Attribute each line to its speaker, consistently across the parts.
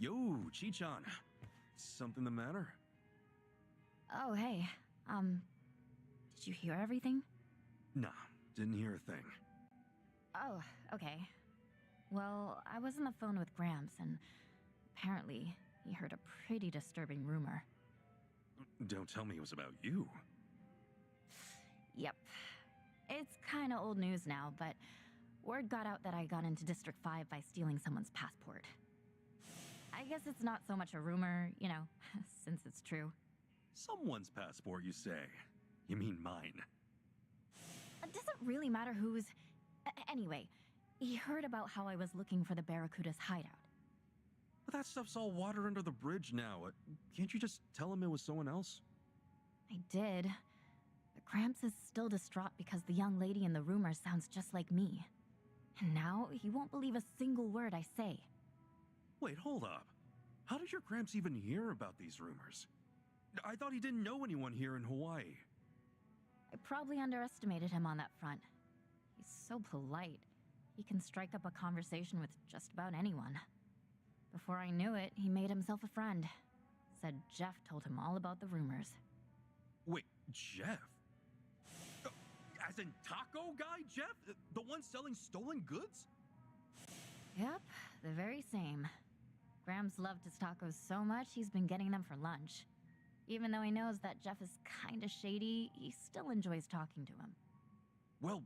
Speaker 1: Yo, Chi-chan. Something the matter?
Speaker 2: Oh, hey. Did you hear everything?
Speaker 1: Nah, didn't hear a thing.
Speaker 2: Oh, okay. Well, I was on the phone with Gramps, and apparently he heard a pretty disturbing rumor.
Speaker 1: Don't tell me it was about you.
Speaker 2: Yep. It's kinda old news now, but word got out that I got into District 5 by stealing someone's passport. I guess it's not so much a rumor, since it's true.
Speaker 1: Someone's passport, you say? You mean mine?
Speaker 2: It doesn't really matter whose. Anyway, he heard about how I was looking for the Barracuda's hideout.
Speaker 1: But that stuff's all water under the bridge now. Can't you just tell him it was someone else?
Speaker 2: I did. But Gramps is still distraught because the young lady in the rumor sounds just like me. And now he won't believe a single word I say.
Speaker 1: Wait, hold up. How did your Gramps even hear about these rumors? I thought he didn't know anyone here in Hawaii.
Speaker 2: I probably underestimated him on that front. He's so polite. He can strike up a conversation with just about anyone. Before I knew it, he made himself a friend. Said Jeff told him all about the rumors.
Speaker 1: Wait, Jeff? As in taco guy Jeff? The one selling stolen goods?
Speaker 2: Yep, the very same. Grams loved his tacos so much he's been getting them for lunch. Even though he knows that Jeff is kinda shady, he still enjoys talking to him.
Speaker 1: Well,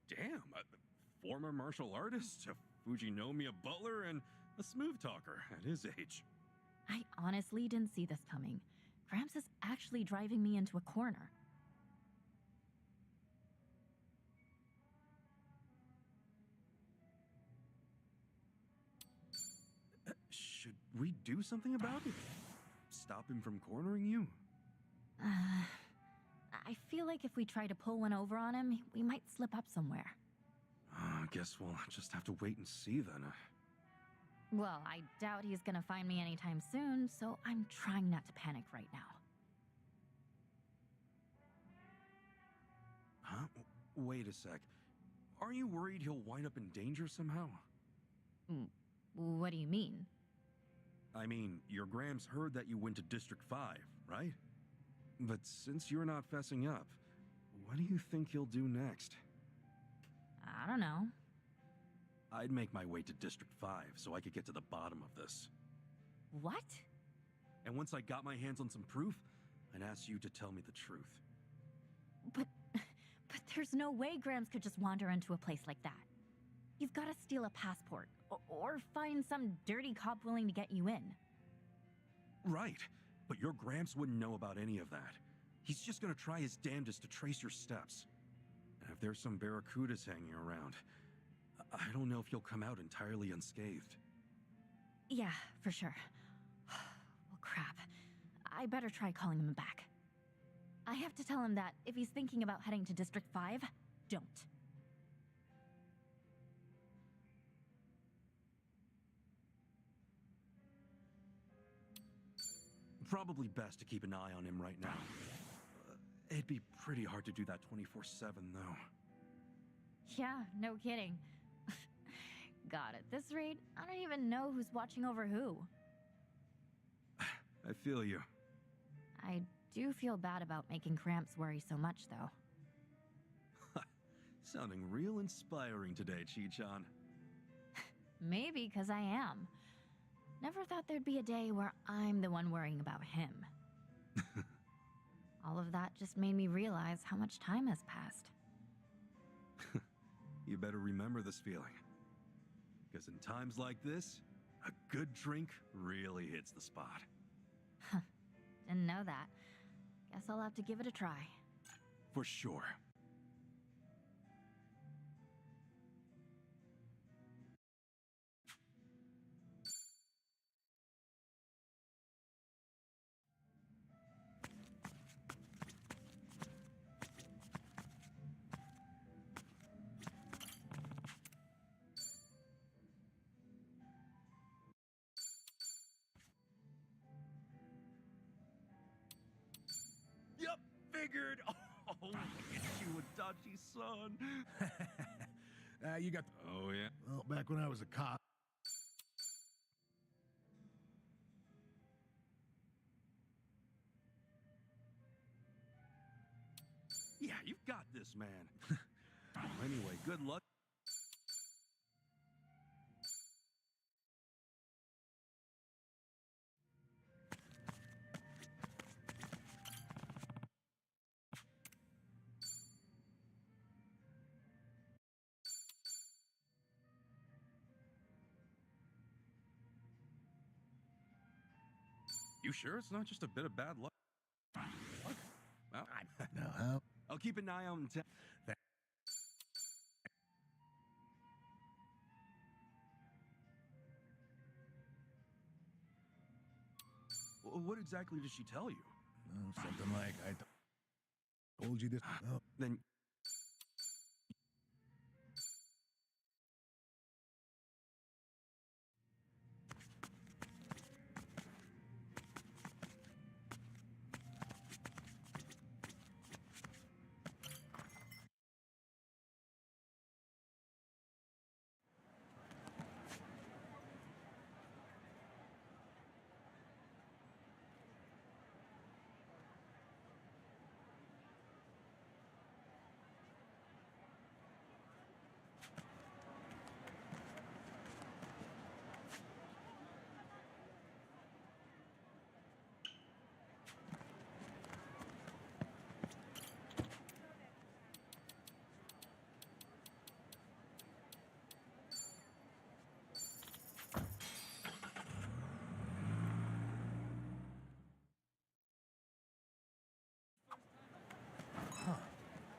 Speaker 1: damn. A former martial artist, a Fujinomiya butler, and a smooth talker at his age.
Speaker 2: I honestly didn't see this coming. Gramps is actually driving me into a corner.
Speaker 1: Should we do something about it? Stop him from cornering you?
Speaker 2: I feel like if we try to pull one over on him, we might slip up somewhere.
Speaker 1: I guess we'll just have to wait and see then.
Speaker 2: Well, I doubt he's gonna find me anytime soon, so I'm trying not to panic right now.
Speaker 1: Huh? Wait a sec. Aren't you worried he'll wind up in danger somehow?
Speaker 2: What do you mean?
Speaker 1: I mean, your Grams heard that you went to District 5, right? But since you're not fessing up, what do you think he'll do next?
Speaker 2: I don't know.
Speaker 1: I'd make my way to District 5 so I could get to the bottom of this.
Speaker 2: What?
Speaker 1: And once I got my hands on some proof, I'd ask you to tell me the truth.
Speaker 2: But there's no way Grams could just wander into a place like that. You've got to steal a passport, or find some dirty cop willing to get you in.
Speaker 1: Right, but your Gramps wouldn't know about any of that. He's just gonna try his damnedest to trace your steps. And if there's some Barracudas hanging around, I don't know if he'll come out entirely unscathed.
Speaker 2: Yeah, for sure. Well, crap. I better try calling him back. I have to tell him that if he's thinking about heading to District 5, don't.
Speaker 1: Probably best to keep an eye on him right now. It'd be pretty hard to do that 24/7, though.
Speaker 2: Yeah, no kidding. God, at this rate, I don't even know who's watching over who.
Speaker 1: I feel you.
Speaker 2: I do feel bad about making Gramps worry so much, though.
Speaker 1: Sounding real inspiring today, Chi-chan.
Speaker 2: Maybe because I am. Never thought there'd be a day where I'm the one worrying about him. All of that just made me realize how much time has passed.
Speaker 1: You better remember this feeling. Because in times like this, a good drink really hits the spot.
Speaker 2: Didn't know that. Guess I'll have to give it a try.
Speaker 1: For sure. Yup, figured. Oh, look at you, Adachi-san.
Speaker 3: You got.
Speaker 1: Oh, yeah.
Speaker 3: Well, back when I was a cop.
Speaker 1: Yeah, you've got this, man. Anyway, good luck. You sure it's not just a bit of bad luck? Well,
Speaker 3: No.
Speaker 1: I'll keep an eye out and what exactly did she tell you?
Speaker 3: Something like, I told you this. Oh.
Speaker 1: Then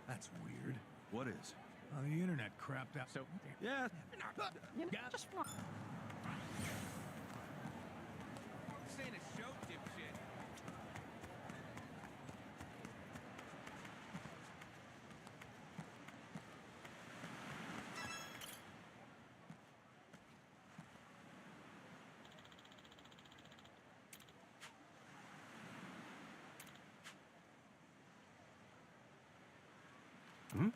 Speaker 3: That's weird.
Speaker 1: what is?
Speaker 3: The internet crapped out. So,
Speaker 1: Yeah.
Speaker 2: Just
Speaker 4: This ain't a show, dipshit.
Speaker 1: Hmm?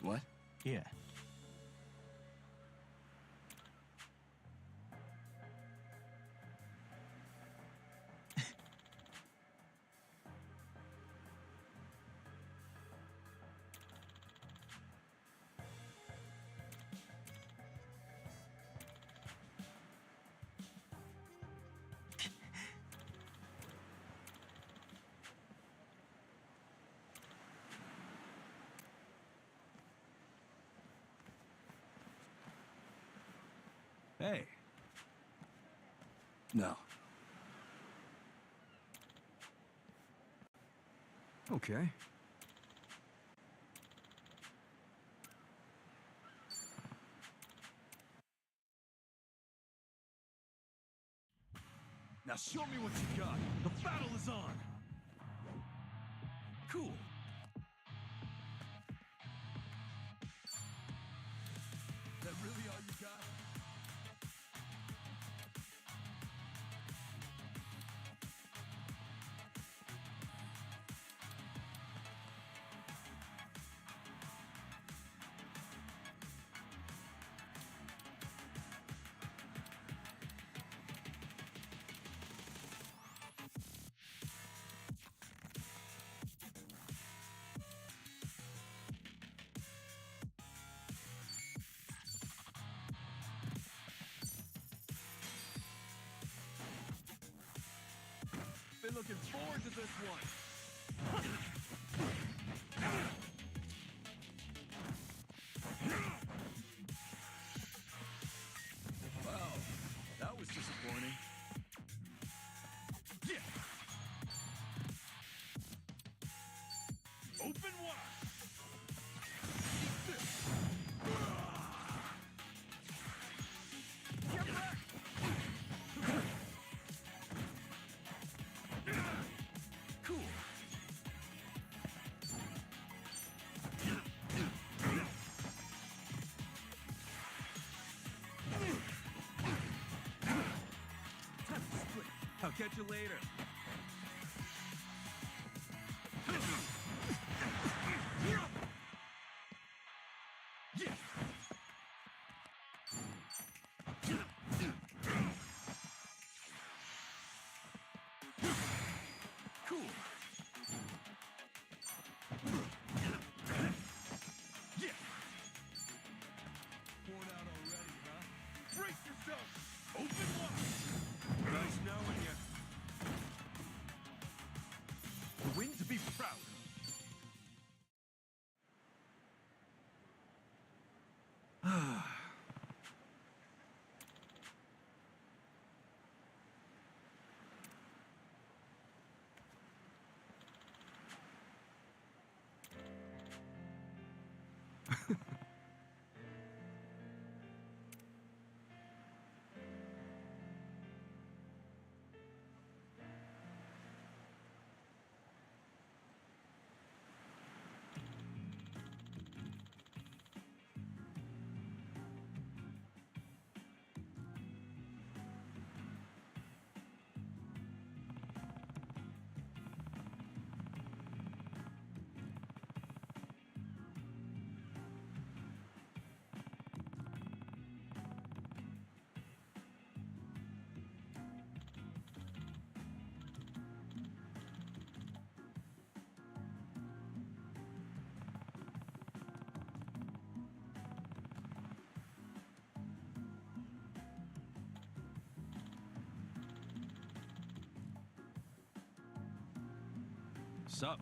Speaker 4: What?
Speaker 3: yeah.
Speaker 1: Hey.
Speaker 4: No.
Speaker 1: Okay. Now show me what you got. The battle is on. Cool. Is that really all you got? Been looking forward to this one.
Speaker 3: Wow, that was disappointing.
Speaker 1: Yeah. Open wide. Get back. Cool. I'll catch you later. Yeah. Cool. Yeah.
Speaker 3: Poured out already, huh?
Speaker 1: Brace yourself. Open wide. Nice knowing you. The win to be proud of. Sup?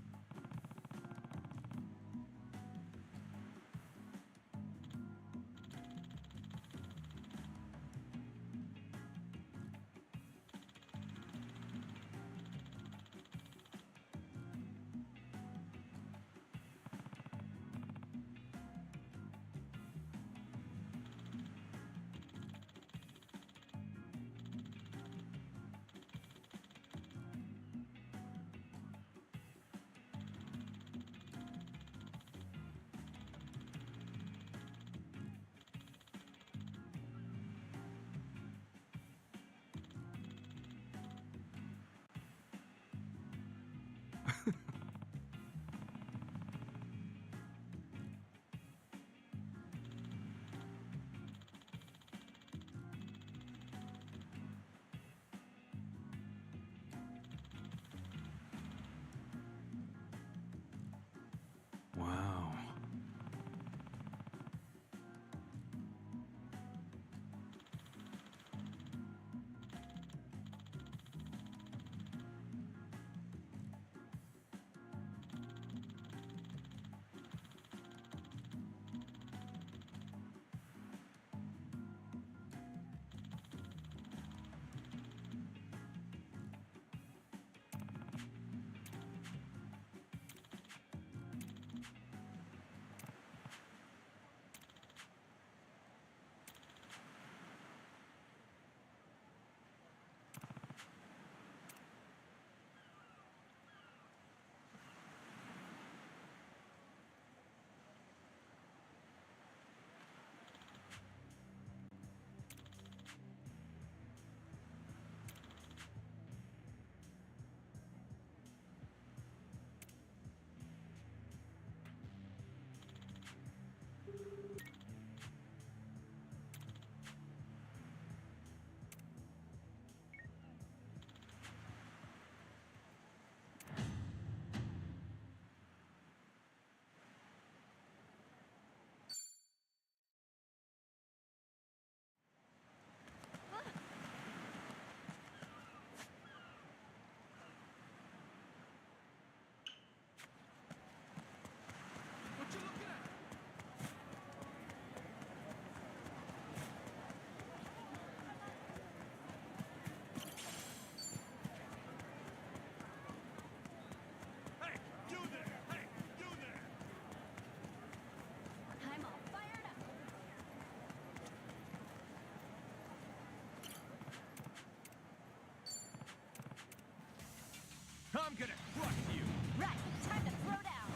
Speaker 4: I'm gonna crush you.
Speaker 2: Right, time to throw down.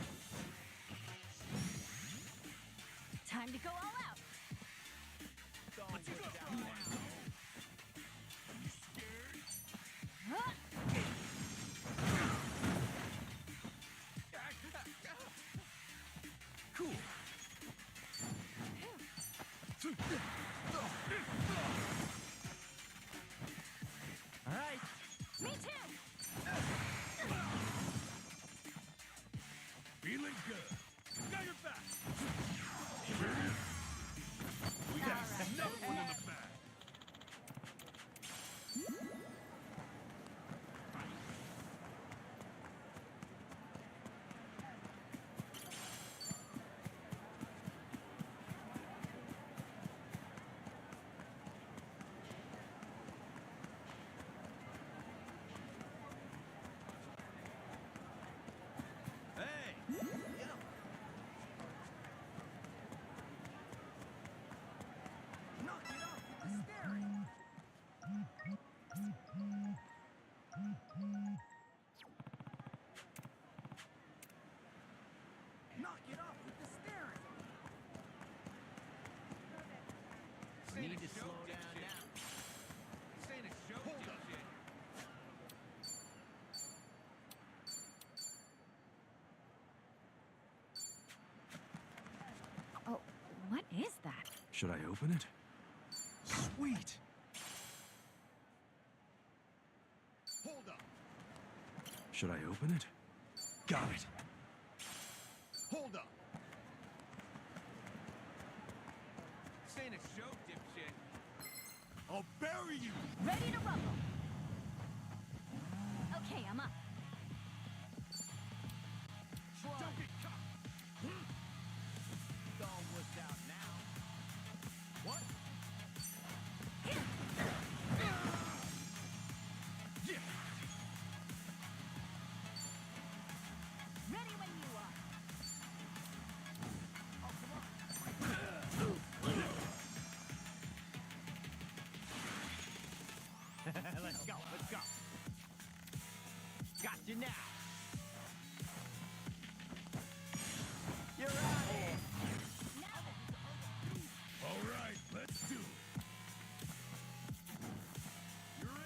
Speaker 2: Time to go all out.
Speaker 4: Let's go down now.
Speaker 2: Huh?
Speaker 1: Cool.
Speaker 3: All right.
Speaker 2: Me too.
Speaker 3: Feeling good.
Speaker 1: Got your back.
Speaker 2: We
Speaker 1: got another one in the bag.
Speaker 4: Need to slow down now. This ain't a show, dipshit.
Speaker 2: Oh, what is that?
Speaker 1: Should I open it? Sweet.
Speaker 3: Hold up.
Speaker 1: Should I open it? Got it.
Speaker 3: Hold up.
Speaker 4: This ain't a show, dipshit.
Speaker 3: I'll bury you.
Speaker 2: Ready to rumble. Okay, I'm up.
Speaker 3: Don't get caught.
Speaker 4: It's all worked out now.
Speaker 3: What? Yeah.
Speaker 2: Ready when you are.
Speaker 4: Let's go, let's go. Got you now. You're out of here.
Speaker 3: All right, let's do it. You're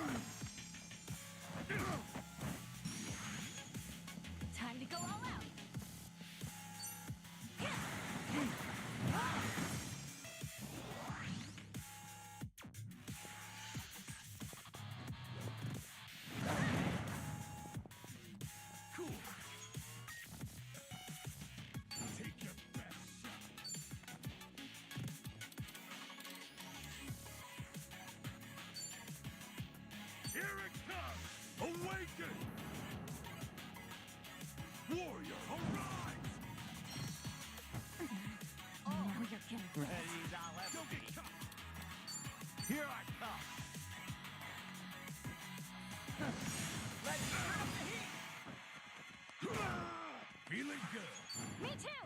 Speaker 3: in it.
Speaker 2: Time to go all out.
Speaker 1: Cool.
Speaker 3: Take your best shot. Here it comes! Awaken! Warrior, arise!
Speaker 2: Now you're getting
Speaker 4: Ready as I'll ever
Speaker 3: Don't
Speaker 4: be.
Speaker 3: get caught!
Speaker 4: Here I come. Let's turn up the heat.
Speaker 3: Feeling good.
Speaker 2: Me too.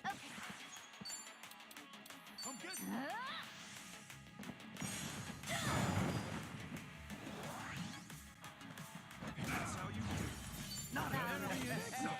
Speaker 2: Okay.
Speaker 3: I'm getting
Speaker 1: That's how you do it. Not an enemy in itself.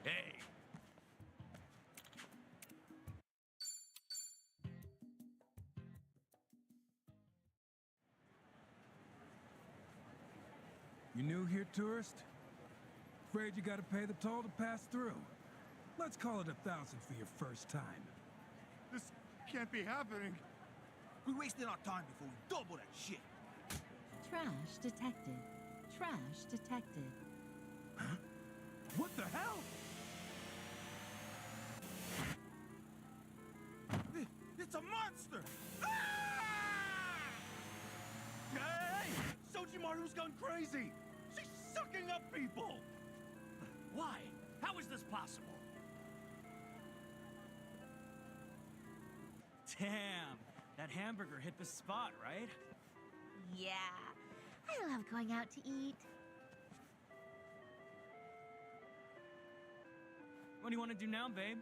Speaker 3: Hey!
Speaker 5: You new here, tourist? Afraid you gotta pay the toll to pass through. Let's call it 1,000 for your first time.
Speaker 3: This can't be happening.
Speaker 6: We wasted our time before we double that shit.
Speaker 7: Trash detected. Trash detected.
Speaker 1: What the hell?
Speaker 6: monster!
Speaker 1: Hey! Sojimaru's gone crazy! She's sucking up people!
Speaker 8: Why? How is this possible?
Speaker 4: Damn, that hamburger hit the spot, right?
Speaker 7: Yeah, I love going out to eat.
Speaker 4: What do you want to do now, babe?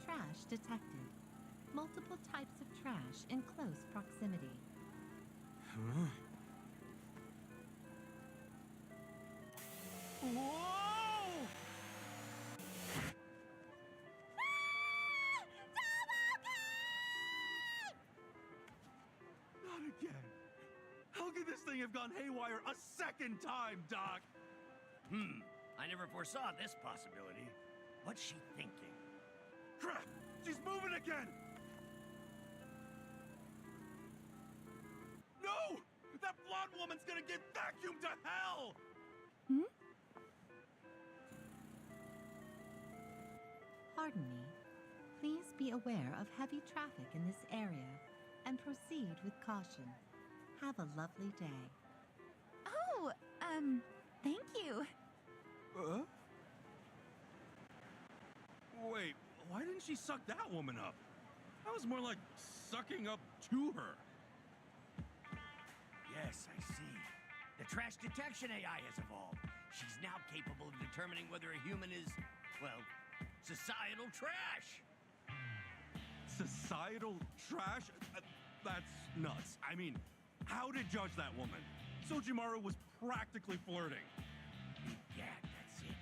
Speaker 7: Trash detected. Multiple types of trash in close proximity.
Speaker 1: Huh? Whoa! Not again. How could this thing have gone haywire a second time, Doc?
Speaker 8: I never foresaw this possibility. What's she thinking?
Speaker 1: Crap! She's moving again! No! That blonde woman's gonna get vacuumed to hell!
Speaker 7: Pardon me. Please be aware of heavy traffic in this area and proceed with caution. Have a lovely day.
Speaker 2: Oh, thank you.
Speaker 1: Wait, why didn't she suck that woman up? That was more like sucking up to her.
Speaker 8: Yes, I see. The trash detection AI has evolved. She's now capable of determining whether a human is, well, societal trash.
Speaker 1: Societal trash? That's nuts. I mean, how to judge that woman? Sojimaru was practically flirting.
Speaker 8: Yeah, that's it.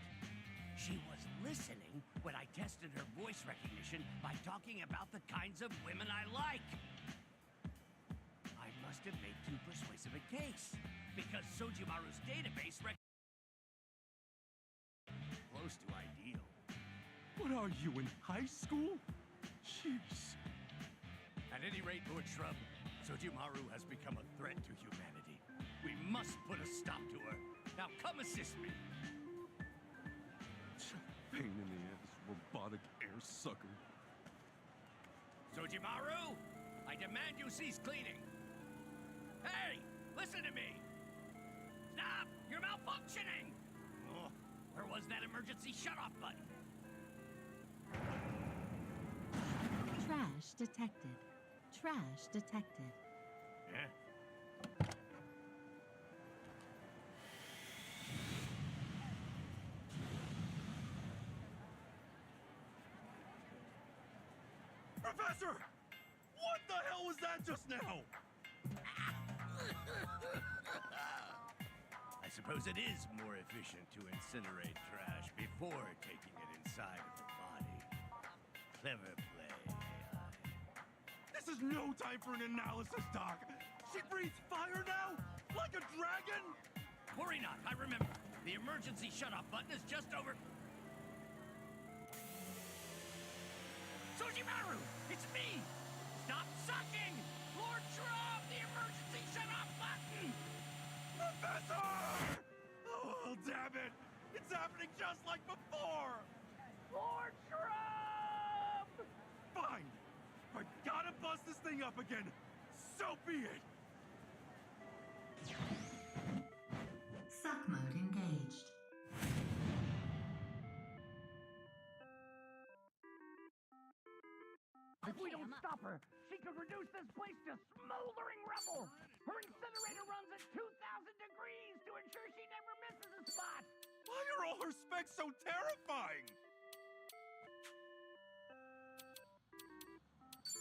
Speaker 8: She was listening when I tested her voice recognition by talking about the kinds of women I like. I must have made too persuasive a case, because Sojimaru's database close to ideal.
Speaker 1: What are you, in high school? Jeez.
Speaker 8: At any rate, Lord Shrub, Sojimaru has become a threat to humanity. We must put a stop to her. Now come assist me.
Speaker 1: Pain in the ass, robotic air sucker.
Speaker 8: Sojimaru, I demand you cease cleaning. Hey, listen to me. Stop! You're malfunctioning! Oh, where was that emergency shut-off button?
Speaker 7: Trash detected. Trash detected.
Speaker 8: Eh?
Speaker 1: Professor! What the hell was that just now?
Speaker 8: I suppose it is more efficient to incinerate trash before taking it inside of the body. Clever play, AI.
Speaker 1: This is no time for an analysis, Doc. She breathes fire now? Like a dragon?
Speaker 8: Worry not, I remember. The emergency shut-off button is just over... Sojimaru! It's me! Stop sucking! Lord Shrub, the emergency shut-off button!
Speaker 1: Professor! Oh, damn it! It's happening just like before!
Speaker 8: Lord Shrub!
Speaker 1: Fine! If I gotta bust this thing up again, so be it!
Speaker 7: Suck mode engaged.
Speaker 8: If we don't stop her, she could reduce this place to smoldering rubble! Her incinerator runs at 2,000 degrees to ensure she never misses a spot!
Speaker 1: Why are all her specs so terrifying?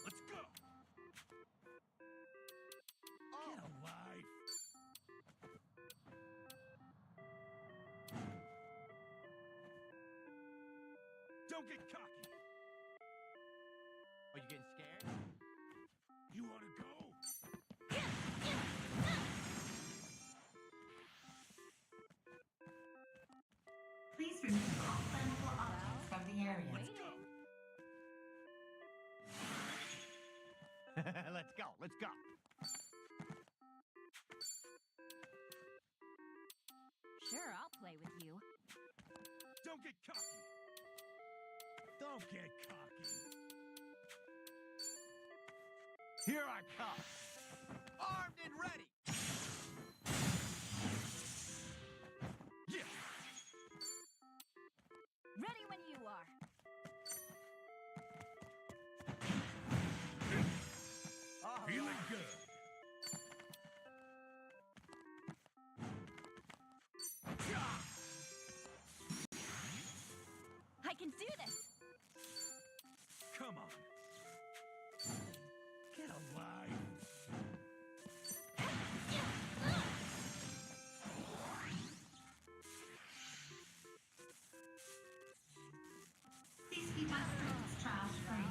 Speaker 1: Let's go!
Speaker 8: Get a life!
Speaker 1: Don't get cocky!
Speaker 4: Are you getting scared?
Speaker 1: You wanna go?
Speaker 7: Please remove all flammable objects from the area.
Speaker 8: Let's go, let's go!
Speaker 2: Sure, I'll play with you.
Speaker 1: Don't get cocky!
Speaker 8: Don't get cocky.
Speaker 4: Here I come. Armed and ready.
Speaker 1: Yeah.
Speaker 2: Ready when you are.
Speaker 3: Feeling good.
Speaker 2: I can do this.
Speaker 1: Come on.
Speaker 3: Get alive.
Speaker 7: Please keep our streets trash free.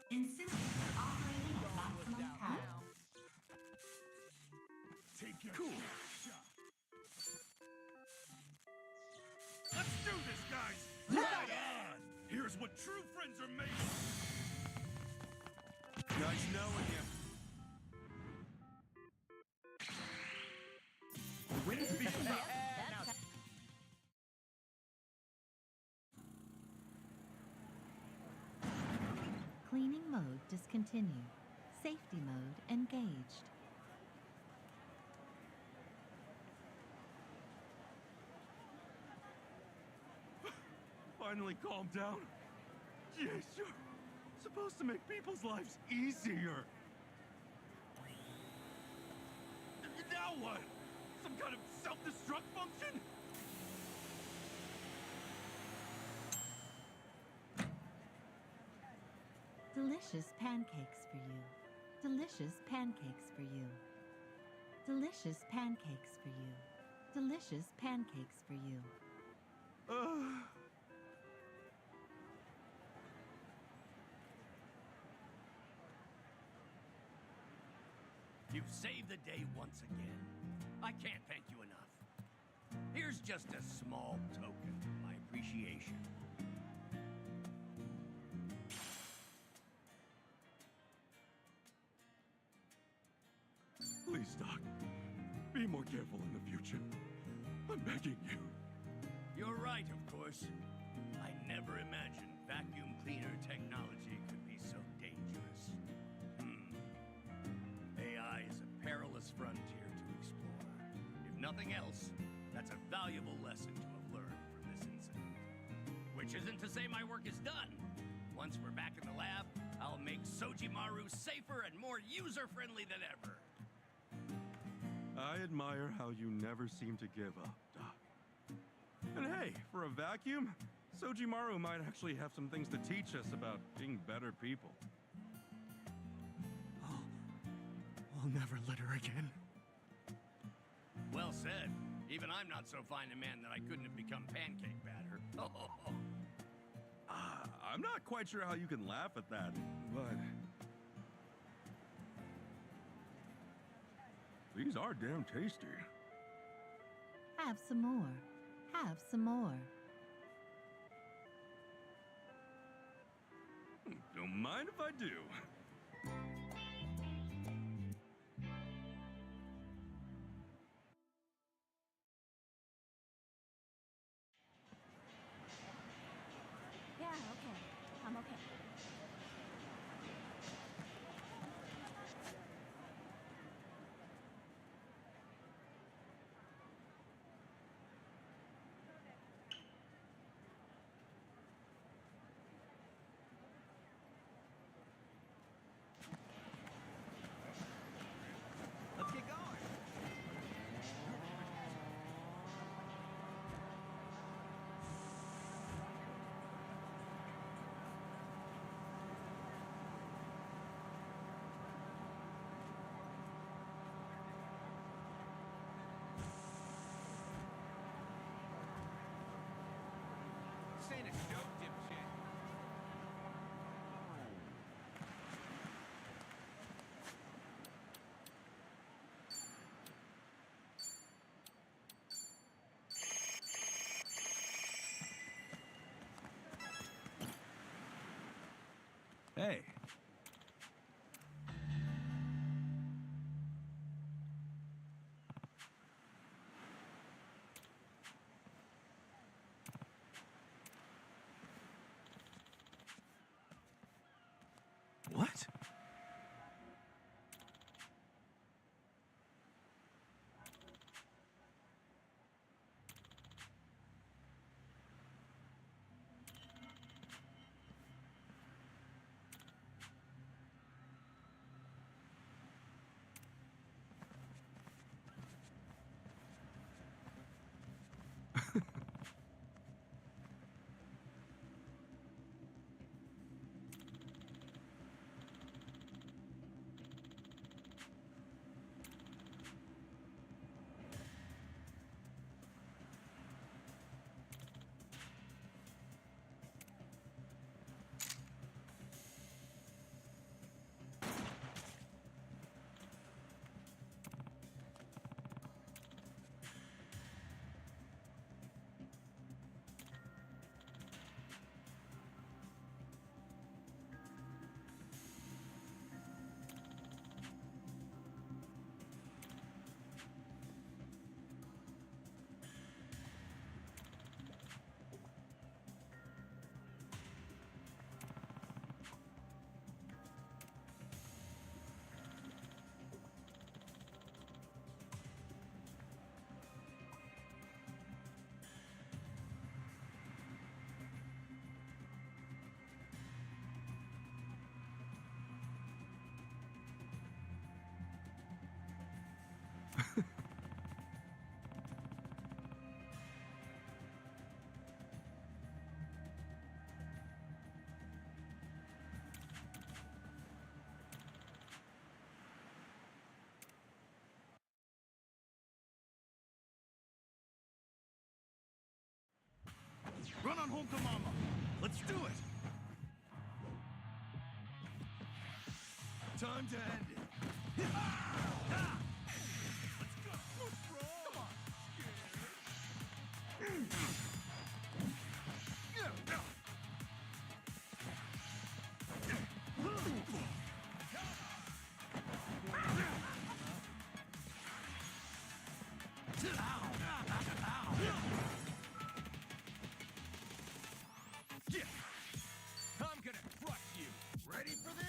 Speaker 7: Incinerator operating at maximum power.
Speaker 3: Take your
Speaker 1: Cool.
Speaker 3: shot.
Speaker 1: Let's do this, guys!
Speaker 3: Right on.
Speaker 1: Here's what true friends are made of! Nice knowing you. Wins be
Speaker 7: Cleaning mode discontinued. Safety mode engaged.
Speaker 1: Finally calm down. Yes, you're supposed to make people's lives easier. Now what? Some kind of self-destruct function?
Speaker 7: Delicious pancakes for you. Delicious pancakes for you. Delicious pancakes for you. Delicious pancakes for you.
Speaker 8: You've saved the day once again. I can't thank you enough. Here's just a small token of my appreciation.
Speaker 1: Please, Doc. Be more careful in the future. I'm begging you.
Speaker 8: You're right, of course. I never imagined vacuum cleaner technology could be so dangerous. AI is a perilous frontier to explore. If nothing else, that's a valuable lesson to have learned from this incident. Which isn't to say my work is done. Once we're back in the lab, I'll make Sojimaru safer and more user-friendly than ever.
Speaker 1: I admire how you never seem to give up, Doc. And hey, for a vacuum, Sojimaru might actually have some things to teach us about being better people.
Speaker 9: I'll never let her again.
Speaker 8: Well said. Even I'm not so fine a man that I couldn't have become pancake batter.
Speaker 1: I'm not quite sure how you can laugh at that, but... These are damn tasty.
Speaker 7: Have some more. Have some more.
Speaker 1: Don't mind if I do.
Speaker 2: Yeah, okay. I'm okay.
Speaker 4: Let's get going. This ain't a joke, dipshit.
Speaker 3: Hey.
Speaker 9: on home to mama.
Speaker 3: Let's do it! Time to end it.
Speaker 9: Let's go, bro. Come on.
Speaker 4: I'm gonna crush you. Ready for this?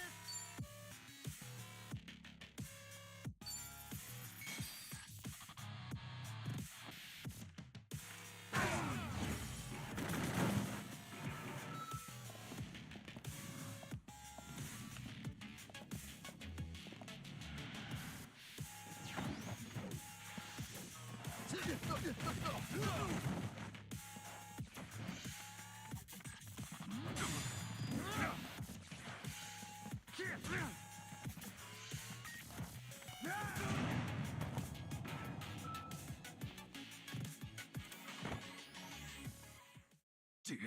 Speaker 1: Damn it.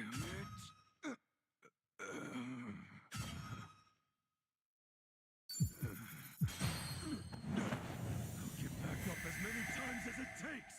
Speaker 1: I'll get back up as many times as it takes.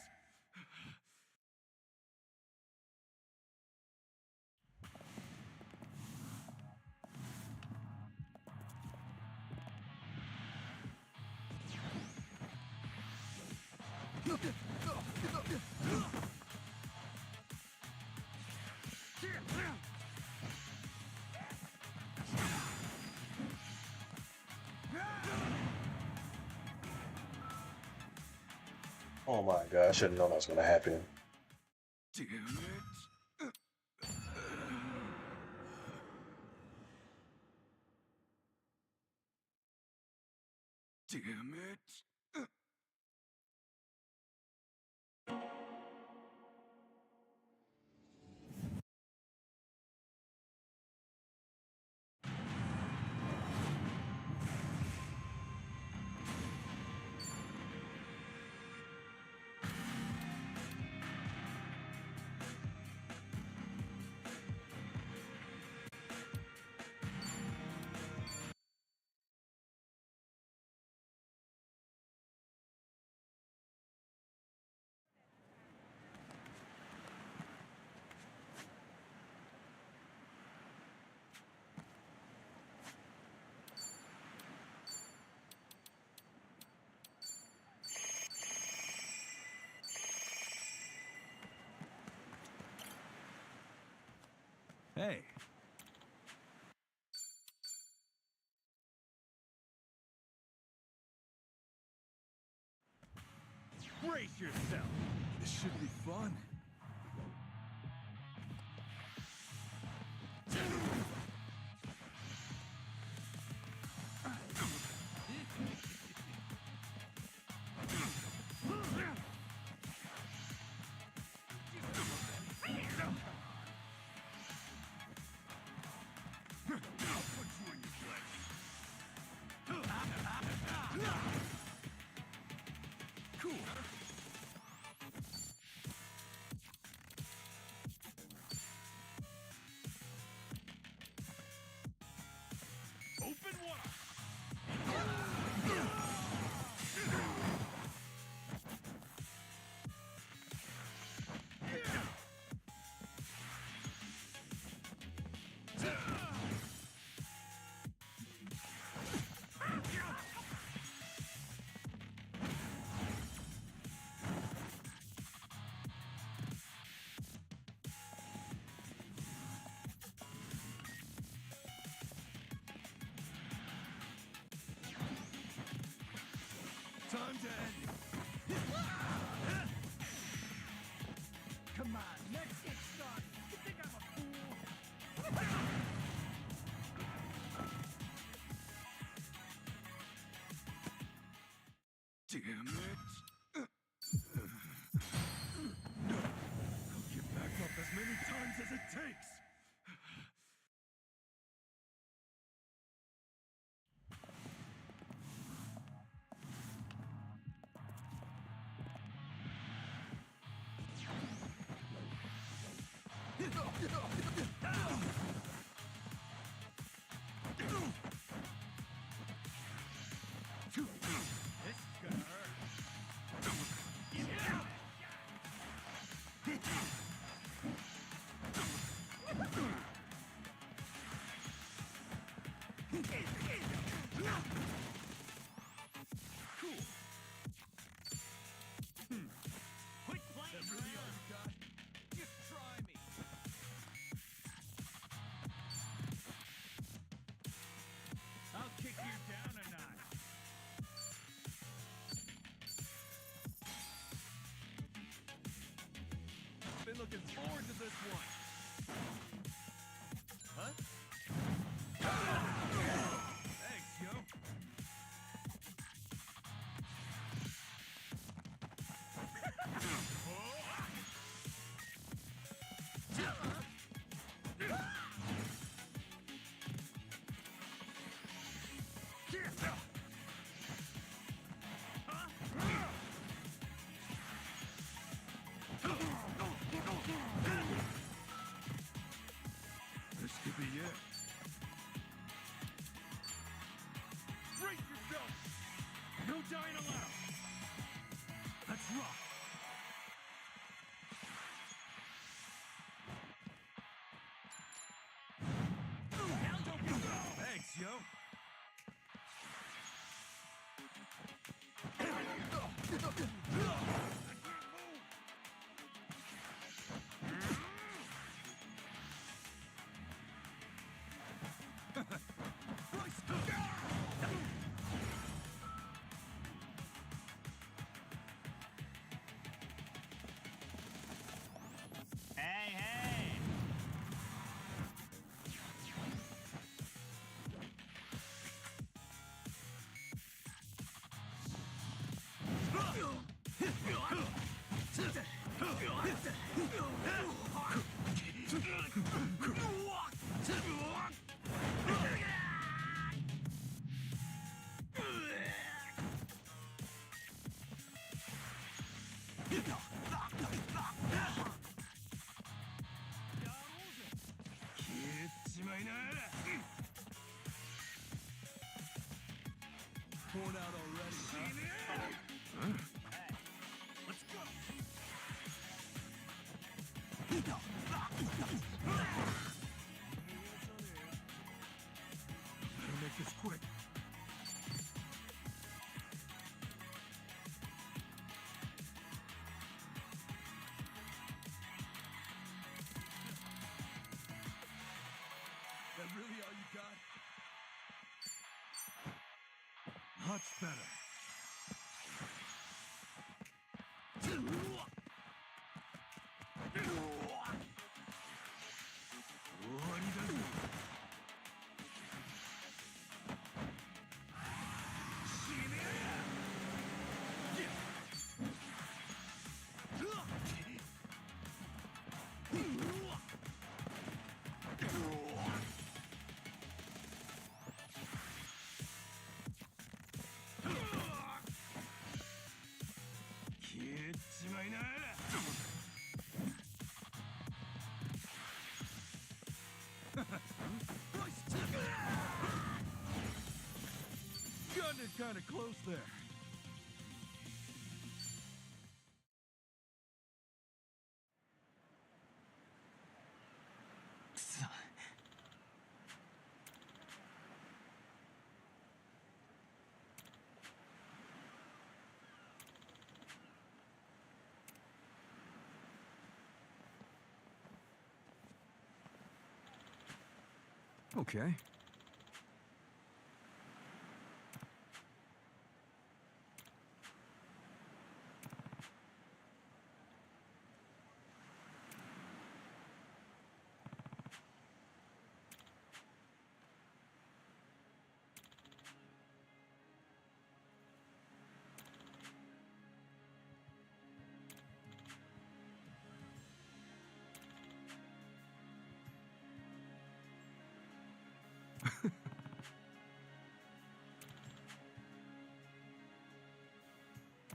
Speaker 10: Oh my god, I should have known that was gonna happen.
Speaker 1: Damn it. Damn it.
Speaker 3: Hey.
Speaker 4: Brace yourself.
Speaker 5: This should be fun.
Speaker 4: Open wide.
Speaker 3: Time to end it.
Speaker 4: Come on, let's get started. You think I'm a fool?
Speaker 1: Damn it. I'll get back up as many times as it takes.
Speaker 8: Quit playing around.
Speaker 4: Just try me.
Speaker 3: I'll kick you down a notch.
Speaker 4: Been looking forward to this one. Huh? Thanks, yo.
Speaker 5: This could be it.
Speaker 4: Brace yourself.
Speaker 5: No dying allowed. Let's rock.
Speaker 4: Thanks, yo.
Speaker 8: Hey, hey!
Speaker 4: Torn out already, huh?
Speaker 8: Hey, let's go!
Speaker 5: Better make this quick.
Speaker 4: That really all you got?
Speaker 5: Much better. Got it kind of close there. Okay.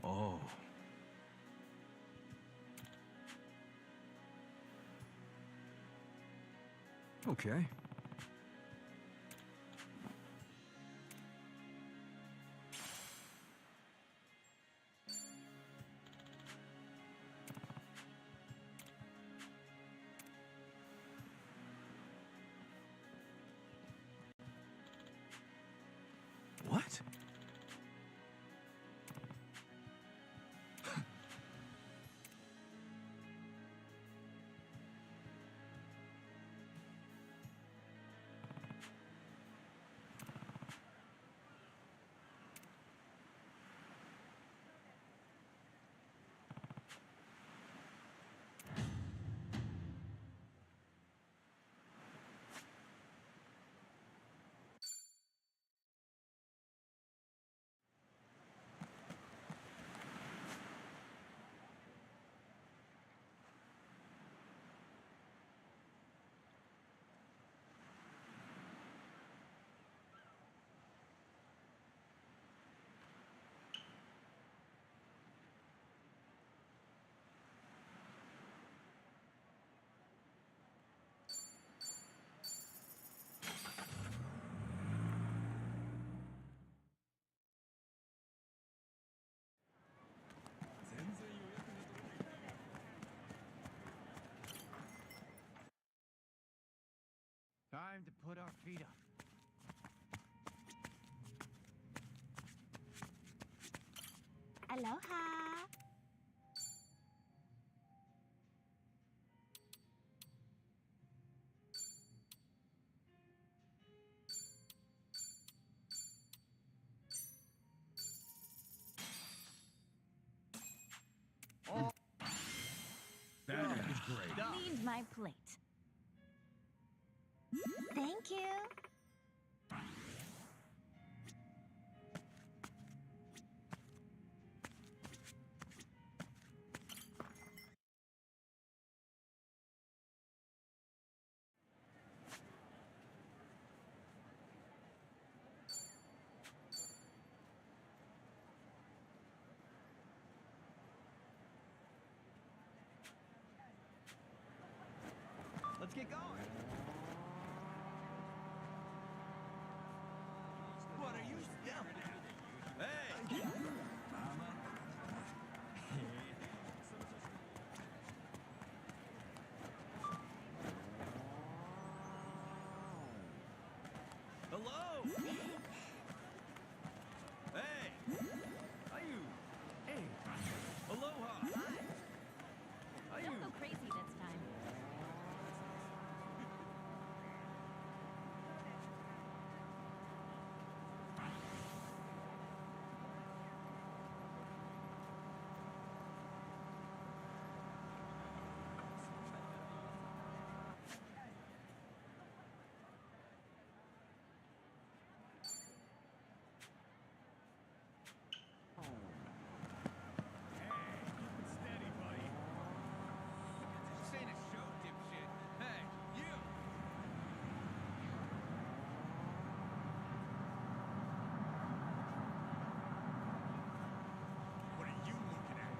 Speaker 5: Oh.
Speaker 1: Okay. What?
Speaker 4: Time to put our feet up.
Speaker 7: Aloha.
Speaker 3: That was great.
Speaker 2: Cleaned my plate. Thank you.
Speaker 4: Let's get going. What are you staring at? Hey! Hello! Hey! Are you? Hey! Aloha! Are you?
Speaker 2: Don't go crazy this time.
Speaker 4: Steady, buddy. This ain't a show, dipshit. Hey, you! What are you looking at?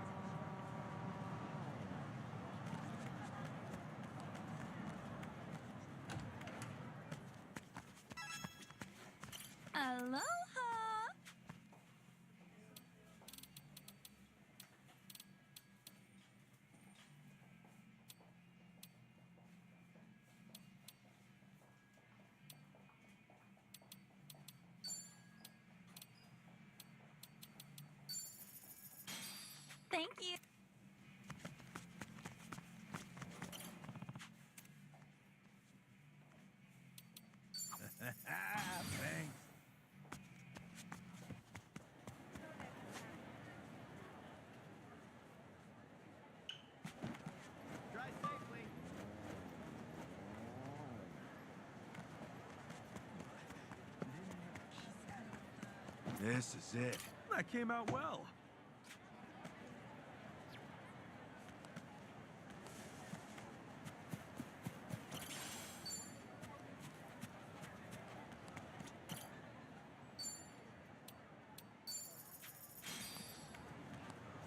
Speaker 2: Aloha. Thank you.
Speaker 3: Thanks.
Speaker 4: Drive safely.
Speaker 1: This is it. That came out well.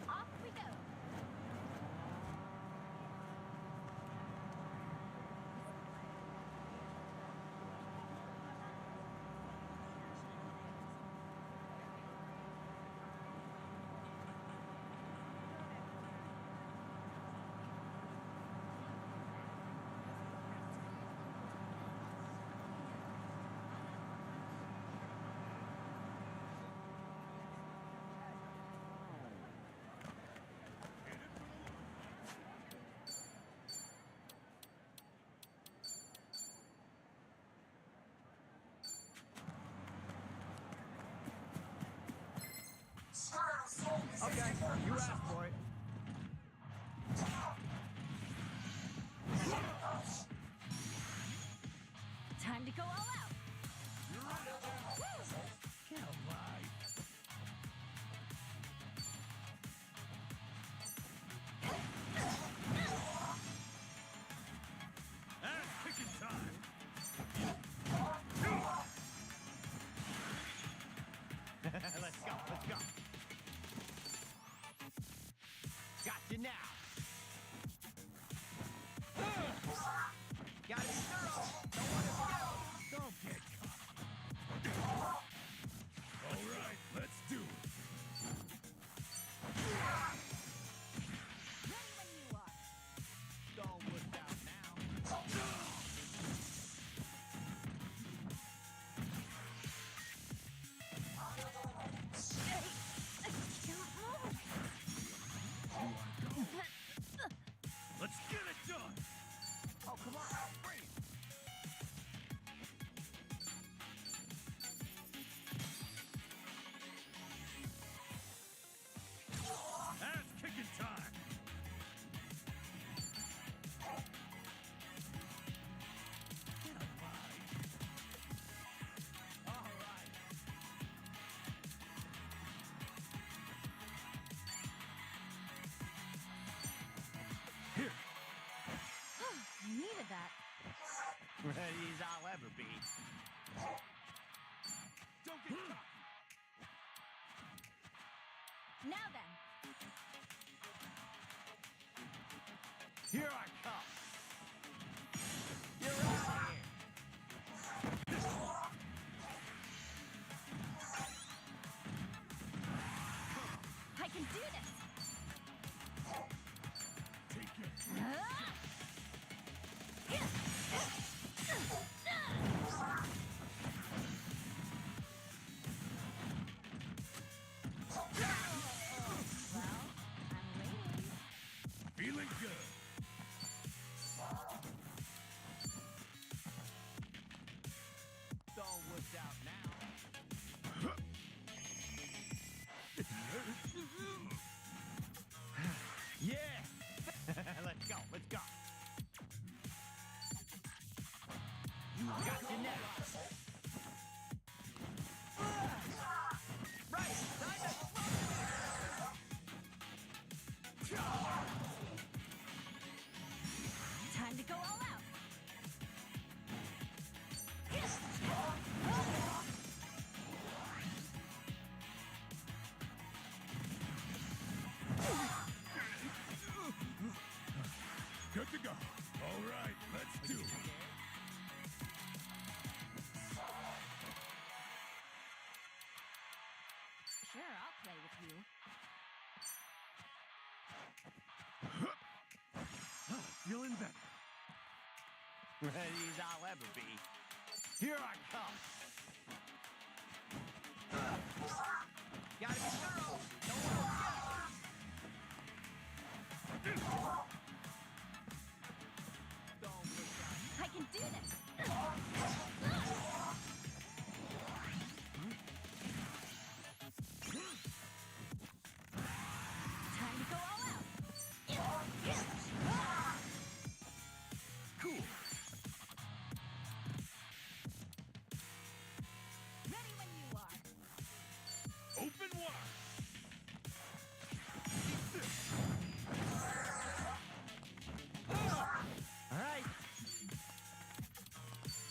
Speaker 2: Off we go.
Speaker 4: Okay, you asked for it.
Speaker 2: Time to go all out.
Speaker 3: Get alive.
Speaker 1: Kicking time.
Speaker 8: Let's go, let's go. Got you now. Got it thorough. Don't want to go.
Speaker 3: Don't get caught. All right, let's do it.
Speaker 2: Ready when you are.
Speaker 8: Don't look out now.
Speaker 1: Let's get it done.
Speaker 8: Oh, come on. Bring it.
Speaker 1: Ass kicking time.
Speaker 3: Get alive.
Speaker 8: All right.
Speaker 1: Here.
Speaker 2: I needed that.
Speaker 8: Ready as I'll ever be.
Speaker 1: Don't get cocky.
Speaker 2: Now then.
Speaker 8: Here I come. You're out of here.
Speaker 2: I can do this.
Speaker 3: Take it.
Speaker 2: Well, I'm waiting.
Speaker 3: Feeling good.
Speaker 8: Don't look out now. Yeah. Let's go, let's go. You got you now. Right,
Speaker 2: Time to go all out.
Speaker 3: Good to go. All right, let's do it.
Speaker 2: Sure, I'll play with you.
Speaker 1: Feeling better.
Speaker 8: Ready as I'll ever be. Here I come. Gotta be thorough. Don't want to Don't look out.
Speaker 2: I can do this. Time to go all out.
Speaker 1: Cool.
Speaker 2: Ready when you are.
Speaker 1: Open wide.
Speaker 8: All right.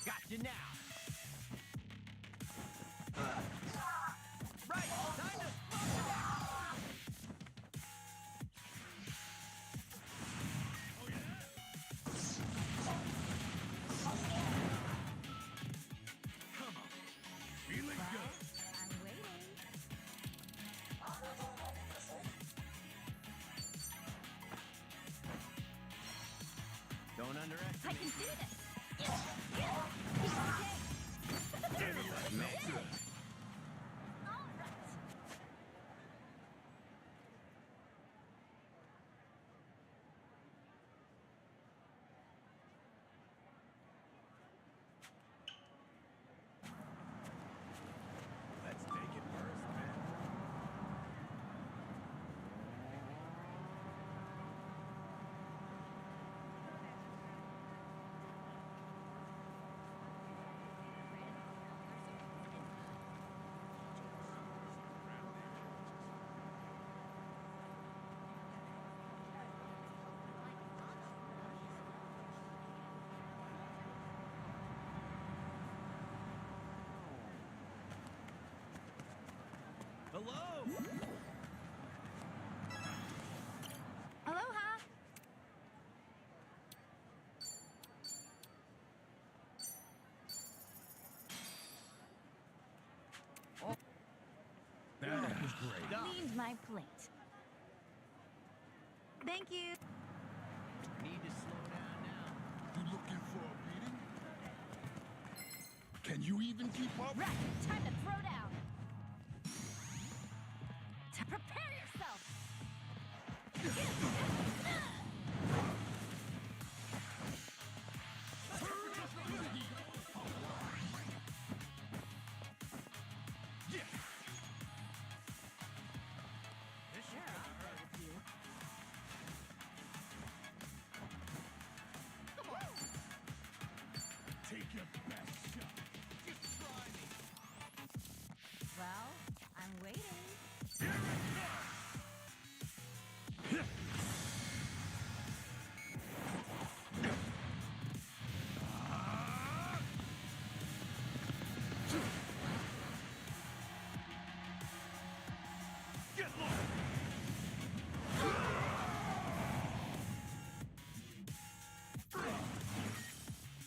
Speaker 8: Got you now. Right, time to slow it down.
Speaker 1: Come on.
Speaker 3: Feeling
Speaker 2: Well,
Speaker 3: good.
Speaker 2: I'm waiting.
Speaker 8: Don't
Speaker 2: I
Speaker 8: underestimate.
Speaker 2: can do this. Piece of cake.
Speaker 1: That's it.
Speaker 2: All right.
Speaker 3: Let's take it first, man.
Speaker 4: Hello?
Speaker 2: Aloha!
Speaker 3: That was great.
Speaker 2: Cleaned my plate. Thank you.
Speaker 4: Need to slow down now.
Speaker 3: You looking for a beating? Can you even keep up?
Speaker 2: Right, time to throw down. Prepare yourself.
Speaker 3: Take your best shot.
Speaker 4: Just try me.
Speaker 2: Well, I'm waiting.
Speaker 1: Get low!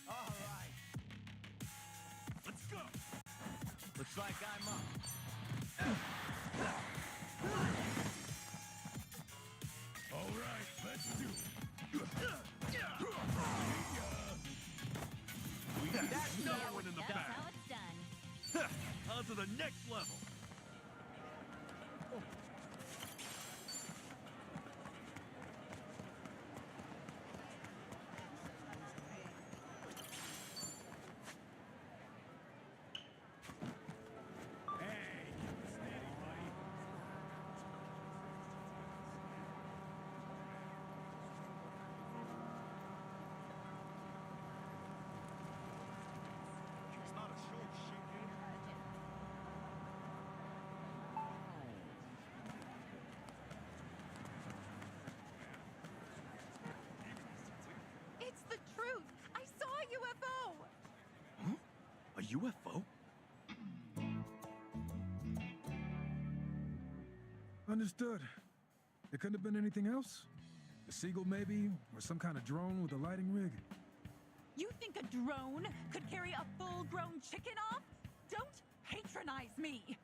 Speaker 4: All right.
Speaker 1: Let's go!
Speaker 4: Looks like I'm up.
Speaker 3: All right, let's do it.
Speaker 1: That's no one in the
Speaker 2: That's
Speaker 1: back.
Speaker 2: how it's done.
Speaker 1: On to the next level.
Speaker 3: Hey, steady, buddy. It's not a show, chicken.
Speaker 7: It's the truth. I saw a UFO.
Speaker 1: A UFO?
Speaker 5: Understood. It couldn't have been anything else? A seagull, maybe? Or some kind of drone with a lighting rig?
Speaker 11: You think a drone could carry a full-grown chicken off? Don't patronize me.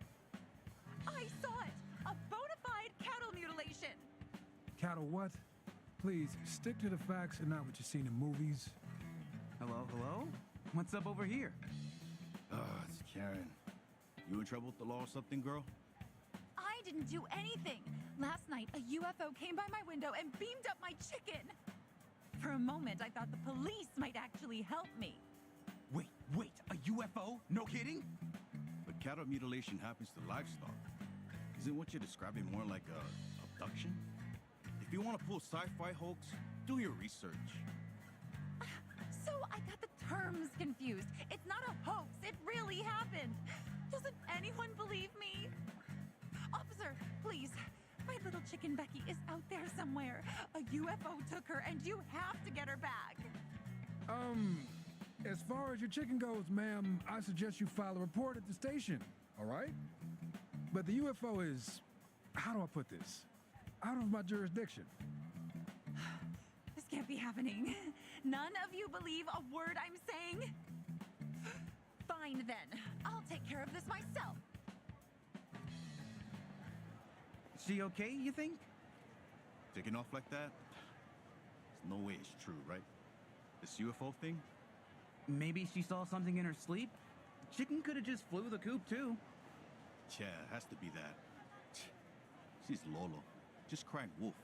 Speaker 11: I saw it. A bona fide cattle mutilation.
Speaker 5: Cattle what? Please, stick to the facts and not what you've seen in movies.
Speaker 6: Hello, hello? What's up over here?
Speaker 3: It's Karen. You in trouble with the law or something, girl?
Speaker 11: I didn't do anything. Last night, a UFO came by my window and beamed up my chicken. For a moment, I thought the police might actually help me.
Speaker 6: Wait, a UFO? No kidding?
Speaker 3: But cattle mutilation happens to livestock. Isn't what you're describing more like a abduction? If you want to pull sci-fi hoax, do your research.
Speaker 11: So I got the terms confused. It's not a hoax. It really happened. Doesn't anyone believe me? Officer, please. My little chicken Becky is out there somewhere. A UFO took her, and you have to get her back.
Speaker 5: As far as your chicken goes, ma'am, I suggest you file a report at the station, all right? But the UFO is, how do I put this? Out of my jurisdiction.
Speaker 11: This can't be happening. None of you believe a word I'm saying? Fine then. I'll take care of this myself.
Speaker 6: Is she okay, you think?
Speaker 3: Taking off like that? There's no way it's true, right? This UFO thing?
Speaker 6: Maybe she saw something in her sleep? Chicken could have just flew the coop, too.
Speaker 3: Yeah, it has to be that. She's Lolo. Just crying wolf.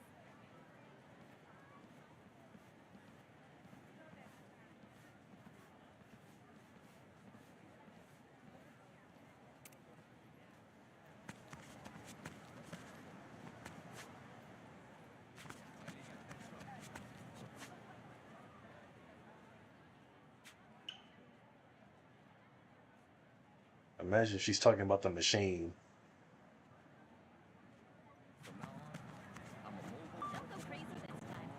Speaker 10: Imagine she's talking about the machine.
Speaker 2: Don't go crazy this time.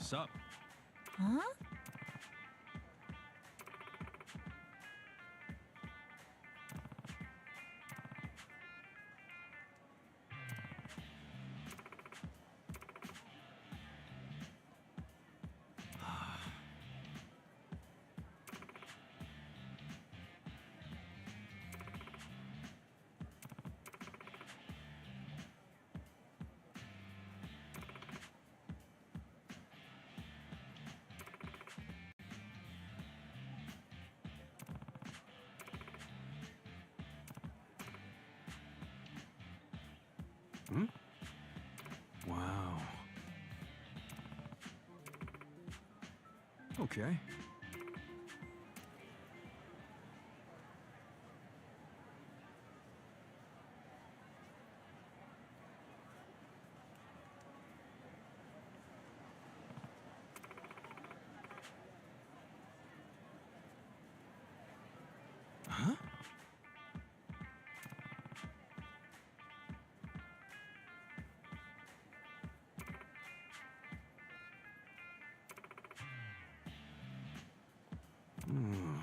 Speaker 1: Sup?
Speaker 11: Huh?
Speaker 1: Hmm? Wow. Okay. Huh? Hmm.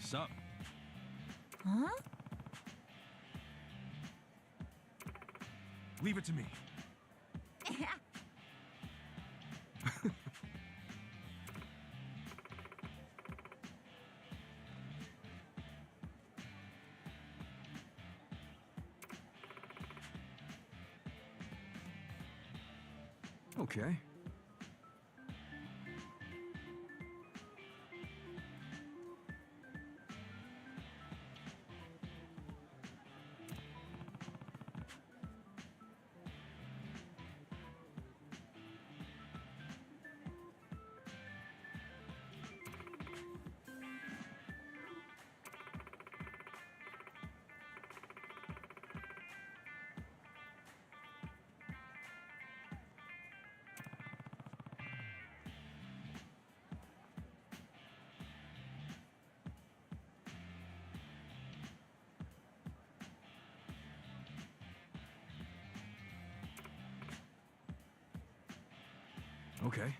Speaker 1: Sup?
Speaker 11: Huh?
Speaker 1: Leave it to me. Okay. Okay.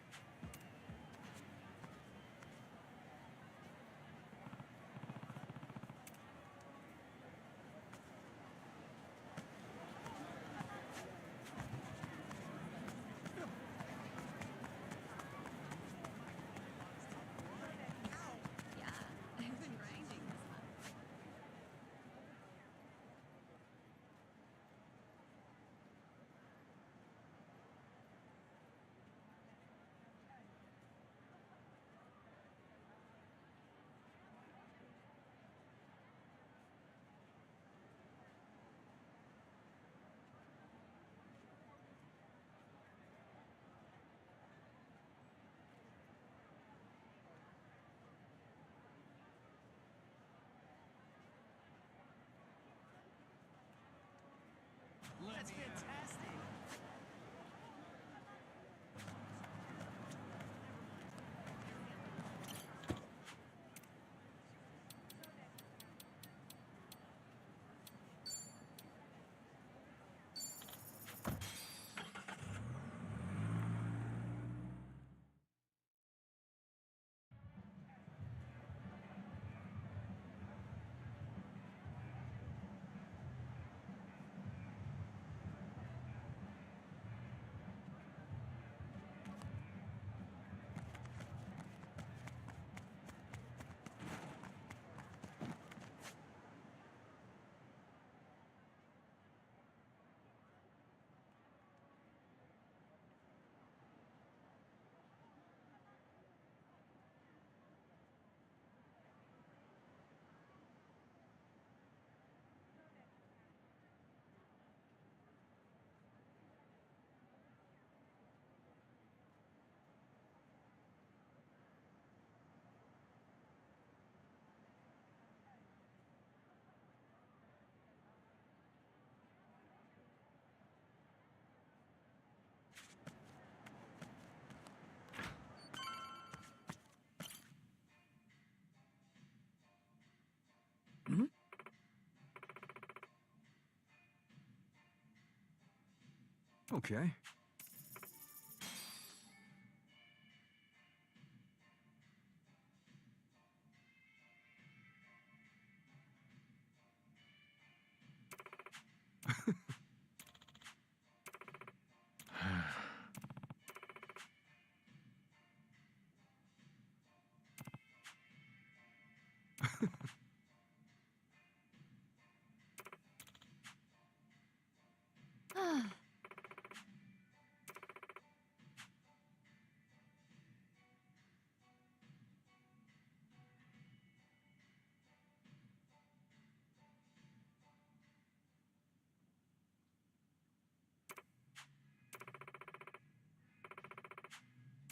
Speaker 1: Okay.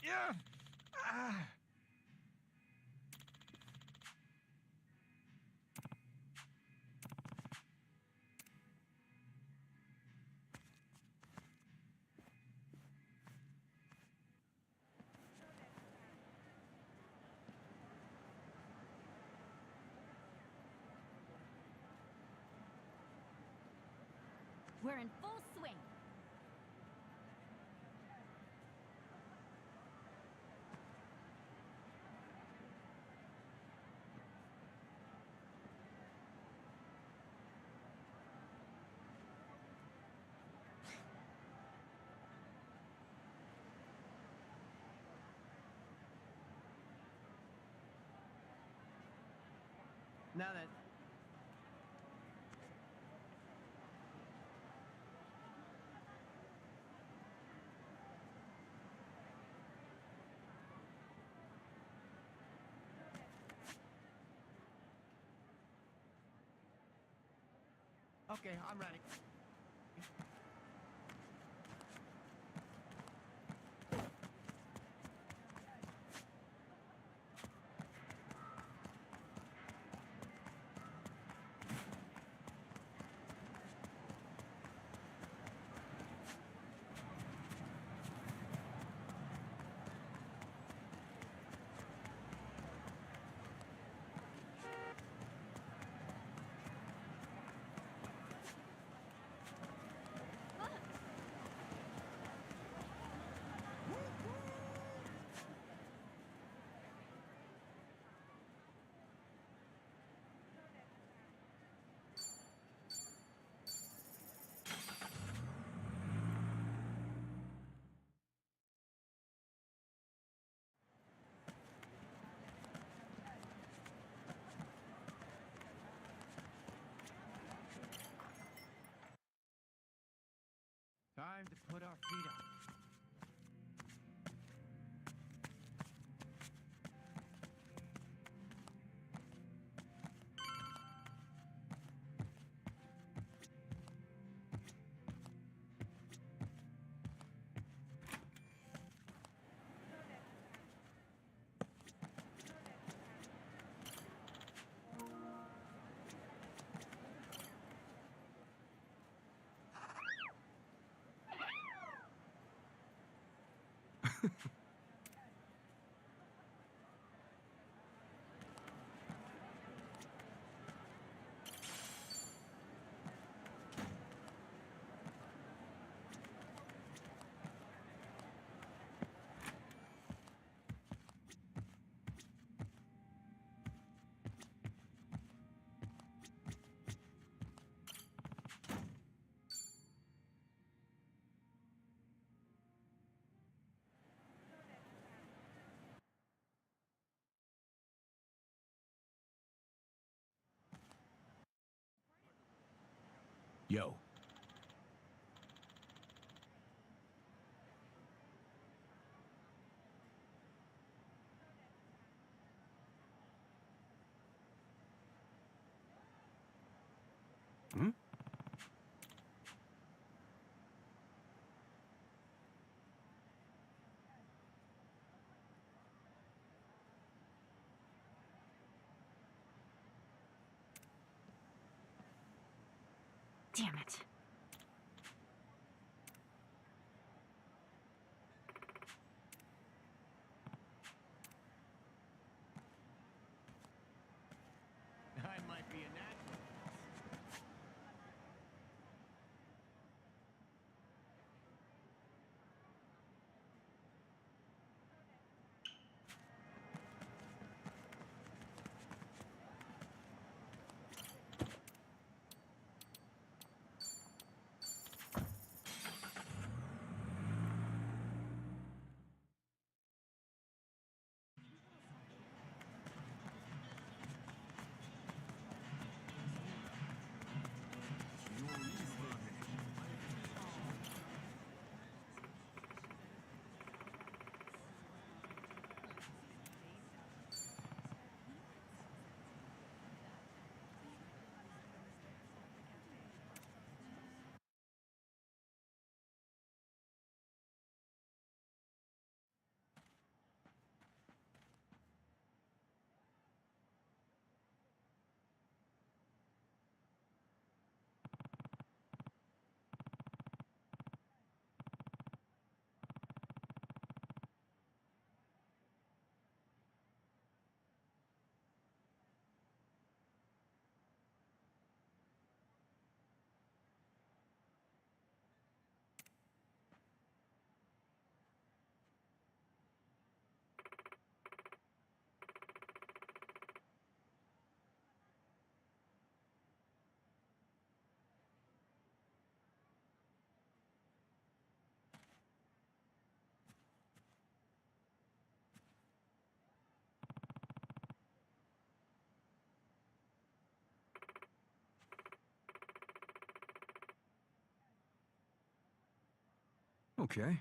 Speaker 5: Yeah.
Speaker 2: We're in full swing.
Speaker 6: Now that okay, I'm ready. Time to put our feet up.
Speaker 4: Yo.
Speaker 1: Hmm?
Speaker 2: Damn it.
Speaker 6: I might be a natural.
Speaker 1: Okay.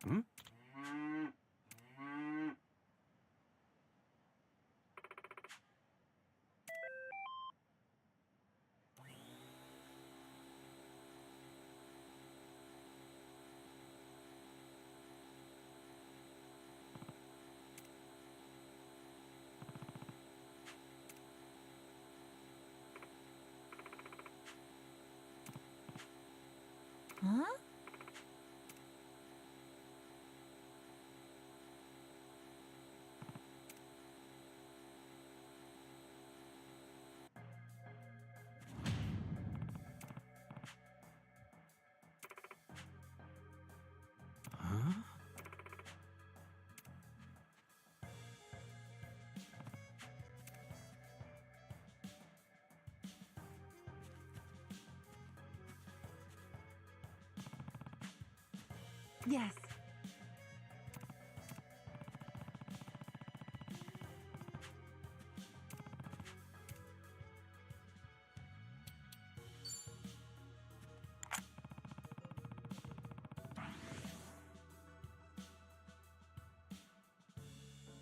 Speaker 1: Hmm?
Speaker 11: Huh?
Speaker 1: Huh?
Speaker 11: Yes.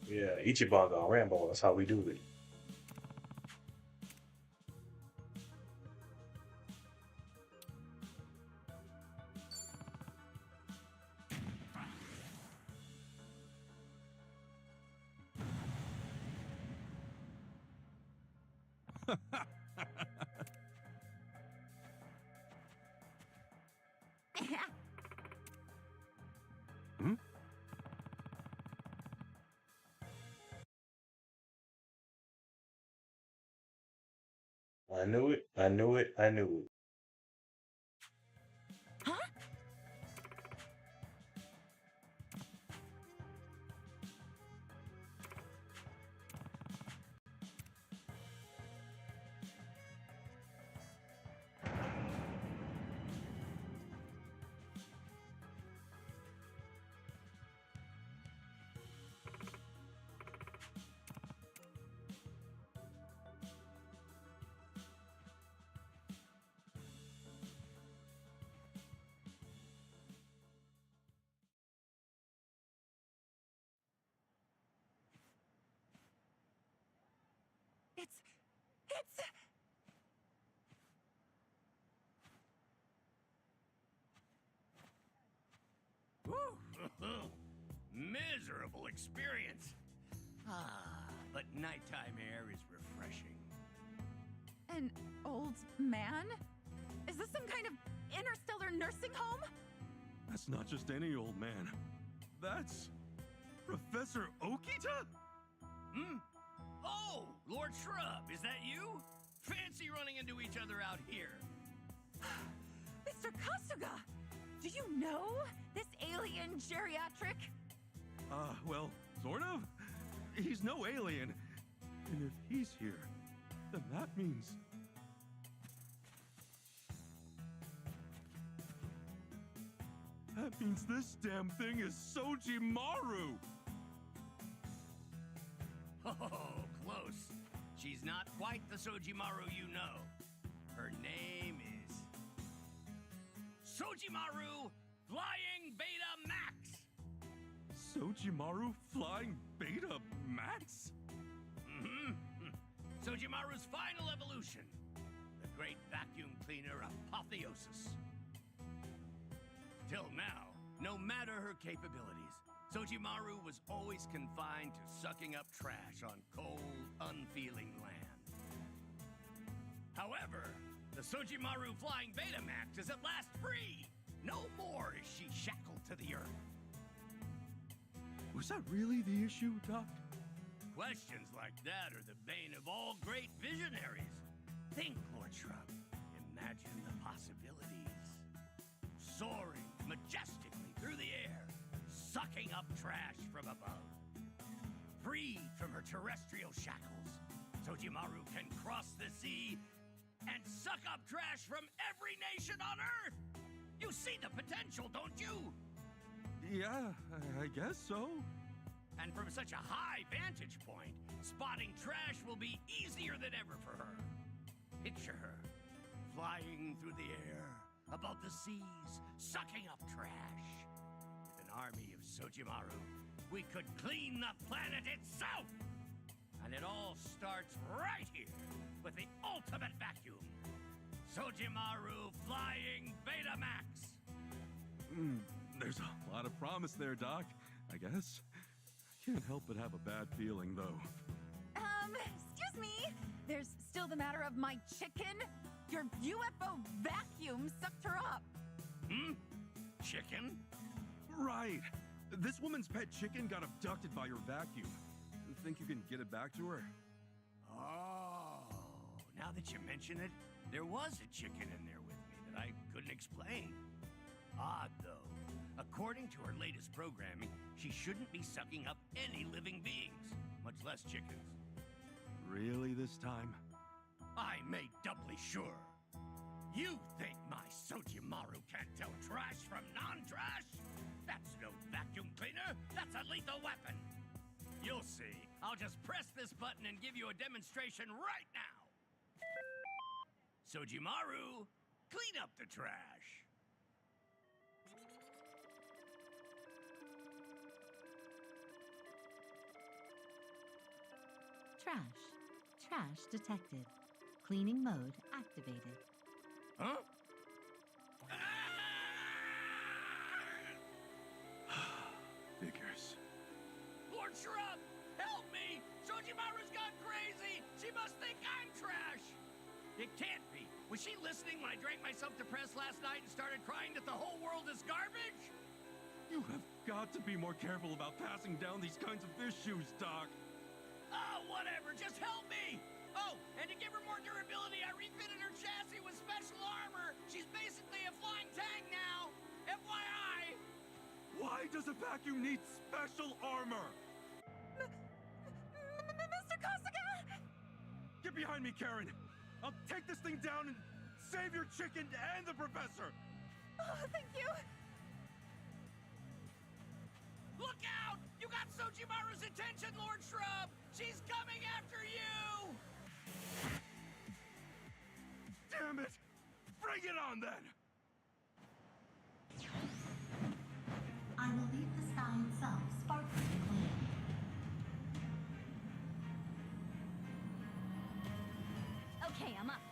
Speaker 10: Yeah, Ichiban gone Rambo. That's how we do it.
Speaker 1: Hmm?
Speaker 10: I knew it. I knew it. I knew it.
Speaker 11: Huh? It's...
Speaker 8: Woo! Miserable experience. But nighttime air is refreshing.
Speaker 11: An old man? Is this some kind of interstellar nursing home?
Speaker 1: That's not just any old man. That's Professor Okita?
Speaker 8: Hmm? Oh, Lord Shrub, is that you? Fancy running into each other out here.
Speaker 11: Mr. Kasuga! Do you know this alien geriatric?
Speaker 1: Well, sort of. He's no alien. And if he's here, then that means... That means this damn thing is Sojimaru!
Speaker 8: Oh, close. She's not quite the Sojimaru you know. Her name is... Sojimaru Flying Beta Max!
Speaker 1: Sojimaru Flying Beta Max?
Speaker 8: Mm-hmm. Sojimaru's final evolution. The great vacuum cleaner apotheosis. Till now, no matter her capabilities, Sojimaru was always confined to sucking up trash on cold, unfeeling land. However, the Sojimaru Flying Betamax is at last free! No more is she shackled to the earth.
Speaker 1: Was that really the issue, Doc?
Speaker 8: Questions like that are the bane of all great visionaries. Think, Lord Shrub. Imagine the possibilities. Soaring majestically through the air, sucking up trash from above. Freed from her terrestrial shackles, Sojimaru can cross the sea and suck up trash from every nation on Earth! You see the potential, don't you?
Speaker 1: Yeah, I guess so.
Speaker 8: And from such a high vantage point, spotting trash will be easier than ever for her. Picture her, flying through the air, above the seas, sucking up trash. With an army of Sojimaru, we could clean the planet itself! And it all starts right here, with the ultimate vacuum. Sojimaru Flying Betamax!
Speaker 1: There's a lot of promise there, Doc, I guess. Can't help but have a bad feeling, though.
Speaker 11: Excuse me? There's still the matter of my chicken? Your UFO vacuum sucked her up.
Speaker 8: Chicken?
Speaker 1: Right. This woman's pet chicken got abducted by your vacuum. Think you can get it back to her?
Speaker 8: Oh, now that you mention it, there was a chicken in there with me that I couldn't explain. Odd, though. According to her latest programming, she shouldn't be sucking up any living beings, much less chickens.
Speaker 1: Really this time?
Speaker 8: I made doubly sure. You think my Sojimaru can't tell trash from non-trash? That's no vacuum cleaner, that's a lethal weapon. You'll see. I'll just press this button and give you a demonstration right now. Sojimaru, clean up the trash.
Speaker 7: Trash. Trash detected. Cleaning mode activated.
Speaker 8: Huh?
Speaker 1: Figures.
Speaker 8: Lord Shrub, help me! Sojimaru's gone crazy! She must think I'm trash! It can't be. Was she listening when I drank myself depressed last night and started crying that the whole world is garbage?
Speaker 1: You have got to be more careful about passing down these kinds of issues, Doc.
Speaker 8: Oh, whatever. Just help me! Oh, and to give her more durability, I refitted her chassis with special armor. She's basically a flying tank now. FYI!
Speaker 1: Why does a vacuum need special armor?
Speaker 11: Mr. Kasuga!
Speaker 1: Get behind me, Karen! I'll take this thing down and save your chicken and the professor!
Speaker 11: Oh, thank you.
Speaker 8: Look out! You got Sojimaru's attention, Lord Shrub! She's coming after you!
Speaker 1: Damn it! Bring it on, then!
Speaker 7: I will leave the sky itself sparkling clean.
Speaker 2: Okay, I'm up.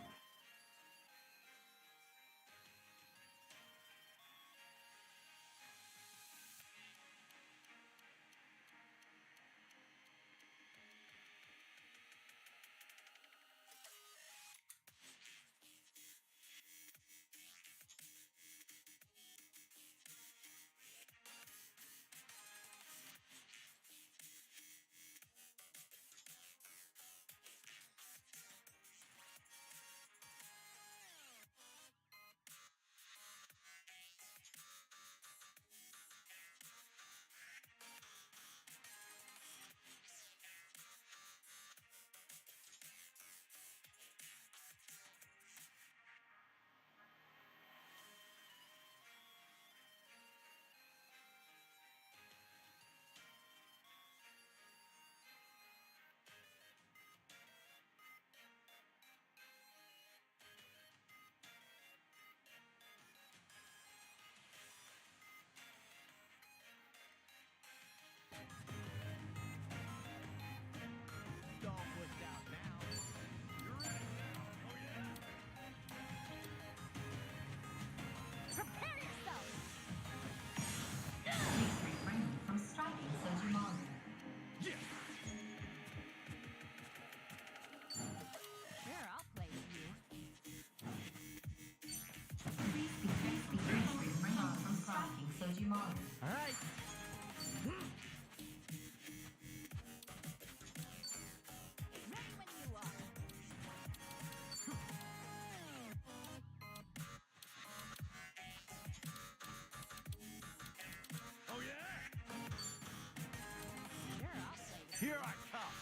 Speaker 8: Here I come.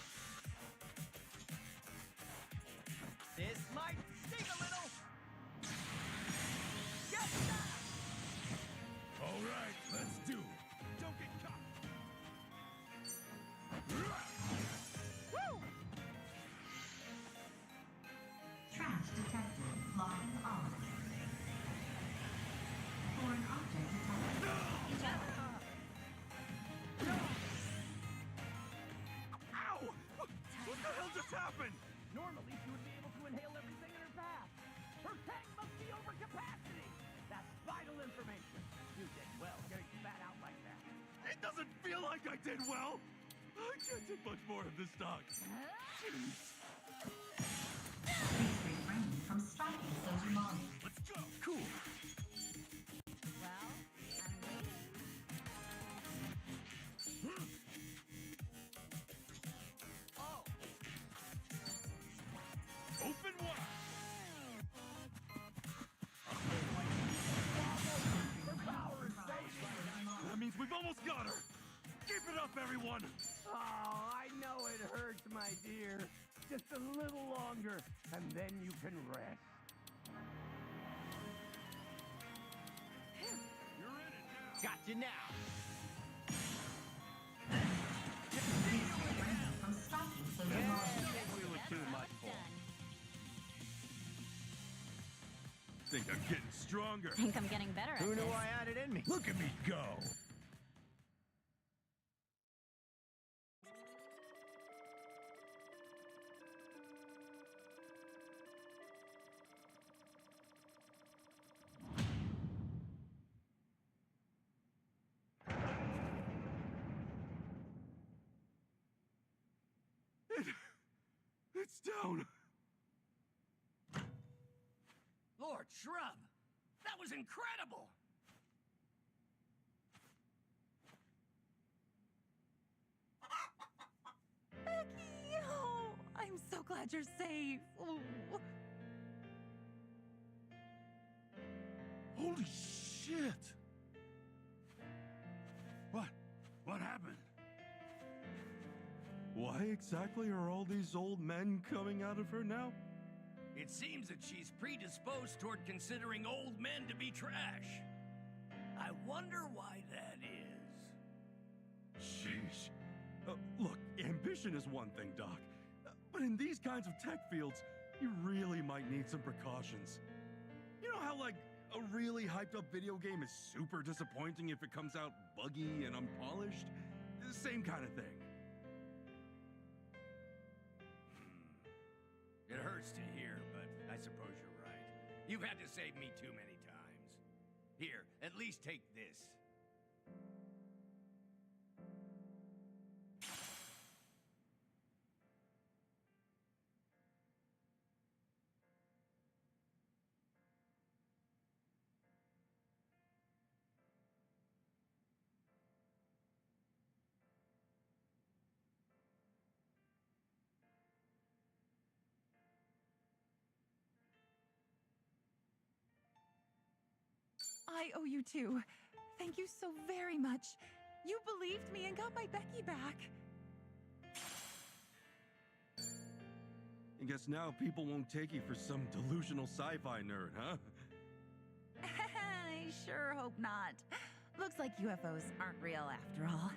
Speaker 8: This might sting a little. Get that!
Speaker 5: All right, let's do it.
Speaker 8: Don't get caught.
Speaker 11: Woo!
Speaker 7: Trash detected. Logging on. Foreign object detected.
Speaker 1: Ow! What the hell just happened?
Speaker 8: Normally, she would be able to inhale everything in her path. Her tank must be over capacity. That's vital information. You did well getting spat out like that.
Speaker 1: It doesn't feel like I did well. I can't take much more of this stock. Jeez.
Speaker 7: Please refrain from striking Sojimani.
Speaker 1: Let's go. Cool.
Speaker 2: Well, I'm waiting.
Speaker 8: Oh,
Speaker 1: Open wide. That means we've almost got her. Keep it up, everyone.
Speaker 8: oh, I know it hurts, my dear. Just a little longer, and then you can rest.
Speaker 1: You're in it now.
Speaker 8: Got you now.
Speaker 7: Please refrain from striking Sojimani.
Speaker 8: We were too much for.
Speaker 2: Done.
Speaker 1: Think I'm getting stronger.
Speaker 2: Think I'm getting better at
Speaker 8: Who
Speaker 2: this.
Speaker 8: knew I had it in me?
Speaker 5: Look at me go.
Speaker 1: It's down.
Speaker 8: Lord Shrub, that was incredible.
Speaker 11: Becky! Oh, I'm so glad you're safe. Oh.
Speaker 1: Holy shit. What happened? Why exactly are all these old men coming out of her now?
Speaker 8: It seems that she's predisposed toward considering old men to be trash. I wonder why that is.
Speaker 1: Sheesh. Look, ambition is one thing, Doc. But in these kinds of tech fields, you really might need some precautions. You know how, like, a really hyped up video game is super disappointing if it comes out buggy and unpolished? Same kind of thing.
Speaker 8: It hurts to hear, but I suppose you're right. You've had to save me too many times. Here, at least take this.
Speaker 11: I owe you too. Thank you so very much. You believed me and got my Becky back.
Speaker 1: I guess now people won't take you for some delusional sci-fi nerd, huh?
Speaker 11: I sure hope not. Looks like UFOs aren't real after all.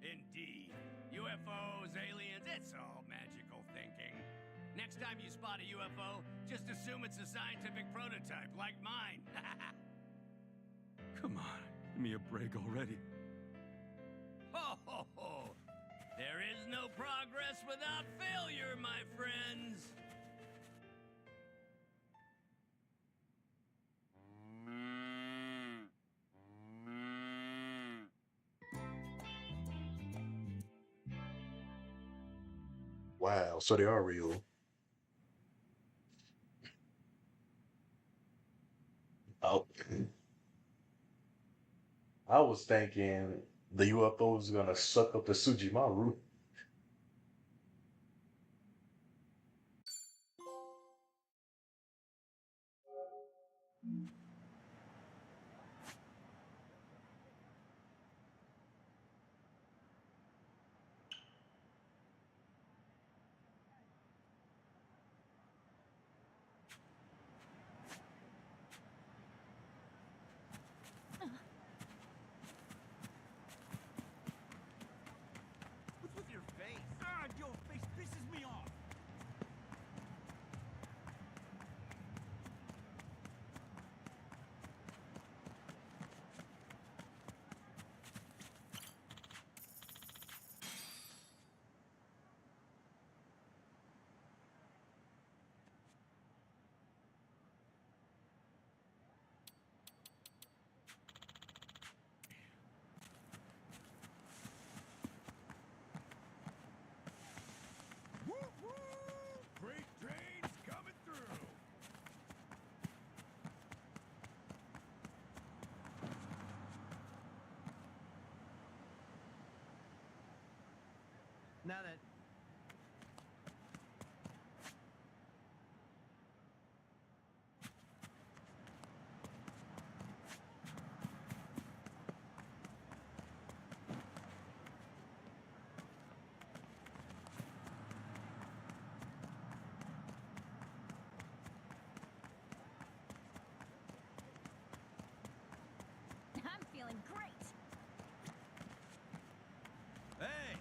Speaker 8: Indeed. UFOs, aliens, it's all magical thinking. Next time you spot a UFO, just assume it's a scientific prototype like mine.
Speaker 1: Come on, give me a break already.
Speaker 8: Ho, ho, ho. There is no progress without failure, my friends.
Speaker 10: Wow, so they are real. Oh, I was thinking the UFO was gonna suck up the Sujimaru.
Speaker 6: Now that
Speaker 2: I'm feeling great.
Speaker 3: Hey!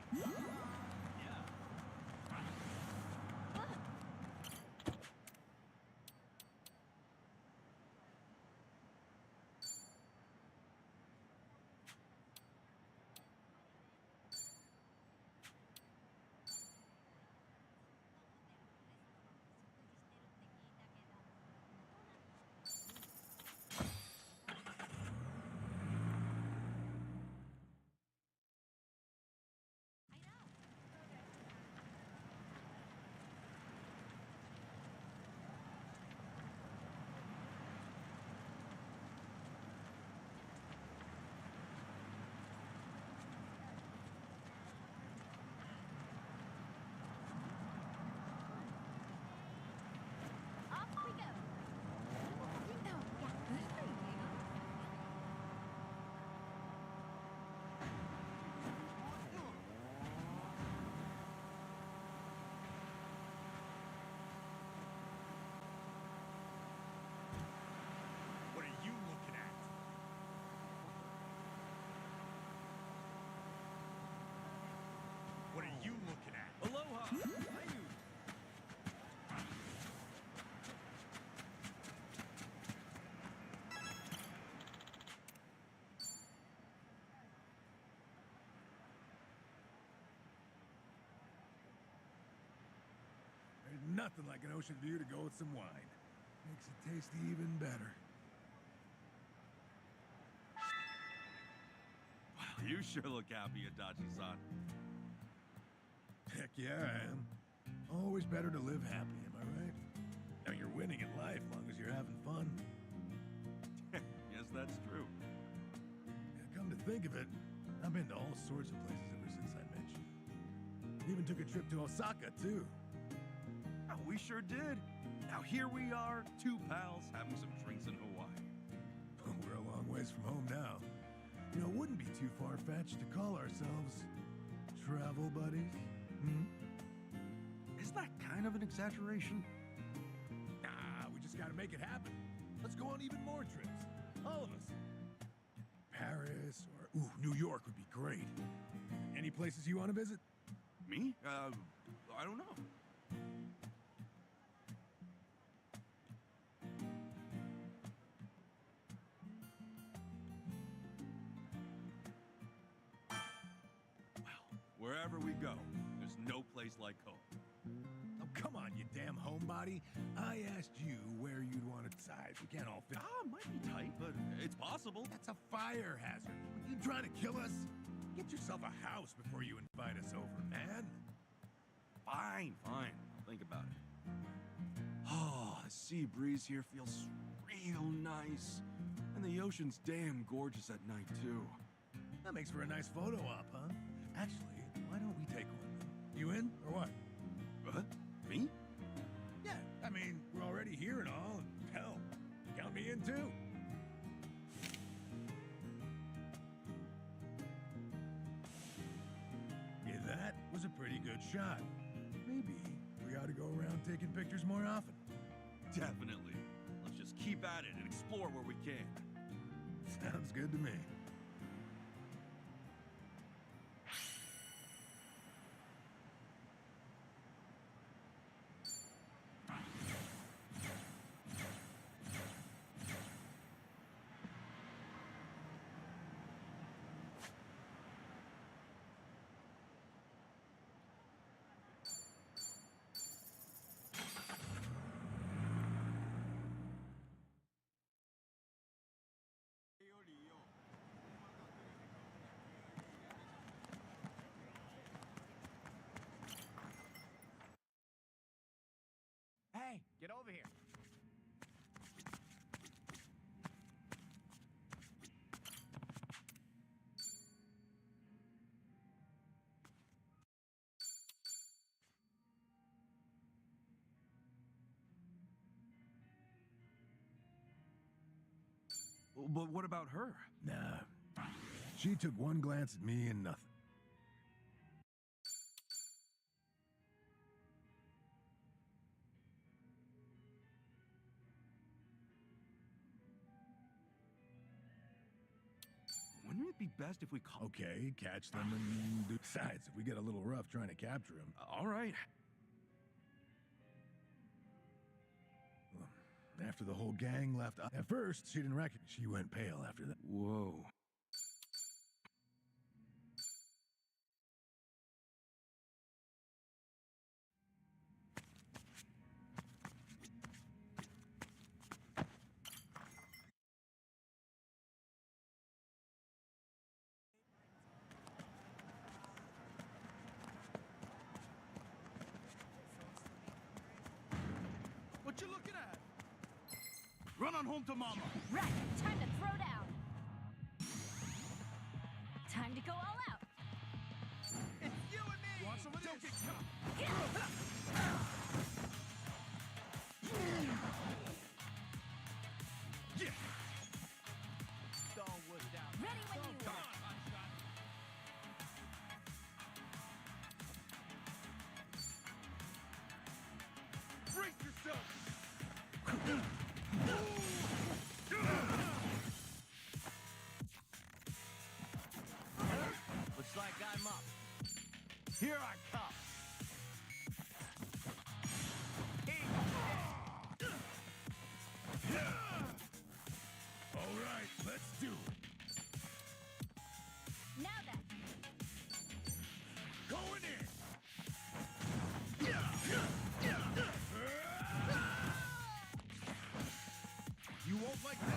Speaker 2: Off we go.
Speaker 11: No, yeah, good for you.
Speaker 4: What are you looking at? What are you looking at?
Speaker 3: Aloha! Ayu!
Speaker 5: There's nothing like an ocean view to go with some wine. Makes it taste even better.
Speaker 3: Wow, you sure look happy, Adachi-san.
Speaker 5: Heck yeah, I am. Always better to live happy, am I right? Now you're winning in life, long as you're having fun.
Speaker 3: Yes, that's true.
Speaker 5: Yeah, come to think of it, I've been to all sorts of places ever since I met you. Even took a trip to Osaka, too.
Speaker 3: Oh, we sure did. Now here we are, two pals having some drinks in Hawaii.
Speaker 5: We're a long ways from home now. You know, it wouldn't be too far-fetched to call ourselves travel buddies. Hmm?
Speaker 3: Isn't that kind of an exaggeration?
Speaker 5: Nah, we just gotta make it happen. Let's go on even more trips. All of us. Paris or, New York would be great. Any places you want to visit?
Speaker 3: Me? I don't know. Well, wherever we go, there's no place like home.
Speaker 5: Oh, come on, you damn homebody. I asked you where you'd want to reside. We can't all fit.
Speaker 3: Might be tight, but it's possible.
Speaker 5: That's a fire hazard. You trying to kill us? Get yourself a house before you invite us over, man.
Speaker 3: Fine. I'll think about it. Oh, the sea breeze here feels real nice. And the ocean's damn gorgeous at night, too.
Speaker 5: That makes for a nice photo op, huh? Actually, why don't we take one? You in, or what?
Speaker 3: What? Me?
Speaker 5: Yeah, I mean, we're already here and all, and hell, count me in too. Yeah, that was a pretty good shot. Maybe we ought to go around taking pictures more often.
Speaker 3: Definitely. Let's just keep at it and explore where we can.
Speaker 5: Sounds good to me.
Speaker 4: Hey, get over here.
Speaker 1: But what about her?
Speaker 5: Nah. She took one glance at me and nothing.
Speaker 1: Wouldn't it be best if we call...
Speaker 5: Okay, catch them and do... Besides, if we get a little rough trying to capture them...
Speaker 1: All right.
Speaker 5: After the whole gang left... At first, she didn't reckon. She went pale after that.
Speaker 1: Whoa.
Speaker 4: What you looking at? Run on home to mama.
Speaker 2: Right, time to throw down. Time to go all out.
Speaker 4: It's you and me. Want some of this? Don't get caught. Yeah. Don't wood down.
Speaker 2: Ready when you
Speaker 4: Come
Speaker 2: are.
Speaker 4: on, hotshot. Brace yourself. Looks like I'm up. Here I come.
Speaker 5: All right, let's do it.
Speaker 2: Now then.
Speaker 5: Going in.
Speaker 4: You won't like this.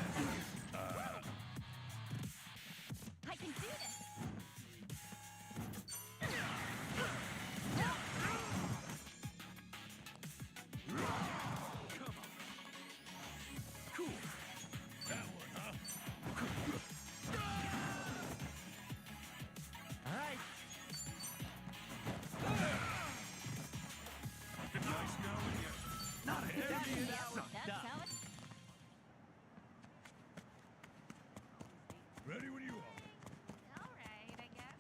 Speaker 2: I can do this.
Speaker 5: Cool. That one, huh?
Speaker 4: All right.
Speaker 5: It's nice knowing you. Not heavy
Speaker 2: That's
Speaker 5: enough.
Speaker 2: how it...
Speaker 5: Ready when you are.
Speaker 11: All right, I guess.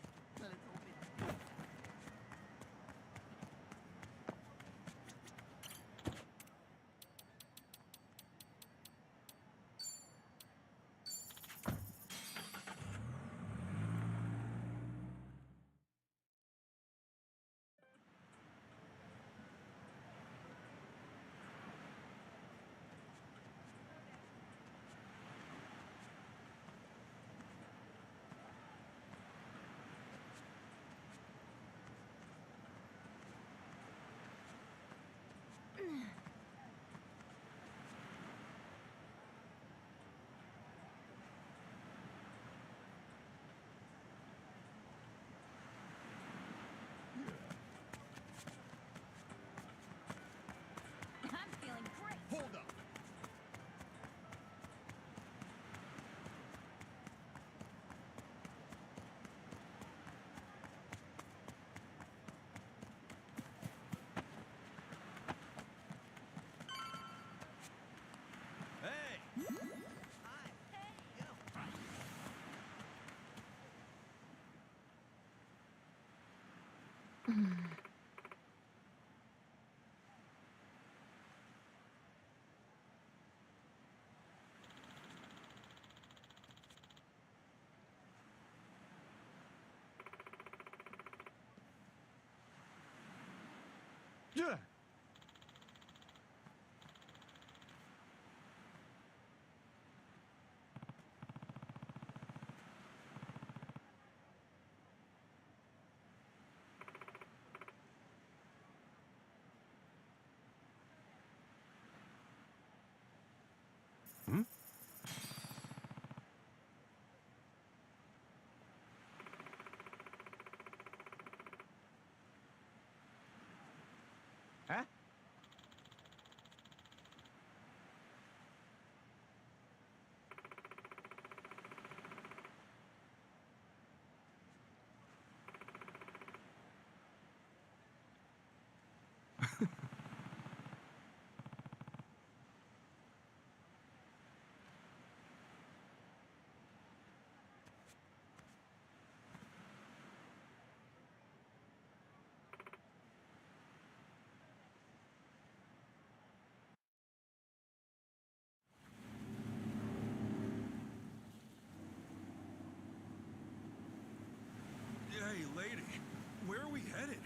Speaker 2: I'm feeling great.
Speaker 4: Hold up. Hey. Hi. Hey.
Speaker 1: Yeah. Hmm?
Speaker 3: are we headed?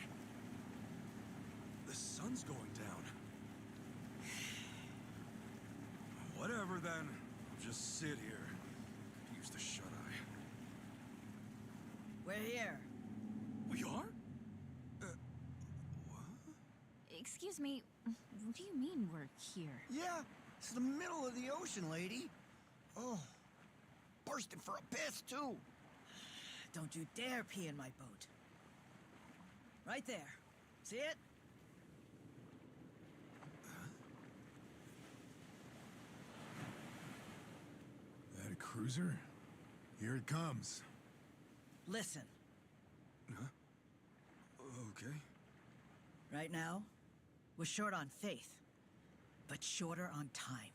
Speaker 3: The sun's going down. Whatever then. I'll just sit here. Could use the shut-eye.
Speaker 12: We're here.
Speaker 3: We are?
Speaker 2: Excuse me, what do you mean we're here?
Speaker 13: Yeah, it's the middle of the ocean, lady. Oh, bursting for a piss, too.
Speaker 12: Don't you dare pee in my boat. Right there. See it?
Speaker 5: That a cruiser? Here it comes.
Speaker 12: Listen.
Speaker 3: Huh? Okay.
Speaker 12: Right now, we're short on faith, but shorter on time.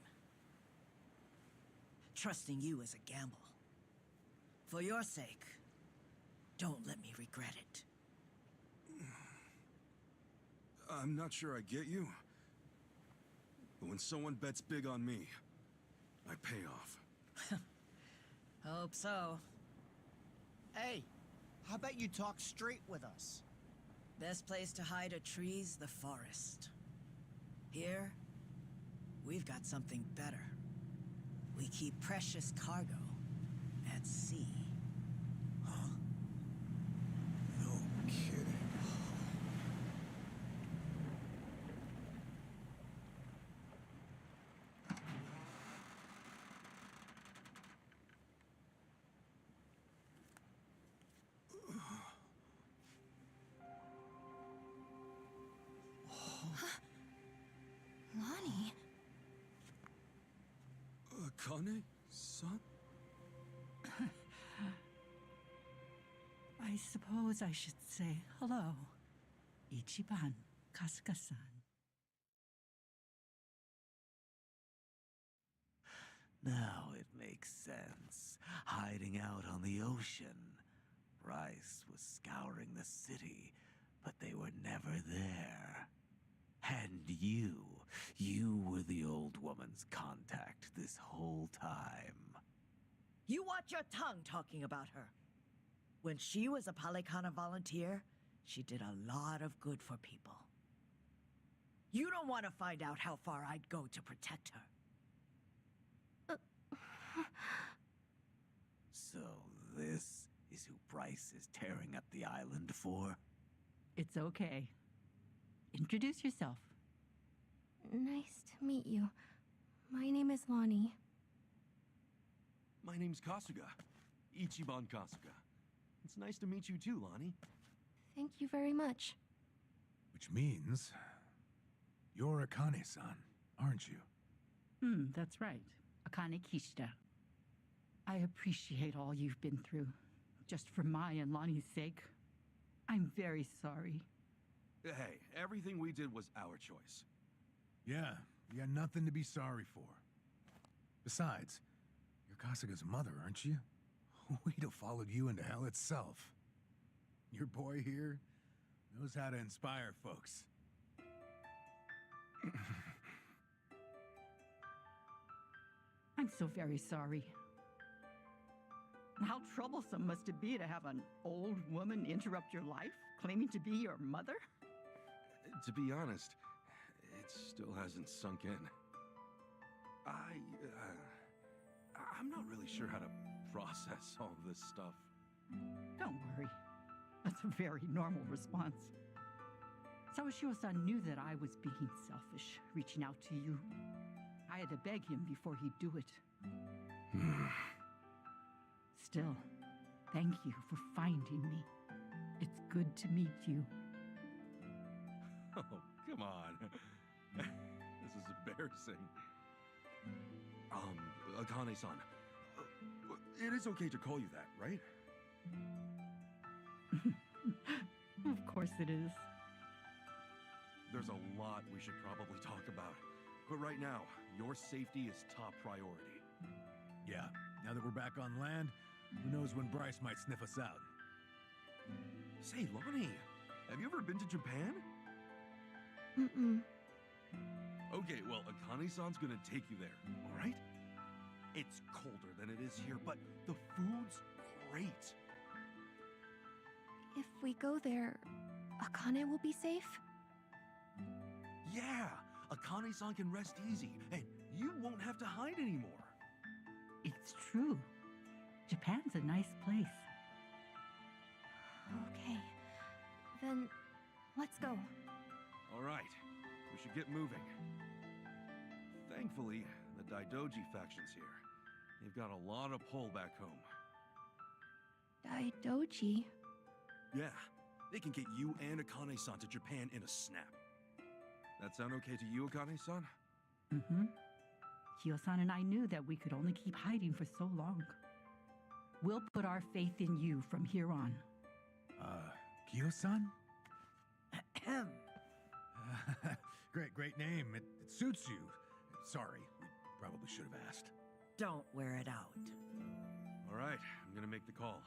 Speaker 12: Trusting you is a gamble. For your sake, don't let me regret it.
Speaker 3: I'm not sure I get you. But when someone bets big on me, I pay off.
Speaker 12: Hope so.
Speaker 13: Hey, how about you talk straight with us?
Speaker 12: Best place to hide a tree's the forest. Here, we've got something better. We keep precious cargo at sea.
Speaker 5: Huh? No kidding.
Speaker 2: Lonnie?
Speaker 3: Akane-san?
Speaker 7: I suppose I should say hello. Ichiban, Kasuga-san.
Speaker 8: Now it makes sense. Hiding out on the ocean. Bryce was scouring the city, but they were never there. And you were the old woman's contact this whole time.
Speaker 12: You watch your tongue talking about her. When she was a Palikana volunteer, she did a lot of good for people. You don't want to find out how far I'd go to protect her.
Speaker 8: So this is who Bryce is tearing up the island for?
Speaker 7: It's okay. Introduce yourself.
Speaker 14: Nice to meet you. My name is Lonnie.
Speaker 3: My name's Kasuga. Ichiban Kasuga. It's nice to meet you too, Lonnie.
Speaker 14: Thank you very much.
Speaker 5: Which means you're Akane-san, aren't you?
Speaker 7: That's right. Akane Kishida. I appreciate all you've been through. Just for my and Lonnie's sake. I'm very sorry.
Speaker 3: Hey, everything we did was our choice.
Speaker 5: Yeah, you got nothing to be sorry for. Besides, you're Kasuga's mother, aren't you? We'd have followed you into hell itself. Your boy here knows how to inspire folks.
Speaker 7: I'm so very sorry. How troublesome must it be to have an old woman interrupt your life, claiming to be your mother?
Speaker 3: To be honest, it still hasn't sunk in. I'm not really sure how to process all this stuff.
Speaker 7: Don't worry. That's a very normal response. Sawashiro-san knew that I was being selfish, reaching out to you. I had to beg him before he'd do it. Still, thank you for finding me. It's good to meet you.
Speaker 3: Oh, come on. This is embarrassing. Akane-san, it is okay to call you that, right?
Speaker 7: Of course it is.
Speaker 3: There's a lot we should probably talk about. But right now, your safety is top priority.
Speaker 5: Yeah, now that we're back on land, who knows when Bryce might sniff us out.
Speaker 3: Say, Lonnie, have you ever been to Japan?
Speaker 14: Mm-mm.
Speaker 3: Okay, well, Akane-san's gonna take you there, all right? It's colder than it is here, but the food's great.
Speaker 14: If we go there, Akane will be safe?
Speaker 3: Yeah, Akane-san can rest easy, and you won't have to hide anymore.
Speaker 7: It's true. Japan's a nice place.
Speaker 14: Okay. Then, let's go.
Speaker 3: All right, we should get moving. Thankfully, the Daidoji faction's here. They've got a lot of pull back home.
Speaker 14: Daidoji?
Speaker 3: Yeah, they can get you and Akane-san to Japan in a snap. That sound okay to you, Akane-san?
Speaker 7: Mm-hmm. Kyo-san and I knew that we could only keep hiding for so long. We'll put our faith in you from here on.
Speaker 5: Kyo-san? Great name. It suits you. Sorry, we probably should have asked.
Speaker 12: Don't wear it out.
Speaker 3: All right, I'm gonna make the call.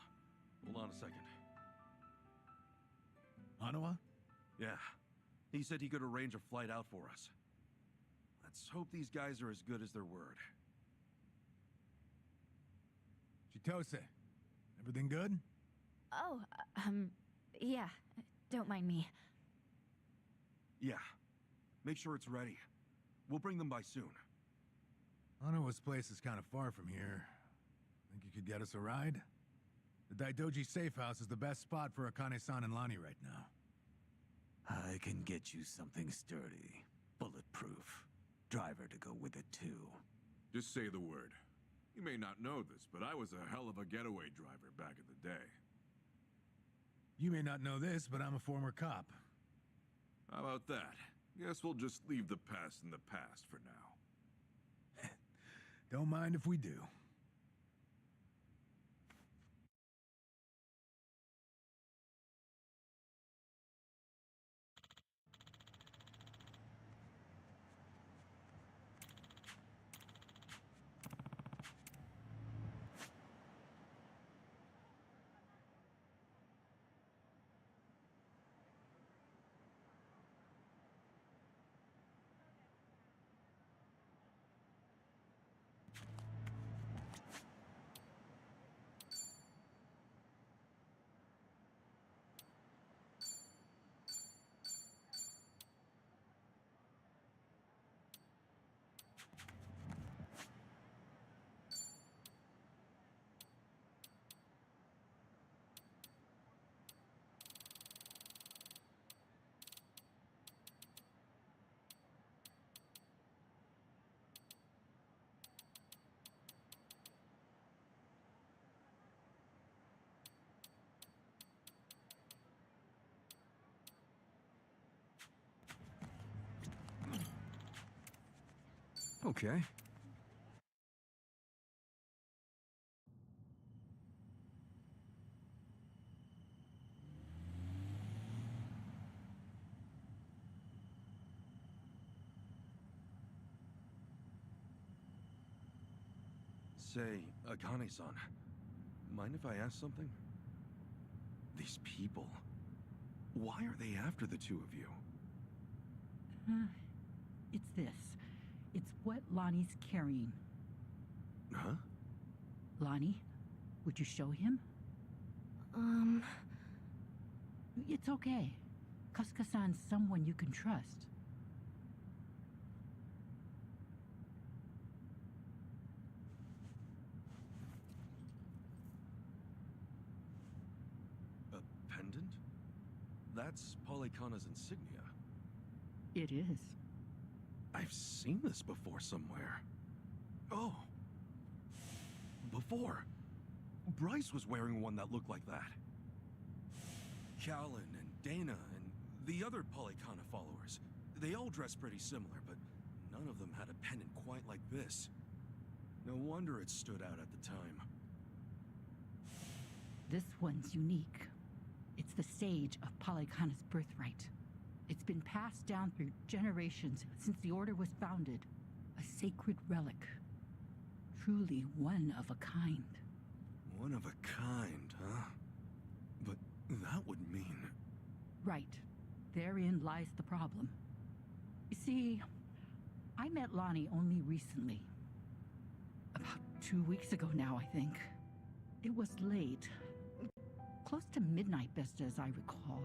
Speaker 3: Hold on a second.
Speaker 5: Hanawa?
Speaker 3: Yeah, he said he could arrange a flight out for us. Let's hope these guys are as good as their word.
Speaker 5: Chitose, everything good?
Speaker 2: Oh, yeah. Don't mind me.
Speaker 3: Yeah, make sure it's ready. We'll bring them by soon.
Speaker 5: Hanawa's place is kind of far from here. Think you could get us a ride? The Daidoji safe house is the best spot for Akane-san and Lani right now.
Speaker 15: I can get you something sturdy, bulletproof. Driver to go with it too.
Speaker 16: Just say the word. You may not know this, but I was a hell of a getaway driver back in the day.
Speaker 5: You may not know this, but I'm a former cop.
Speaker 16: How about that? Guess we'll just leave the past in the past for now.
Speaker 5: Don't mind if we do.
Speaker 1: Okay.
Speaker 3: Say, Akane-san, mind if I ask something? These people, why are they after the two of you?
Speaker 7: It's this. It's what Lonnie's carrying.
Speaker 3: Huh?
Speaker 7: Lonnie, would you show him? It's okay. Kasuka-san's someone you can trust.
Speaker 3: A pendant? That's Polykhana's insignia.
Speaker 7: It is.
Speaker 3: I've seen this before somewhere. Oh. Before. Bryce was wearing one that looked like that. Callan and Dana and the other Polykhana followers. They all dressed pretty similar, but none of them had a pendant quite like this. No wonder it stood out at the time.
Speaker 7: This one's unique. It's the sage of Polykhana's birthright. It's been passed down through generations since the Order was founded. A sacred relic. Truly one of a kind.
Speaker 3: One of a kind, huh? But that would mean...
Speaker 7: Right. Therein lies the problem. You see, I met Lonnie only recently. About 2 weeks ago now, I think. It was late. Close to midnight, best as I recall.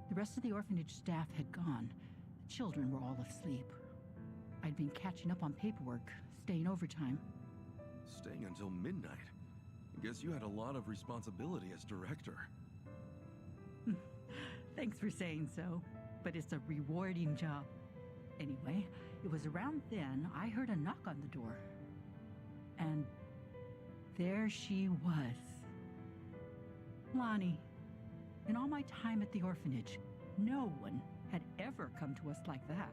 Speaker 7: The rest of the orphanage staff had gone. The children were all asleep. I'd been catching up on paperwork, staying overtime.
Speaker 3: Staying until midnight. I guess you had a lot of responsibility as director.
Speaker 7: Thanks for saying so, but it's a rewarding job. Anyway, it was around then I heard a knock on the door. And there she was. Lonnie. In all my time at the orphanage, no one had ever come to us like that.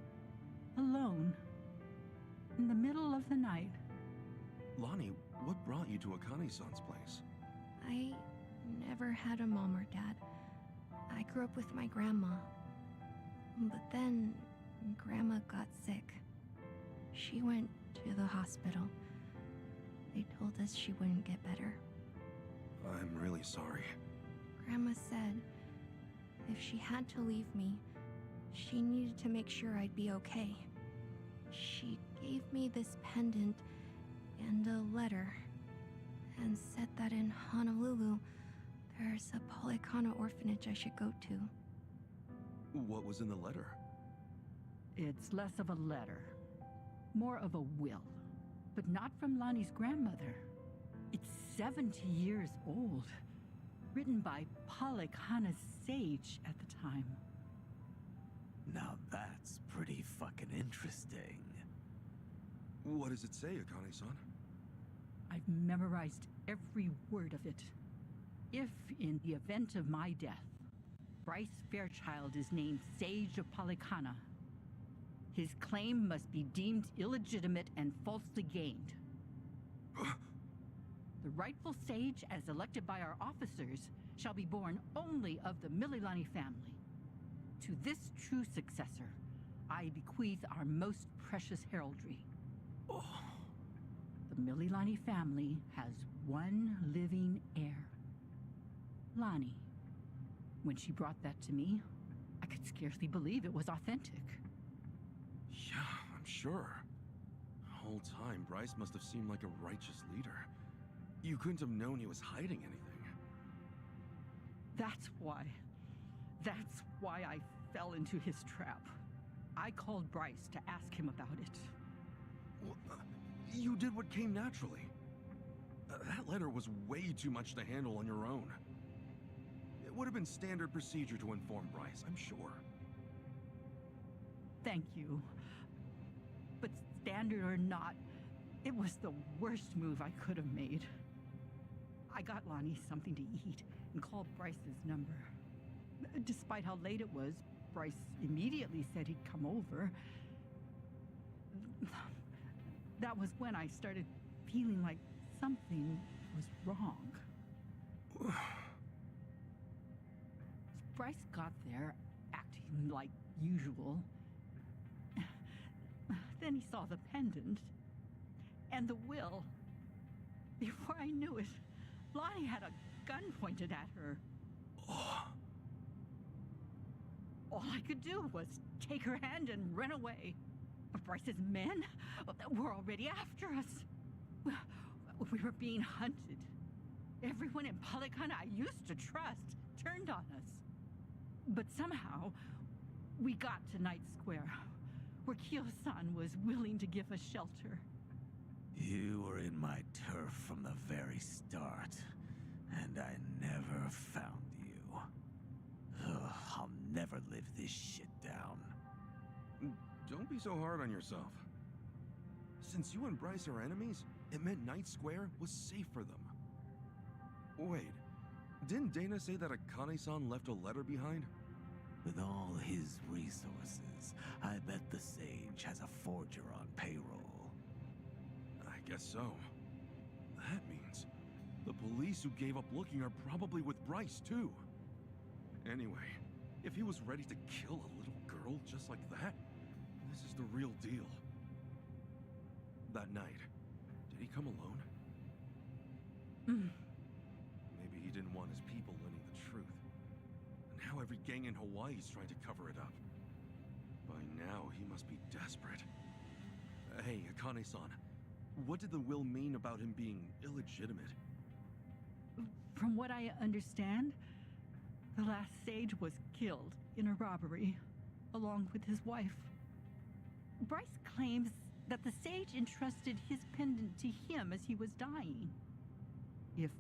Speaker 7: Alone. In the middle of the night.
Speaker 3: Lonnie, what brought you to Akane-san's place?
Speaker 14: I never had a mom or dad. I grew up with my grandma. But then, Grandma got sick. She went to the hospital. They told us she wouldn't get better.
Speaker 3: I'm really sorry.
Speaker 14: Grandma said if she had to leave me, she needed to make sure I'd be okay. She gave me this pendant and a letter, and said that in Honolulu, there's a Polycana orphanage I should go to.
Speaker 3: What was in the letter?
Speaker 7: It's less of a letter, more of a will, but not from Lonnie's grandmother. It's 70 years old, written by Polycana's sage at the time.
Speaker 15: Now that's pretty fucking interesting.
Speaker 3: What does it say, Akane-san?
Speaker 7: I've memorized every word of it. If, in the event of my death, Bryce Fairchild is named Sage of Polycana, his claim must be deemed illegitimate and falsely gained. The rightful sage, as elected by our officers, shall be born only of the Mililani family. To this true successor, I bequeath our most precious heraldry. The Mililani family has one living heir. Lonnie. When she brought that to me, I could scarcely believe it was authentic.
Speaker 3: Yeah, I'm sure. The whole time, Bryce must have seemed like a righteous leader. You couldn't have known he was hiding anything.
Speaker 7: That's why I fell into his trap. I called Bryce to ask him about it.
Speaker 3: Well, you did what came naturally. That letter was way too much to handle on your own. It would have been standard procedure to inform Bryce, I'm sure.
Speaker 7: Thank you. But standard or not, it was the worst move I could have made. I got Lonnie something to eat and called Bryce's number. Despite how late it was, Bryce immediately said he'd come over. That was when I started feeling like something was wrong. Bryce got there, acting like usual. Then he saw the pendant and the will. Before I knew it, Lonnie had a gun pointed at her. All I could do was take her hand and run away. But Bryce's men were already after us. We were being hunted. Everyone in Polycana I used to trust turned on us. But somehow, we got to Night Square, where Kyo-san was willing to give us shelter.
Speaker 15: You were in my turf from the very start, and I never found you. Ugh, I'll never live this shit down.
Speaker 3: Don't be so hard on yourself. Since you and Bryce are enemies, it meant Night Square was safe for them. Wait, didn't Dana say that Akane-san left a letter behind?
Speaker 15: With all his resources, I bet the Sage has a forger on payroll.
Speaker 3: I guess so. That means the police who gave up looking are probably with Bryce, too. Anyway, if he was ready to kill a little girl just like that, this is the real deal. That night, did he come alone? Maybe he didn't want his people learning the truth. Now every gang in Hawaii is trying to cover it up. By now, he must be desperate. Hey, Akane-san, what did the will mean about him being illegitimate?
Speaker 7: From what I understand, the last sage was killed in a robbery, along with his wife. Bryce claims that the sage entrusted his pendant to him as he was dying. If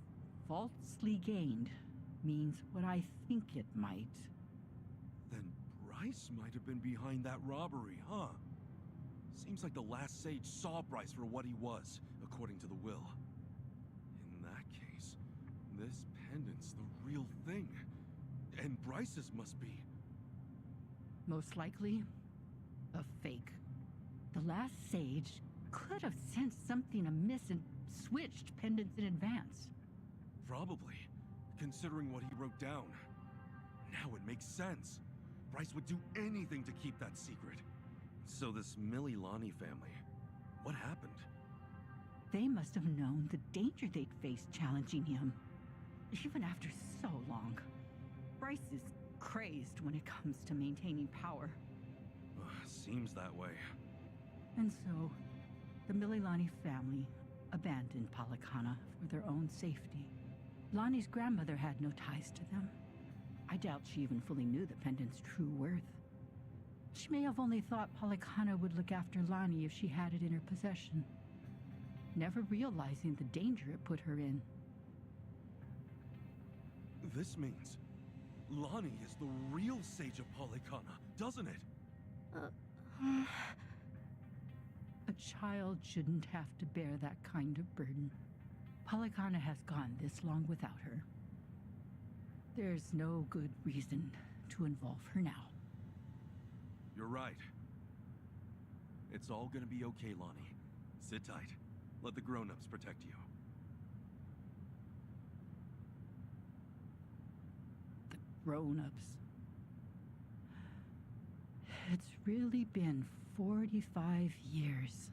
Speaker 7: falsely gained means what I think it might.
Speaker 3: Then Bryce might have been behind that robbery, huh? Seems like the last sage saw Bryce for what he was, according to the will. In that case, this pendant's the real thing. And Bryce's must be.
Speaker 7: Most likely, a fake. The last sage could have sensed something amiss and switched pendants in advance.
Speaker 3: Probably, considering what he wrote down. Now it makes sense. Bryce would do anything to keep that secret. So this Mililani family, what happened?
Speaker 7: They must have known the danger they'd face challenging him. Even after so long. Bryce is crazed when it comes to maintaining power.
Speaker 3: Seems that way.
Speaker 7: And so, the Mililani family abandoned Polykhana for their own safety. Lonnie's grandmother had no ties to them. I doubt she even fully knew the pendant's true worth. She may have only thought Polykhana would look after Lonnie if she had it in her possession, never realizing the danger it put her in.
Speaker 3: This means Lonnie is the real Sage of Polykhana, doesn't it?
Speaker 7: A child shouldn't have to bear that kind of burden. Polykhana has gone this long without her. There's no good reason to involve her now.
Speaker 3: You're right. It's all gonna be okay, Lonnie. Sit tight. Let the grown-ups protect you.
Speaker 7: The grown-ups. It's really been 45 years.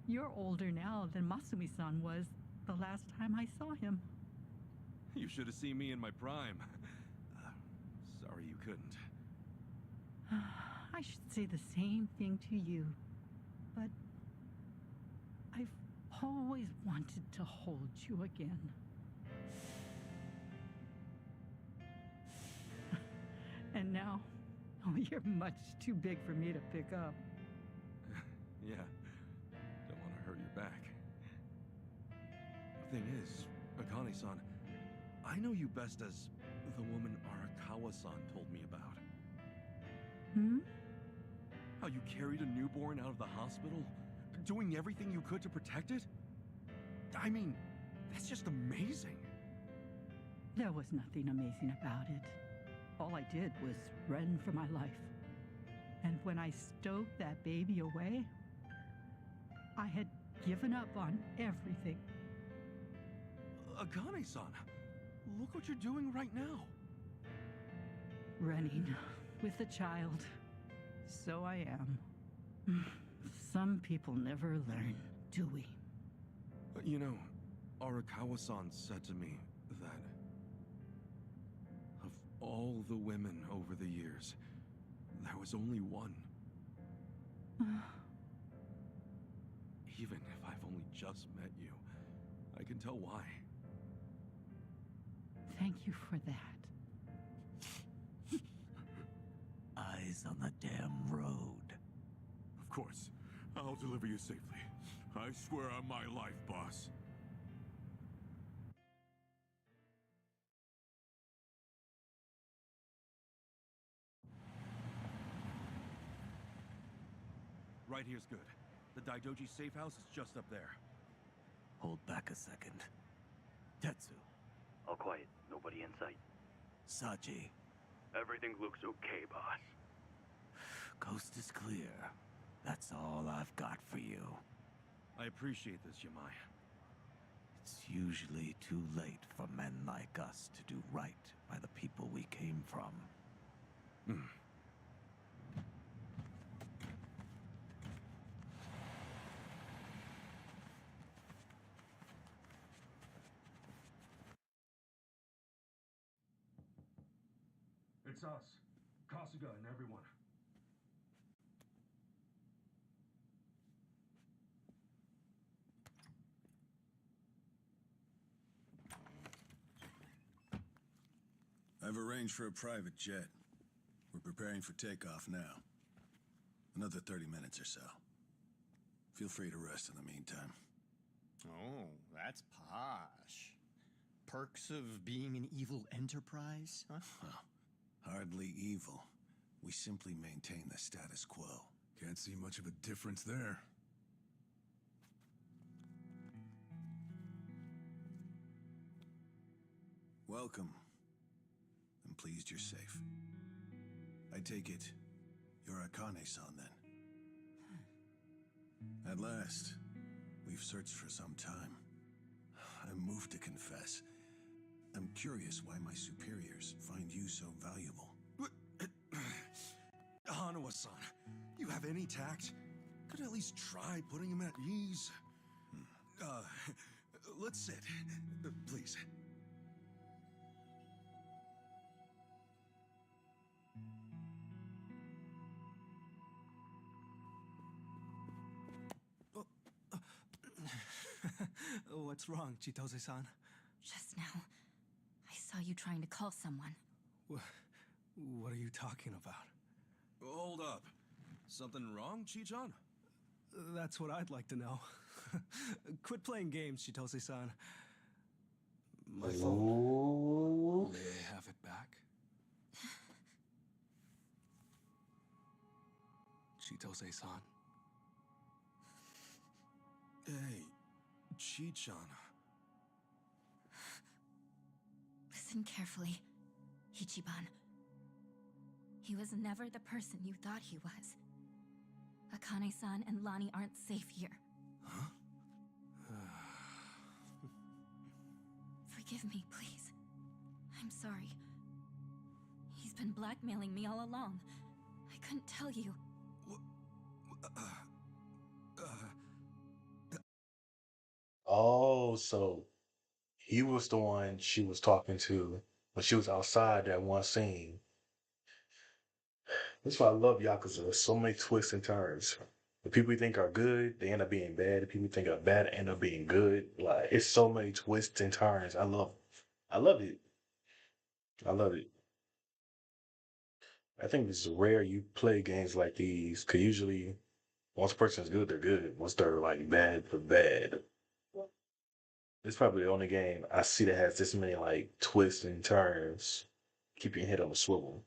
Speaker 7: You're older now than Masumi-san was the last time I saw him.
Speaker 3: You should have seen me in my prime. Sorry you couldn't.
Speaker 7: I should say the same thing to you, but I've always wanted to hold you again. And now, you're much too big for me to pick up.
Speaker 3: Yeah, don't want to hurt your back. The thing is, Akane-san, I know you best as the woman Arakawa-san told me about.
Speaker 7: Hmm?
Speaker 3: How you carried a newborn out of the hospital, doing everything you could to protect it? I mean, that's just amazing.
Speaker 7: There was nothing amazing about it. All I did was run for my life. And when I stowed that baby away, I had given up on everything.
Speaker 3: Akane-san, look what you're doing right now.
Speaker 7: Running with a child. So I am. Some people never learn, do we?
Speaker 3: You know, Arakawa-san said to me that of all the women over the years, there was only one. Even if I've only just met you, I can tell why.
Speaker 7: Thank you for that.
Speaker 15: Eyes on the damn road.
Speaker 16: Of course. I'll deliver you safely. I swear on my life, boss.
Speaker 3: Right here's good. The Daidoji safe house is just up there.
Speaker 15: Hold back a second. Tetsu.
Speaker 17: All quiet. Nobody in sight.
Speaker 15: Saji.
Speaker 17: Everything looks okay, boss.
Speaker 15: Coast is clear. That's all I've got for you.
Speaker 3: I appreciate this, Yamai.
Speaker 15: It's usually too late for men like us to do right by the people we came from.
Speaker 3: It's us. Kasuga and everyone.
Speaker 18: I've arranged for a private jet. We're preparing for takeoff now. Another 30 minutes or so. Feel free to rest in the meantime.
Speaker 19: Oh, that's posh. Perks of being an evil enterprise, huh?
Speaker 18: Well, hardly evil. We simply maintain the status quo.
Speaker 5: Can't see much of a difference there.
Speaker 18: Welcome. I'm pleased you're safe. I take it you're Akane-san then. At last, we've searched for some time. I'm moved to confess. I'm curious why my superiors find you so valuable.
Speaker 3: Hanawa-san, you have any tact? Could at least try putting him at ease. Let's sit. Please.
Speaker 20: What's wrong, Chitose-san?
Speaker 2: Just now, I saw you trying to call someone.
Speaker 20: What are you talking about?
Speaker 3: Hold up. Something wrong, Chi-chan?
Speaker 20: That's what I'd like to know. Quit playing games, Chitose-san. My phone. May I have it back? Chitose-san.
Speaker 3: Hey, Chi-chan.
Speaker 2: Listen carefully, Ichiban. He was never the person you thought he was. Akane-san and Lani aren't safe here.
Speaker 3: Huh?
Speaker 2: Forgive me, please. I'm sorry. He's been blackmailing me all along. I couldn't tell you.
Speaker 10: Oh, so he was the one she was talking to when she was outside that one scene. That's why I love Yakuza. There's so many twists and turns. The people you think are good, they end up being bad. The people you think are bad end up being good. Like, it's so many twists and turns. I love it. I love it. I think it's rare you play games like these, because usually once a person's good, they're good. Once they're like bad, they're bad. It's probably the only game I see that has this many like twists and turns. Keep your head on a swivel.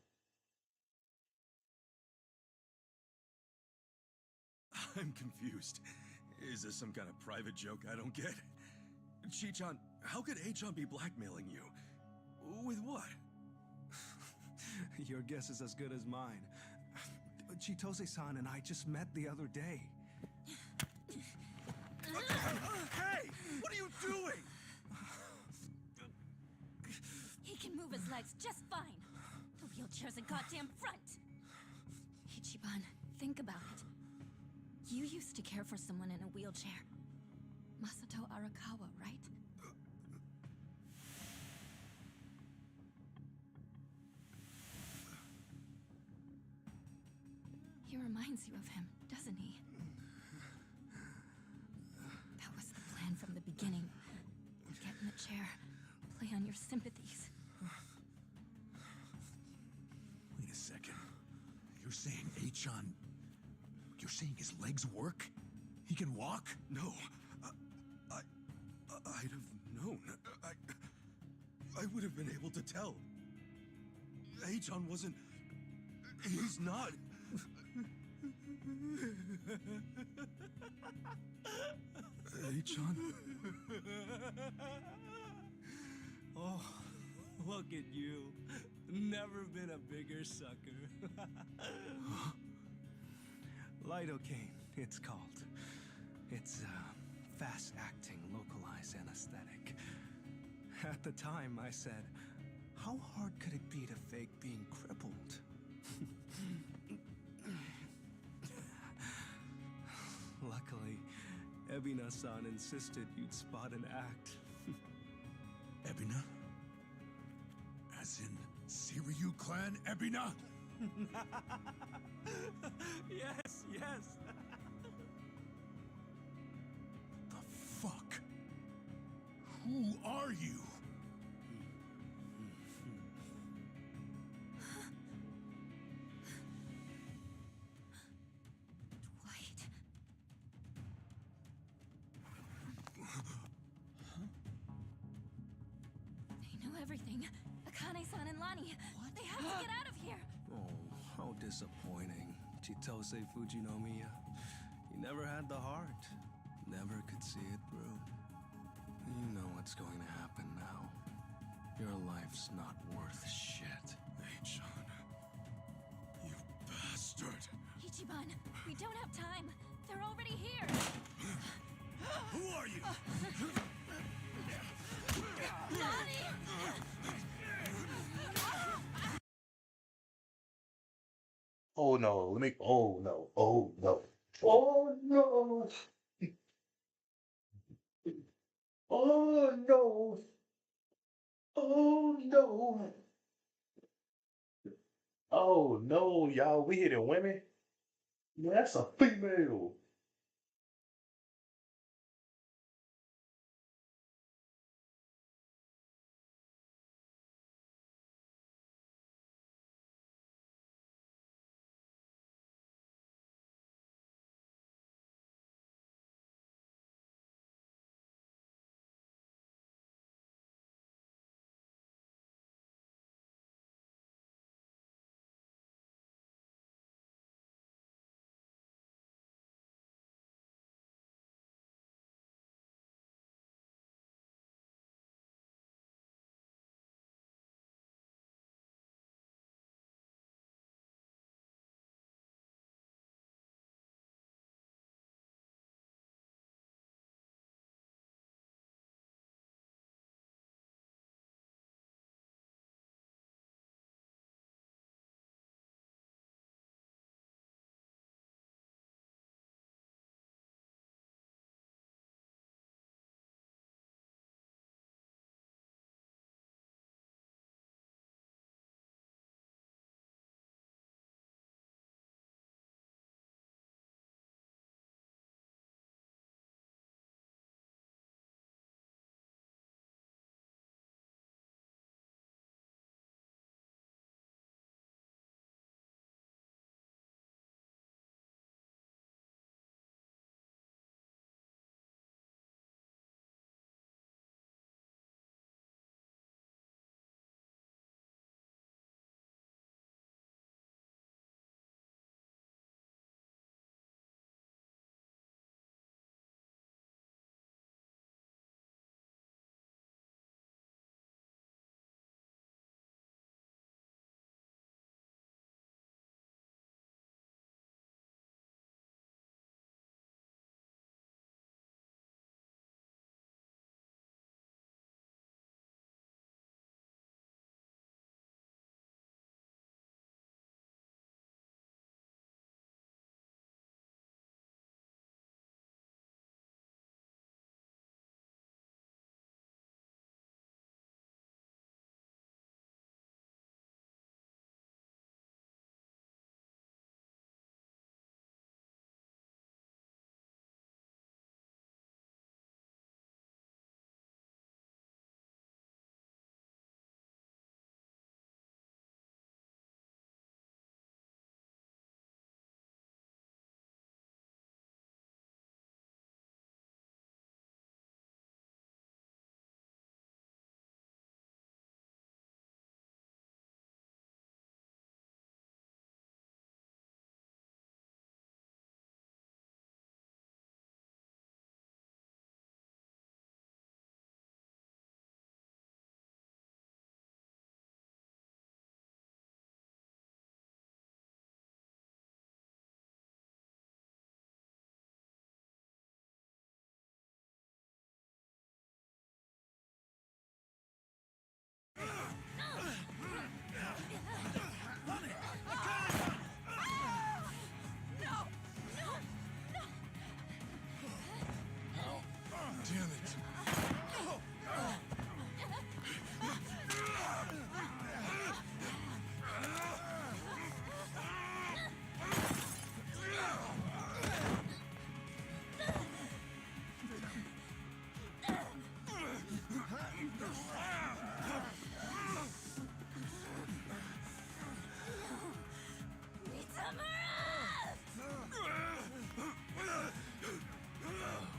Speaker 3: I'm confused. Is this some kind of private joke I don't get? Chi-chan, how could A-chan be blackmailing you? With what?
Speaker 20: Your guess is as good as mine. Chitose-san and I just met the other day.
Speaker 3: Hey! What are you doing?
Speaker 2: He can move his legs just fine. The wheelchair's a goddamn front. Ichiban, think about it. You used to care for someone in a wheelchair. Masato Arakawa, right? He reminds you of him, doesn't he? That was the plan from the beginning. Get in the chair, play on your sympathies.
Speaker 5: Wait a second. You're saying A-chan... You're saying his legs work? He can walk?
Speaker 3: No. I'd have known. I would have been able to tell. A-chan wasn't... He's not...
Speaker 20: A-chan? Oh, look at you. Never been a bigger sucker. Lidocaine, it's called. It's fast-acting, localized anesthetic. At the time, I said, how hard could it be to fake being crippled? Luckily, Ebina-san insisted you'd spot an act.
Speaker 5: Ebina? As in, Siryu clan Ebina?
Speaker 20: Yes, yes.
Speaker 5: The fuck? Who are you?
Speaker 2: everything. Akane-san and Lani. They have to get out of here.
Speaker 20: Oh, how disappointing. Chitose Fujinomiya. You never had the heart. Never could see it through. You know what's going to happen now. Your life's not worth shit.
Speaker 16: Hey, John. You bastard.
Speaker 2: Ichiban, we don't have time. They're already here.
Speaker 16: Who are you?
Speaker 2: Lani!
Speaker 10: Oh no, let me. Oh no. Oh no. Oh no. Oh no. Oh no. Oh no, y'all. We hitting women? Man, that's a female.
Speaker 16: Damn it.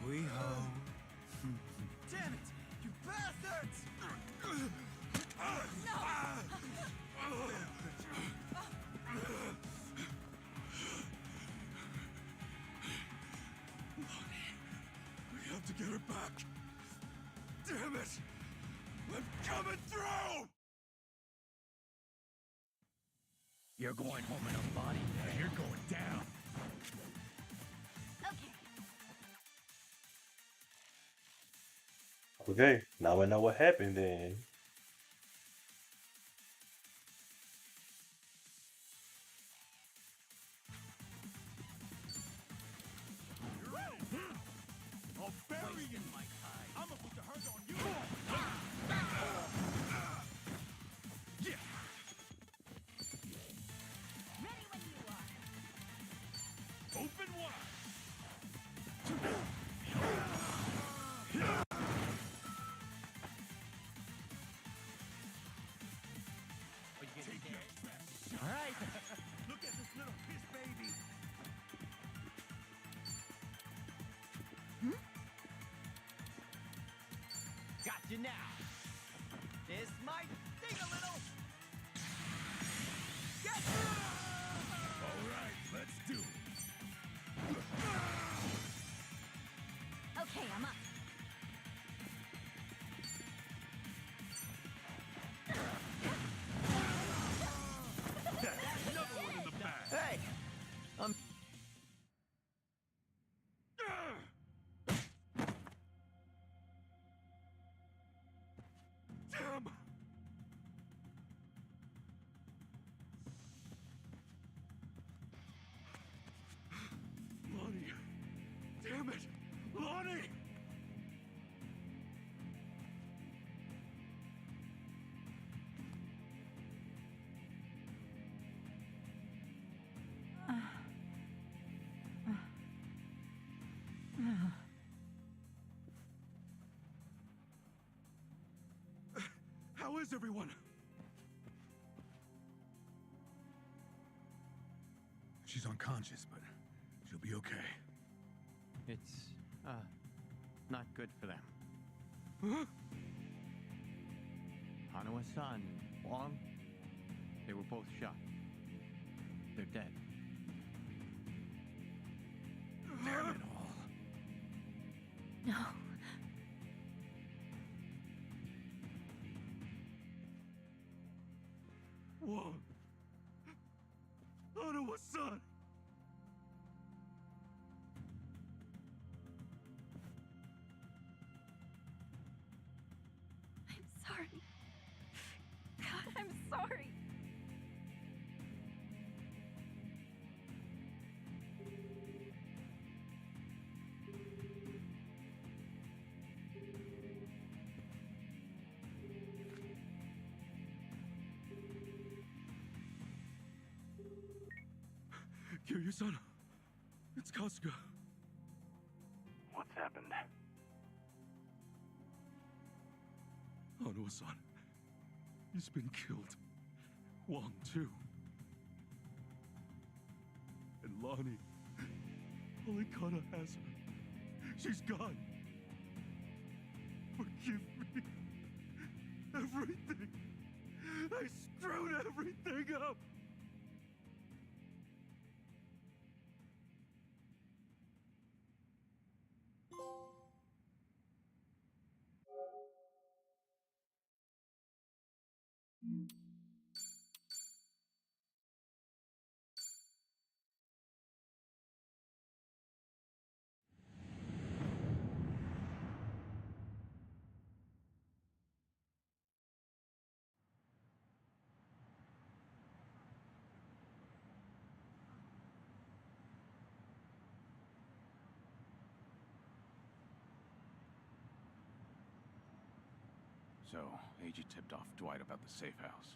Speaker 20: We ho.
Speaker 13: Damn it! You bastards!
Speaker 3: They're back! Damn it! I'm coming through!
Speaker 8: You're going home in a body bag. You're going down.
Speaker 10: Okay, now I know what happened then.
Speaker 4: I'll bury you. I'm gonna put the hurt on you. Yeah.
Speaker 11: Ready when you are.
Speaker 4: Open wide.
Speaker 8: All right.
Speaker 4: Look at this little piss baby.
Speaker 8: Got you now. This might sting a little. Yes!
Speaker 4: All right, let's do it.
Speaker 2: Okay, I'm up.
Speaker 4: Another one in the bag.
Speaker 8: Hey,
Speaker 3: Damn! Lonnie! Damn it! Lonnie! How is everyone?
Speaker 5: She's unconscious, but she'll be okay.
Speaker 19: It's, not good for them.
Speaker 3: Huh?
Speaker 19: Hanawa-san, Wong, they were both shot. They're dead.
Speaker 3: Damn it all.
Speaker 2: No.
Speaker 3: Whoa. Ottawa-san!
Speaker 2: I'm sorry. God, I'm sorry.
Speaker 3: Kiryu-san, it's Kasuga.
Speaker 17: What's happened?
Speaker 3: Ottawa-san, he's been killed. Wong, too. And Lonnie, Olikana has her. She's gone. Forgive me. Everything. I screwed everything up.
Speaker 1: So, AG tipped off Dwight about the safe house.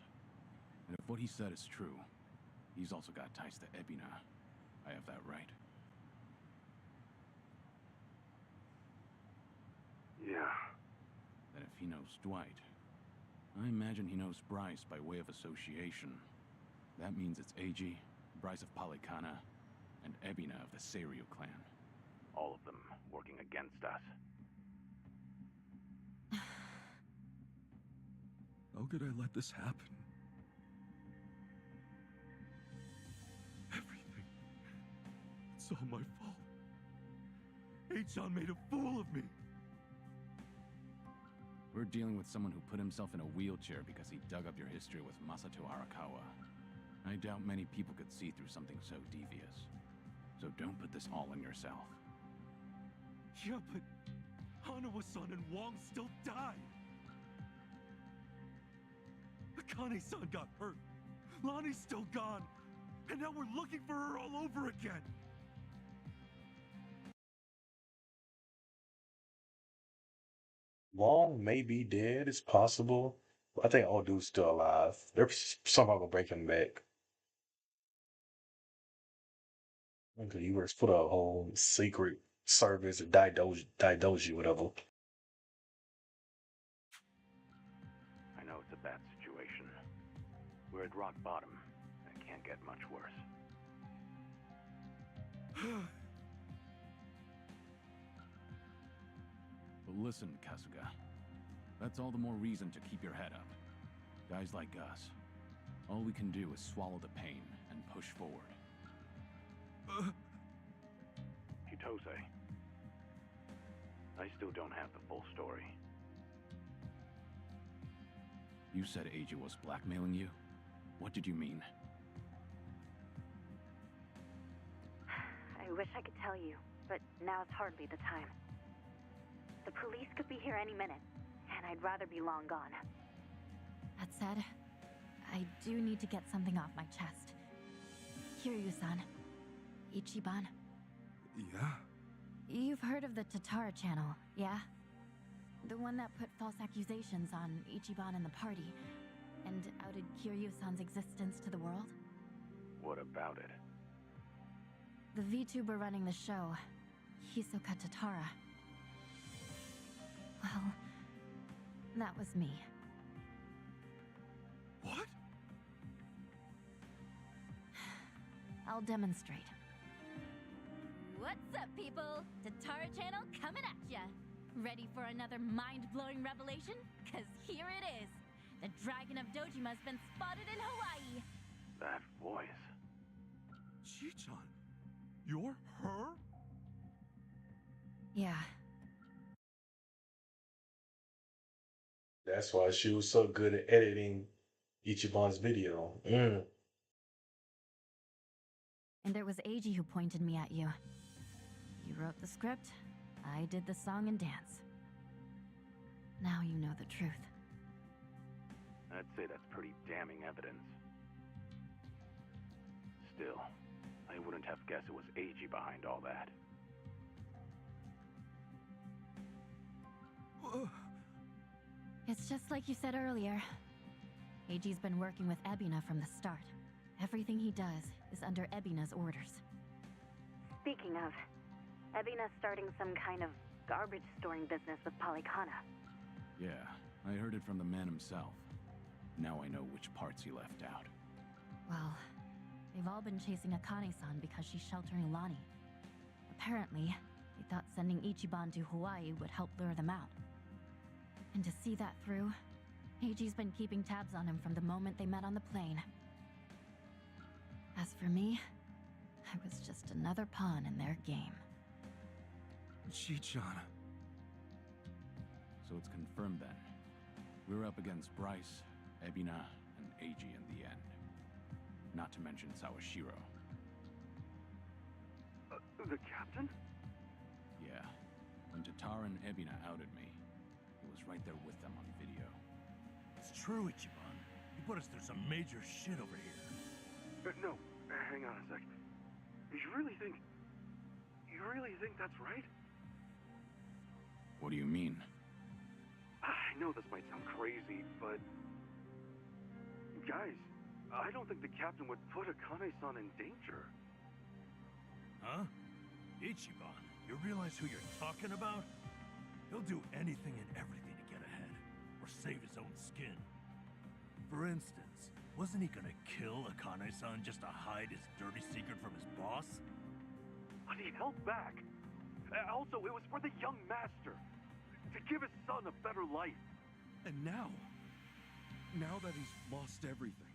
Speaker 1: And if what he said is true, he's also got ties to Ebina. I have that right?
Speaker 17: Yeah.
Speaker 1: Then if he knows Dwight, I imagine he knows Bryce by way of association. That means it's AG, Bryce of Polycana, and Ebina of the Seiryu clan.
Speaker 17: All of them working against us.
Speaker 3: How could I let this happen? Everything. It's all my fault. H-chan made a fool of me.
Speaker 21: We're dealing with someone who put himself in a wheelchair because he dug up your history with Masato Arakawa. I doubt many people could see through something so devious. So don't put this all on yourself.
Speaker 3: Yeah, but Hanawa-san and Wong still died. Akane-san got hurt. Lonnie's still gone. And now we're looking for her all over again.
Speaker 10: Long may be dead. It's possible. But I think old dude's still alive. They're somehow gonna bring him back. Okay, he works for the whole secret service or Daidoji, whatever.
Speaker 17: I know it's a bad situation. We're at rock bottom. It can't get much worse.
Speaker 21: But listen, Kasuga. That's all the more reason to keep your head up. Guys like us, all we can do is swallow the pain and push forward.
Speaker 17: Chitose. I still don't have the full story.
Speaker 21: You said Eiji was blackmailing you? What did you mean?
Speaker 22: I wish I could tell you, but now's hardly the time. The police could be here any minute, and I'd rather be long gone.
Speaker 2: That said, I do need to get something off my chest. Kiryu-san. Ichiban.
Speaker 3: Yeah?
Speaker 2: You've heard of the Tatara channel, yeah? The one that put false accusations on Ichiban and the party, and outed Kiryu-san's existence to the world?
Speaker 17: What about it?
Speaker 2: The VTuber running the show, Hisoka Tatara. Well, that was me.
Speaker 3: What?
Speaker 2: I'll demonstrate.
Speaker 22: What's up, people? Tatara channel coming at ya! Ready for another mind-blowing revelation? Cause here it is! The Dragon of Dojima's been spotted in Hawaii!
Speaker 17: That voice.
Speaker 3: Chi-chan, you're her?
Speaker 2: Yeah.
Speaker 10: That's why she was so good at editing Ichiban's video.
Speaker 2: And it was Eiji who pointed me at you. You wrote the script, I did the song and dance. Now you know the truth.
Speaker 17: I'd say that's pretty damning evidence. Still, I wouldn't have guessed it was Eiji behind all that.
Speaker 2: It's just like you said earlier. Eiji's been working with Ebina from the start. Everything he does is under Ebina's orders.
Speaker 22: Speaking of, Ebina's starting some kind of garbage storing business with Polycana.
Speaker 21: Yeah, I heard it from the man himself. Now I know which parts he left out.
Speaker 2: Well, they've all been chasing Akane-san because she's sheltering Lonnie. Apparently, they thought sending Ichiban to Hawaii would help lure them out. And to see that through, Eiji's been keeping tabs on him from the moment they met on the plane. As for me, I was just another pawn in their game.
Speaker 3: Chi-chan.
Speaker 21: So it's confirmed then. We're up against Bryce, Ebina, and Eiji in the end. Not to mention Sawashiro.
Speaker 17: The captain?
Speaker 21: Yeah. When Tatara and Ebina outed me, he was right there with them on video.
Speaker 15: It's true, Ichiban. You put us through some major shit over here.
Speaker 17: No, hang on a sec. You really think that's right?
Speaker 21: What do you mean?
Speaker 17: I know this might sound crazy, but... Guys, I don't think the captain would put Akane-san in danger.
Speaker 15: Huh? Ichiban, you realize who you're talking about? He'll do anything and everything to get ahead, or save his own skin. For instance, wasn't he gonna kill Akane-san just to hide his dirty secret from his boss?
Speaker 17: But he held back. Also, it was for the young master. To give his son a better life.
Speaker 3: And now that he's lost everything,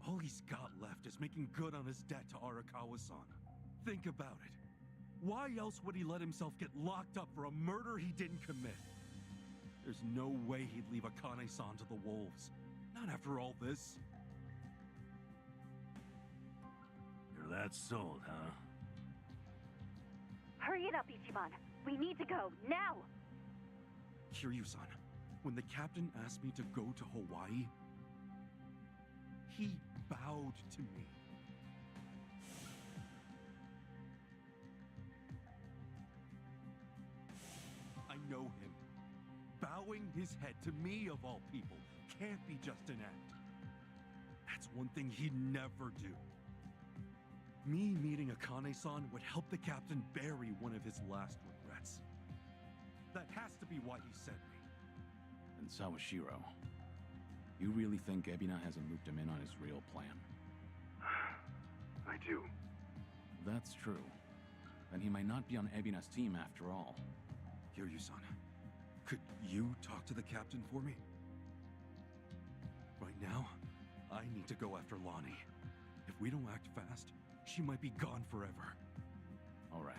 Speaker 3: all he's got left is making good on his debt to Arakawa-san. Think about it. Why else would he let himself get locked up for a murder he didn't commit?
Speaker 1: There's no way he'd leave Akane-san to the wolves. Not after all this.
Speaker 15: You're that sold, huh?
Speaker 6: Hurry it up, Ichiban. We need to go, now!
Speaker 1: Kiryu-san, when the captain asked me to go to Hawaii, he bowed to me. I know him. Bowing his head to me, of all people, can't be just an act. That's one thing he'd never do. Me meeting Akane-san would help the captain bury one of his last regrets. That has to be why he sent me.
Speaker 21: And Sawashiro, you really think Ebina hasn't looped him in on his real plan?
Speaker 16: I do.
Speaker 21: If that's true, then he might not be on Ebina's team after all.
Speaker 1: Kiryu-san, could you talk to the captain for me? Right now, I need to go after Lonnie. If we don't act fast, she might be gone forever.
Speaker 21: All right.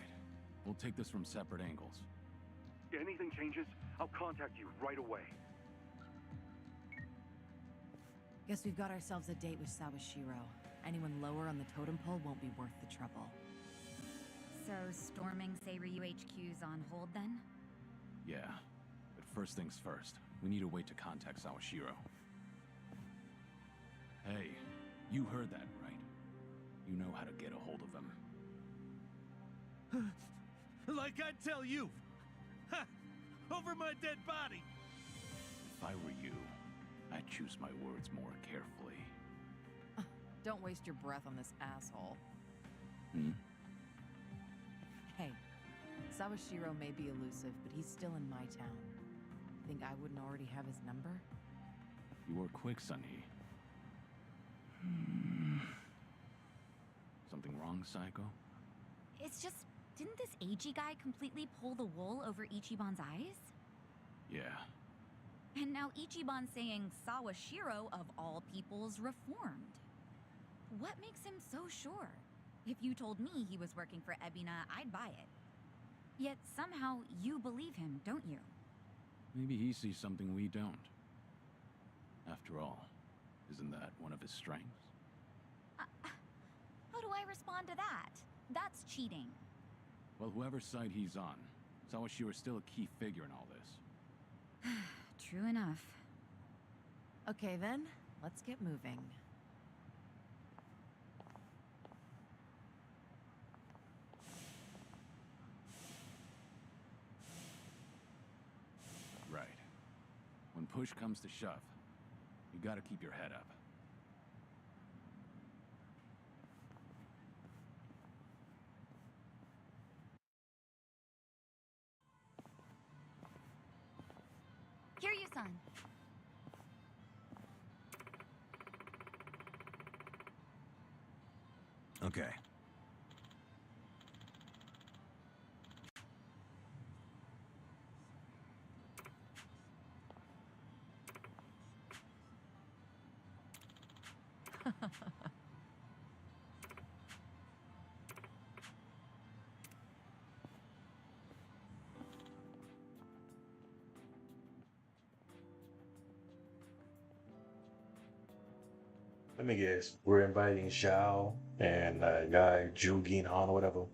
Speaker 21: We'll take this from separate angles.
Speaker 16: Anything changes, I'll contact you right away.
Speaker 9: Guess we've got ourselves a date with Sawashiro. Anyone lower on the totem pole won't be worth the trouble.
Speaker 23: So, storming Seiryu HQ's on hold then?
Speaker 21: Yeah. But first things first, we need a way to contact Sawashiro. Hey, you heard that, right? You know how to get a hold of him.
Speaker 15: Like I'd tell you! Ha! Over my dead body!
Speaker 21: If I were you, I'd choose my words more carefully.
Speaker 9: Don't waste your breath on this asshole.
Speaker 21: Hmm?
Speaker 9: Hey, Sawashiro may be elusive, but he's still in my town. Think I wouldn't already have his number?
Speaker 21: You were quick, Sunny. Something wrong, Psycho?
Speaker 22: It's just, didn't this Eiji guy completely pull the wool over Ichiban's eyes?
Speaker 21: Yeah.
Speaker 23: And now Ichiban's saying Sawashiro, of all people's, reformed. What makes him so sure? If you told me he was working for Ebina, I'd buy it. Yet somehow you believe him, don't you?
Speaker 21: Maybe he sees something we don't. After all, isn't that one of his strengths?
Speaker 23: How do I respond to that? That's cheating.
Speaker 21: Well, whoever's side he's on, Sawashiro's still a key figure in all this.
Speaker 23: True enough.
Speaker 9: Okay then, let's get moving.
Speaker 21: Right. When push comes to shove, you gotta keep your head up.
Speaker 22: Kiryu-san.
Speaker 5: Okay.
Speaker 10: Let me guess. We're inviting Xiao and guy Ju Gin Han or whatever.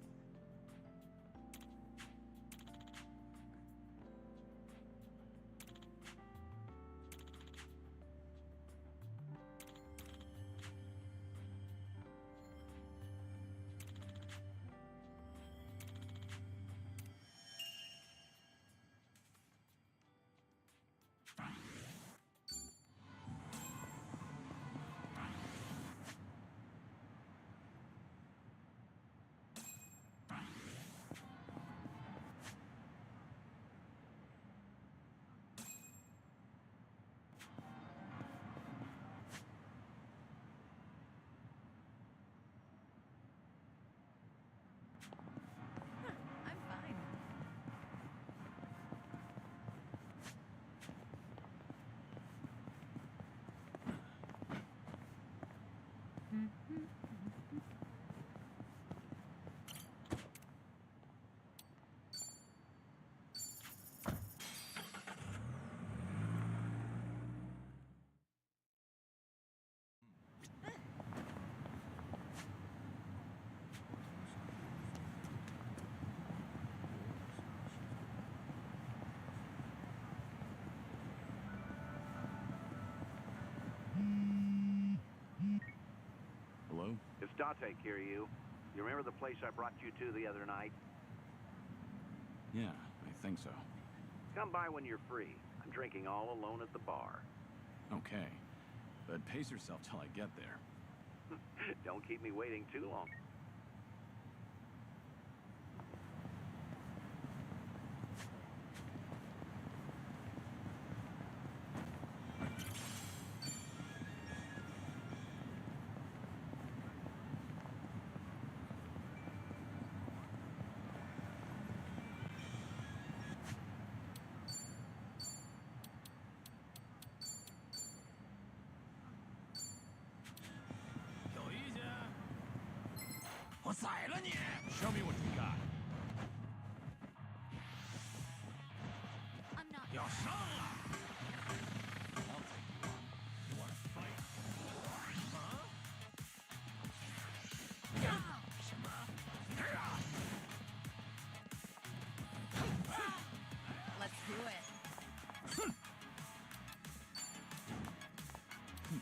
Speaker 7: I'll take care of you. You remember the place I brought you to the other night?
Speaker 21: Yeah, I think so.
Speaker 7: Come by when you're free. I'm drinking all alone at the bar.
Speaker 21: Okay. But pace yourself till I get there.
Speaker 7: Don't keep me waiting too long.
Speaker 15: Show me what you got.
Speaker 23: I'm not.
Speaker 15: 要上了。You wanna fight? Huh? 什么？
Speaker 23: Let's do it.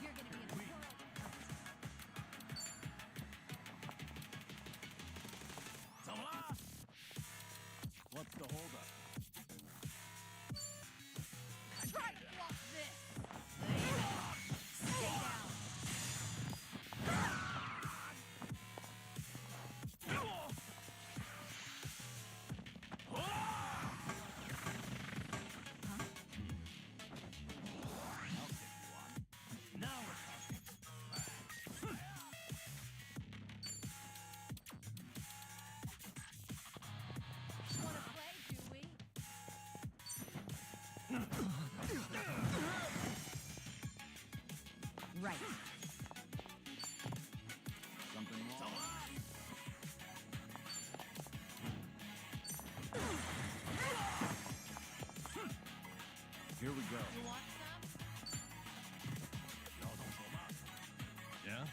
Speaker 23: You're gonna be in a world of hurt.
Speaker 15: 怎么了？
Speaker 21: What's the holdup?
Speaker 23: Try to block this. Stay down.
Speaker 15: Now we're talking.
Speaker 23: Wanna play, do we? Right.
Speaker 21: Something wrong? Here we go.
Speaker 23: You want some?
Speaker 15: Yeah?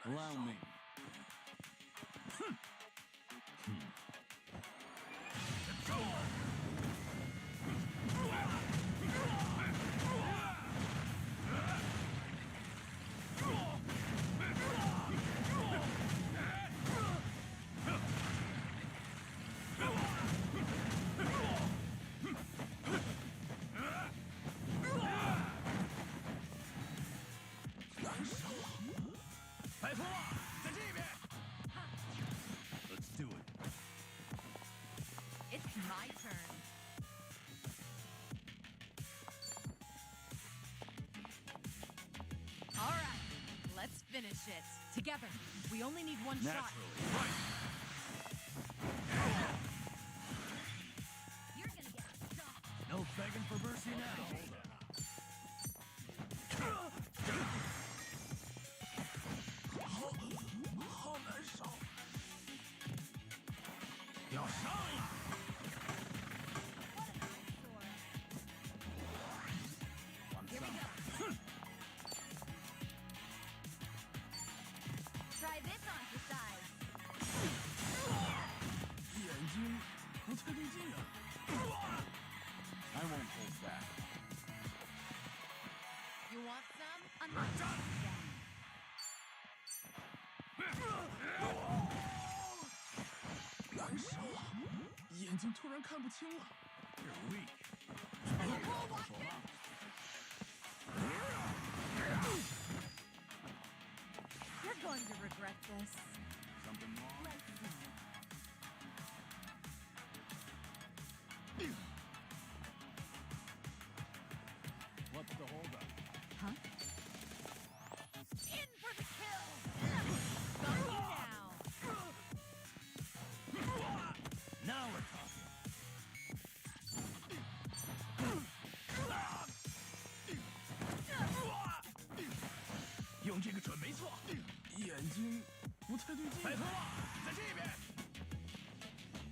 Speaker 21: Allow me.
Speaker 15: Let's do it.
Speaker 23: It's my turn. All right, let's finish it. Together. We only need one shot.
Speaker 15: Naturally.
Speaker 23: You're gonna get stopped.
Speaker 15: No begging for mercy now.
Speaker 23: Here we go. Try this on for size.
Speaker 15: 眼睛不太对劲啊。
Speaker 21: I won't hold back.
Speaker 23: You want some? I'm not done.
Speaker 15: 难受啊，眼睛突然看不清了。You're weak.
Speaker 23: You're going to regret this.
Speaker 21: Something wrong?
Speaker 23: Let's see.
Speaker 21: What's the holdup?
Speaker 23: Huh? In for the kill! Got you now!
Speaker 15: Now we're talking. 用这个准没错。眼睛不太对劲。白头发，在这边。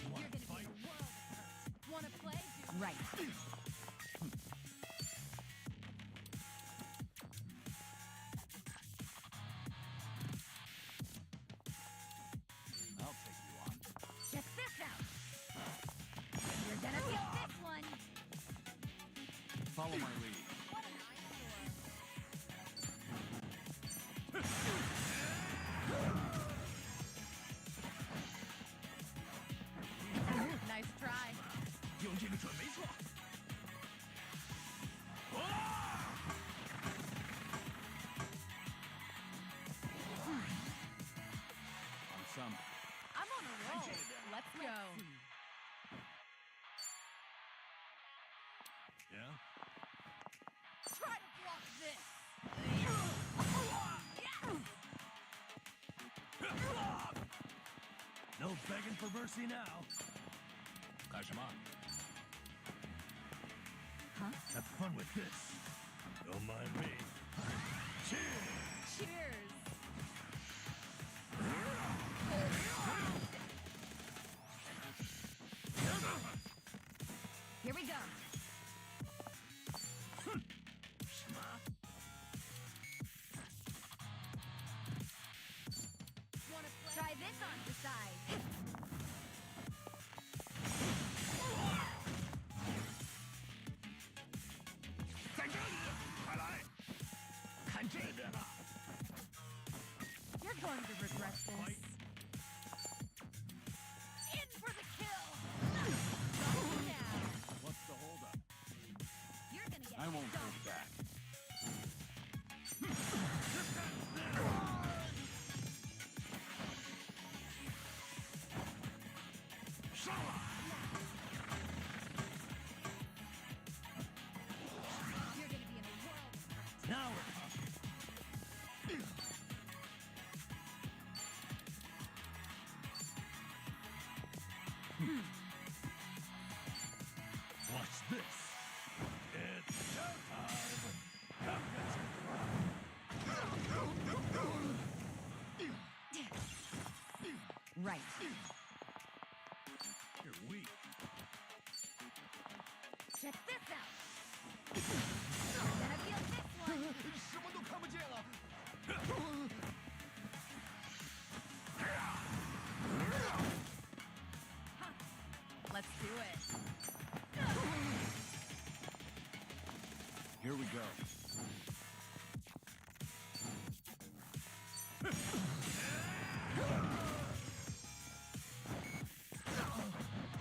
Speaker 23: You're gonna be in a world of hurt. Wanna play? Right.
Speaker 15: Yeah?
Speaker 11: Try to block this!
Speaker 15: No begging for mercy now. Kashima.
Speaker 11: Huh?
Speaker 15: Have fun with this. Don't mind me. Cheers!
Speaker 11: Cheers! Here we go. Wanna try this on the side? You're going to regret this. In for the kill! Now.
Speaker 21: What's the holdup?
Speaker 11: You're gonna get
Speaker 21: I won't
Speaker 11: stumped.
Speaker 21: hold back.
Speaker 11: You're gonna be in a world of hurt.
Speaker 15: Now we're talking. Watch this. It's showtime.
Speaker 11: Right.
Speaker 15: You're weak.
Speaker 11: Check this out. Gonna feel this one. Huh. Let's do it.
Speaker 21: Here we go.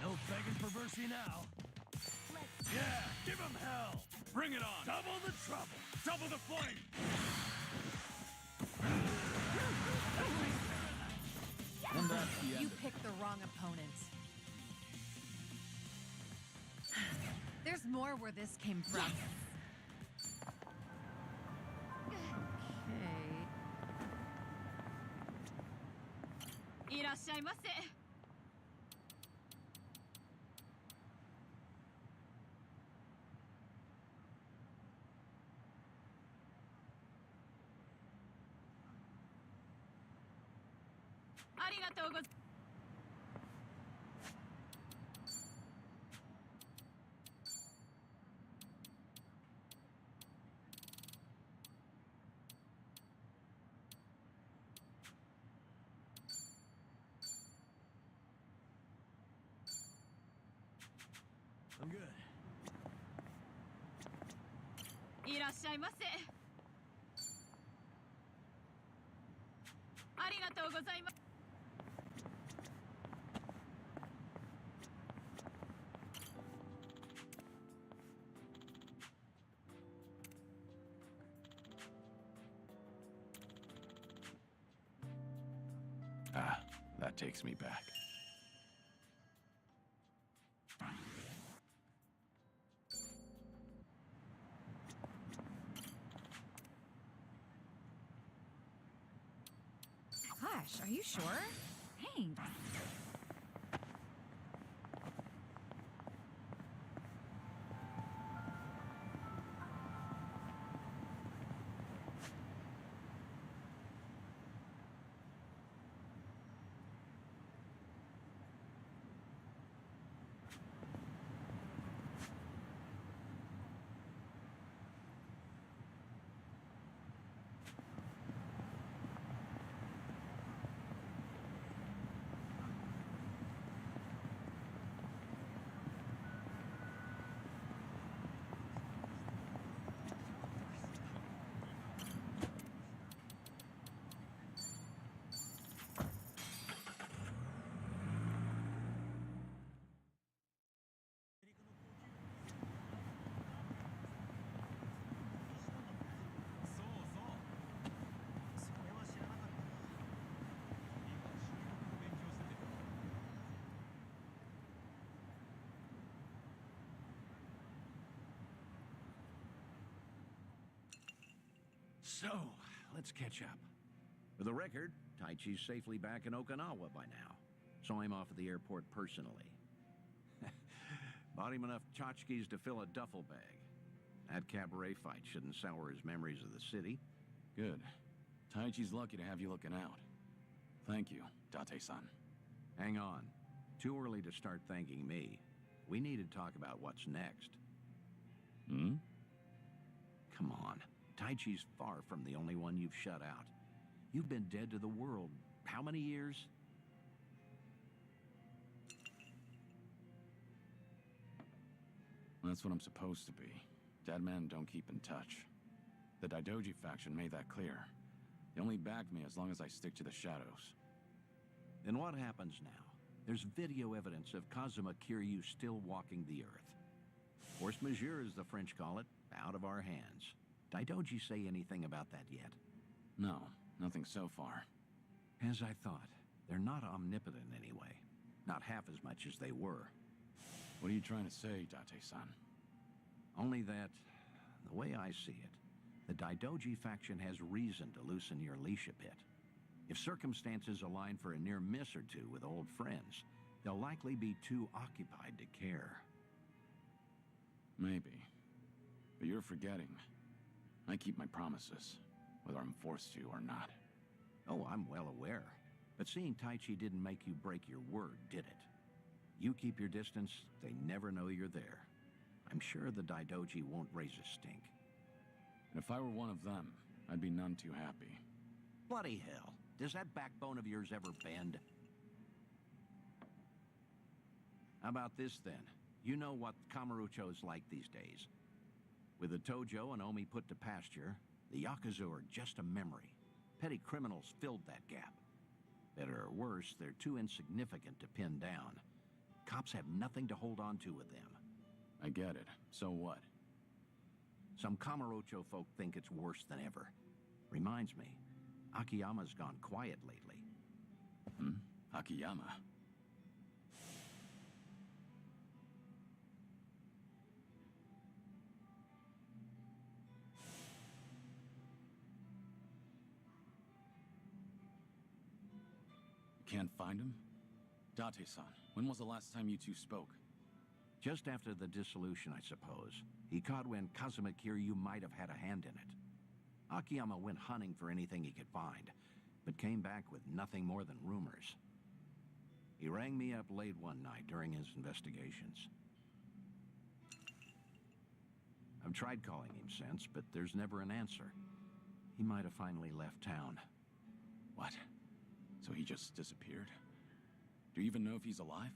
Speaker 15: No begging for mercy now.
Speaker 11: Let's
Speaker 15: Yeah, give him hell.
Speaker 21: Bring it on!
Speaker 15: Double the trouble.
Speaker 21: Double the flame! And that's the
Speaker 9: You
Speaker 21: end of it.
Speaker 9: picked the wrong opponent. There's more where this came from. Okay.
Speaker 11: いらっしゃいませ。ありがとうございます。
Speaker 15: I'm good.
Speaker 11: いらっしゃいませ。ありがとうございます。
Speaker 21: Ah, that takes me back.
Speaker 9: Gosh, are you sure? Thanks.
Speaker 8: So, let's catch up. For the record, Taichi's safely back in Okinawa by now. Saw him off at the airport personally. Bought him enough tchotchkes to fill a duffel bag. That cabaret fight shouldn't sour his memories of the city.
Speaker 21: Good. Taichi's lucky to have you looking out. Thank you, Date-san.
Speaker 8: Hang on. Too early to start thanking me. We need to talk about what's next.
Speaker 21: Hmm?
Speaker 8: Come on. Taichi's far from the only one you've shut out. You've been dead to the world how many years?
Speaker 21: That's what I'm supposed to be. Dead men don't keep in touch. The Daidoji faction made that clear. They only back me as long as I stick to the shadows.
Speaker 8: Then what happens now? There's video evidence of Kazuma Kiryu still walking the earth. Force majeure, as the French call it, out of our hands. Daidoji say anything about that yet?
Speaker 21: No, nothing so far.
Speaker 8: As I thought, they're not omnipotent anyway. Not half as much as they were.
Speaker 21: What are you trying to say, Date-san?
Speaker 8: Only that, the way I see it, the Daidoji faction has reason to loosen your leash a bit. If circumstances align for a near miss or two with old friends, they'll likely be too occupied to care.
Speaker 21: Maybe. But you're forgetting. I keep my promises, whether I'm forced to or not.
Speaker 8: Oh, I'm well aware. But seeing Taichi didn't make you break your word, did it? You keep your distance, they never know you're there. I'm sure the Daidoji won't raise a stink.
Speaker 21: And if I were one of them, I'd be none too happy.
Speaker 8: Bloody hell. Does that backbone of yours ever bend? How about this, then? You know what Kamurocho's like these days. With the Tojo and Omi put to pasture, the Yakuza are just a memory. Petty criminals filled that gap. Better or worse, they're too insignificant to pin down. Cops have nothing to hold on to with them.
Speaker 21: I get it. So what?
Speaker 8: Some Kamurocho folk think it's worse than ever. Reminds me, Akiyama's gone quiet lately.
Speaker 21: Akiyama? Can't find him? Date-san, when was the last time you two spoke?
Speaker 8: Just after the dissolution, I suppose. He caught when Kazuma Kiryu might have had a hand in it. Akiyama went hunting for anything he could find, but came back with nothing more than rumors. He rang me up late one night during his investigations. I've tried calling him since, but there's never an answer. He might have finally left town.
Speaker 21: What? So he just disappeared? Do you even know if he's alive?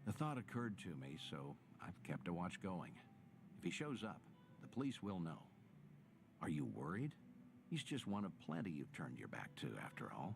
Speaker 8: The thought occurred to me, so I've kept a watch going. If he shows up, the police will know. Are you worried? He's just one of plenty you've turned your back to, after all.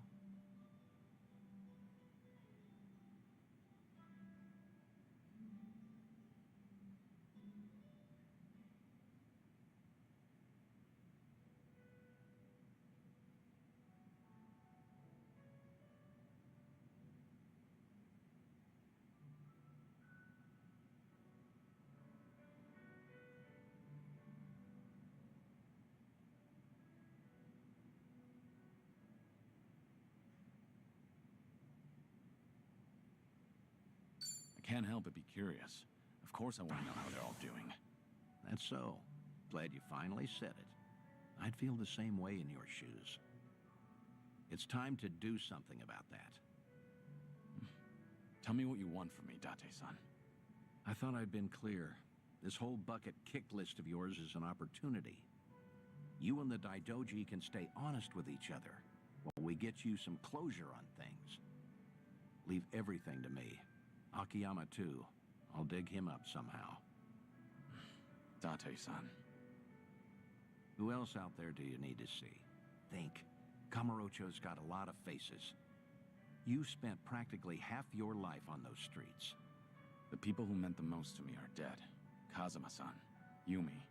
Speaker 21: I can't help but be curious. Of course I want to know how they're all doing.
Speaker 8: That's so. Glad you finally said it. I'd feel the same way in your shoes. It's time to do something about that.
Speaker 21: Tell me what you want from me, Date-san.
Speaker 8: I thought I'd been clear. This whole bucket kick list of yours is an opportunity. You and the Daidoji can stay honest with each other while we get you some closure on things. Leave everything to me. Akiyama, too. I'll dig him up somehow.
Speaker 21: Date-san.
Speaker 8: Who else out there do you need to see? Think. Kamurocho's got a lot of faces. You spent practically half your life on those streets.
Speaker 21: The people who meant the most to me are dead. Kazuma-san, Yumi,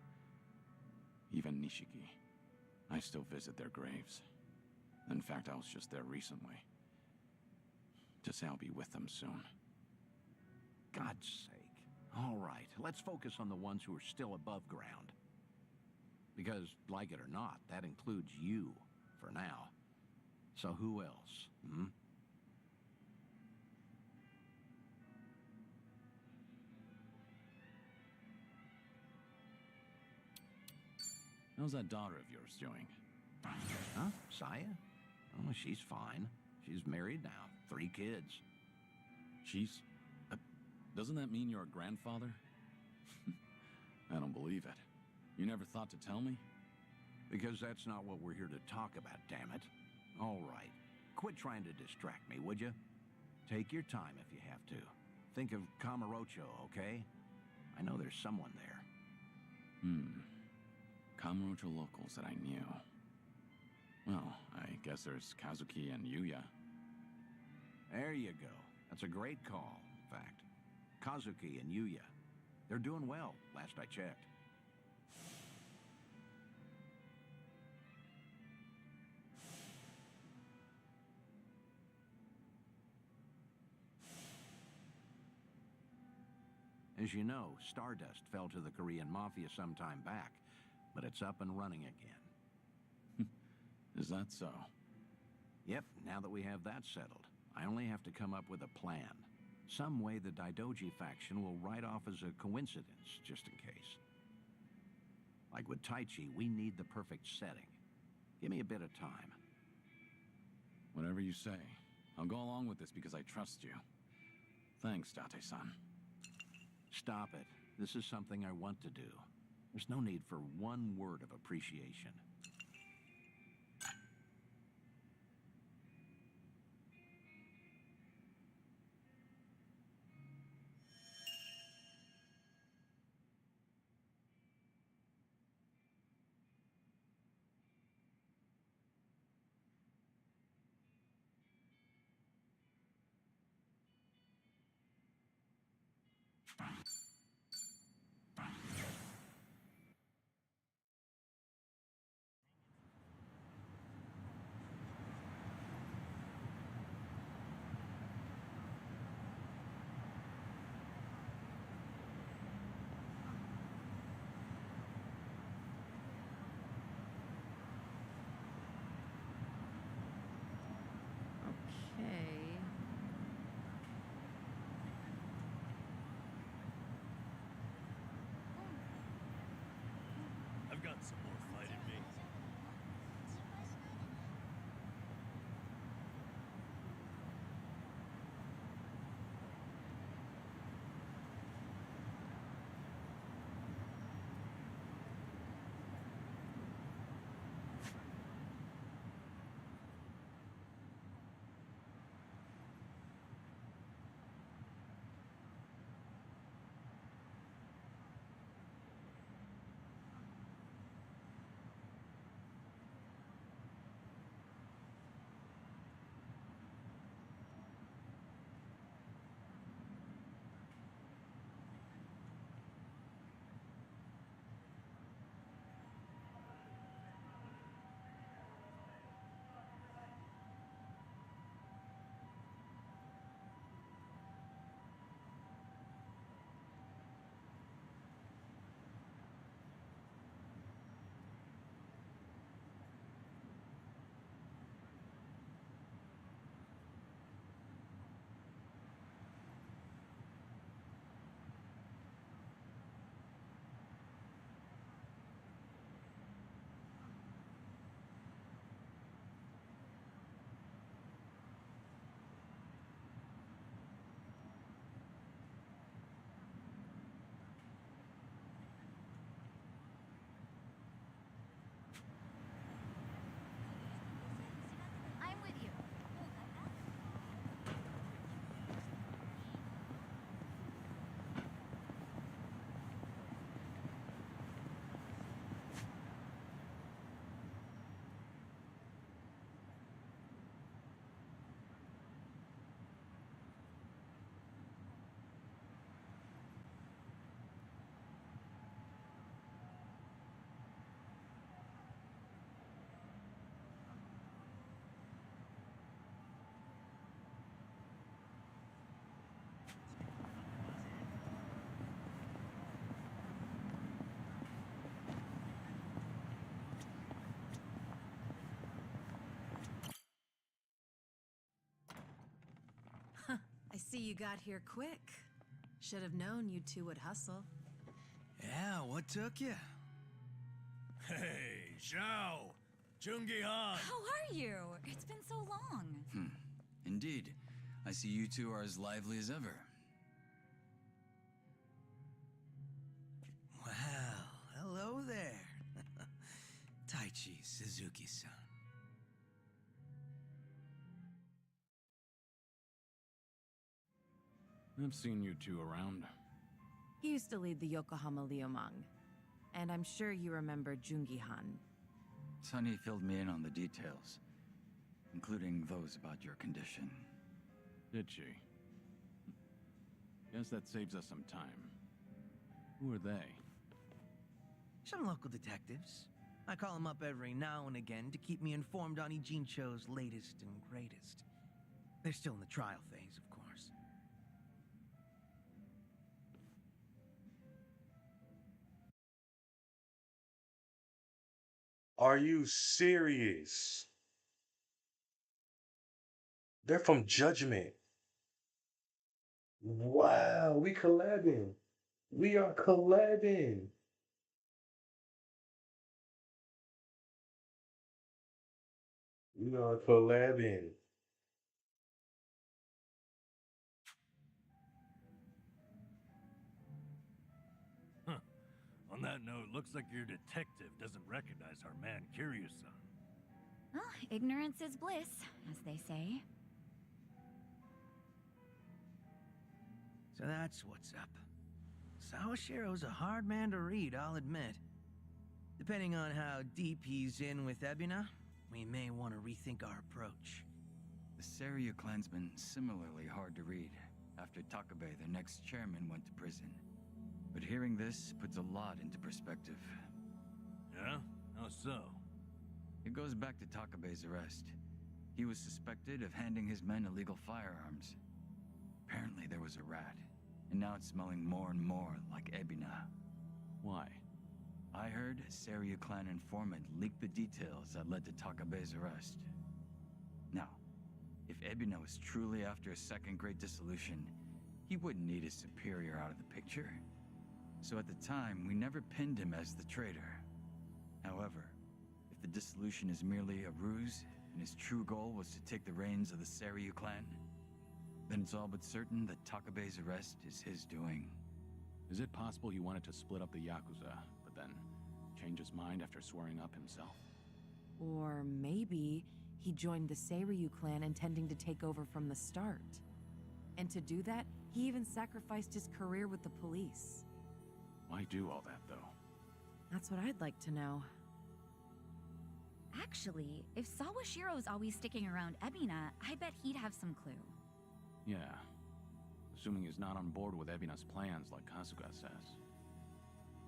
Speaker 21: even Nishiki. I still visit their graves. In fact, I was just there recently. To say I'll be with them soon.
Speaker 8: God's sake. All right, let's focus on the ones who are still above ground. Because, like it or not, that includes you, for now. So who else, hmm?
Speaker 21: How's that daughter of yours doing?
Speaker 8: Huh? Saya? Oh, she's fine. She's married now. 3 kids.
Speaker 21: She's... doesn't that mean you're a grandfather? I don't believe it. You never thought to tell me?
Speaker 8: Because that's not what we're here to talk about, damn it. All right. Quit trying to distract me, would you? Take your time if you have to. Think of Kamurocho, okay? I know there's someone there.
Speaker 21: Kamurocho locals that I knew. Well, I guess there's Kazuki and Yuya.
Speaker 8: There you go. That's a great call, in fact. Kazuki and Yuya. They're doing well, last I checked. As you know, Stardust fell to the Korean Mafia some time back, but it's up and running again.
Speaker 21: Is that so?
Speaker 8: Yep, now that we have that settled, I only have to come up with a plan. Some way the Daidoji faction will write off as a coincidence, just in case. Like with Taichi, we need the perfect setting. Give me a bit of time.
Speaker 21: Whatever you say. I'll go along with this because I trust you. Thanks, Date-san.
Speaker 8: Stop it. This is something I want to do. There's no need for one word of appreciation.
Speaker 12: see you got here quick. Should have known you two would hustle.
Speaker 13: Yeah, what took you?
Speaker 15: Hey, Zhao! Jungi Han!
Speaker 23: How are you? It's been so long.
Speaker 14: Indeed. I see you two are as lively as ever.
Speaker 13: Well, hello there. Taichi Suzuki-san.
Speaker 21: I've seen you two around.
Speaker 9: He used to lead the Yokohama Liumang. And I'm sure you remember Jungi Han.
Speaker 14: Sunny filled me in on the details, including those about your condition.
Speaker 21: Did she? Guess that saves us some time. Who are they?
Speaker 13: Some local detectives. I call them up every now and again to keep me informed on Ijincho's latest and greatest. They're still in the trial phase, of course.
Speaker 10: Are you serious? They're from Judgment. Wow, we collabing. We are collabing. We are collabing.
Speaker 15: Huh. On that note, looks like your detective doesn't recognize our man Kiryu-san.
Speaker 23: Well, ignorance is bliss, as they say.
Speaker 13: So that's what's up. Sawashiro's a hard man to read, I'll admit. Depending on how deep he's in with Ebina, we may want to rethink our approach.
Speaker 14: The Seiryu clansman similarly hard to read after Takabe, the next chairman, went to prison. But hearing this puts a lot into perspective.
Speaker 15: Yeah? How so?
Speaker 14: It goes back to Takabe's arrest. He was suspected of handing his men illegal firearms. Apparently there was a rat, and now it's smelling more and more like Ebina.
Speaker 21: Why?
Speaker 14: I heard Seiryu clan informant leaked the details that led to Takabe's arrest. Now, if Ebina was truly after a second great dissolution, he wouldn't need his superior out of the picture. So at the time, we never pinned him as the traitor. However, if the dissolution is merely a ruse, and his true goal was to take the reins of the Seiryu clan, then it's all but certain that Takabe's arrest is his doing.
Speaker 21: Is it possible he wanted to split up the Yakuza, but then change his mind after swearing up himself?
Speaker 9: Or maybe he joined the Seiryu clan intending to take over from the start. And to do that, he even sacrificed his career with the police.
Speaker 21: Why do all that, though?
Speaker 9: That's what I'd like to know.
Speaker 23: Actually, if Sawashiro's always sticking around Ebina, I bet he'd have some clue.
Speaker 21: Yeah. Assuming he's not on board with Ebina's plans like Kasuga says.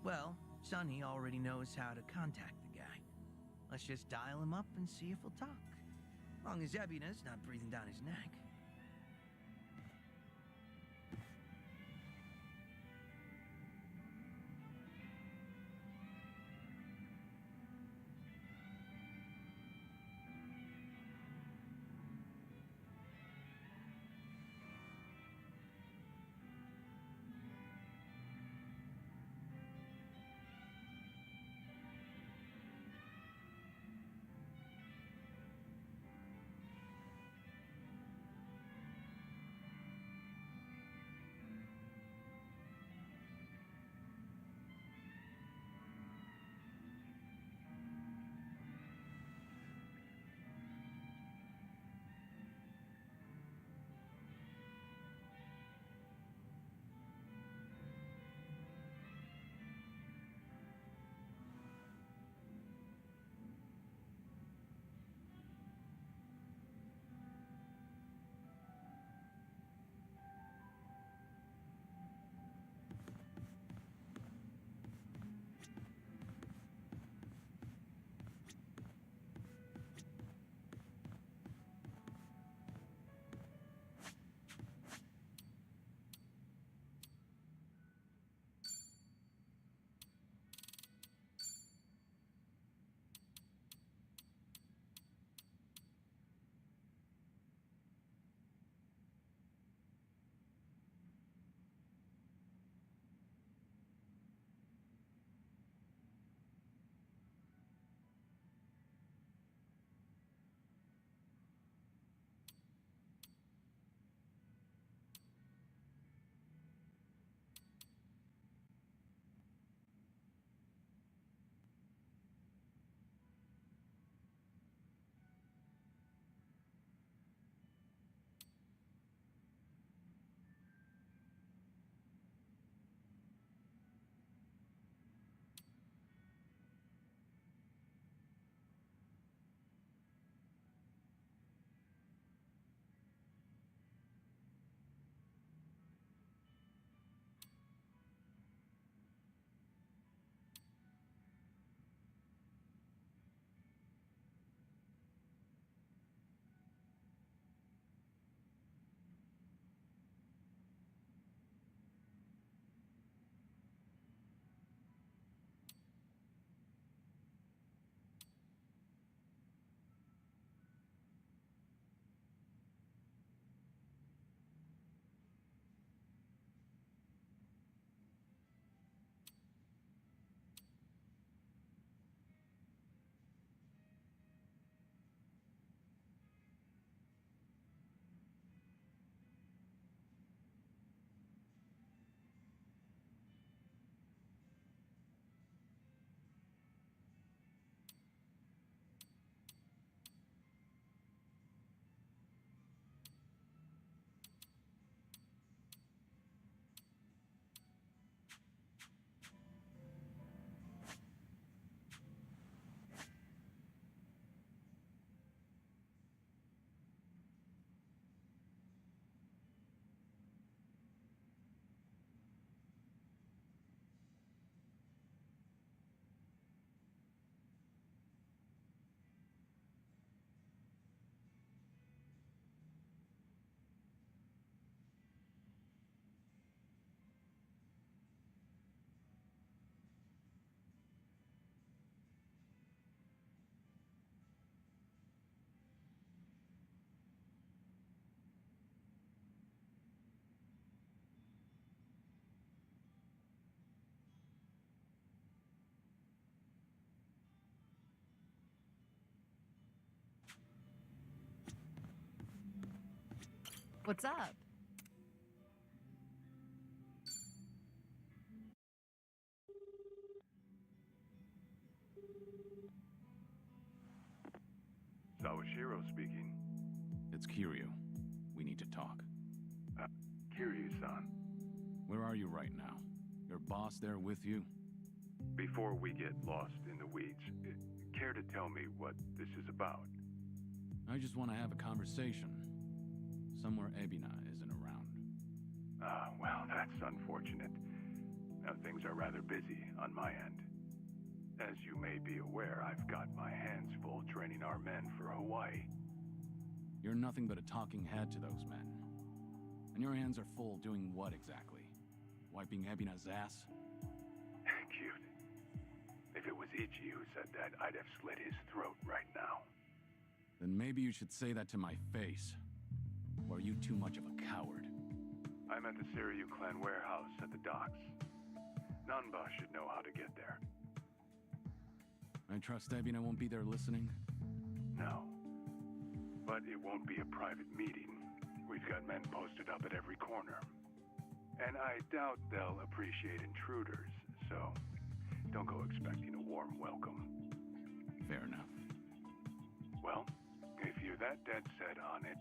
Speaker 13: Well, Sunny already knows how to contact the guy. Let's just dial him up and see if he'll talk. Long as Ebina's not breathing down his neck.
Speaker 11: What's up?
Speaker 17: Sawashiro speaking.
Speaker 21: It's Kiryu. We need to talk.
Speaker 17: Kiryu-san.
Speaker 21: Where are you right now? Your boss there with you?
Speaker 17: Before we get lost in the weeds, care to tell me what this is about?
Speaker 21: I just want to have a conversation. Somewhere Ebina isn't around.
Speaker 17: Well, that's unfortunate. Now, things are rather busy on my end. As you may be aware, I've got my hands full training our men for Hawaii.
Speaker 21: You're nothing but a talking head to those men. And your hands are full doing what exactly? Wiping Ebina's ass?
Speaker 17: Cute. If it was Ichi who said that, I'd have slit his throat right now.
Speaker 21: Then maybe you should say that to my face. Or are you too much of a coward?
Speaker 17: I'm at the Seiryu clan warehouse at the docks. Nanba should know how to get there.
Speaker 21: I trust Ebina won't be there listening?
Speaker 17: No. But it won't be a private meeting. We've got men posted up at every corner. And I doubt they'll appreciate intruders, so don't go expecting a warm welcome.
Speaker 21: Fair enough.
Speaker 17: Well, if you're that dead set on it,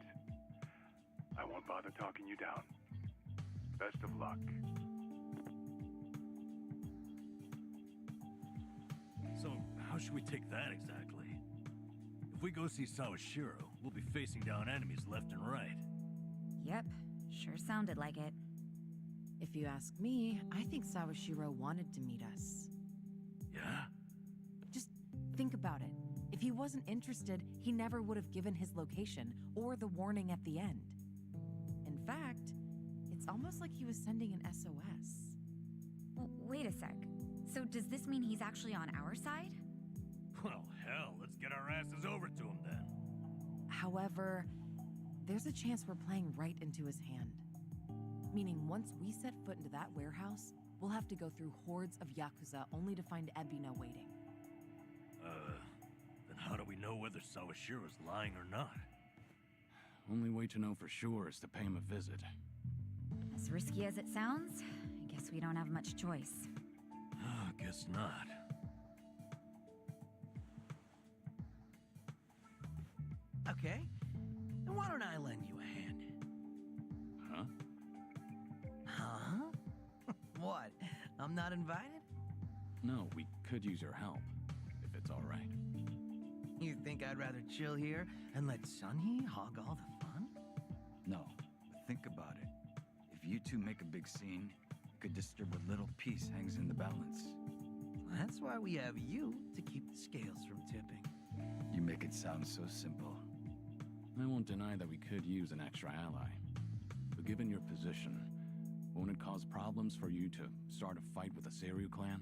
Speaker 17: I won't bother talking you down. Best of luck.
Speaker 15: So, how should we take that exactly? If we go see Sawashiro, we'll be facing down enemies left and right.
Speaker 23: Yep, sure sounded like it.
Speaker 9: If you ask me, I think Sawashiro wanted to meet us.
Speaker 15: Yeah?
Speaker 9: Just think about it. If he wasn't interested, he never would have given his location or the warning at the end. In fact, it's almost like he was sending an SOS.
Speaker 23: Wait a sec. So does this mean he's actually on our side?
Speaker 15: Well, hell, let's get our asses over to him then.
Speaker 9: However, there's a chance we're playing right into his hand. Meaning once we set foot into that warehouse, we'll have to go through hordes of Yakuza only to find Ebina waiting.
Speaker 15: Then how do we know whether Sawashiro's lying or not?
Speaker 21: Only way to know for sure is to pay him a visit.
Speaker 23: As risky as it sounds, I guess we don't have much choice.
Speaker 15: Guess not.
Speaker 13: Okay, then why don't I lend you a hand?
Speaker 21: Huh?
Speaker 13: Huh? What? I'm not invited?
Speaker 21: No, we could use your help, if it's all right.
Speaker 13: You think I'd rather chill here and let Sunhee hog all the fun?
Speaker 14: No, but think about it. If you two make a big scene, it could disturb what little piece hangs in the balance.
Speaker 13: That's why we have you to keep the scales from tipping.
Speaker 14: You make it sound so simple.
Speaker 21: I won't deny that we could use an extra ally. But given your position, won't it cause problems for you to start a fight with the Seiryu clan?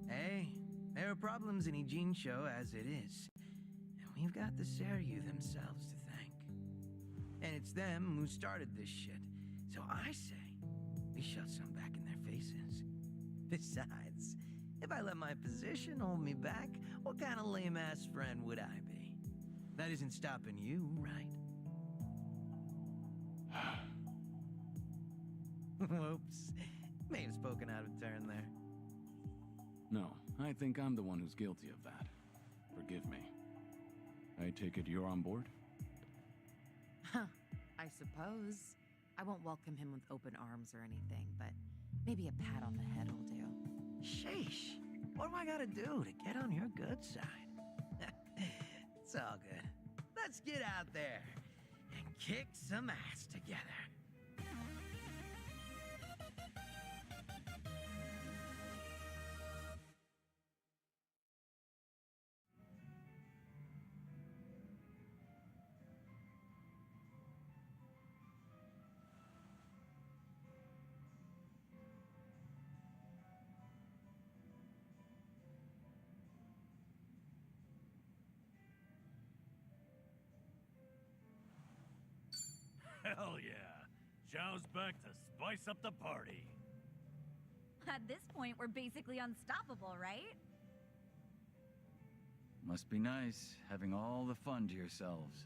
Speaker 13: Hey, there are problems in Ijincho as it is. And we've got the Seiryu themselves to thank. And it's them who started this shit. So I say, we shove some back in their faces. Besides, if I let my position hold me back, what kind of lame-ass friend would I be? That isn't stopping you, right? Whoops. May have spoken out of turn there.
Speaker 21: No, I think I'm the one who's guilty of that. Forgive me. I take it you're on board?
Speaker 9: Huh, I suppose. I won't welcome him with open arms or anything, but maybe a pat on the head will do.
Speaker 13: Sheesh. What do I gotta do to get on your good side? It's all good. Let's get out there and kick some ass together.
Speaker 15: Hell yeah! Zhao's back to spice up the party.
Speaker 23: At this point, we're basically unstoppable, right?
Speaker 14: Must be nice, having all the fun to yourselves.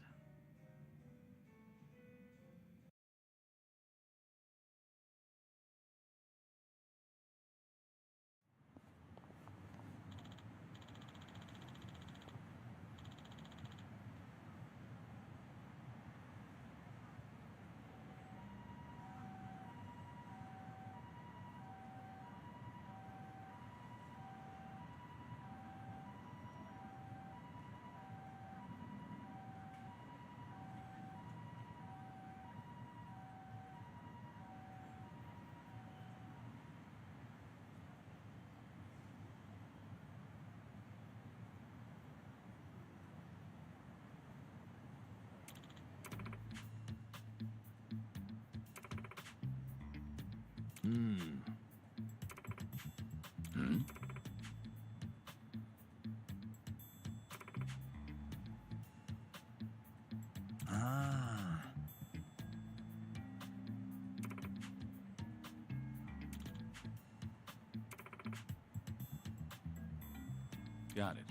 Speaker 21: Hmm?
Speaker 13: Ah.
Speaker 21: Got it.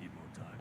Speaker 15: Need more time.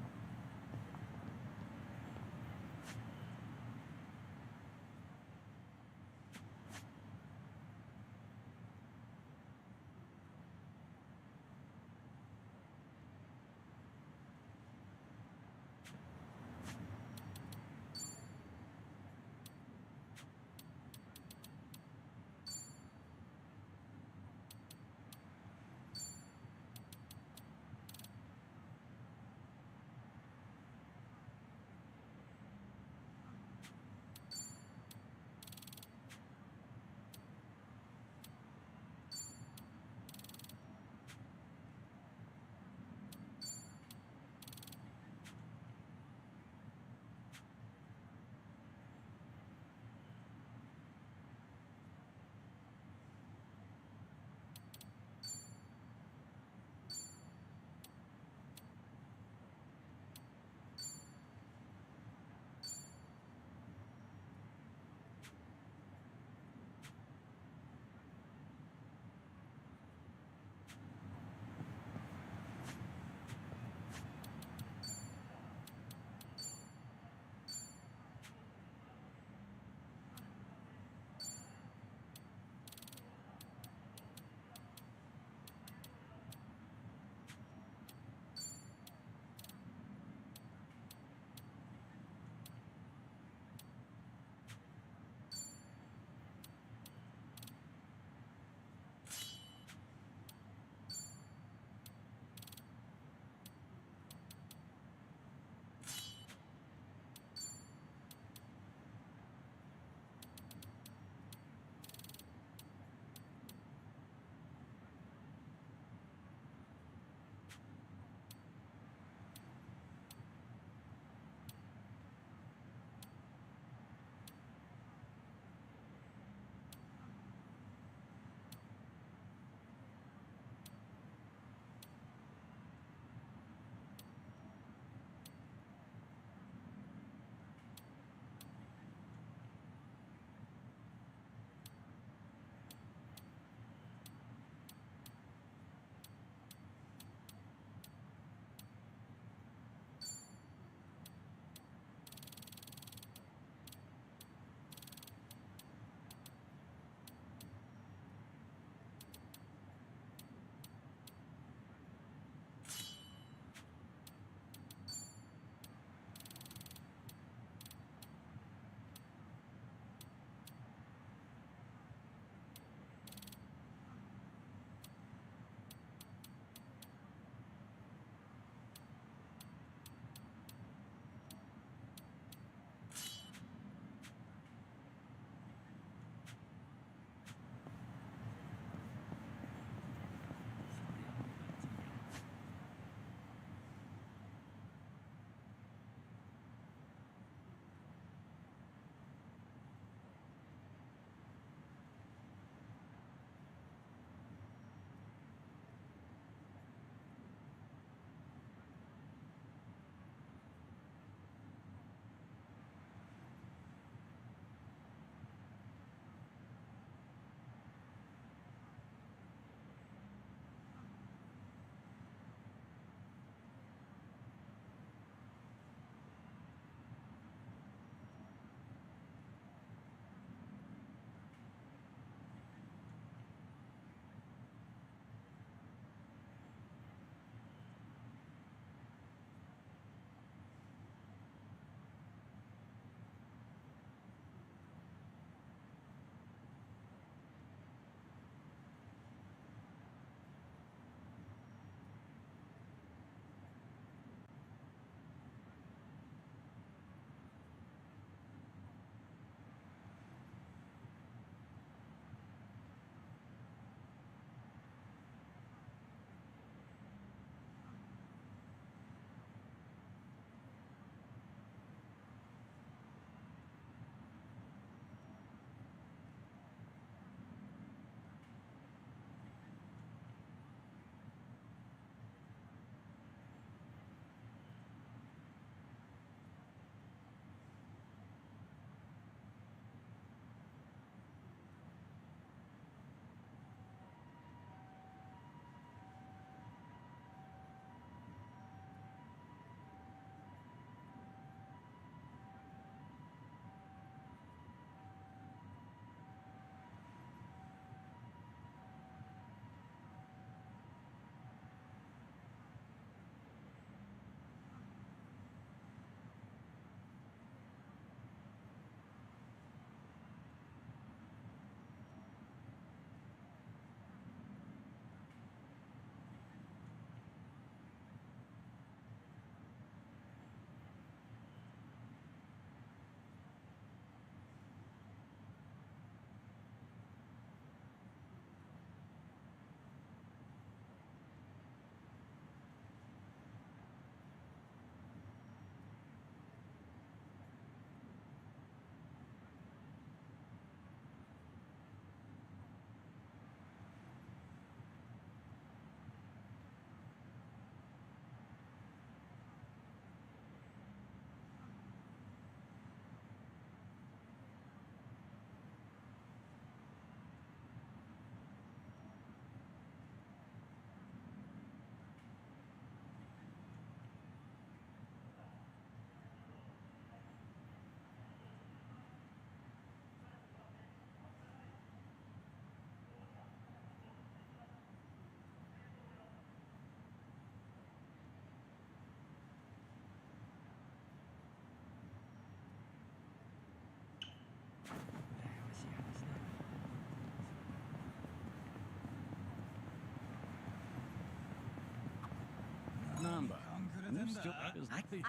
Speaker 11: I could,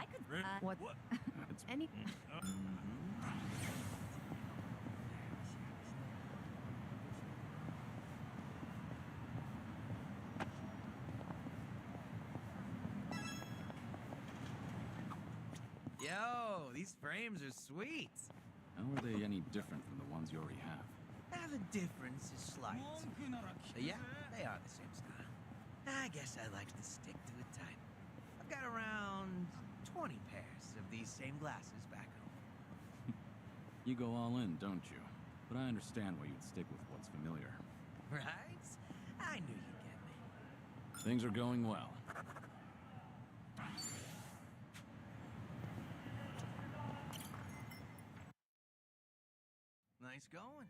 Speaker 9: What? Any...
Speaker 13: Yo, these frames are sweet.
Speaker 21: How are they any different from the ones you already have?
Speaker 13: The difference is slight. Yeah, they are the same style. I guess I like to stick to a type. I've got around 20 pairs of these same glasses back home.
Speaker 21: You go all in, don't you? But I understand why you'd stick with what's familiar.
Speaker 13: Right? I knew you'd get me.
Speaker 21: Things are going well.
Speaker 13: Nice going.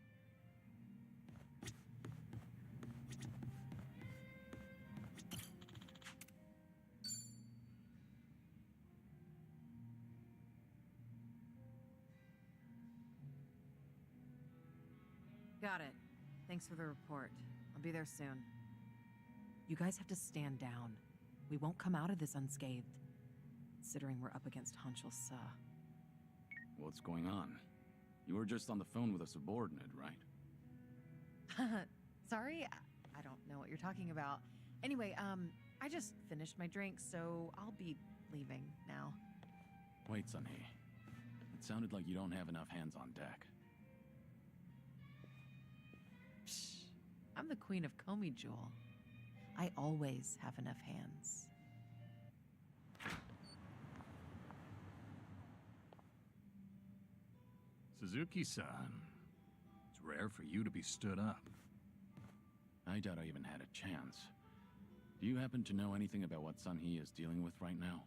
Speaker 9: Got it. Thanks for the report. I'll be there soon. You guys have to stand down. We won't come out of this unscathed, considering we're up against Hanchul Sa.
Speaker 21: What's going on? You were just on the phone with a subordinate, right?
Speaker 9: Sorry? I don't know what you're talking about. Anyway, I just finished my drink, so I'll be leaving now.
Speaker 21: Wait, Sunhee. It sounded like you don't have enough hands on deck.
Speaker 9: Psh, I'm the queen of Komi Jewel. I always have enough hands.
Speaker 4: Suzuki-san, it's rare for you to be stood up.
Speaker 21: I doubt I even had a chance. Do you happen to know anything about what Sunhee is dealing with right now?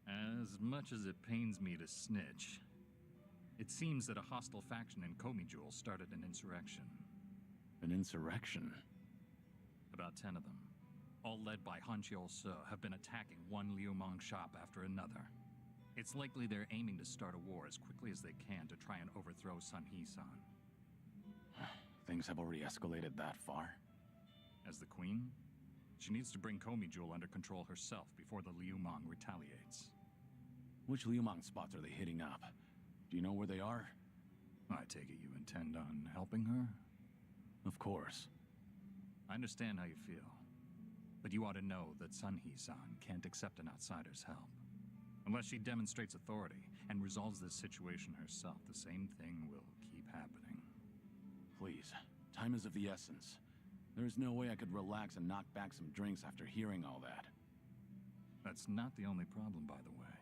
Speaker 4: As much as it pains me to snitch, it seems that a hostile faction in Komi Jewel started an insurrection.
Speaker 21: An insurrection?
Speaker 4: About 10 of them, all led by Hanchul Se, have been attacking one Liu Mong shop after another. It's likely they're aiming to start a war as quickly as they can to try and overthrow Sunhee-san.
Speaker 21: Things have already escalated that far?
Speaker 4: As the queen, she needs to bring Komi Jewel under control herself before the Liu Mong retaliates.
Speaker 21: Which Liu Mong spots are they hitting up? Do you know where they are?
Speaker 4: I take it you intend on helping her?
Speaker 21: Of course.
Speaker 4: I understand how you feel, but you ought to know that Sunhee-san can't accept an outsider's help. Unless she demonstrates authority and resolves this situation herself, the same thing will keep happening.
Speaker 21: Please, time is of the essence. There's no way I could relax and knock back some drinks after hearing all that.
Speaker 4: That's not the only problem, by the way.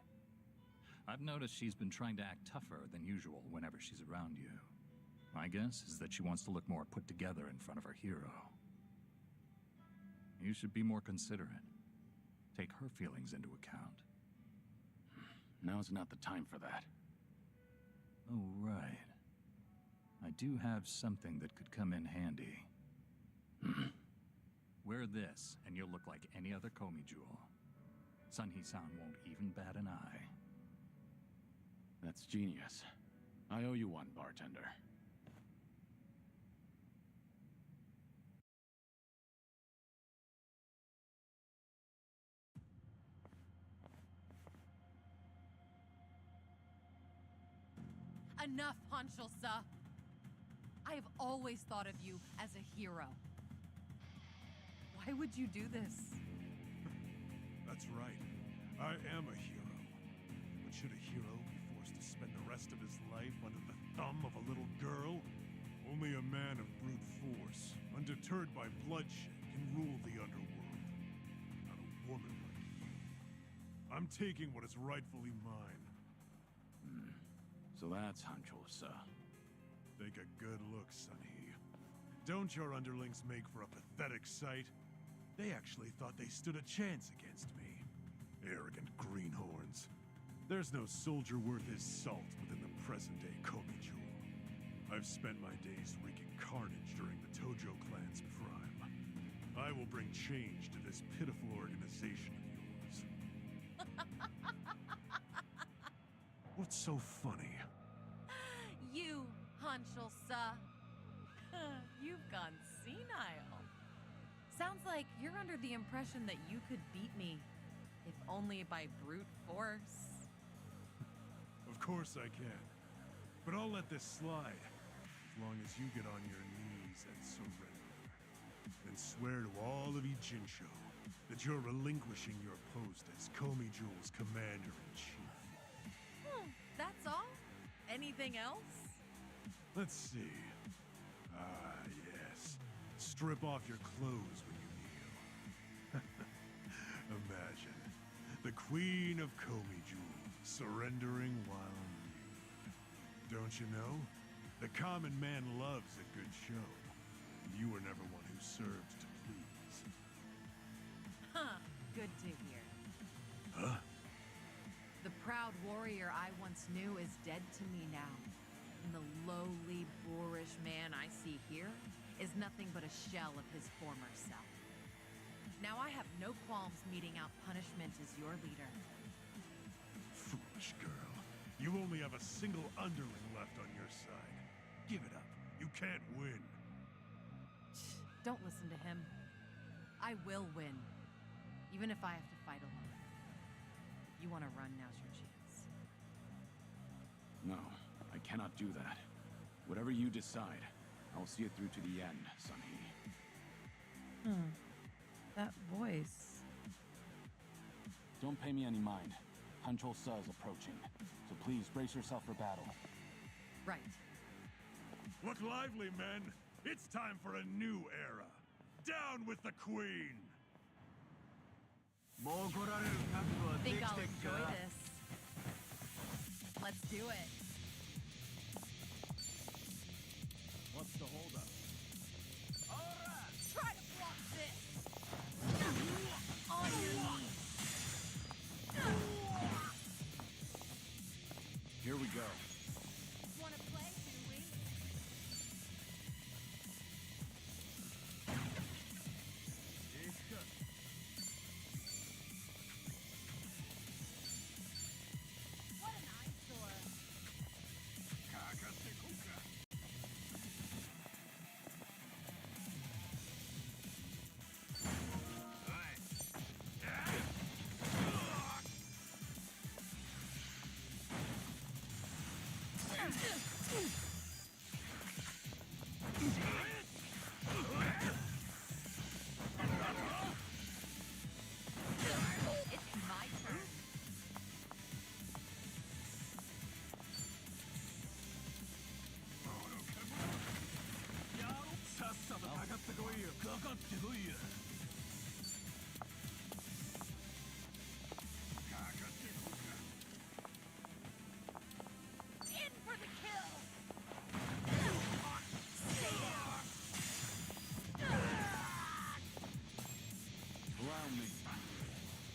Speaker 4: I've noticed she's been trying to act tougher than usual whenever she's around you. My guess is that she wants to look more put together in front of her hero. You should be more considerate. Take her feelings into account.
Speaker 21: Now's not the time for that.
Speaker 4: Oh, right. I do have something that could come in handy. Wear this, and you'll look like any other Komi Jewel. Sunhee-san won't even bat an eye.
Speaker 21: That's genius. I owe you one, bartender.
Speaker 9: Enough, Hanchul Sa. I have always thought of you as a hero. Why would you do this?
Speaker 15: That's right. I am a hero. But should a hero be forced to spend the rest of his life under the thumb of a little girl? Only a man of brute force, undeterred by bloodshed, can rule the underworld. Not a woman like you. I'm taking what is rightfully mine.
Speaker 21: So that's Hanchul Sa.
Speaker 15: Take a good look, Sunhee. Don't your underlings make for a pathetic sight? They actually thought they stood a chance against me. Arrogant greenhorns. There's no soldier worth his salt within the present-day Komi Jewel. I've spent my days wreaking carnage during the Tojo clan's prime. I will bring change to this pitiful organization of yours. What's so funny?
Speaker 9: You, Hanchul Sa. You've gone senile. Sounds like you're under the impression that you could beat me If only by brute force.
Speaker 15: Of course I can. But I'll let this slide, as long as you get on your knees and surrender. And swear to all of Ijincho that you're relinquishing your post as Komi Jewel's commander-in-chief.
Speaker 9: That's all? Anything else?
Speaker 15: Let's see. Ah, yes. Strip off your clothes when you kneel. Imagine the Queen of Komi Jewel surrendering while nude. Don't you know? The common man loves a good show. You were never one who served to please.
Speaker 9: Huh. Good to hear.
Speaker 15: Huh?
Speaker 9: The proud warrior I once knew is dead to me now. And the lowly, boorish man I see here is nothing but a shell of his former self. Now I have no qualms meting out punishment as your leader.
Speaker 15: Foolish girl. You only have a single underling left on your side. Give it up. You can't win.
Speaker 9: Don't listen to him. I will win. Even if I have to fight alone. If you want to run, now's your chance.
Speaker 21: No, I cannot do that. Whatever you decide, I will see it through to the end, Sun-Hee.
Speaker 9: That voice.
Speaker 21: Don't pay me any mind. Hanchol Sa is approaching, so please brace yourself for battle.
Speaker 9: Right.
Speaker 15: Look lively, men. It's time for a new era. Down with the Queen!
Speaker 9: Think I'll enjoy this. Let's do it.
Speaker 21: What's the holdup?
Speaker 11: Try to block this! On your knees!
Speaker 21: Here we go.
Speaker 11: Wanna play, do we? What an eyesore!
Speaker 9: It's my turn.
Speaker 11: In for the kill!
Speaker 21: Allow me.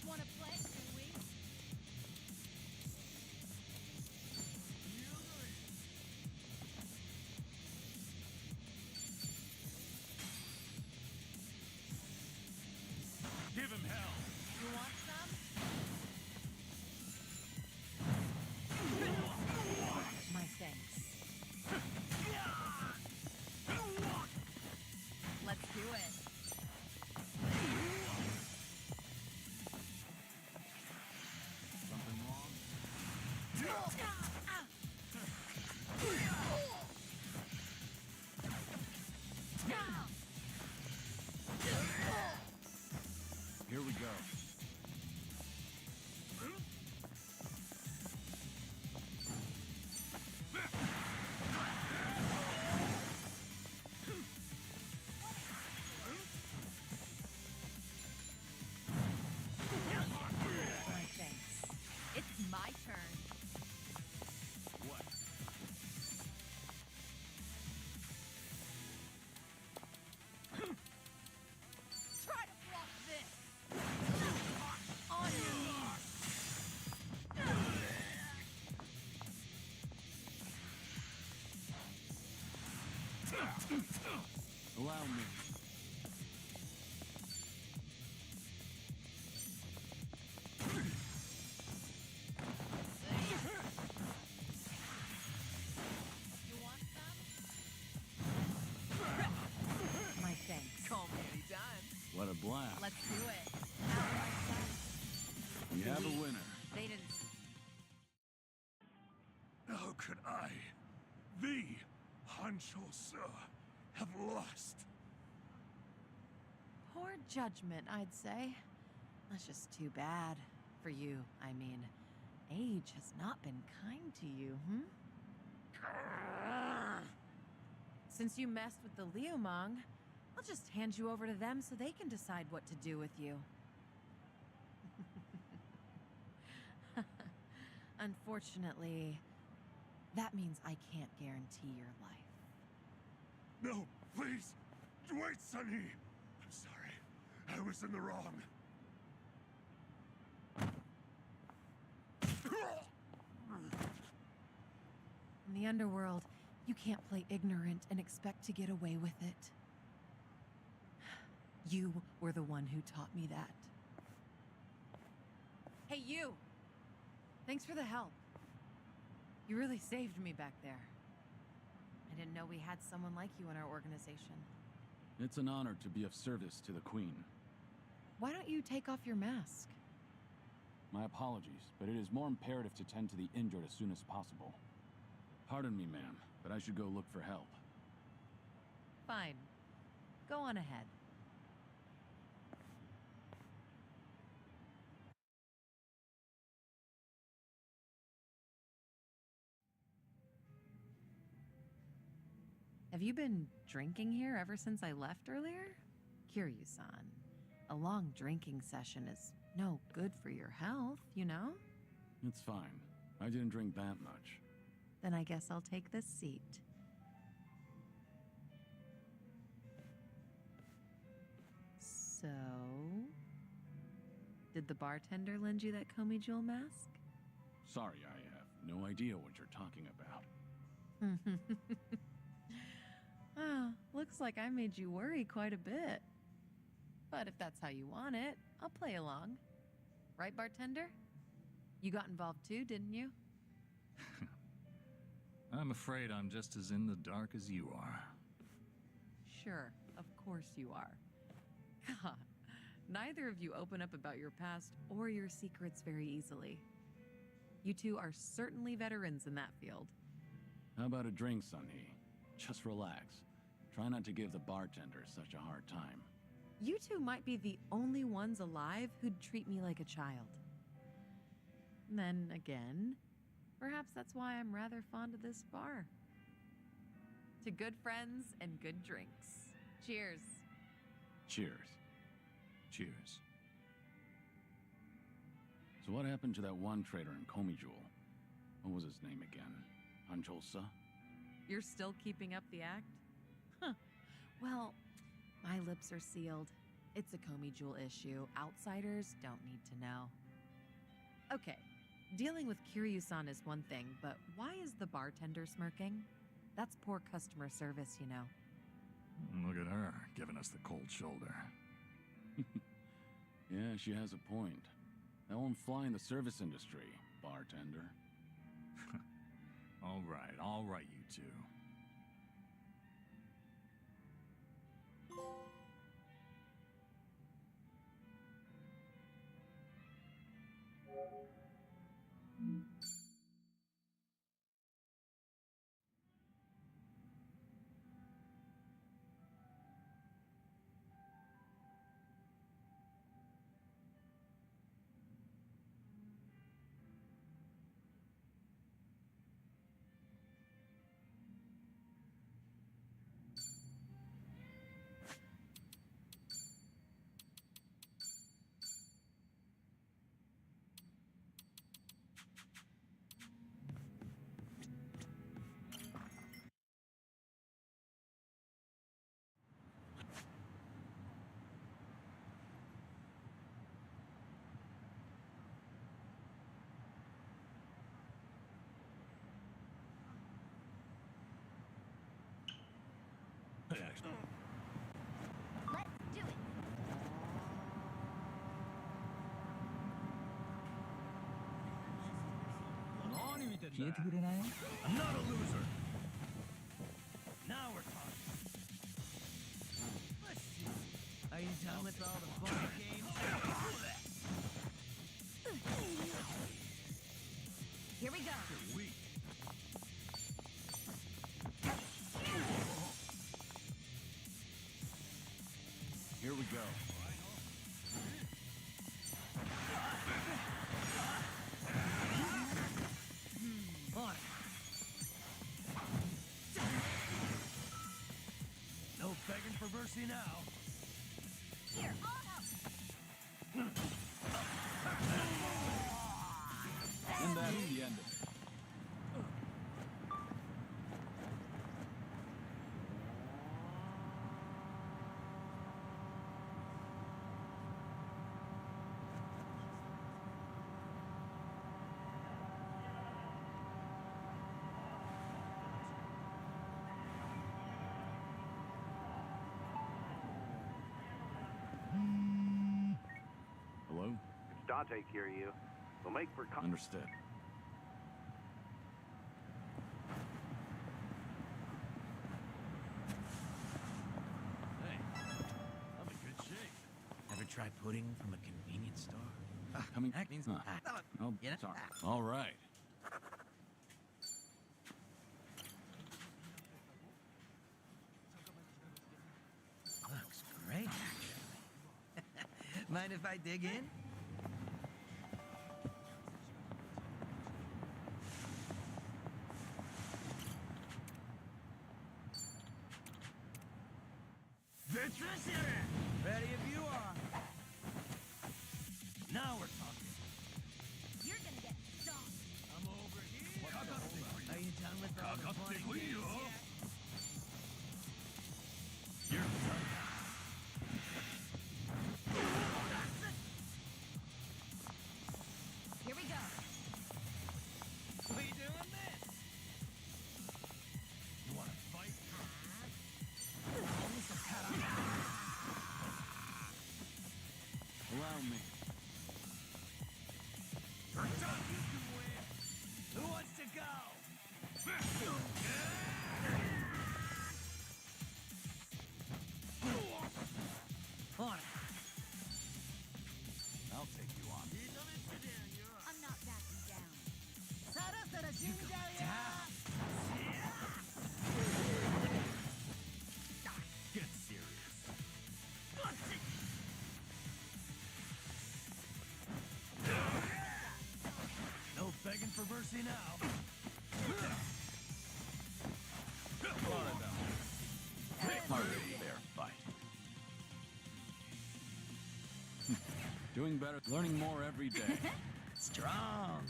Speaker 11: Wanna play, do we?
Speaker 15: Give him hell!
Speaker 11: You want some?
Speaker 9: My thanks. Let's do it.
Speaker 21: Something wrong? Here we go.
Speaker 9: My thanks. It's my turn.
Speaker 21: What?
Speaker 11: Try to block this! On your knees!
Speaker 21: Allow me.
Speaker 11: You want some?
Speaker 9: My thanks.
Speaker 13: Call me anytime.
Speaker 21: What a blast.
Speaker 9: Let's do it. Out of my sight.
Speaker 15: How could I, the Hancho-sa, have lost?
Speaker 9: Poor judgment, I'd say. That's just too bad. For you, I mean. Age has not been kind to you, Since you messed with the Liumang, I'll just hand you over to them so they can decide what to do with you. Unfortunately, that means I can't guarantee your life.
Speaker 15: No, please! Wait, Sunny! I'm sorry. I was in the wrong.
Speaker 9: In the underworld, you can't play ignorant and expect to get away with it. You were the one who taught me that. Hey, you! Thanks for the help. You really saved me back there. I didn't know we had someone like you in our organization.
Speaker 21: It's an honor to be of service to the Queen.
Speaker 9: Why don't you take off your mask?
Speaker 21: My apologies, but it is more imperative to tend to the injured as soon as possible. Pardon me, ma'am, but I should go look for help.
Speaker 9: Fine. Go on ahead. Have you been drinking here ever since I left earlier? Kiryu-san, a long drinking session is no good for your health, you know?
Speaker 21: It's fine. I didn't drink that much.
Speaker 9: Then I guess I'll take this seat. So... did the bartender lend you that Komi Jewel mask?
Speaker 21: Sorry, I have no idea what you're talking about.
Speaker 9: Ah, looks like I made you worry quite a bit. But if that's how you want it, I'll play along. Right, bartender? You got involved too, didn't you?
Speaker 4: I'm afraid I'm just as in the dark as you are.
Speaker 9: Sure, of course you are. God, neither of you open up about your past or your secrets very easily. You two are certainly veterans in that field.
Speaker 21: How about a drink, Sunny? Just relax. Try not to give the bartender such a hard time.
Speaker 9: You two might be the only ones alive who'd treat me like a child. Then again, perhaps that's why I'm rather fond of this bar. To good friends and good drinks. Cheers.
Speaker 21: Cheers.
Speaker 4: Cheers.
Speaker 21: So what happened to that one trader in Komi Jewel? What was his name again? Hancho-sa?
Speaker 9: You're still keeping up the act? Huh. Well, my lips are sealed. It's a Komi Jewel issue. Outsiders don't need to know. Okay, dealing with Kiryu-san is one thing, but why is the bartender smirking? That's poor customer service, you know.
Speaker 4: Look at her, giving us the cold shoulder.
Speaker 21: Yeah, she has a point. That won't fly in the service industry, bartender.
Speaker 4: All right, you two.
Speaker 22: Let's do it.
Speaker 13: I'm not a loser. Now we're talking. Let's see. Are you done with all the fun games?
Speaker 22: Here we go.
Speaker 15: You're weak.
Speaker 13: On. No begging for mercy now.
Speaker 11: Here, I'll help.
Speaker 21: And that's the end of it. Hello?
Speaker 7: If Dante hear you, we'll make for...
Speaker 21: Understood.
Speaker 13: Hey, I'm in good shape. Ever try pudding from a convenience store?
Speaker 21: Coming.
Speaker 13: That means...
Speaker 21: Huh. Oh,
Speaker 13: You know?
Speaker 21: sorry. All right.
Speaker 13: Looks great, actually. Mind if I dig in? Ready if you are. Now we're talking.
Speaker 11: You're gonna get stung.
Speaker 13: I'm over here. Are you done with all the fun games yet? You're done.
Speaker 11: Here we go.
Speaker 13: We doing this? You wanna fight?
Speaker 21: Allow me.
Speaker 13: You're done. You can win. Who wants to go? On.
Speaker 21: I'll take you on.
Speaker 11: I'm not backing down.
Speaker 15: Get serious.
Speaker 13: No begging for mercy now.
Speaker 21: Hardly fair fight. Doing better, learning more every day.
Speaker 13: Strong.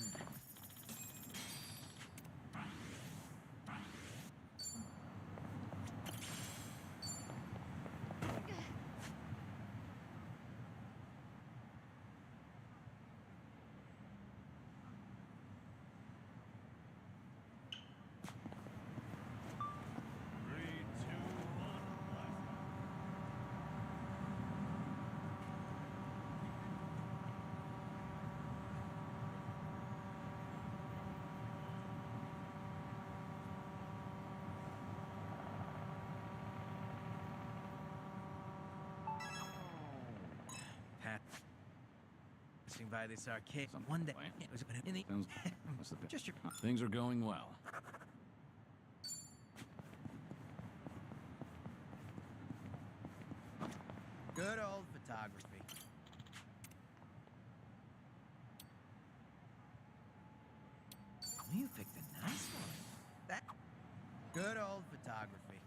Speaker 13: Passing by this arcade one day. It was in the.
Speaker 21: Sounds, what's the
Speaker 13: Just your.
Speaker 21: Things are going well.
Speaker 13: Good old photography. You picked a nice one. That. Good old photography.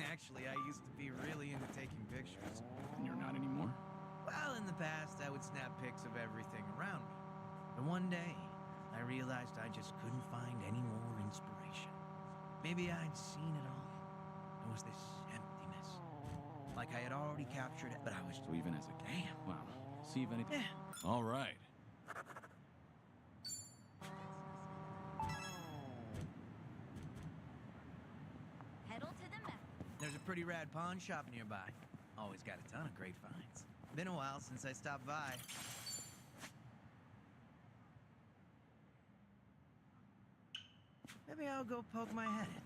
Speaker 13: Actually, I used to be really into taking pictures.
Speaker 21: And you're not anymore?
Speaker 13: Well, in the past, I would snap pics of everything around me. But one day, I realized I just couldn't find any more inspiration. Maybe I'd seen it all. There was this emptiness. Like I had already captured it, but I was...
Speaker 21: So even as a kid?
Speaker 13: Damn.
Speaker 21: Wow. See if anything...
Speaker 13: Yeah.
Speaker 21: All right.
Speaker 11: Pedal to the metal.
Speaker 13: There's a pretty rad pawn shop nearby. Always got a ton of great finds. Been a while since I stopped by. Maybe I'll go poke my head in.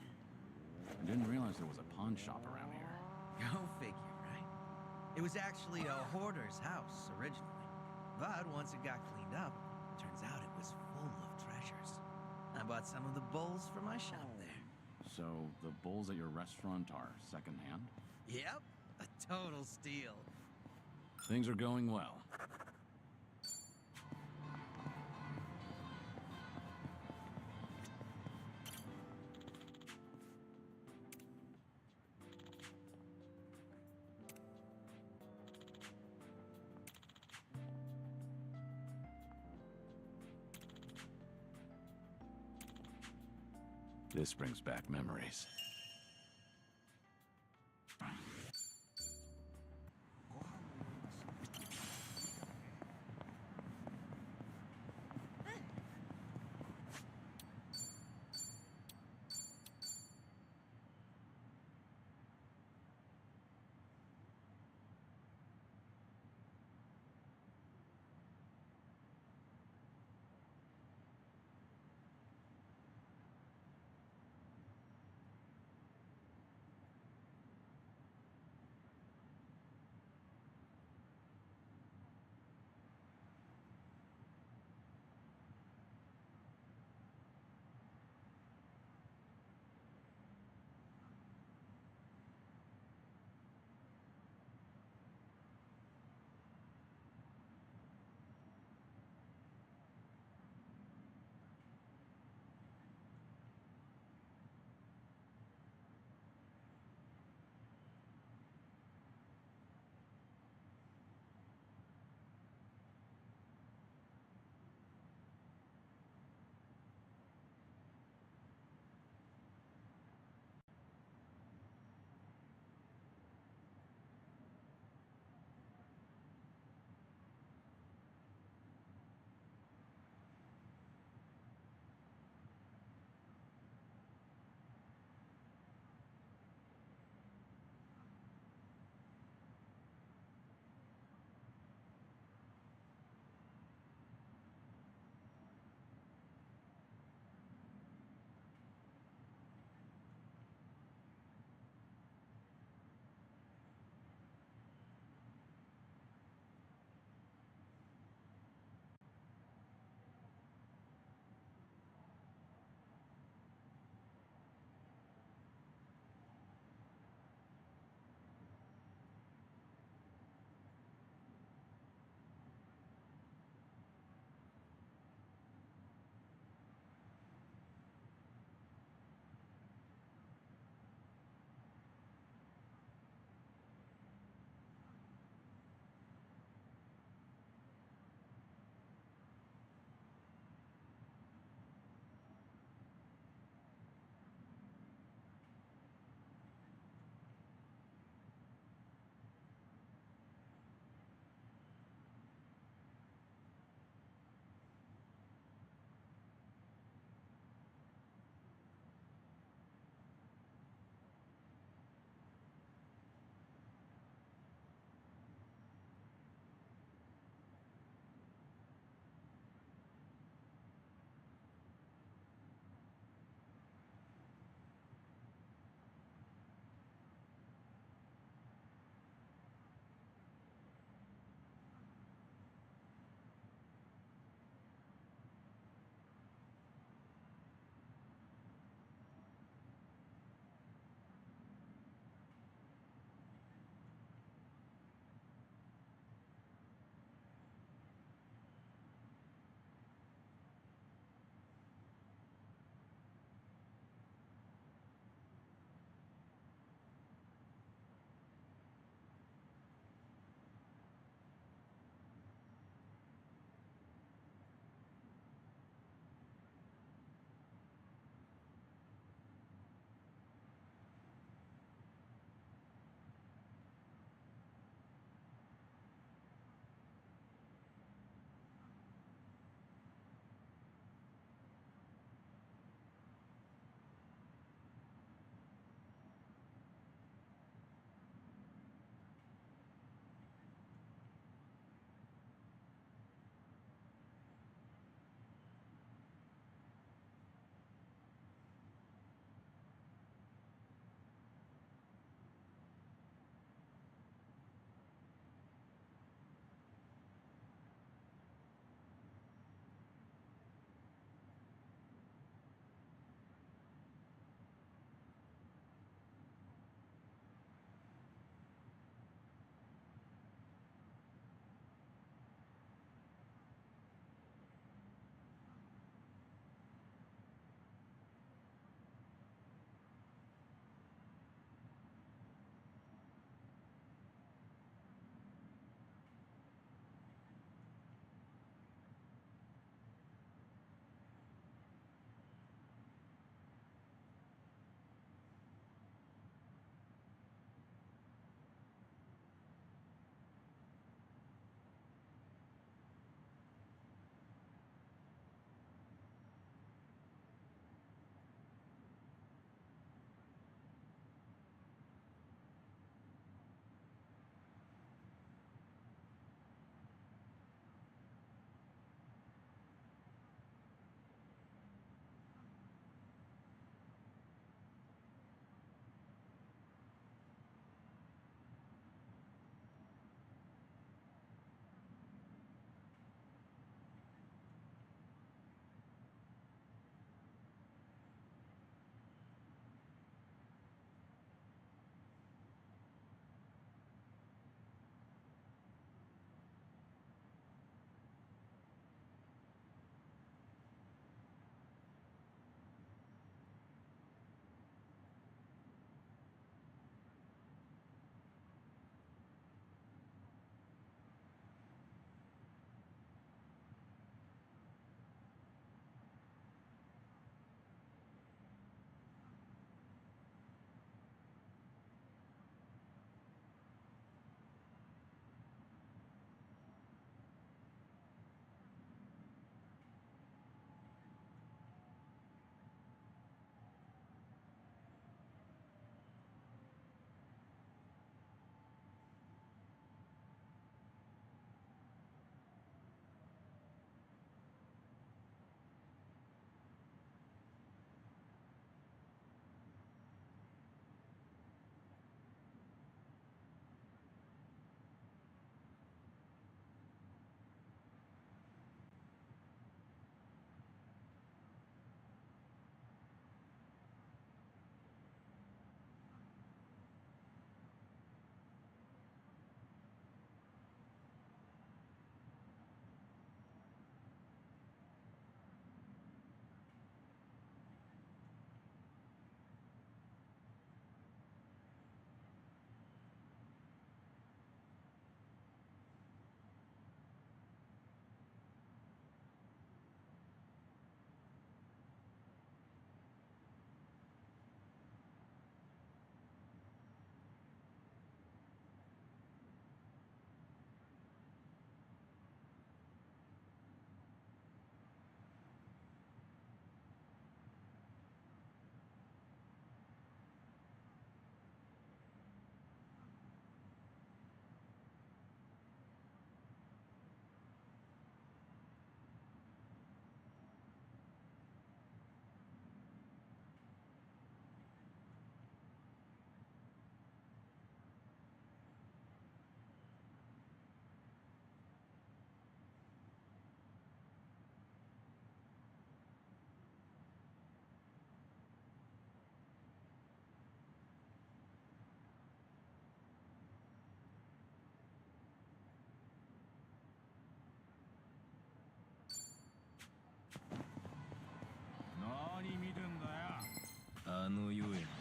Speaker 21: I didn't realize there was a pawn shop around here.
Speaker 13: Go figure, right? It was actually a hoarder's house originally. But once it got cleaned up, turns out it was full of treasures. I bought some of the bowls for my shop there.
Speaker 21: So the bowls at your restaurant are secondhand?
Speaker 13: Yep, a total steal.
Speaker 21: Things are going well. This brings back memories.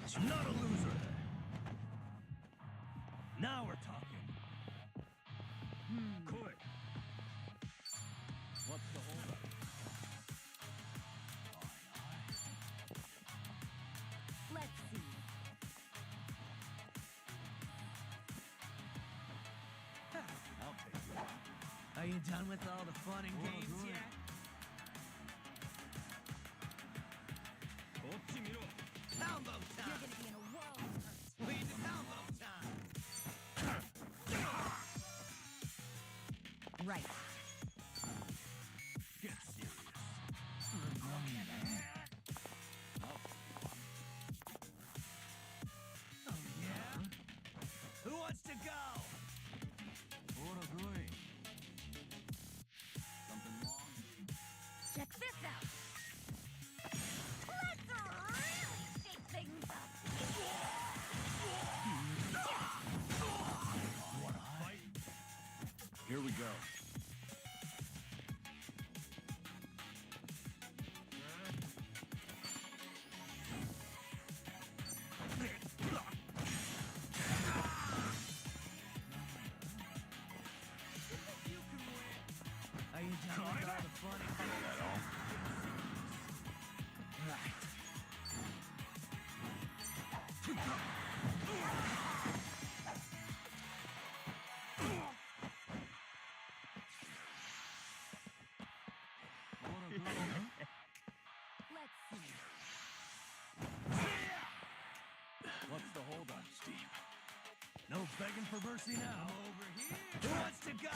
Speaker 13: Not a loser. Now we're talking.
Speaker 15: Quick. What's the holdup?
Speaker 22: Let's see.
Speaker 15: I'll take it.
Speaker 13: Are you done with all the fun and games yet? Elbow time!
Speaker 22: You're gonna be in a world of hurt.
Speaker 13: Lead to elbow time!
Speaker 9: Right.
Speaker 15: Get serious.
Speaker 13: Oh, yeah? Who wants to go?
Speaker 15: Something wrong?
Speaker 22: Check this out. Let's really shake things up.
Speaker 15: Here we go.
Speaker 13: Are you done with all the fun and games? Right.
Speaker 22: Let's see.
Speaker 15: What's the holdup, Steve?
Speaker 13: No begging for mercy now. Over here. Who wants to go?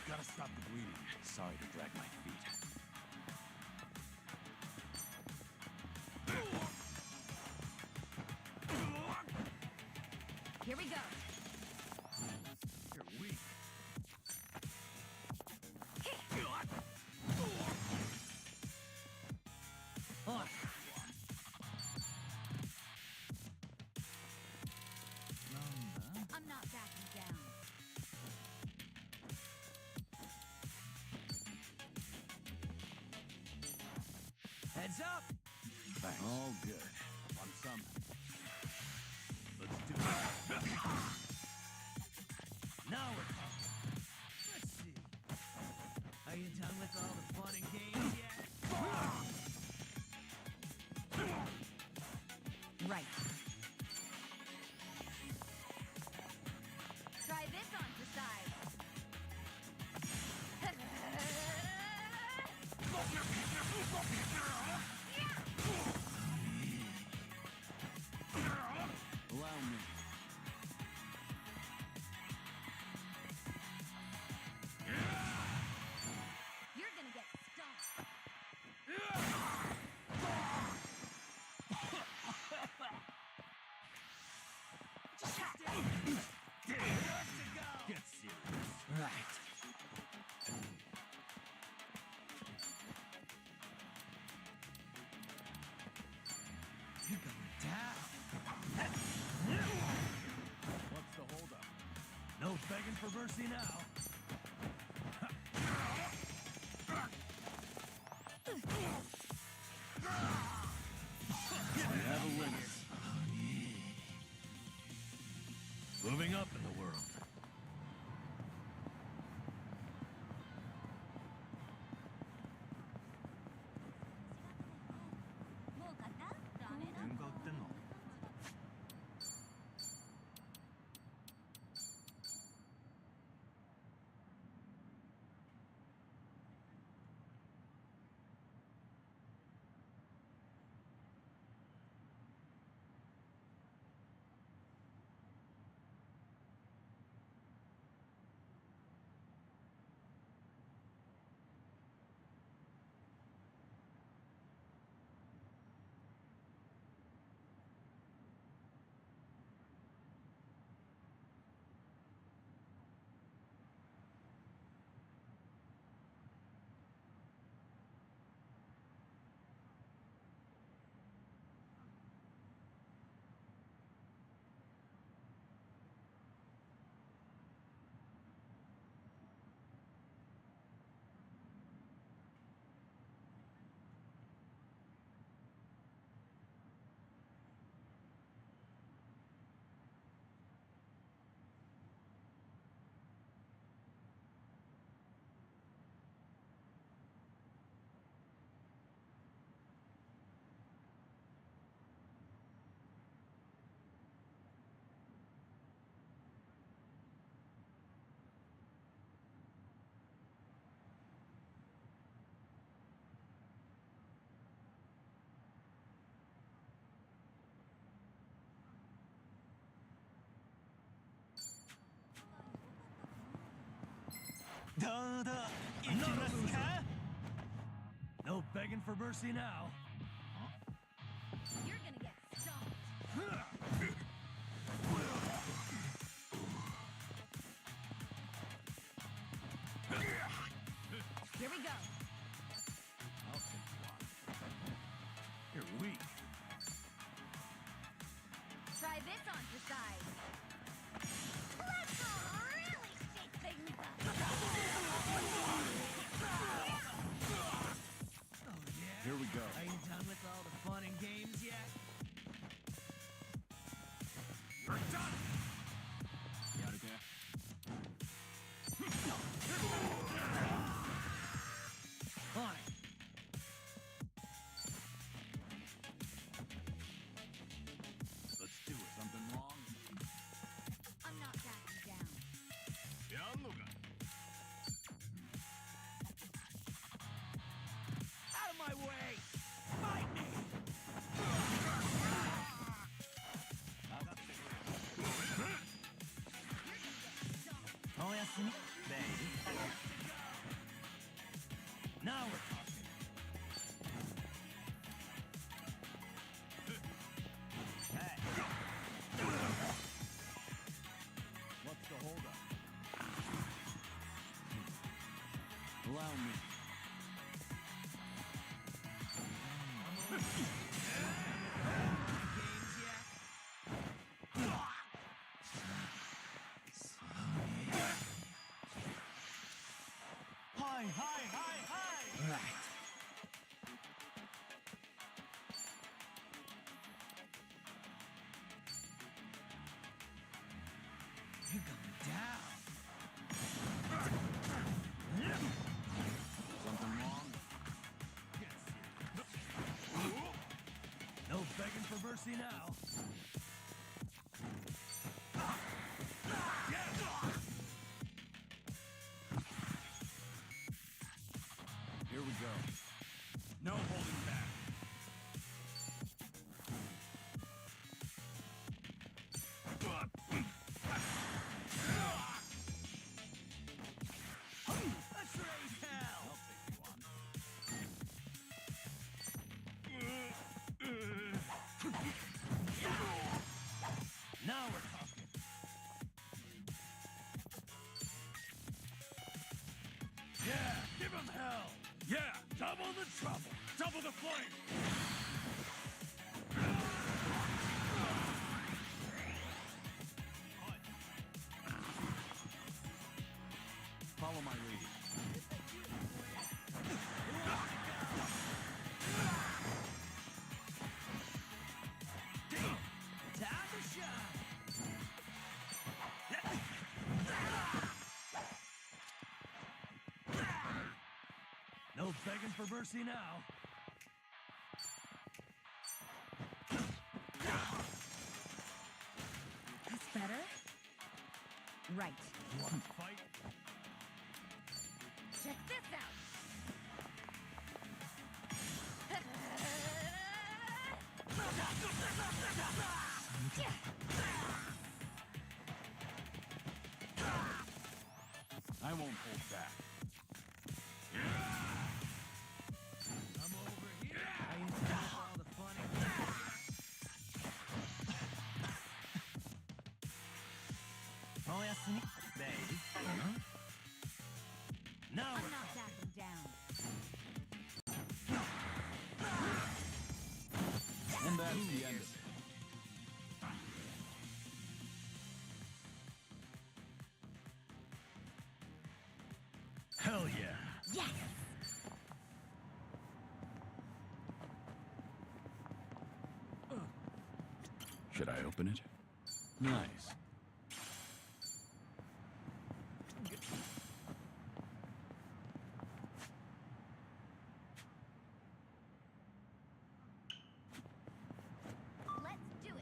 Speaker 15: Gotta stop the bleeding.
Speaker 21: Sorry to drag my feet.
Speaker 22: Here we go.
Speaker 15: You're weak.
Speaker 13: On.
Speaker 22: I'm not backing down.
Speaker 13: Heads up.
Speaker 21: Thanks.
Speaker 15: All good. On some. Let's do it.
Speaker 13: Now we're talking. Let's see. Are you done with all the fun and games yet?
Speaker 9: Right.
Speaker 22: Try this on for size.
Speaker 15: Allow me.
Speaker 22: You're gonna get stomped.
Speaker 15: Get serious.
Speaker 13: Right. You're going down.
Speaker 15: What's the holdup?
Speaker 13: No begging for mercy now.
Speaker 15: I have a limit. Moving up in the world.
Speaker 13: Another loser. No begging for mercy now.
Speaker 22: You're gonna get stomped. Here we go.
Speaker 13: I'll take you on. You're weak.
Speaker 22: Try this on for size. Let's really shake things up.
Speaker 21: Here we go.
Speaker 13: Are you done with all the fun and games yet?
Speaker 21: You're done! Yarika.
Speaker 13: Fine.
Speaker 21: Let's do it. Something wrong?
Speaker 22: I'm not backing down.
Speaker 13: Out of my way! Fight me! Oh, yes, baby. Now we're talking. Hey. What's the holdup?
Speaker 21: Allow me.
Speaker 13: Games yet? Hi, hi, hi, hi! Right. You're going down.
Speaker 21: Something wrong?
Speaker 13: No begging for mercy now.
Speaker 21: Here we go. No holding back.
Speaker 13: Let's raise hell!
Speaker 21: I'll take you on.
Speaker 13: Now we're talking. Yeah, give him hell! Yeah, double the trouble! Double the flame!
Speaker 21: Follow my lead.
Speaker 13: Time to shine! No begging for mercy now.
Speaker 22: That's better. Right.
Speaker 13: You want to fight?
Speaker 22: Check this out.
Speaker 21: I won't hold back.
Speaker 13: I'm over here. I used to have all the fun and games. Oh, yes, baby. Huh? Now
Speaker 22: I'm
Speaker 13: we're
Speaker 22: not
Speaker 13: talking.
Speaker 22: backing down.
Speaker 21: And that's the end of it.
Speaker 13: Hell yeah.
Speaker 22: Yes!
Speaker 21: Should I open it? Nice.
Speaker 22: Let's do it.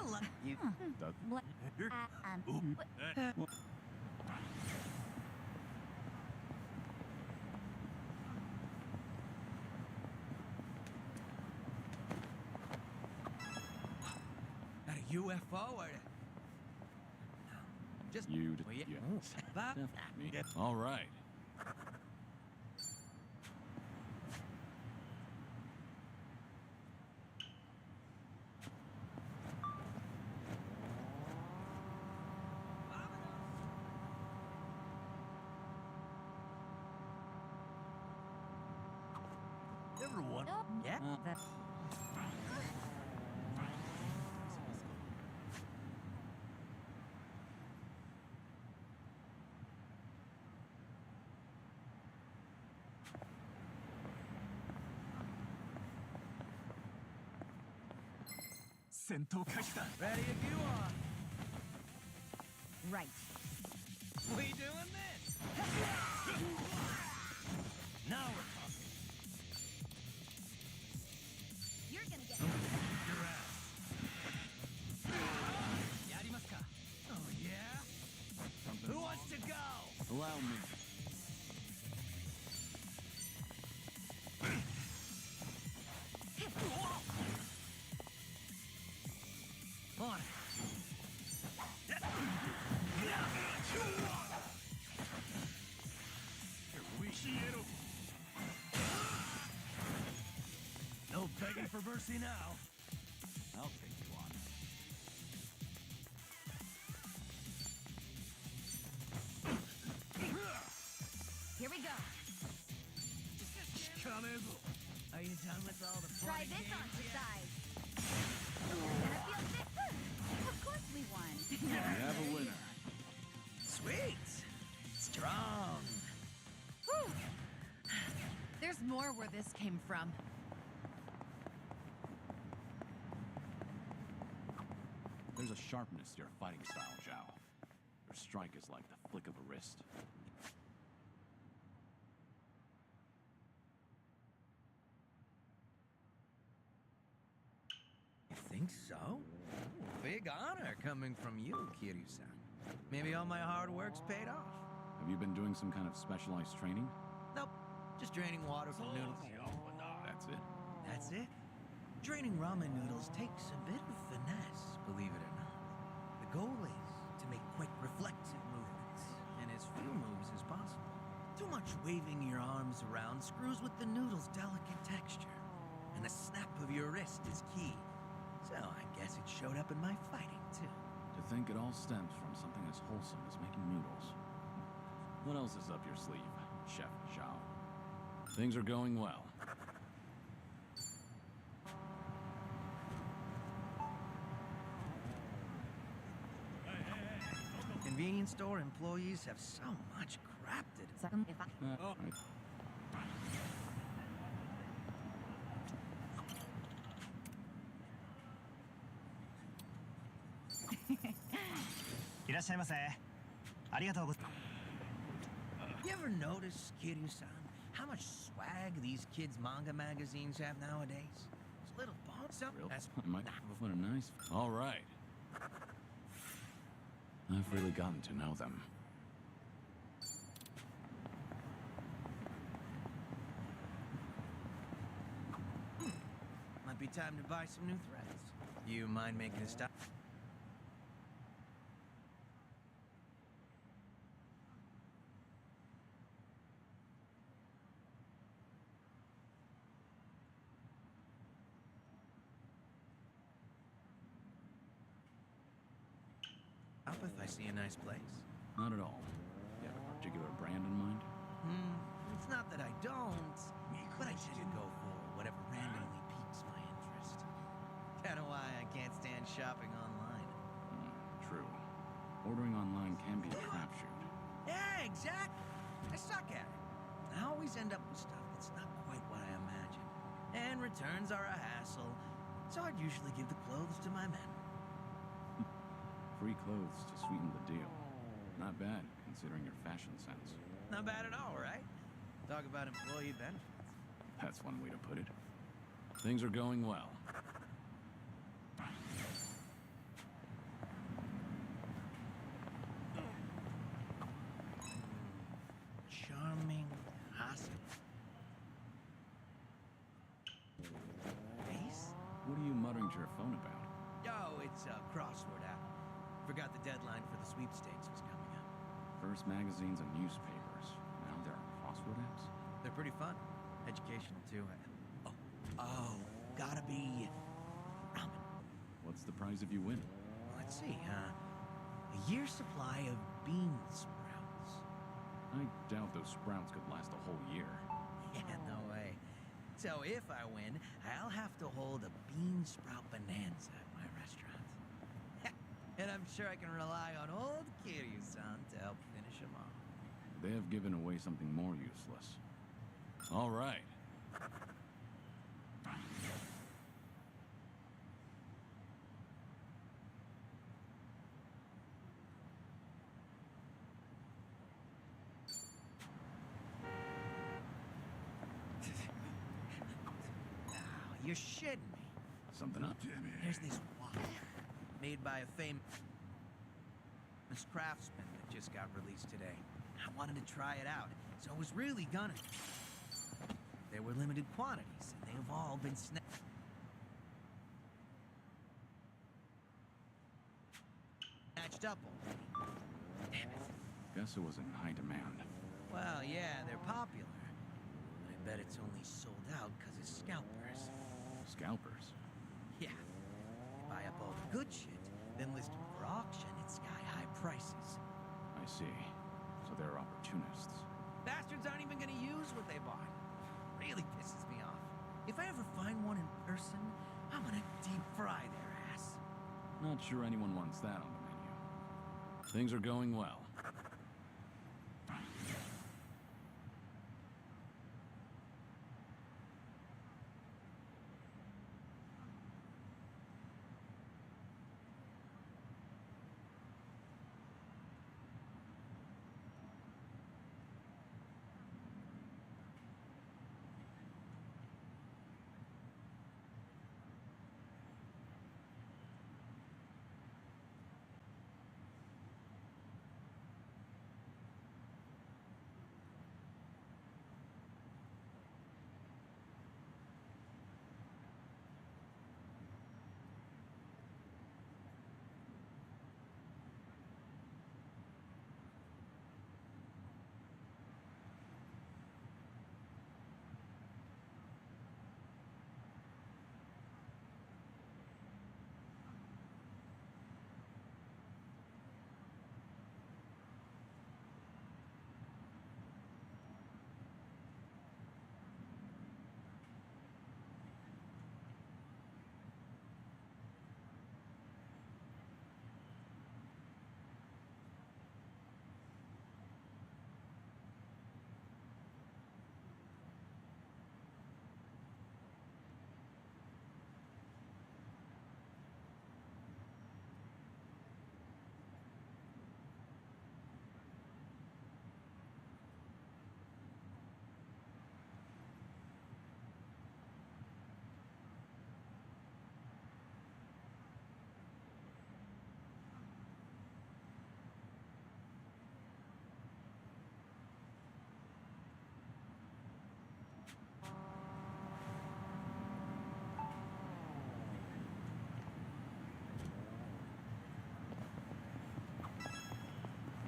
Speaker 13: Hello. You. That a UFO or? Just
Speaker 21: You. Me. All right.
Speaker 13: Everyone. Yeah. Ready if you are.
Speaker 22: Right.
Speaker 13: We doing this? Now we're talking.
Speaker 22: You're gonna get
Speaker 13: Your ass. Yarimasu. Oh yeah? Who wants to go?
Speaker 21: Allow me.
Speaker 13: On it. No begging for mercy now.
Speaker 21: I'll take you on.
Speaker 22: Here we go.
Speaker 13: Are you done with all the
Speaker 22: Try
Speaker 13: fun
Speaker 22: this
Speaker 13: games
Speaker 22: on for
Speaker 13: yet?
Speaker 22: size. Gonna feel this. Of course we won.
Speaker 21: We have a winner.
Speaker 13: Sweet. Strong.
Speaker 9: Whew. There's more where this came from.
Speaker 21: There's a sharpness to your fighting style, Zhao. Your strike is like the flick of a wrist.
Speaker 13: You think so? Big honor coming from you, Kiryu-san. Maybe all my hard work's paid off.
Speaker 21: Have you been doing some kind of specialized training?
Speaker 13: Nope. Just draining water from noodles.
Speaker 21: That's it.
Speaker 13: That's it. Draining ramen noodles takes a bit of finesse, believe it or not. The goal is to make quick, reflexive movements, and as few moves as possible. Too much waving your arms around screws with the noodle's delicate texture, and the snap of your wrist is key. So I guess it showed up in my fighting, too.
Speaker 21: To think it all stems from something as wholesome as making noodles. What else is up your sleeve, Chef Zhao? Things are going well.
Speaker 13: Convenience store employees have so much crap to do.
Speaker 21: Right.
Speaker 13: You ever notice, Kiryu-san, how much swag these kids' manga magazines have nowadays? Those little bones up. That's
Speaker 21: What a nice... All right. I've really gotten to know them.
Speaker 13: Might be time to buy some new threads. You mind making a stop? Up if I see a nice place.
Speaker 21: Not at all. You have a particular brand in mind?
Speaker 13: It's not that I don't, but I tend to go for whatever randomly piques my interest. Kinda why I can't stand shopping online.
Speaker 21: True. Ordering online can be a crapshoot.
Speaker 13: Yeah, exactly. I suck at it. I always end up with stuff that's not quite what I imagined. And returns are a hassle, so I'd usually give the clothes to my men.
Speaker 21: Free clothes to sweeten the deal. Not bad, considering your fashion sense.
Speaker 13: Not bad at all, right? Talk about employee benefits.
Speaker 21: That's one way to put it. Things are going well. your phone about?
Speaker 13: Yo, it's a crossword app. Forgot the deadline for the sweepstakes was coming up.
Speaker 21: First magazines and newspapers. Now there are crossword apps?
Speaker 13: They're pretty fun. Educational, too. Oh, gotta be ramen.
Speaker 21: What's the prize if you win?
Speaker 13: Let's see, a year's supply of bean sprouts.
Speaker 21: I doubt those sprouts could last a whole year.
Speaker 13: Yeah, no way. So if I win, I'll have to hold a bean sprout bonanza at my restaurant. And I'm sure I can rely on old Kiryu-san to help finish them off.
Speaker 21: They have given away something more useless. All right.
Speaker 13: You're shitting me.
Speaker 21: Something up?
Speaker 13: There's this watch made by a famous craftsman that just got released today. I wanted to try it out, so I was really gonna. There were limited quantities, and they've all been snatched up already. Damn it.
Speaker 21: Guess it was in high demand.
Speaker 13: Well, yeah, they're popular. But I bet it's only sold out because of scalpers.
Speaker 21: Scalpers?
Speaker 13: Yeah. They buy up all the good shit, then list them for auction at sky-high prices.
Speaker 21: I see. So they're opportunists.
Speaker 13: Bastards aren't even gonna use what they bought. Really pisses me off. If I ever find one in person, I'm gonna deep fry their ass.
Speaker 21: Not sure anyone wants that on the menu. Things are going well.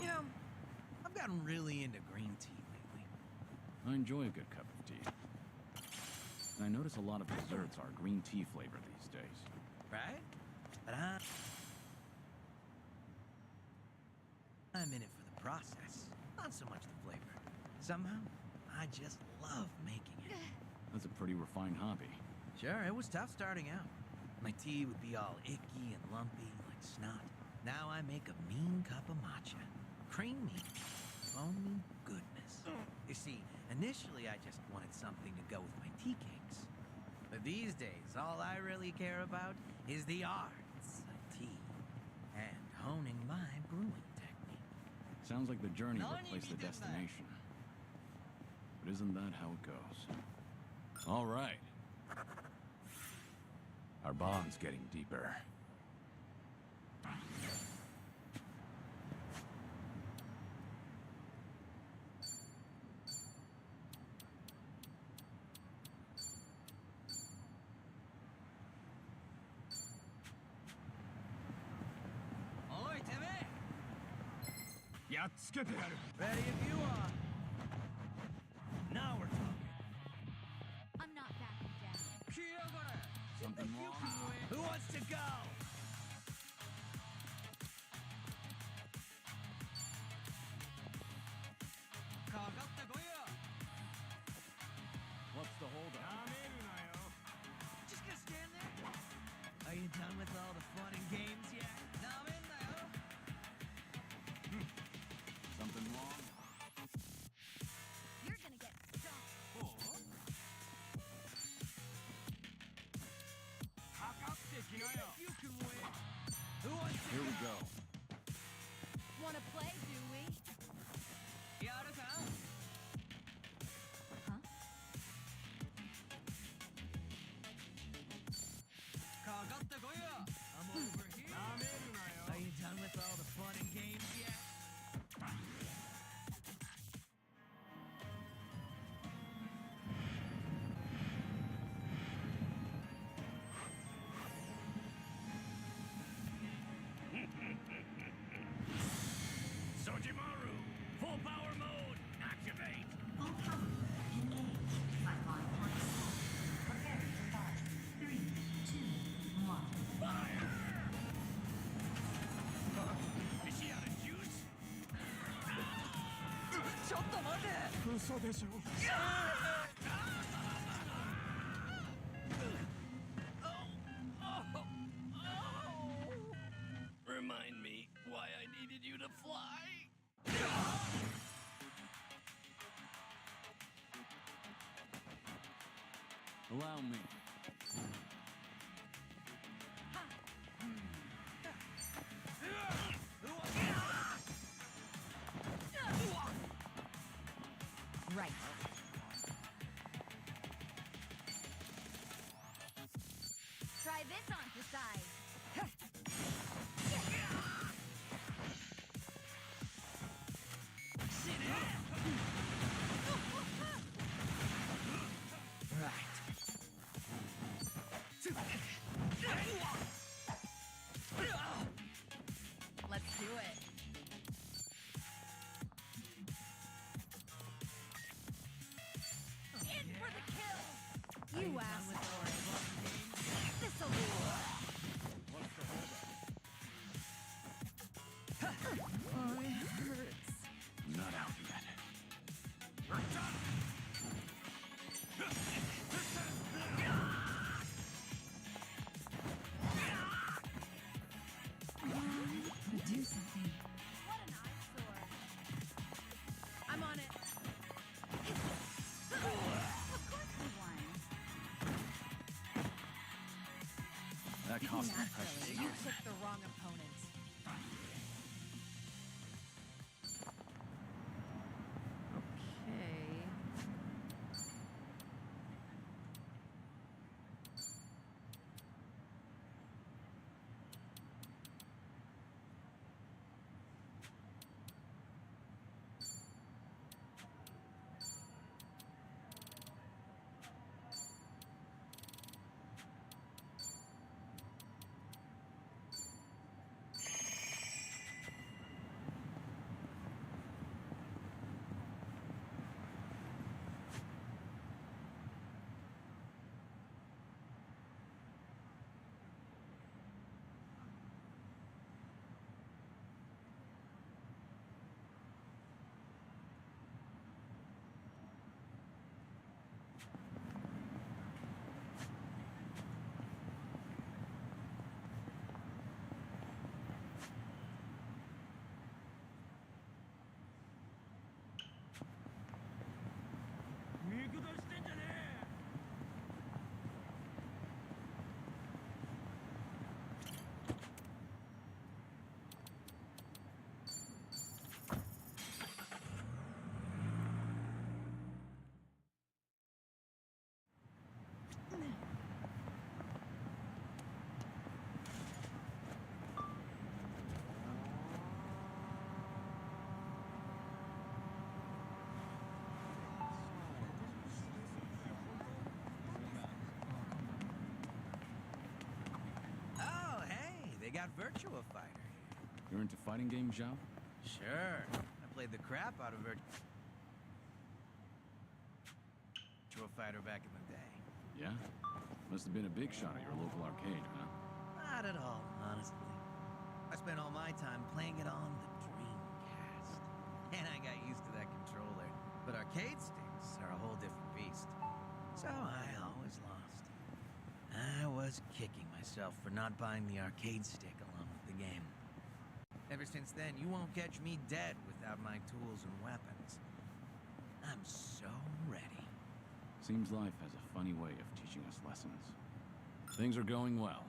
Speaker 13: You know, I've gotten really into green tea lately.
Speaker 21: I enjoy a good cup of tea. And I notice a lot of desserts are green tea flavored these days.
Speaker 13: Right? But I'm in it for the process, not so much the flavor. Somehow, I just love making it.
Speaker 21: That's a pretty refined hobby.
Speaker 13: Sure, it was tough starting out. My tea would be all icky and lumpy, like snot. Now I make a mean cup of matcha. Creamy, foamy goodness. You see, initially I just wanted something to go with my tea cakes. But these days, all I really care about is the arts of tea and honing my brewing technique.
Speaker 21: Sounds like the journey replaced the destination. But isn't that how it goes? All right. Our bond's getting deeper.
Speaker 13: Ready if you are. Now we're talking.
Speaker 22: I'm not backing down.
Speaker 14: Something wrong?
Speaker 13: Who wants to go?
Speaker 14: What's the holdup?
Speaker 13: Just gonna stand there? Are you done with all the fun and games yet?
Speaker 14: Something wrong?
Speaker 22: You're gonna get stomped.
Speaker 13: You can win. Who wants to
Speaker 14: Here we go.
Speaker 22: Wanna play, do we? Huh?
Speaker 13: I'm over here. Are you done with all the fun and games yet?
Speaker 8: Sojimaru, full power mode, activate.
Speaker 18: Full power engaged. Pipeline points. Prepare to fire. 3, 2, 1.
Speaker 8: Fire! Is she out of juice?
Speaker 13: ちょっと待て。
Speaker 3: 嘘でしょ。
Speaker 8: Remind me why I needed you to fly.
Speaker 14: Allow me.
Speaker 9: Right.
Speaker 22: Try this on for size.
Speaker 9: Let's do it.
Speaker 22: In for the kill! You asshole! This'll do
Speaker 14: What's the holdup?
Speaker 9: Oh, it hurts.
Speaker 21: Not out yet.
Speaker 9: Do something.
Speaker 22: What an eyesore.
Speaker 9: I'm on it.
Speaker 22: Of course we won.
Speaker 21: That cost me
Speaker 9: Naturally,
Speaker 21: precious
Speaker 9: you
Speaker 21: time.
Speaker 9: took the wrong opponent. Okay.
Speaker 13: Oh, hey, they got Virtua Fighter.
Speaker 21: You're into fighting games, Zhao?
Speaker 13: Sure. I played the crap out of Virtua Fighter back in the day.
Speaker 21: Yeah? Must have been a big shot at your local arcade, huh?
Speaker 13: Not at all, honestly. I spent all my time playing it on the Dreamcast. And I got used to that controller. But arcade sticks are a whole different beast. So I always lost. I was kicking myself for not buying the arcade stick along with the game. Ever since then, you won't catch me dead without my tools and weapons. I'm so ready.
Speaker 21: Seems life has a funny way of teaching us lessons. Things are going well.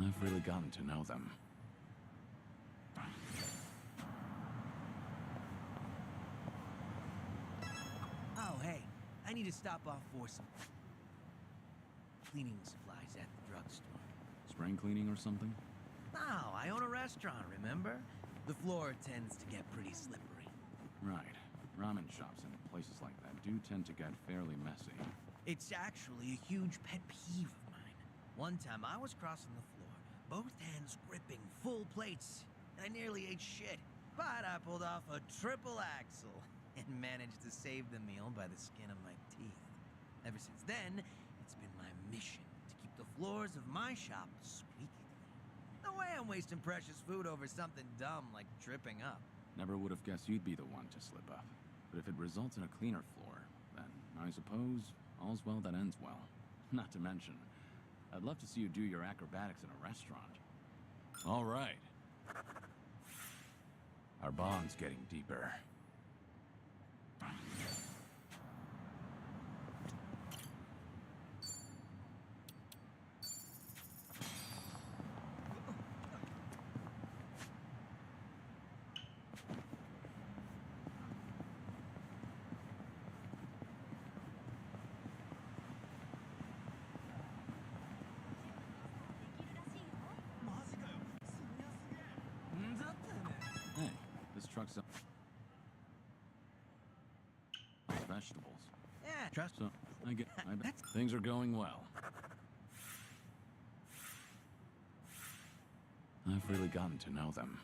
Speaker 21: I've really gotten to know them.
Speaker 13: Oh, hey, I need to stop off for some cleaning supplies at the drugstore.
Speaker 21: Spring cleaning or something?
Speaker 13: No, I own a restaurant, remember? The floor tends to get pretty slippery.
Speaker 21: Right. Ramen shops and places like that do tend to get fairly messy.
Speaker 13: It's actually a huge pet peeve of mine. One time I was crossing the floor, both hands gripping full plates, and I nearly ate shit. But I pulled off a triple axel and managed to save the meal by the skin of my teeth. Ever since then, it's been my mission to keep the floors of my shop squeaky clean. No way I'm wasting precious food over something dumb like tripping up.
Speaker 21: Never would have guessed you'd be the one to slip up. But if it results in a cleaner floor, then I suppose all's well that ends well. Not to mention, I'd love to see you do your acrobatics in a restaurant. All right. Our bond's getting deeper. Hey, this truck's up. Vegetables.
Speaker 13: Yeah, trust.
Speaker 21: So, I bet things are going well. I've really gotten to know them.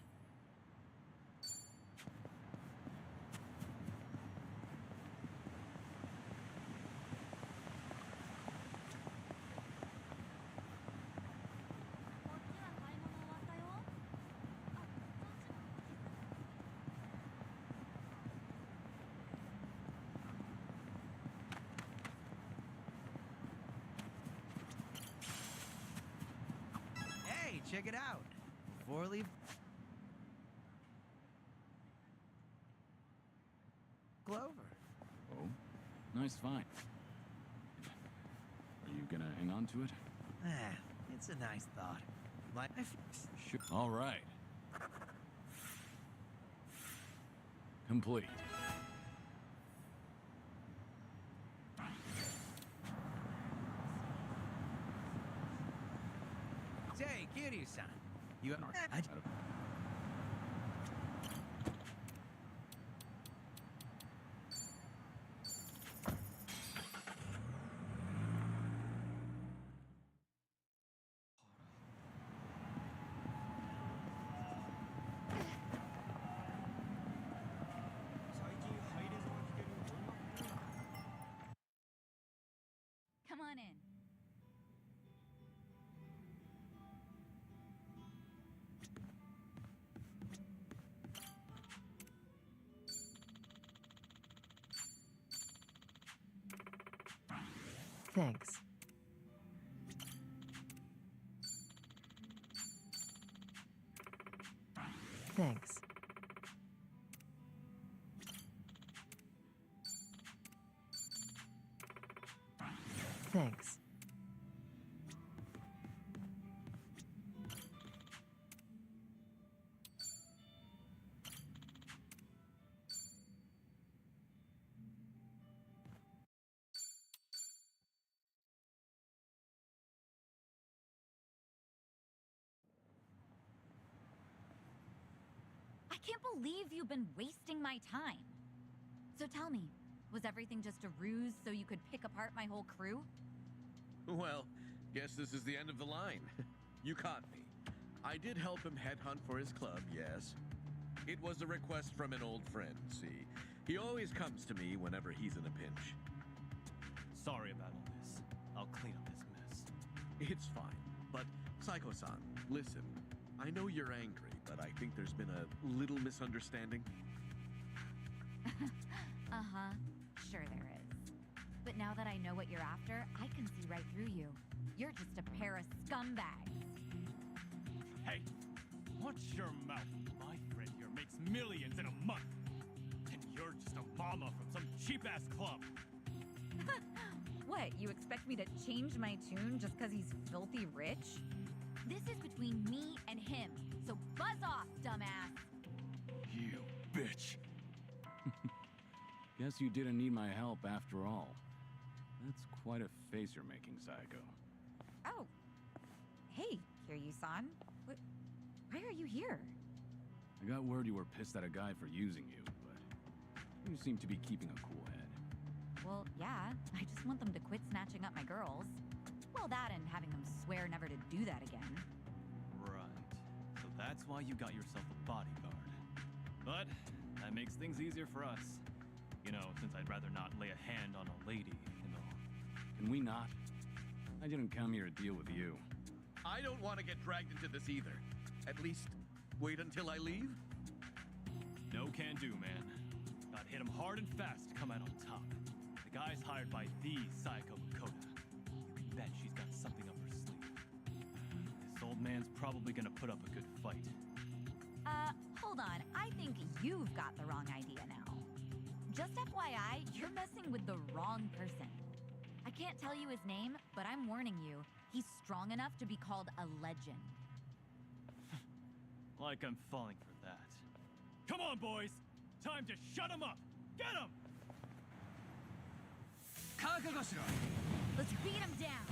Speaker 13: Hey, check it out. Before leave. Clover.
Speaker 21: Oh, nice find. Are you gonna hang on to it?
Speaker 13: It's a nice thought. Like,
Speaker 21: Sure. All right. Complete.
Speaker 13: Say, Kiryu-san, you have...
Speaker 23: Come on in.
Speaker 9: Thanks. Thanks. Thanks.
Speaker 23: I can't believe you've been wasting my time. So tell me, was everything just a ruse so you could pick apart my whole crew?
Speaker 2: Well, guess this is the end of the line. You caught me. I did help him headhunt for his club, yes. It was a request from an old friend, see. He always comes to me whenever he's in a pinch.
Speaker 19: Sorry about all this. I'll clean up this mess.
Speaker 2: It's fine. But, Psycho-san, listen. I know you're angry, but I think there's been a little misunderstanding.
Speaker 23: Uh-huh. Sure there is. But now that I know what you're after, I can see right through you. You're just a pair of scumbags.
Speaker 19: Hey! Watch your mouth. My friend here makes millions in a month. And you're just a mama from some cheap-ass club.
Speaker 23: What, you expect me to change my tune just because he's filthy rich? This is between me and him, so buzz off, dumbass!
Speaker 21: You bitch. Guess you didn't need my help after all. That's quite a face you're making, Psycho.
Speaker 23: Oh. Hey, Kiryu-san. Why are you here?
Speaker 21: I got word you were pissed at a guy for using you, but you seem to be keeping a cool head.
Speaker 23: Well, yeah. I just want them to quit snatching up my girls. Well, that and having them swear never to do that again.
Speaker 19: Right. So that's why you got yourself a bodyguard. But that makes things easier for us. You know, since I'd rather not lay a hand on a lady, you know.
Speaker 21: Can we not? I didn't come here to deal with you.
Speaker 2: I don't want to get dragged into this either. At least, wait until I leave?
Speaker 19: No can do, man. Gotta hit him hard and fast to come out on top. The guy's hired by the Psycho Makoto. You can bet she's got something up her sleeve. This old man's probably gonna put up a good fight.
Speaker 23: Hold on. I think you've got the wrong idea now. Just FYI, you're messing with the wrong person. I can't tell you his name, but I'm warning you. He's strong enough to be called a legend.
Speaker 19: Like I'm falling for that. Come on, boys! Time to shut him up! Get him!
Speaker 23: Let's beat him down!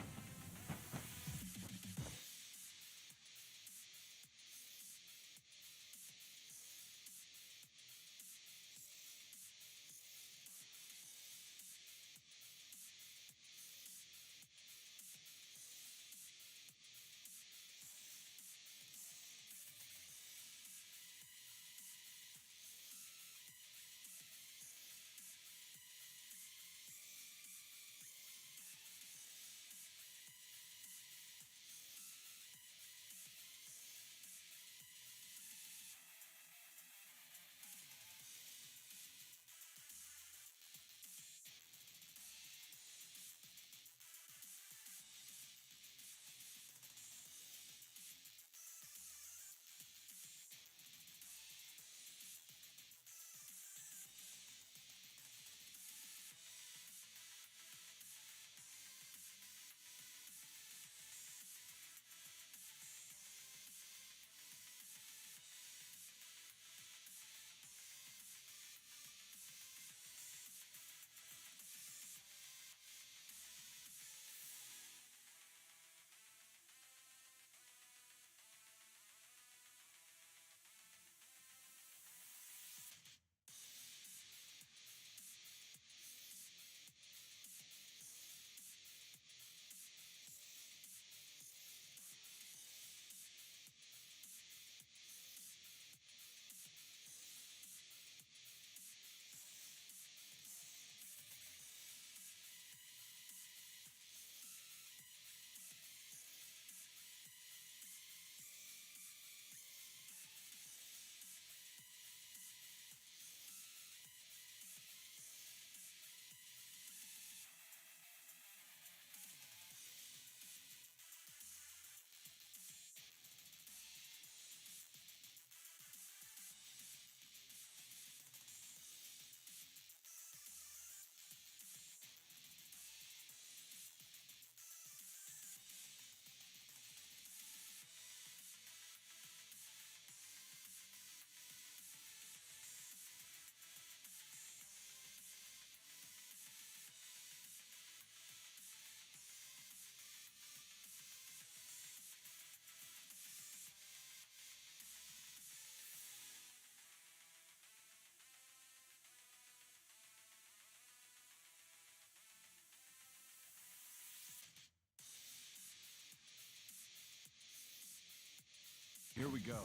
Speaker 21: we go.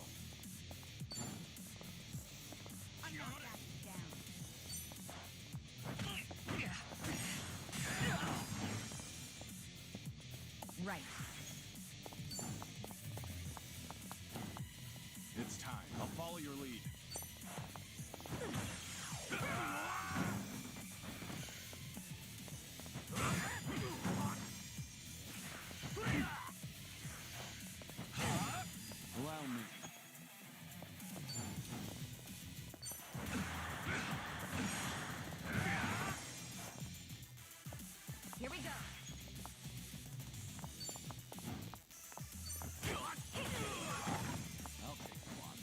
Speaker 23: I'm not backing down.
Speaker 11: Right.
Speaker 21: It's time. I'll follow your lead. Allow me.
Speaker 11: Here we go.
Speaker 21: I'll take one.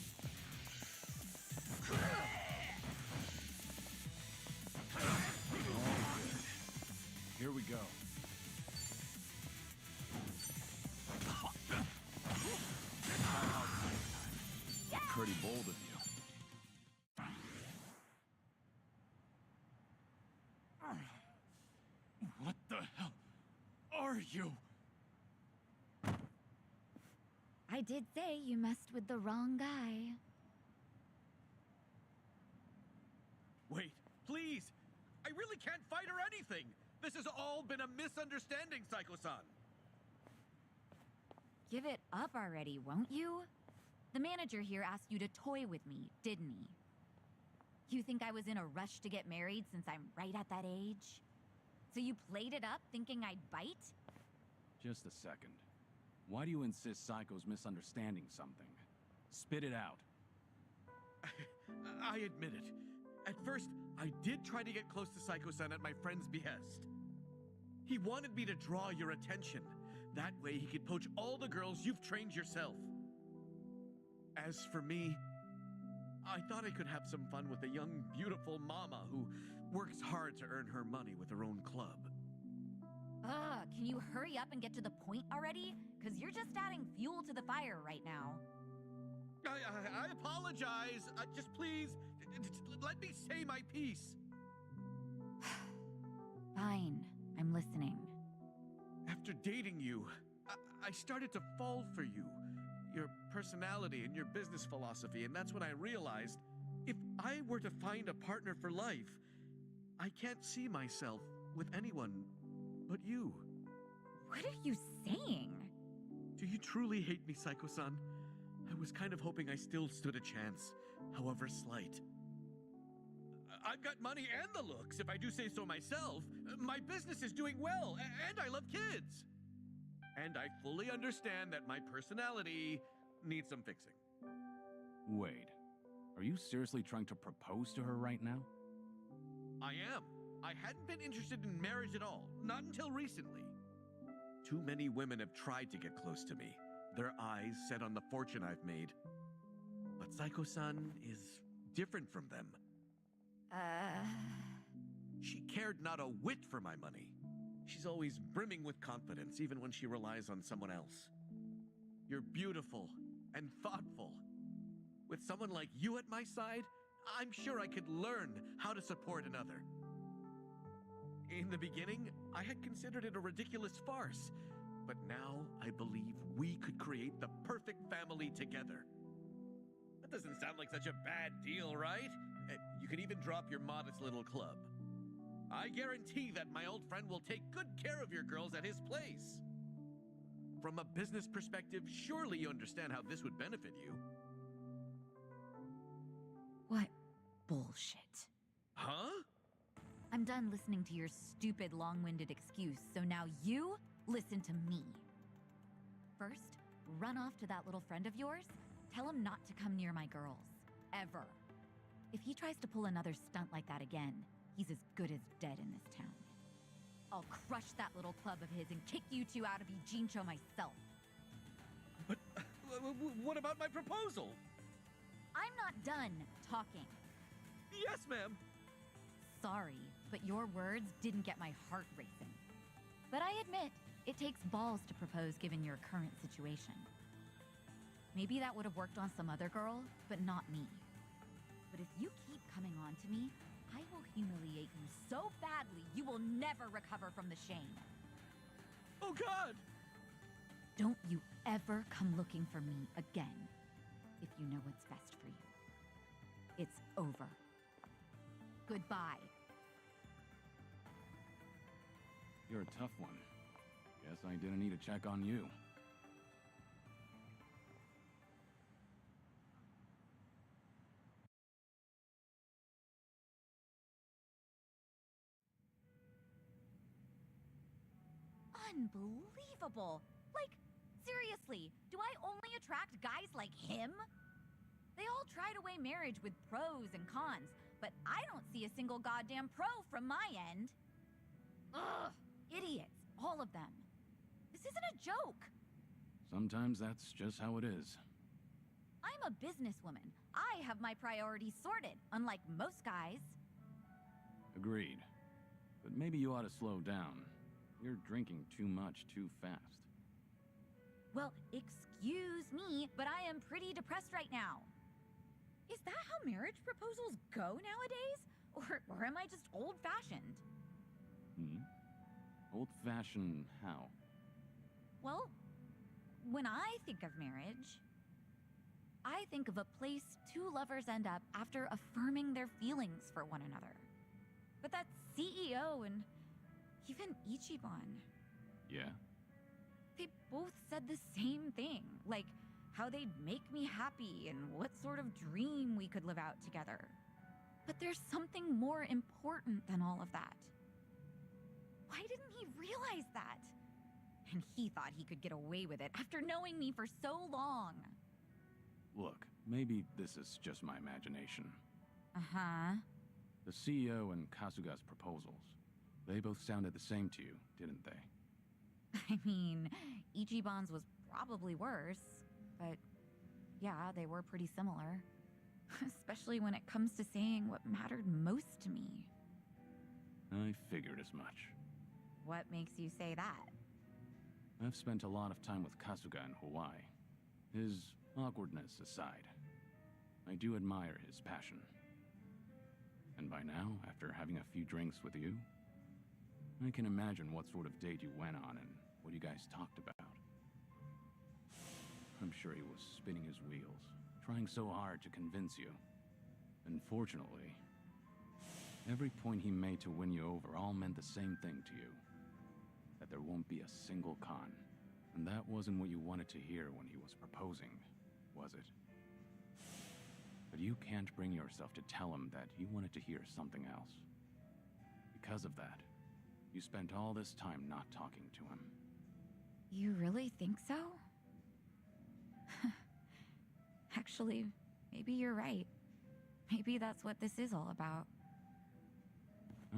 Speaker 21: All good. Here we go. Pretty bold of you.
Speaker 19: What the hell are you?
Speaker 22: I did say you messed with the wrong guy.
Speaker 2: Wait, please! I really can't fight or anything! This has all been a misunderstanding, Psycho-san!
Speaker 22: Give it up already, won't you? The manager here asked you to toy with me, didn't he? You think I was in a rush to get married since I'm right at that age? So you played it up thinking I'd bite?
Speaker 21: Just a second. Why do you insist Psycho's misunderstanding something? Spit it out.
Speaker 2: I admit it. At first, I did try to get close to Psycho-san at my friend's behest. He wanted me to draw your attention. That way he could poach all the girls you've trained yourself. As for me, I thought I could have some fun with a young, beautiful mama who works hard to earn her money with her own club.
Speaker 22: Can you hurry up and get to the point already? Because you're just adding fuel to the fire right now.
Speaker 2: I apologize. Just please, let me say my piece.
Speaker 22: Fine, I'm listening.
Speaker 2: After dating you, I started to fall for you. Your personality and your business philosophy, and that's when I realized if I were to find a partner for life, I can't see myself with anyone but you.
Speaker 22: What are you saying?
Speaker 2: Do you truly hate me, Psycho-san? I was kind of hoping I still stood a chance, however slight. I've got money and the looks, if I do say so myself. My business is doing well, and I love kids. And I fully understand that my personality needs some fixing.
Speaker 21: Wait. Are you seriously trying to propose to her right now?
Speaker 2: I am. I hadn't been interested in marriage at all, not until recently. Too many women have tried to get close to me, their eyes set on the fortune I've made. But Psycho-san is different from them. She cared not a whit for my money. She's always brimming with confidence, even when she relies on someone else. You're beautiful and thoughtful. With someone like you at my side, I'm sure I could learn how to support another. In the beginning, I had considered it a ridiculous farce, but now I believe we could create the perfect family together. That doesn't sound like such a bad deal, right? You can even drop your modest little club. I guarantee that my old friend will take good care of your girls at his place. From a business perspective, surely you understand how this would benefit you.
Speaker 22: What bullshit.
Speaker 2: Huh?
Speaker 22: I'm done listening to your stupid, long-winded excuse, so now you listen to me. First, run off to that little friend of yours. Tell him not to come near my girls. Ever. If he tries to pull another stunt like that again, he's as good as dead in this town. I'll crush that little club of his and kick you two out of Ijincho myself.
Speaker 2: But what about my proposal?
Speaker 22: I'm not done talking.
Speaker 2: Yes, ma'am.
Speaker 22: Sorry, but your words didn't get my heart racing. But I admit, it takes balls to propose given your current situation. Maybe that would have worked on some other girl, but not me. But if you keep coming on to me, I will humiliate you so badly you will never recover from the shame.
Speaker 2: Oh, God!
Speaker 22: Don't you ever come looking for me again. if you know what's best for you. It's over. Goodbye.
Speaker 21: You're a tough one. Guess I didn't need to check on you.
Speaker 22: Unbelievable! Like, seriously, do I only attract guys like him? They all try to weigh marriage with pros and cons, but I don't see a single goddamn pro from my end. Ugh! Idiots, all of them. This isn't a joke!
Speaker 21: Sometimes that's just how it is.
Speaker 22: I'm a businesswoman. I have my priorities sorted, unlike most guys.
Speaker 21: Agreed. But maybe you ought to slow down. You're drinking too much too fast.
Speaker 22: Well, excuse me, but I am pretty depressed right now. Is that how marriage proposals go nowadays? Or am I just old-fashioned?
Speaker 21: Old-fashioned how?
Speaker 22: Well, when I think of marriage, I think of a place two lovers end up after affirming their feelings for one another. But that CEO and even Ichiban,
Speaker 21: Yeah?
Speaker 22: they both said the same thing, like how they'd make me happy and what sort of dream we could live out together. But there's something more important than all of that. Why didn't he realize that? And he thought he could get away with it after knowing me for so long.
Speaker 21: Look, maybe this is just my imagination.
Speaker 22: Uh-huh.
Speaker 21: The CEO and Kasuga's proposals, they both sounded the same to you, didn't they?
Speaker 22: I mean, Ichiban's was probably worse, but yeah, they were pretty similar. Especially when it comes to saying what mattered most to me.
Speaker 21: I figured as much.
Speaker 22: What makes you say that?
Speaker 21: I've spent a lot of time with Kasuga in Hawaii. His awkwardness aside, I do admire his passion. And by now, after having a few drinks with you, I can imagine what sort of date you went on and what you guys talked about. I'm sure he was spinning his wheels, trying so hard to convince you. Unfortunately, every point he made to win you over all meant the same thing to you. That there won't be a single con. And that wasn't what you wanted to hear when he was proposing, was it? But you can't bring yourself to tell him that you wanted to hear something else. Because of that, you spent all this time not talking to him.
Speaker 22: You really think so? Actually, maybe you're right. Maybe that's what this is all about.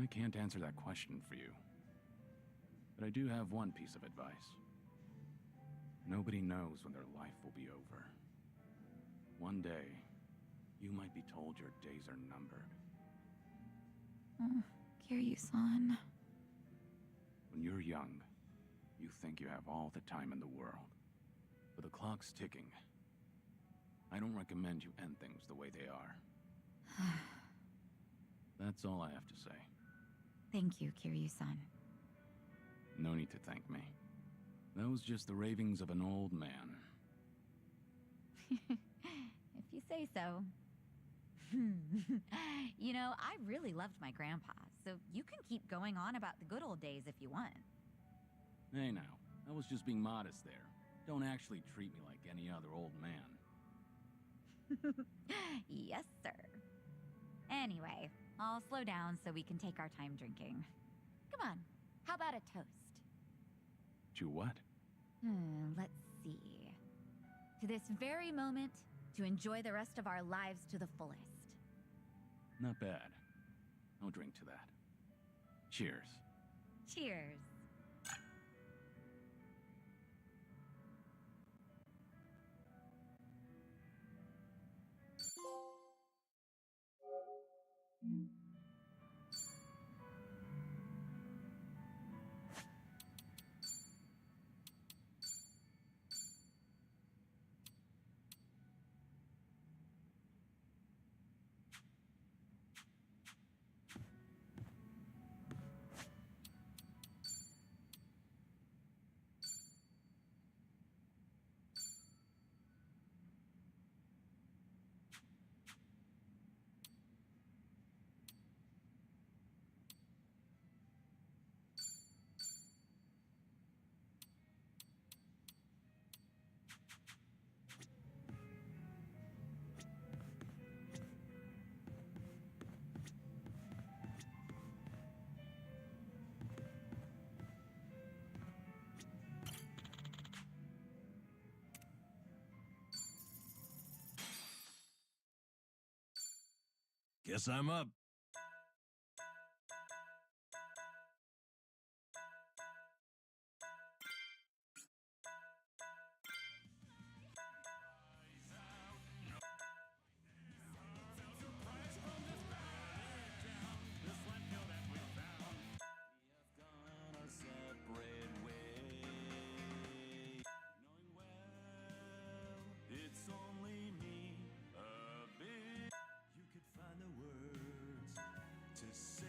Speaker 21: I can't answer that question for you. But I do have one piece of advice. Nobody knows when their life will be over. One day, you might be told your days are numbered.
Speaker 22: Oh, Kiryu-san.
Speaker 21: When you're young, you think you have all the time in the world. But the clock's ticking. I don't recommend you end things the way they are. That's all I have to say.
Speaker 22: Thank you, Kiryu-san.
Speaker 21: No need to thank me. That was just the ravings of an old man.
Speaker 22: If you say so. You know, I really loved my grandpa, so you can keep going on about the good old days if you want.
Speaker 21: Hey now, I was just being modest there. Don't actually treat me like any other old man.
Speaker 22: Yes, sir. Anyway, I'll slow down so we can take our time drinking. Come on, how about a toast?
Speaker 21: To what?
Speaker 22: Let's see. To this very moment, to enjoy the rest of our lives to the fullest.
Speaker 21: Not bad. I'll drink to that. Cheers.
Speaker 22: Cheers.
Speaker 15: Guess I'm up.
Speaker 1: It's only me, a bit. You could find the words to say.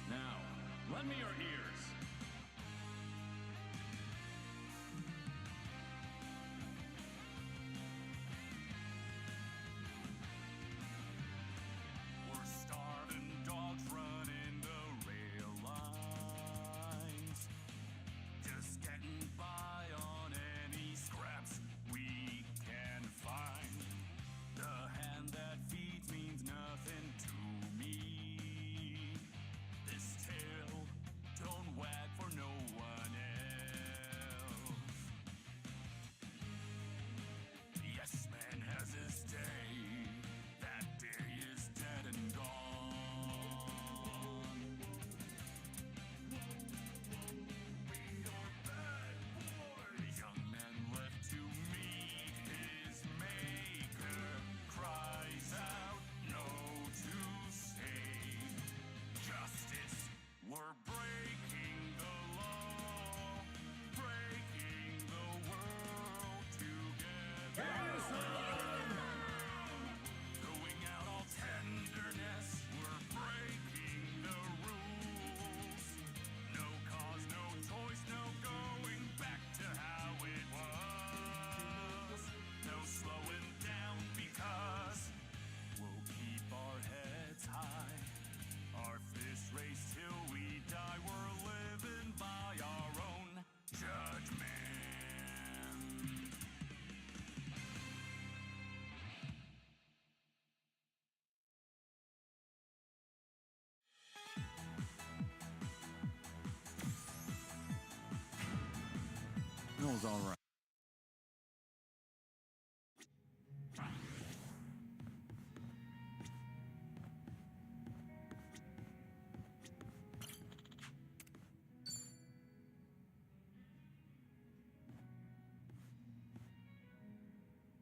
Speaker 21: Now, lend me your ears.
Speaker 1: We're starving dogs running the rail lines. Just getting by on any scraps we can find. The hand that feeds means nothing to me. This tail don't wag for no one else. Yes, man has his day. That day is dead and gone. We are bad boys. Young man left to meet his maker. Cries out, no to save justice. We're breaking the law, breaking the world together. Going out all tenderness, we're breaking the rules. No cause, no choice, no going back to how it was. No slowing down because we'll keep our heads high. Our fists race till we die. We're living by our own judgment.
Speaker 21: That was all right.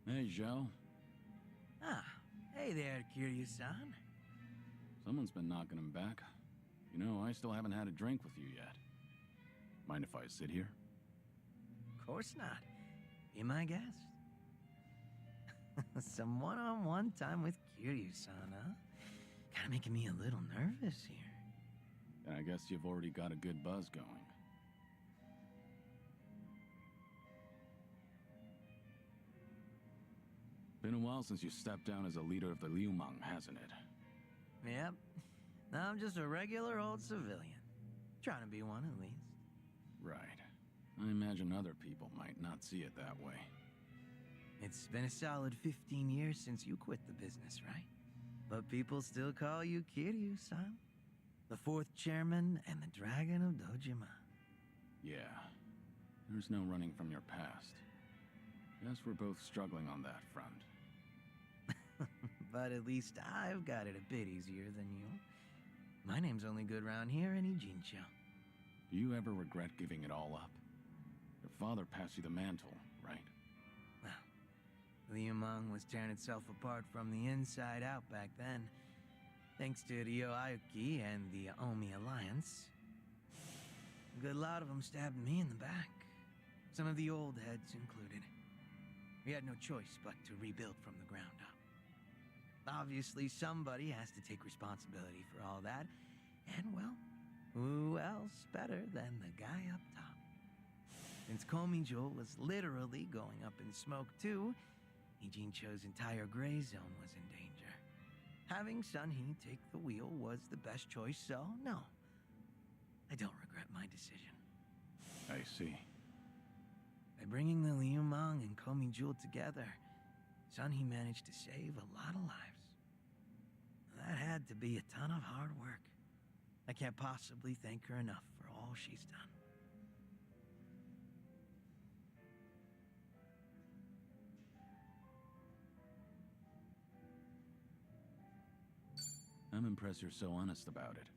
Speaker 21: Hey, Joe.
Speaker 13: Ah, hey there, Kiryu-san.
Speaker 21: Someone's been knocking him back. You know, I still haven't had a drink with you yet. Mind if I sit here?
Speaker 13: Of course not. Be my guest. Some one-on-one time with Kiryu-san, huh? Kinda making me a little nervous here.
Speaker 21: And I guess you've already got a good buzz going. Been a while since you stepped down as a leader of the Liumang, hasn't it?
Speaker 13: Yep. Now I'm just a regular old civilian. Trying to be one, at least.
Speaker 21: Right. I imagine other people might not see it that way.
Speaker 13: It's been a solid 15 years since you quit the business, right? But people still call you Kiryu-san. The fourth chairman and the Dragon of Dojima.
Speaker 21: Yeah. There's no running from your past. Guess we're both struggling on that front.
Speaker 13: But at least I've got it a bit easier than you. My name's only good round here in Ijincho.
Speaker 21: Do you ever regret giving it all up? Your father passed you the mantle, right?
Speaker 13: Well, Liumang was tearing itself apart from the inside out back then. Thanks to Ryo Aoki and the Omi Alliance. A good lot of them stabbed me in the back. Some of the old heads included. We had no choice but to rebuild from the ground up. Obviously, somebody has to take responsibility for all that. And, well, who else better than the guy up top? Since Komijo was literally going up in smoke too, Ijincho's entire gray zone was in danger. Having Sunhee take the wheel was the best choice, so no. I don't regret my decision.
Speaker 21: I see.
Speaker 13: By bringing the Liumang and Komijo together, Sunhee managed to save a lot of lives. That had to be a ton of hard work. I can't possibly thank her enough for all she's done.
Speaker 21: I'm impressed you're so honest about it.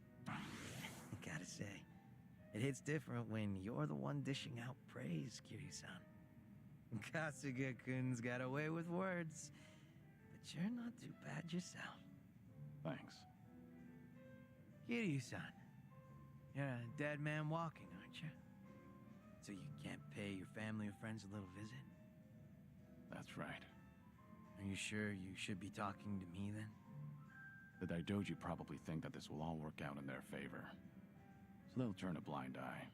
Speaker 13: Gotta say, it hits different when you're the one dishing out praise, Kiryu-san. Kasuga-kun's got away with words, but you're not too bad yourself.
Speaker 21: Thanks.
Speaker 13: Kiryu-san, you're a dead man walking, aren't you? So you can't pay your family or friends a little visit?
Speaker 21: That's right.
Speaker 13: Are you sure you should be talking to me then?
Speaker 21: The Daidoji probably think that this will all work out in their favor. So they'll turn a blind eye.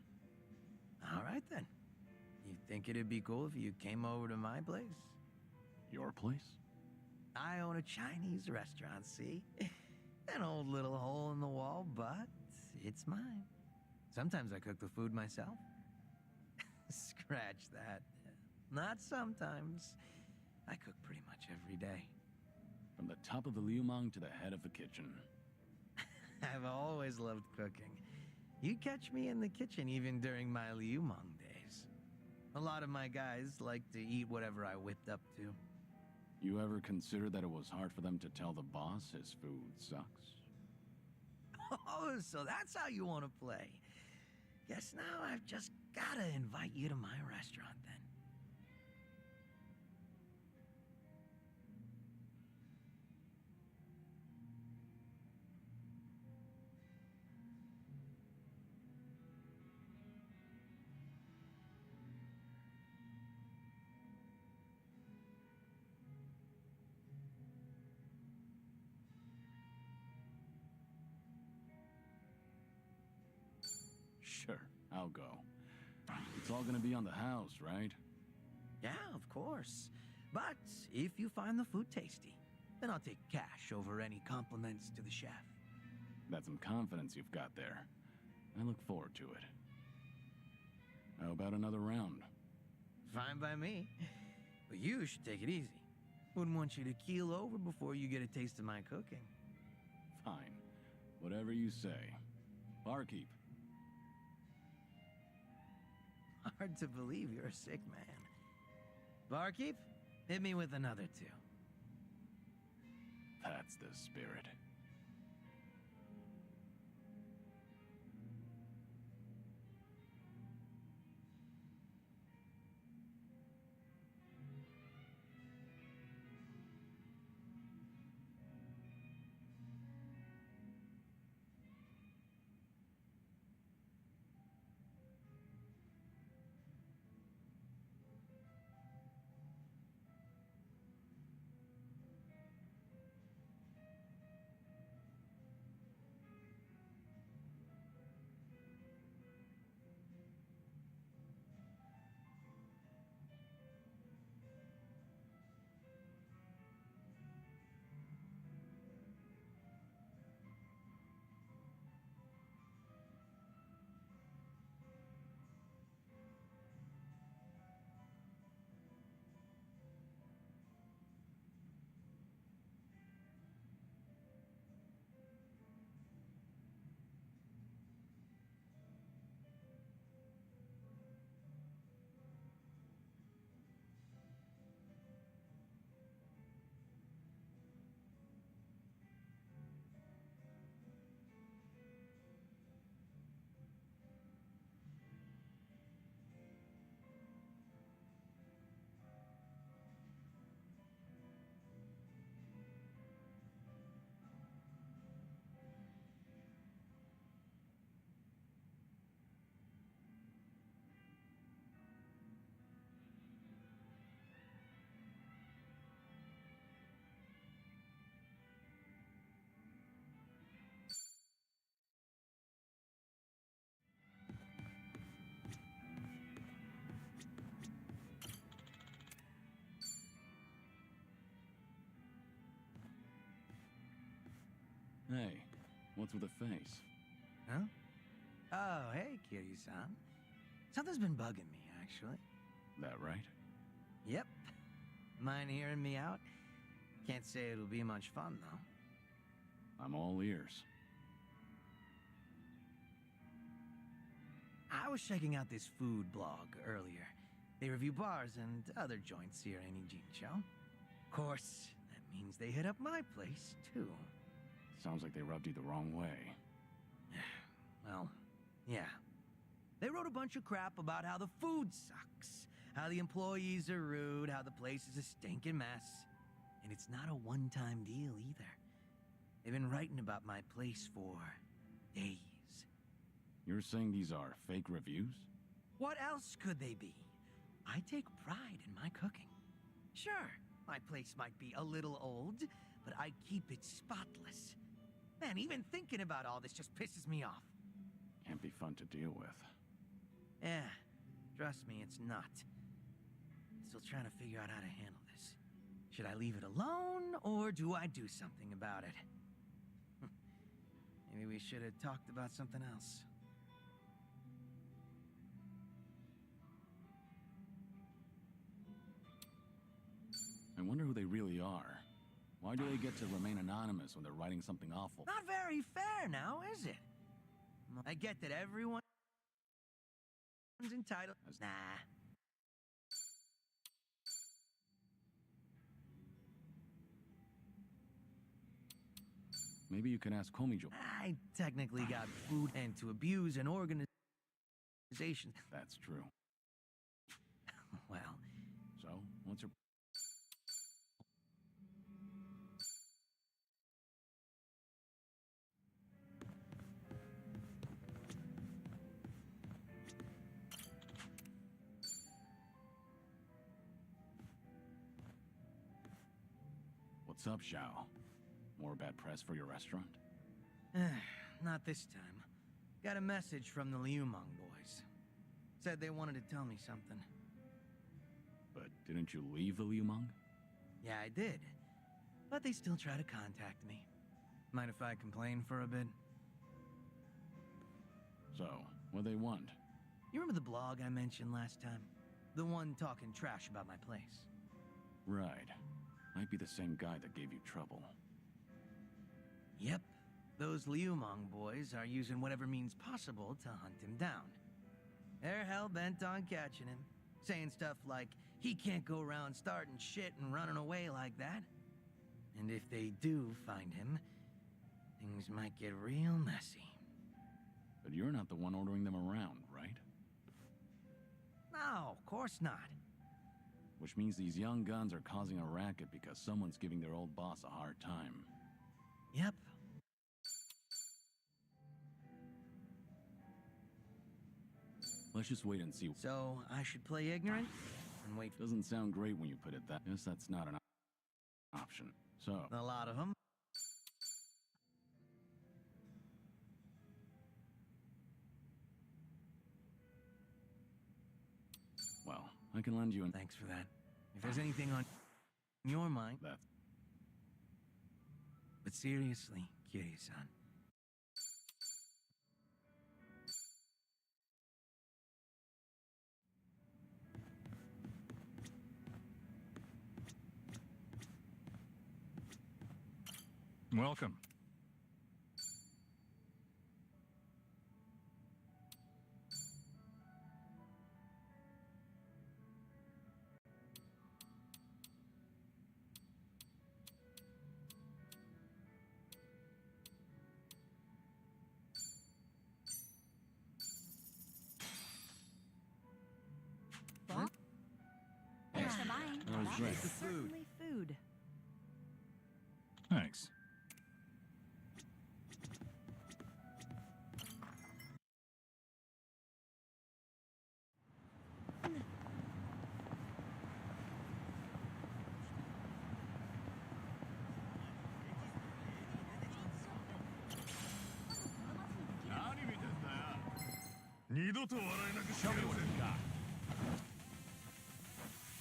Speaker 13: All right then. You think it'd be cool if you came over to my place?
Speaker 21: Your place?
Speaker 13: I own a Chinese restaurant, see? An old little hole in the wall, but it's mine. Sometimes I cook the food myself. Scratch that. Not sometimes. I cook pretty much every day.
Speaker 21: From the top of the liumang to the head of the kitchen.
Speaker 13: I've always loved cooking. You'd catch me in the kitchen even during my liumang days. A lot of my guys like to eat whatever I whipped up to.
Speaker 21: You ever consider that it was hard for them to tell the boss his food sucks?
Speaker 13: Oh, so that's how you want to play. Guess now I've just gotta invite you to my restaurant then.
Speaker 21: Sure, I'll go. It's all gonna be on the house, right?
Speaker 13: Yeah, of course. But if you find the food tasty, then I'll take cash over any compliments to the chef.
Speaker 21: That's some confidence you've got there. I look forward to it. How about another round?
Speaker 13: Fine by me. But you should take it easy. Wouldn't want you to keel over before you get a taste of my cooking.
Speaker 21: Fine. Whatever you say. Barkeep.
Speaker 13: Hard to believe you're a sick man. Barkeep, hit me with another two.
Speaker 21: That's the spirit. Hey, what's with the face?
Speaker 13: Huh? Oh, hey, Kiryu-san. Something's been bugging me, actually.
Speaker 21: That right?
Speaker 13: Yep. Mind hearing me out? Can't say it'll be much fun, though.
Speaker 21: I'm all ears.
Speaker 13: was checking out this food blog earlier. They review bars and other joints here in Ijincho. Of course, that means they hit up my place, too.
Speaker 21: Sounds like they rubbed you the wrong way.
Speaker 13: Well, yeah. They wrote a bunch of crap about how the food sucks, how the employees are rude, how the place is a stinking mess. And it's not a one-time deal either. They've been writing about my place for days.
Speaker 21: You're saying these are fake reviews?
Speaker 13: What else could they be? I take pride in my cooking. Sure, my place might be a little old, but I keep it spotless. Man, even thinking about all this just pisses me off.
Speaker 21: Can't be fun to deal with.
Speaker 13: Yeah, trust me, it's not. Still trying to figure out how to handle this. Should I leave it alone, or do I do something about it? Maybe we should have talked about something else.
Speaker 21: I wonder who they really are. Why do they get to remain anonymous when they're writing something awful?
Speaker 13: Not very fair now, is it? I get that everyone's entitled. Nah.
Speaker 21: Maybe you can ask Komijo.
Speaker 13: I technically got food and to abuse an organization.
Speaker 21: That's true.
Speaker 13: Well.
Speaker 21: So, what's your... What's up, Xiao? More bad press for your restaurant?
Speaker 13: Not this time. Got a message from the Liumang boys. Said they wanted to tell me something.
Speaker 21: But didn't you leave the Liumang?
Speaker 13: Yeah, I did. But they still try to contact me. Mind if I complain for a bit?
Speaker 21: So, what do they want?
Speaker 13: You remember the blog I mentioned last time? The one talking trash about my place?
Speaker 21: Right. Might be the same guy that gave you trouble.
Speaker 13: Yep. Those Liumang boys are using whatever means possible to hunt him down. They're hell-bent on catching him. Saying stuff like, he can't go around starting shit and running away like that. And if they do find him, things might get real messy.
Speaker 21: But you're not the one ordering them around, right?
Speaker 13: No, of course not.
Speaker 21: Which means these young guns are causing a racket because someone's giving their old boss a hard time.
Speaker 13: Yep.
Speaker 21: Let's just wait and see.
Speaker 13: So, I should play ignorant and wait.
Speaker 21: Doesn't sound great when you put it that. Guess that's not an option. So.
Speaker 13: A lot of them.
Speaker 21: Well, I can lend you an...
Speaker 13: Thanks for that. If there's anything on your mind...
Speaker 21: That.
Speaker 13: But seriously, Kiryu-san.
Speaker 4: Welcome.
Speaker 22: Thanks for buying.
Speaker 21: That's right.
Speaker 22: Certainly food.
Speaker 4: Thanks.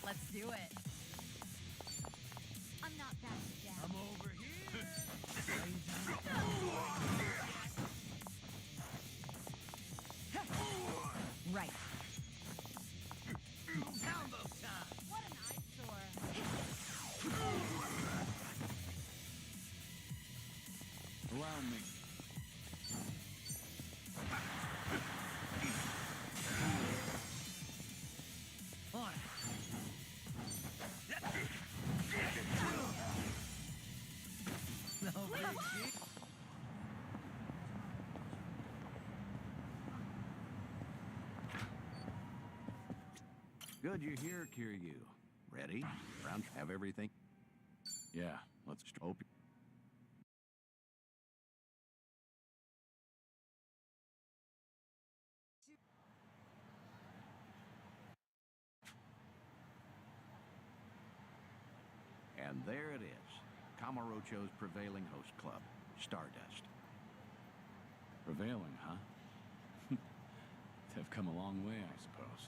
Speaker 22: Let's do it. I'm not backing down.
Speaker 13: I'm over here.
Speaker 22: Right.
Speaker 13: Combo time.
Speaker 22: What an eyesore.
Speaker 21: Allow me.
Speaker 6: Good you're here, Kiryu. Ready? Round have everything?
Speaker 21: Yeah, let's
Speaker 6: Hope. And there it is. Kamurocho's prevailing host club, Stardust.
Speaker 21: Prevailing, huh? They've come a long way, I suppose.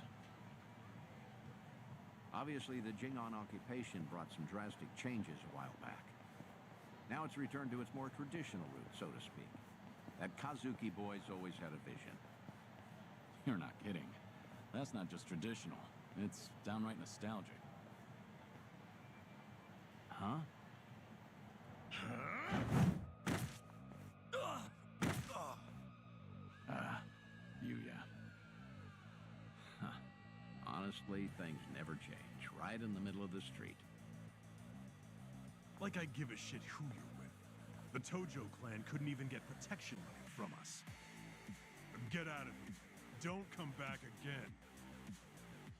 Speaker 6: Obviously, the Jingon occupation brought some drastic changes a while back. Now it's returned to its more traditional roots, so to speak. That Kazuki boy's always had a vision.
Speaker 21: You're not kidding. That's not just traditional. It's downright nostalgic.
Speaker 6: Huh? Yuya. Huh. Honestly, things never change. Right in the middle of the street.
Speaker 15: Like I give a shit who you're with. The Tojo clan couldn't even get protection money from us. Get out of here. Don't come back again.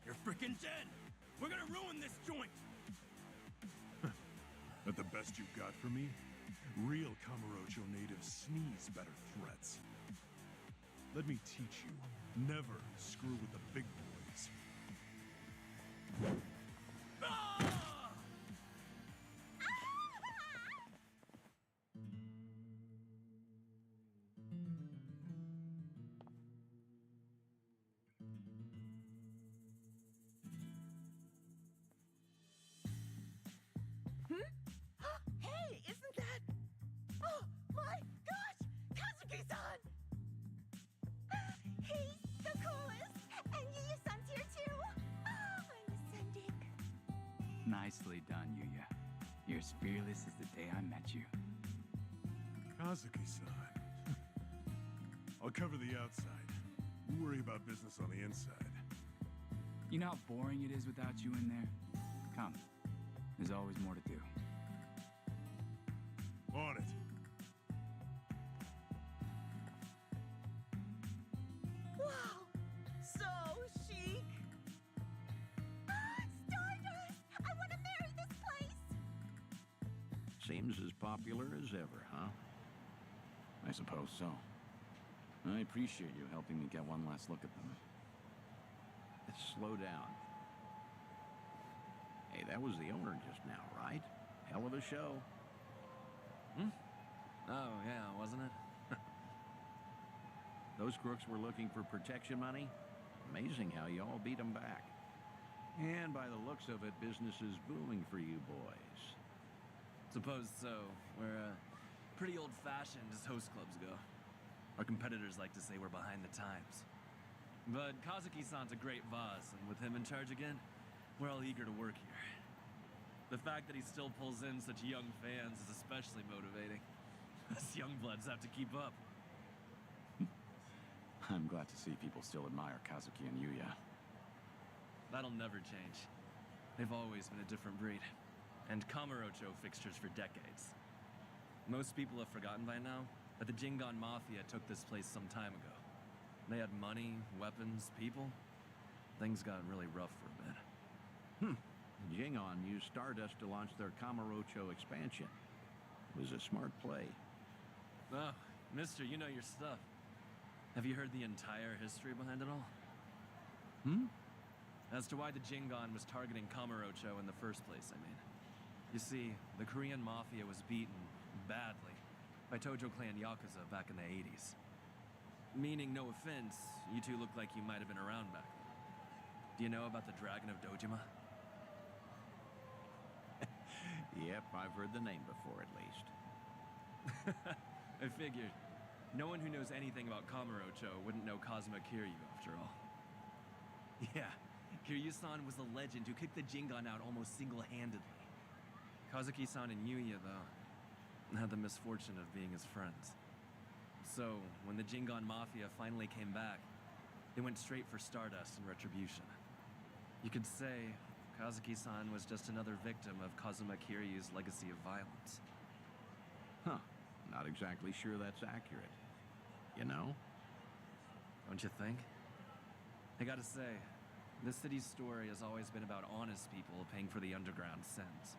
Speaker 19: You're freaking dead! We're gonna ruin this joint!
Speaker 15: That the best you got for me? Real Kamurocho natives sneeze better threats. Let me teach you. Never screw with the big boys.
Speaker 11: Hey, isn't that... Oh, my gosh! Kazuki-san! He's the coolest! And Yuya-san's here too! Oh, I'm ascending.
Speaker 14: Nicely done, Yuya. You're as fearless as the day I met you.
Speaker 15: Kazuki-san. I'll cover the outside. You worry about business on the inside.
Speaker 14: You know how boring it is without you in there? Come. There's always more to do.
Speaker 15: On it.
Speaker 11: Wow! So chic! Stardust! I want to marry this place!
Speaker 6: Seems as popular as ever, huh?
Speaker 21: I suppose so. I appreciate you helping me get one last look at them.
Speaker 6: Slow down. Hey, that was the owner just now, right? Hell of a show.
Speaker 2: Oh, yeah, wasn't it?
Speaker 6: Those crooks were looking for protection money. Amazing how you all beat them back. And by the looks of it, business is booming for you boys.
Speaker 19: Suppose so. We're, pretty old-fashioned as host clubs go. Our competitors like to say we're behind the times. But Kazuki-san's a great boss, and with him in charge again, we're all eager to work here. The fact that he still pulls in such young fans is especially motivating. Us young bloods have to keep up.
Speaker 21: I'm glad to see people still admire Kazuki and Yuya.
Speaker 19: That'll never change. They've always been a different breed. And Kamurocho fixtures for decades. Most people have forgotten by now, but the Jingon Mafia took this place some time ago. They had money, weapons, people. Things got really rough for a bit.
Speaker 6: Jingon used Stardust to launch their Kamurocho expansion. It was a smart play.
Speaker 19: Oh, mister, you know your stuff. Have you heard the entire history behind it all? As to why the Jingon was targeting Kamurocho in the first place, I mean. You see, the Korean Mafia was beaten, badly, by Tojo Clan Yakuza back in the 80s. Meaning, no offense, you two look like you might have been around back then. Do you know about the Dragon of Dojima?
Speaker 6: Yep, I've heard the name before at least.
Speaker 19: I figured. No one who knows anything about Kamurocho wouldn't know Kazuma Kiryu, after all. Yeah, Kiryu-san was the legend who kicked the Jingon out almost single-handedly. Kazuki-san and Yuya, though, had the misfortune of being his friends. So, when the Jingon Mafia finally came back, they went straight for Stardust and retribution. You could say Kazuki-san was just another victim of Kazuma Kiryu's legacy of violence.
Speaker 6: Huh. Not exactly sure that's accurate. You know?
Speaker 19: Don't you think? I gotta say,
Speaker 5: The city's story has always been about honest people paying for the underground cents.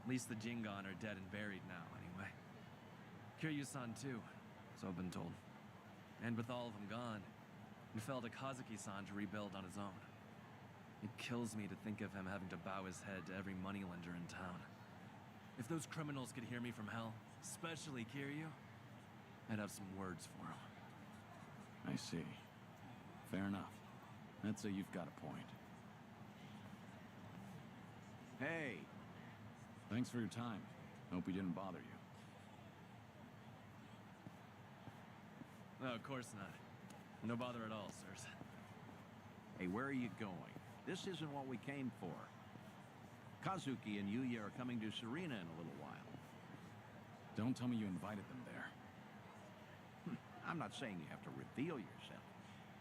Speaker 5: At least the Jingon are dead and buried now, anyway. Kiryu-san too, so I've been told. And with all of them gone, it fell to Kazuki-san to rebuild on his own. It kills me to think of him having to bow his head to every moneylender in town. If those criminals could hear me from hell, especially Kiryu, I'd have some words for him.
Speaker 21: I see. Fair enough. I'd say you've got a point.
Speaker 6: Hey!
Speaker 21: Thanks for your time. Hope we didn't bother you.
Speaker 5: No, of course not. No bother at all, sirs.
Speaker 6: Hey, where are you going? This isn't what we came for. Kazuki and Yuya are coming to Serena in a little while.
Speaker 21: Don't tell me you invited them there.
Speaker 6: I'm not saying you have to reveal yourself.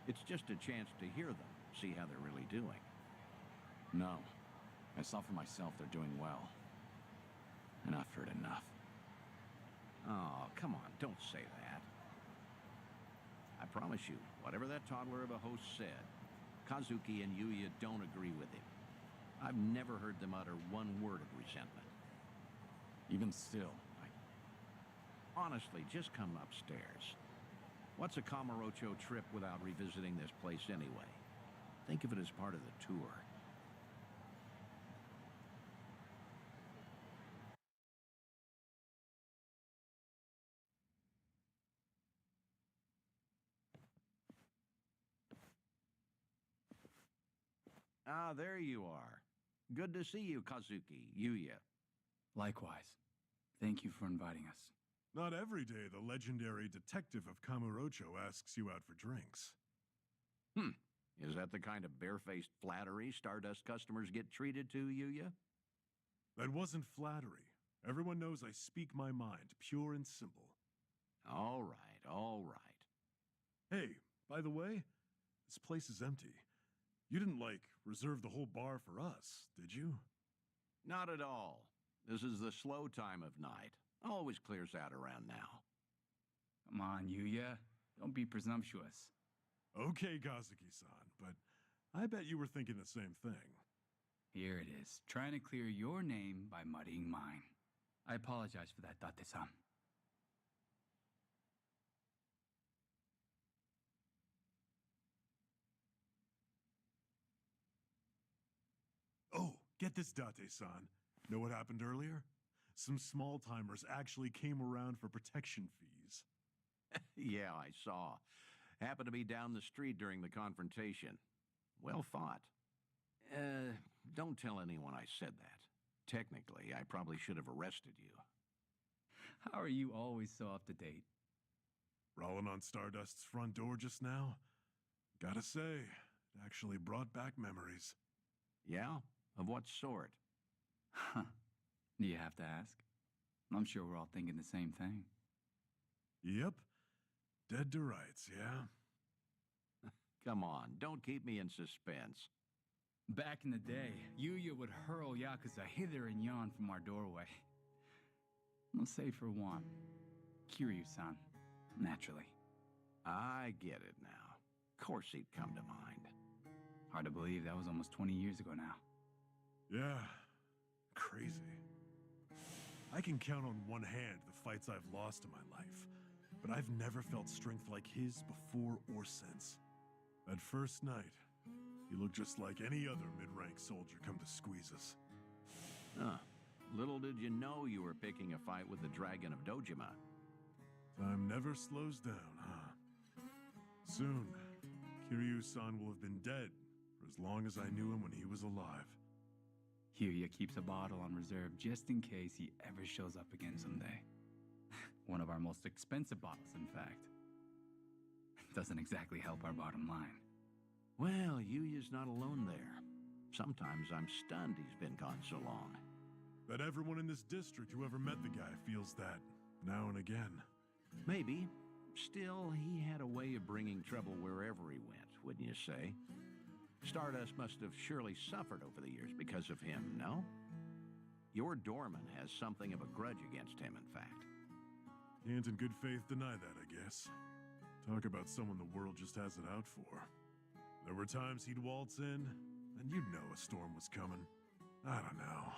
Speaker 6: It's just a chance to hear them, see how they're really doing.
Speaker 21: No. I saw for myself they're doing well. And I've heard enough.
Speaker 6: Oh, come on, don't say that. I promise you, whatever that toddler of a host said, Kazuki and Yuya don't agree with him. I've never heard them utter one word of resentment.
Speaker 21: Even still,
Speaker 6: Honestly, just come upstairs. What's a Kamurocho trip without revisiting this place anyway? Think of it as part of the tour. Ah, there you are. Good to see you, Kazuki, Yuya.
Speaker 14: Likewise. Thank you for inviting us.
Speaker 15: Not every day the legendary detective of Kamurocho asks you out for drinks.
Speaker 6: Is that the kind of barefaced flattery Stardust customers get treated to, Yuya?
Speaker 15: That wasn't flattery. Everyone knows I speak my mind, pure and simple.
Speaker 6: All right, all right.
Speaker 15: Hey, by the way, this place is empty. You didn't, reserve the whole bar for us, did you?
Speaker 6: Not at all. This is the slow time of night. Always clears out around now.
Speaker 14: Come on, Yuya. Don't be presumptuous.
Speaker 15: Okay, Kazuki-san, but I bet you were thinking the same thing.
Speaker 14: Here it is, trying to clear your name by muddying mine. I apologize for that, Date-san.
Speaker 15: Oh, get this, Date-san. Know what happened earlier? Some small-timers actually came around for protection fees.
Speaker 6: Yeah, I saw. Happened to be down the street during the confrontation. Well fought. Don't tell anyone I said that. Technically, I probably should have arrested you.
Speaker 14: How are you always so up to date?
Speaker 15: Rolling on Stardust's front door just now? Gotta say, it actually brought back memories.
Speaker 6: Yeah? Of what sort?
Speaker 14: Huh. Do you have to ask? I'm sure we're all thinking the same thing.
Speaker 15: Yep. Dead to rights, yeah?
Speaker 6: Come on, don't keep me in suspense.
Speaker 14: Back in the day, Yuya would hurl Yakuza hither and yon from our doorway. I'll say for one, Kiryu-san, naturally.
Speaker 6: I get it now. Of course he'd come to mind.
Speaker 14: Hard to believe that was almost 20 years ago now.
Speaker 15: Yeah, crazy. I can count on one hand the fights I've lost in my life, but I've never felt strength like his before or since. That first night, he looked just like any other mid-rank soldier come to squeeze us.
Speaker 6: Huh. Little did you know you were picking a fight with the Dragon of Dojima.
Speaker 15: Time never slows down, huh? Soon, Kiryu-san will have been dead for as long as I knew him when he was alive.
Speaker 14: Yuya keeps a bottle on reserve just in case he ever shows up again someday. One of our most expensive bottles, in fact. Doesn't exactly help our bottom line.
Speaker 6: Well, Yuya's not alone there. Sometimes I'm stunned he's been gone so long.
Speaker 15: Bet everyone in this district who ever met the guy feels that, now and again.
Speaker 6: Maybe. Still, he had a way of bringing trouble wherever he went, wouldn't you say? Stardust must have surely suffered over the years because of him, no? Your doorman has something of a grudge against him, in fact.
Speaker 15: Can't in good faith deny that, I guess. Talk about someone the world just has it out for. There were times he'd waltz in, and you'd know a storm was coming. I don't know.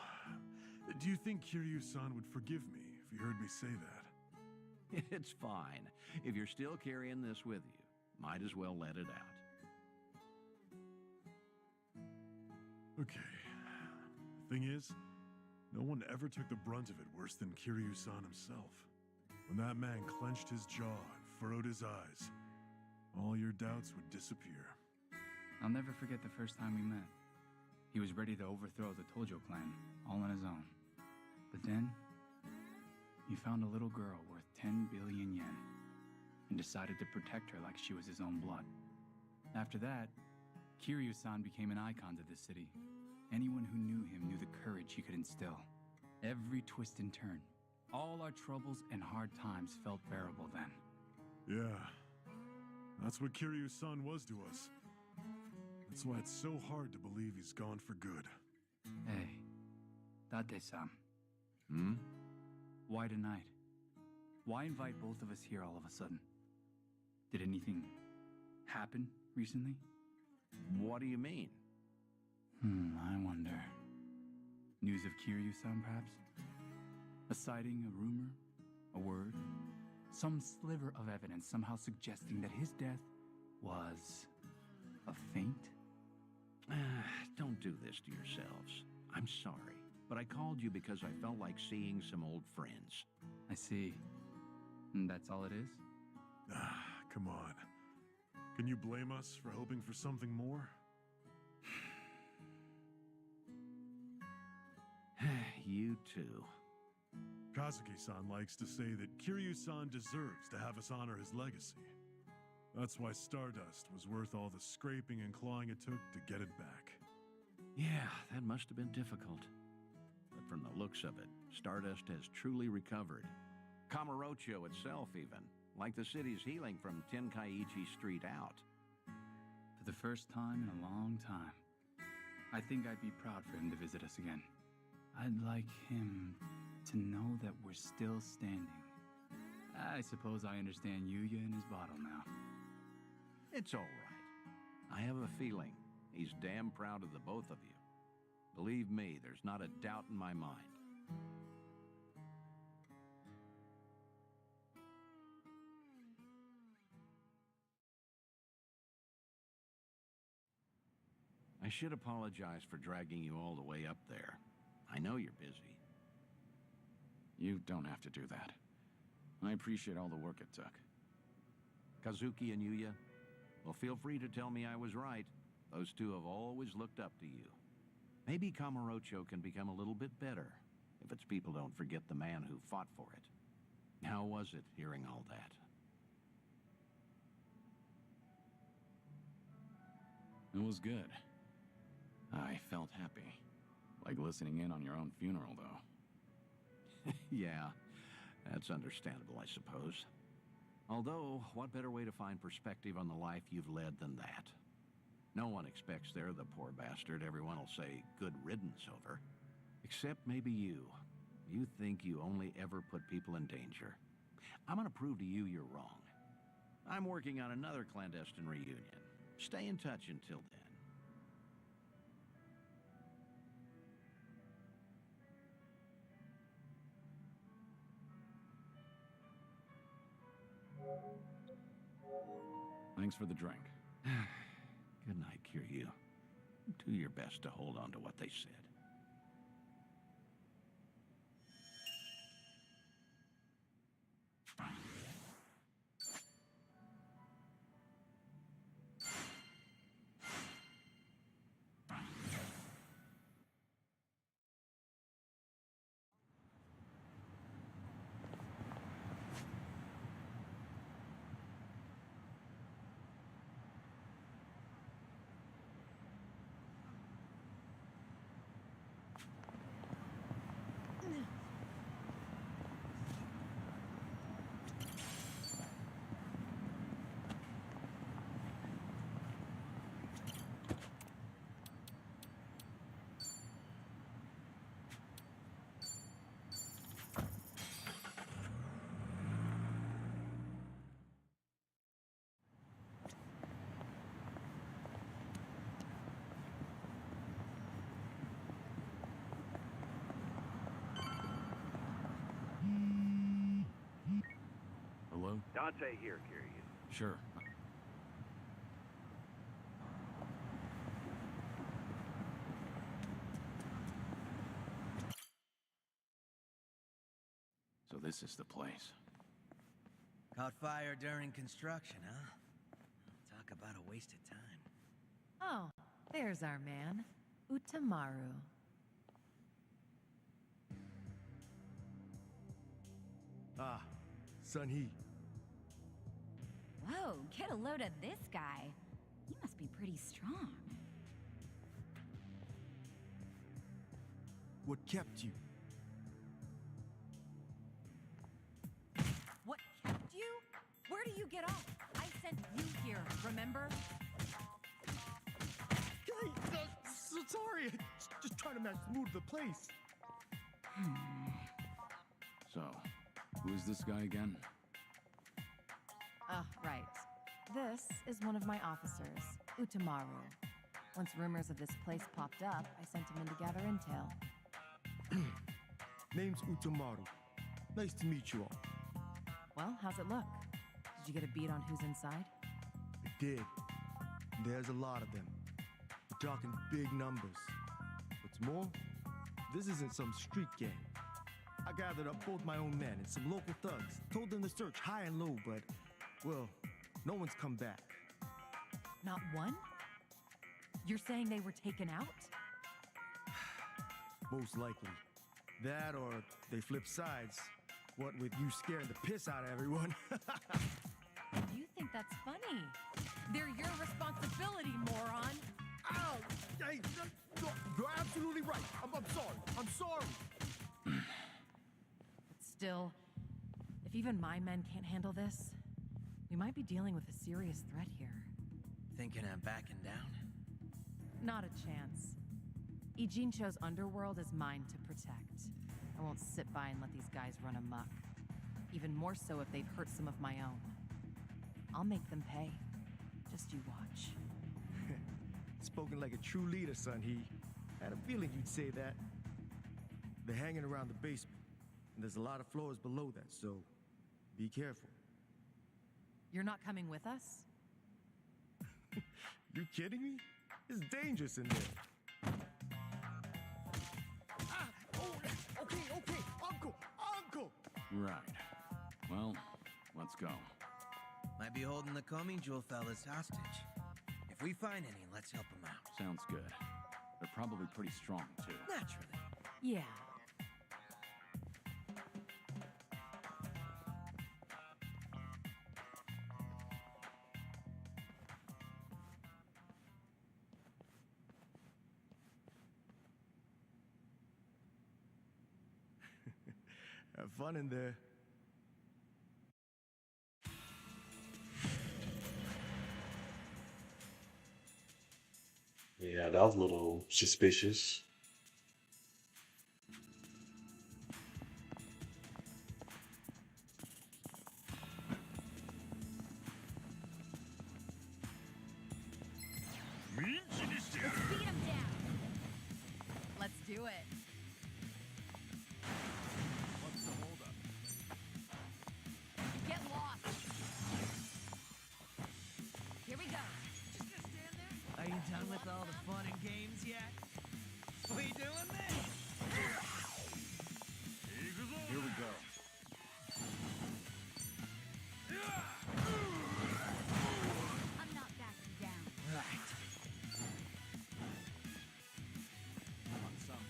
Speaker 15: Do you think Kiryu-san would forgive me if he heard me say that?
Speaker 6: It's fine. If you're still carrying this with you, might as well let it out.
Speaker 15: Okay. The thing is, no one ever took the brunt of it worse than Kiryu-san himself. When that man clenched his jaw and furrowed his eyes, all your doubts would disappear.
Speaker 12: I'll never forget the first time we met. He was ready to overthrow the Tojo clan, all on his own. But then, he found a little girl worth 10 billion yen, and decided to protect her like she was his own blood. After that, Kiryu-san became an icon to the city. Anyone who knew him knew the courage he could instill. Every twist and turn, all our troubles and hard times felt bearable then.
Speaker 15: Yeah, that's what Kiryu-san was to us. That's why it's so hard to believe he's gone for good.
Speaker 12: Hey, Date-san.
Speaker 6: Hmm?
Speaker 12: Why tonight? Why invite both of us here all of a sudden? Did anything happen recently?
Speaker 6: What do you mean?
Speaker 12: I wonder. News of Kiryu-san, perhaps? A sighting, a rumor, a word? Some sliver of evidence somehow suggesting that his death was a feint?
Speaker 6: Don't do this to yourselves. I'm sorry, but I called you because I felt like seeing some old friends.
Speaker 12: I see. And that's all it is?
Speaker 15: Come on. Can you blame us for hoping for something more?
Speaker 6: You too.
Speaker 15: Kazuki-san likes to say that Kiryu-san deserves to have us honor his legacy. That's why Stardust was worth all the scraping and clawing it took to get it back.
Speaker 6: Yeah, that must have been difficult. But from the looks of it, Stardust has truly recovered. Kamurocho itself even, like the city's healing from Tenkaichi Street out.
Speaker 12: For the first time in a long time, I think I'd be proud for him to visit us again. I'd like him to know that we're still standing. I suppose I understand Yuya and his bottle now.
Speaker 6: It's all right. I have a feeling he's damn proud of the both of you. Believe me, there's not a doubt in my mind. I should apologize for dragging you all the way up there. I know you're busy.
Speaker 21: You don't have to do that. I appreciate all the work it took.
Speaker 6: Kazuki and Yuya, well, feel free to tell me I was right. Those two have always looked up to you. Maybe Kamurocho can become a little bit better if its people don't forget the man who fought for it. How was it hearing all that?
Speaker 21: It was good. I felt happy. Like listening in on your own funeral, though.
Speaker 6: Yeah, that's understandable, I suppose. Although, what better way to find perspective on the life you've led than that? No one expects they're the poor bastard everyone will say good riddance over. Except maybe you. You think you only ever put people in danger. I'm gonna prove to you you're wrong. I'm working on another clandestine reunion. Stay in touch until then.
Speaker 21: Thanks for the drink.
Speaker 6: Good night, Kiryu. Do your best to hold on to what they said.
Speaker 7: Dante here, Kiryu.
Speaker 3: Sure.
Speaker 6: So this is the place.
Speaker 13: Caught fire during construction, huh? Talk about a waste of time.
Speaker 9: Oh, there's our man, Utamaru.
Speaker 10: Ah, Sun-hee.
Speaker 23: Whoa, get a load of this guy. He must be pretty strong.
Speaker 10: What kept you?
Speaker 9: What kept you? Where do you get off? I sent you here, remember?
Speaker 10: So sorry. Just trying to match the mood of the place.
Speaker 21: So, who is this guy again?
Speaker 9: Right. This is one of my officers, Utamaru. Once rumors of this place popped up, I sent him in to gather intel.
Speaker 10: Name's Utamaru. Nice to meet you all.
Speaker 9: Well, how's it look? Did you get a beat on who's inside?
Speaker 10: I did. There's a lot of them. We're talking big numbers. What's more, this isn't some street gang. I gathered up both my own men and some local thugs, told them to search high and low, but, well, no one's come back.
Speaker 9: Not one? You're saying they were taken out?
Speaker 10: Most likely. That or they flip sides. What with you scaring the piss out of everyone.
Speaker 9: You think that's funny? They're your responsibility, moron!
Speaker 10: Ow! Hey, no, you're absolutely right. I'm sorry. I'm sorry.
Speaker 9: Still, if even my men can't handle this, we might be dealing with a serious threat here.
Speaker 13: Thinking I'm backing down?
Speaker 9: Not a chance. Ijincho's underworld is mine to protect. I won't sit by and let these guys run amok. Even more so if they've hurt some of my own. I'll make them pay. Just you watch.
Speaker 10: Spoken like a true leader, Sun-hee. Had a feeling you'd say that. They're hanging around the basement, and there's a lot of floors below that, so be careful.
Speaker 9: You're not coming with us?
Speaker 10: You kidding me? It's dangerous in there. Okay, Uncle!
Speaker 21: Right. Well, let's go.
Speaker 13: Might be holding the Coming Jewel fellas hostage. If we find any, let's help them out.
Speaker 21: Sounds good. They're probably pretty strong, too.
Speaker 13: Naturally.
Speaker 9: Yeah.
Speaker 10: Have fun in there.
Speaker 16: Yeah, that was a little suspicious.
Speaker 23: Let's beat him down.
Speaker 9: Let's do it.
Speaker 3: What's the holdup?
Speaker 23: Get lost. Here we go.
Speaker 13: Are you done with all the fun and games yet? We doing this?
Speaker 21: Here we go.
Speaker 23: I'm not backing down.
Speaker 13: Right.
Speaker 3: On some.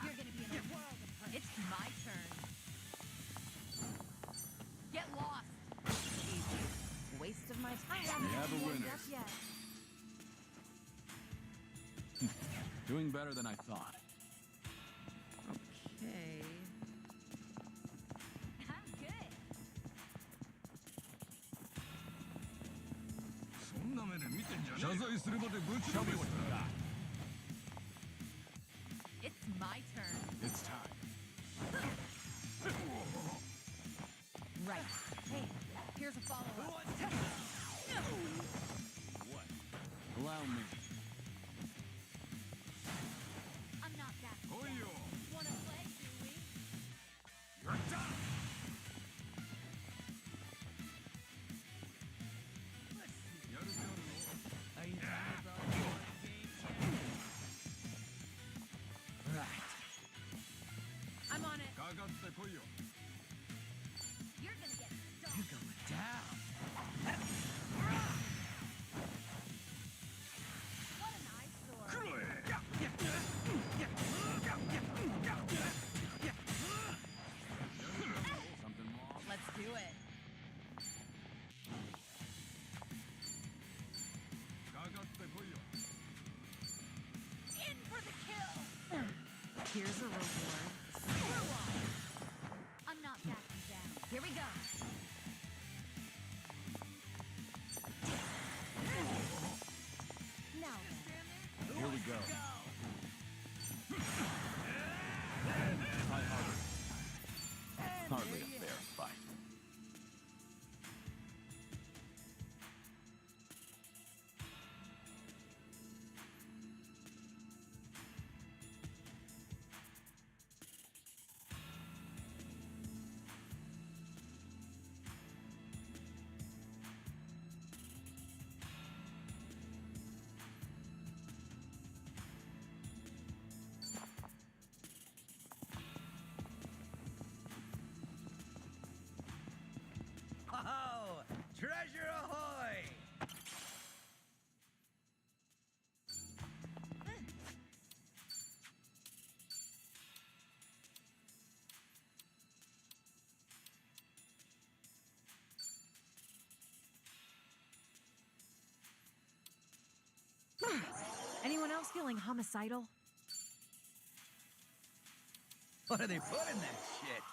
Speaker 23: You're gonna be in a world of hurt.
Speaker 9: It's my turn. Get lost. Easy. Waste of my time.
Speaker 21: We have a winner.
Speaker 23: Yet.
Speaker 21: Doing better than I thought.
Speaker 9: Okay.
Speaker 23: I'm good.
Speaker 3: Show me what you got.
Speaker 9: It's my turn.
Speaker 21: It's time.
Speaker 9: Right. Hey, here's a follow-up.
Speaker 3: What?
Speaker 21: Allow me.
Speaker 23: You're gonna get stuck.
Speaker 13: You're going down.
Speaker 23: What an eyesore. Let's do it. In for the kill.
Speaker 9: Here's a reward.
Speaker 23: Screw off. I'm not backing down. Here we go. Now then.
Speaker 21: Here we go. Hardly a fair fight.
Speaker 13: Oh, treasure ahoy!
Speaker 9: Anyone else feeling homicidal?
Speaker 13: What do they put in that shit?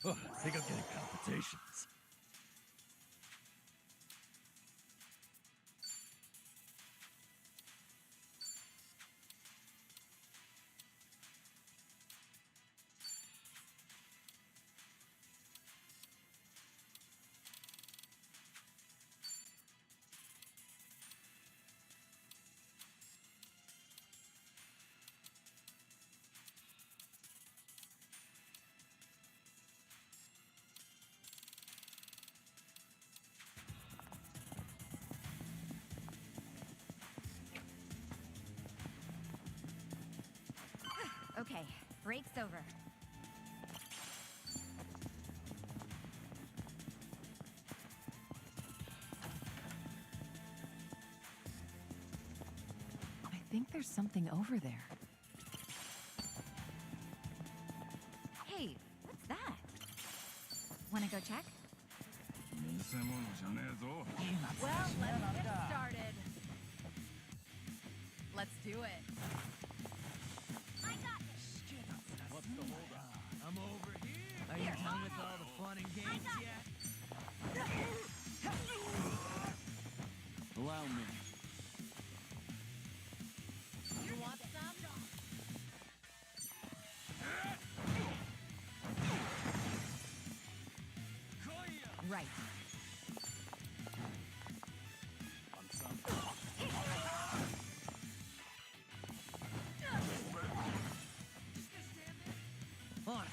Speaker 15: Oh, I think I'm getting palpitations.
Speaker 23: Okay, break's over.
Speaker 9: I think there's something over there.
Speaker 23: Hey, what's that? Wanna go check? Well, let's get started. Let's do it. I got this.
Speaker 13: What's the holdup? I'm over here. Are you done with all the fun and games yet?
Speaker 21: Allow me.
Speaker 23: You want some? Right.
Speaker 13: On it.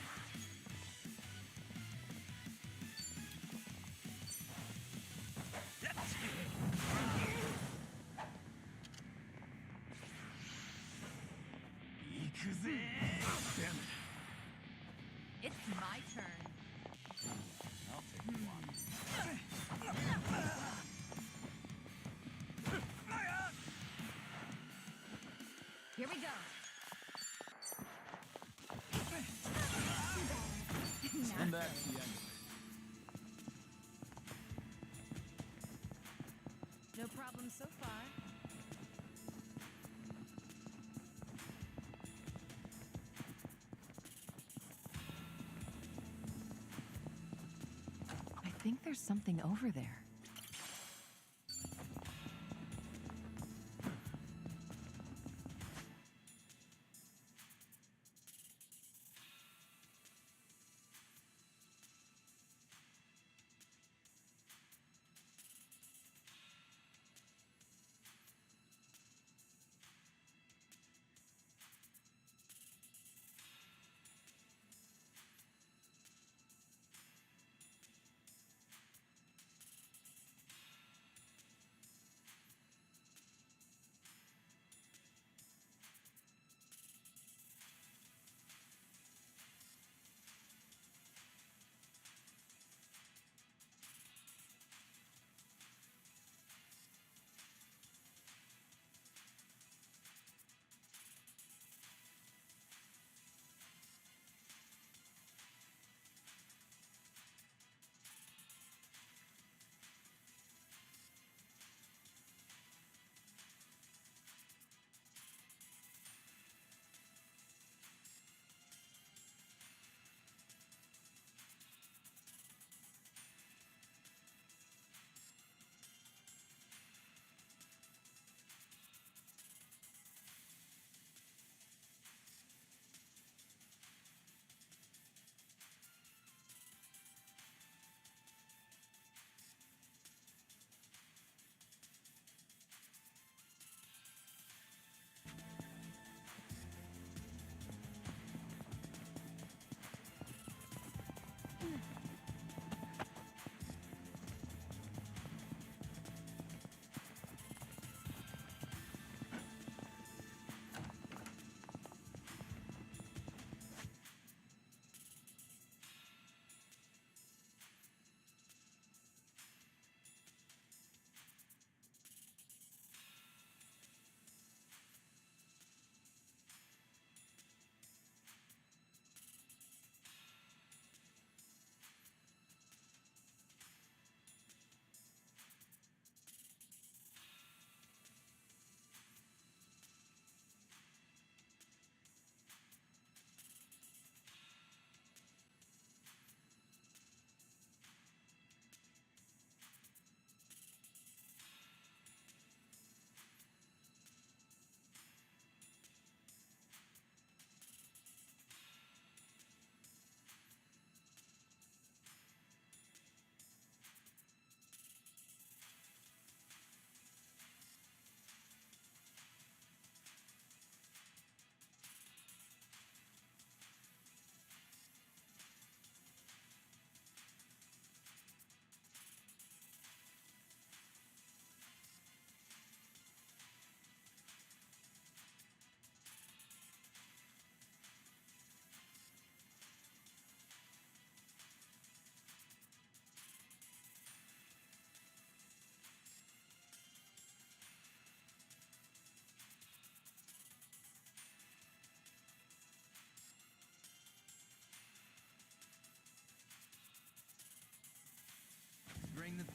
Speaker 23: It's my turn.
Speaker 21: I'll take you on.
Speaker 23: Here we go.
Speaker 21: And that's the end of it.
Speaker 9: No problem so far. I think there's something over there.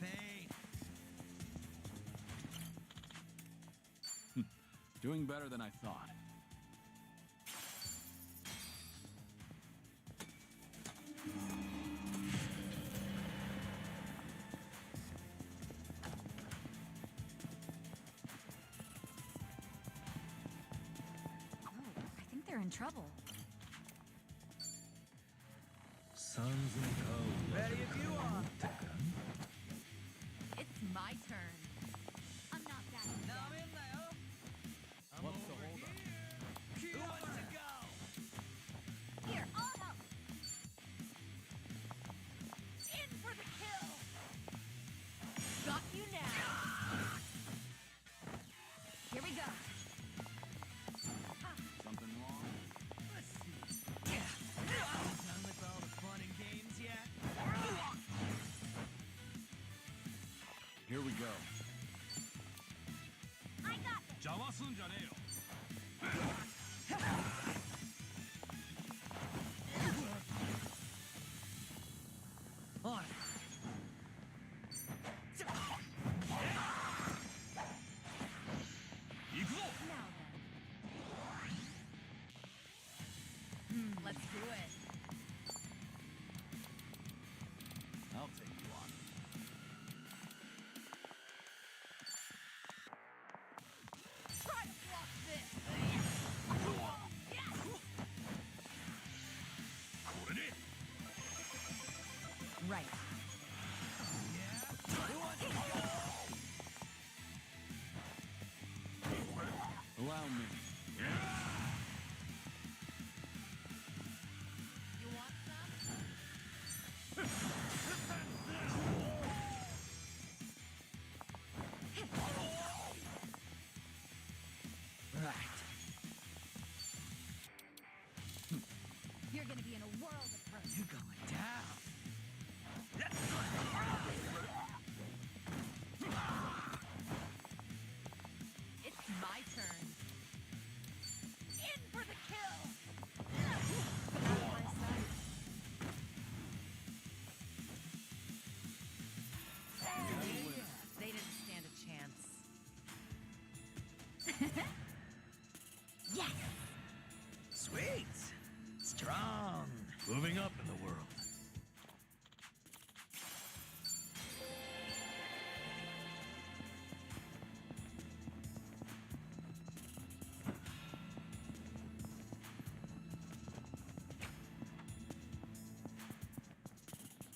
Speaker 13: pain.
Speaker 21: Doing better than I thought.
Speaker 22: Oh, I think they're in trouble.
Speaker 15: Sons and code.
Speaker 13: Ready if you are.
Speaker 22: It's my turn. I'm not that.
Speaker 13: Now I'm in there. I'm
Speaker 21: What's the
Speaker 13: over
Speaker 21: holdup?
Speaker 13: here. Who wants to go?
Speaker 22: Here, I'll help. In for the kill. Got you now. Here we go.
Speaker 21: Something wrong?
Speaker 13: Let's see. Done with all the fun and games yet?
Speaker 21: Here we go.
Speaker 22: I got this.
Speaker 19: 邪魔すんじゃねえよ。
Speaker 13: On it.
Speaker 22: Now then. Let's do it.
Speaker 21: I'll take you on.
Speaker 22: Try to block this. Yes.
Speaker 19: これで
Speaker 22: Right.
Speaker 21: Allow me.
Speaker 22: You want some?
Speaker 13: Right.
Speaker 22: You're gonna be in a world of hurt.
Speaker 13: You're going down.
Speaker 22: It's my turn. In for the kill. They didn't stand a chance. Yes.
Speaker 13: Sweet. Strong.
Speaker 15: Moving up in the world.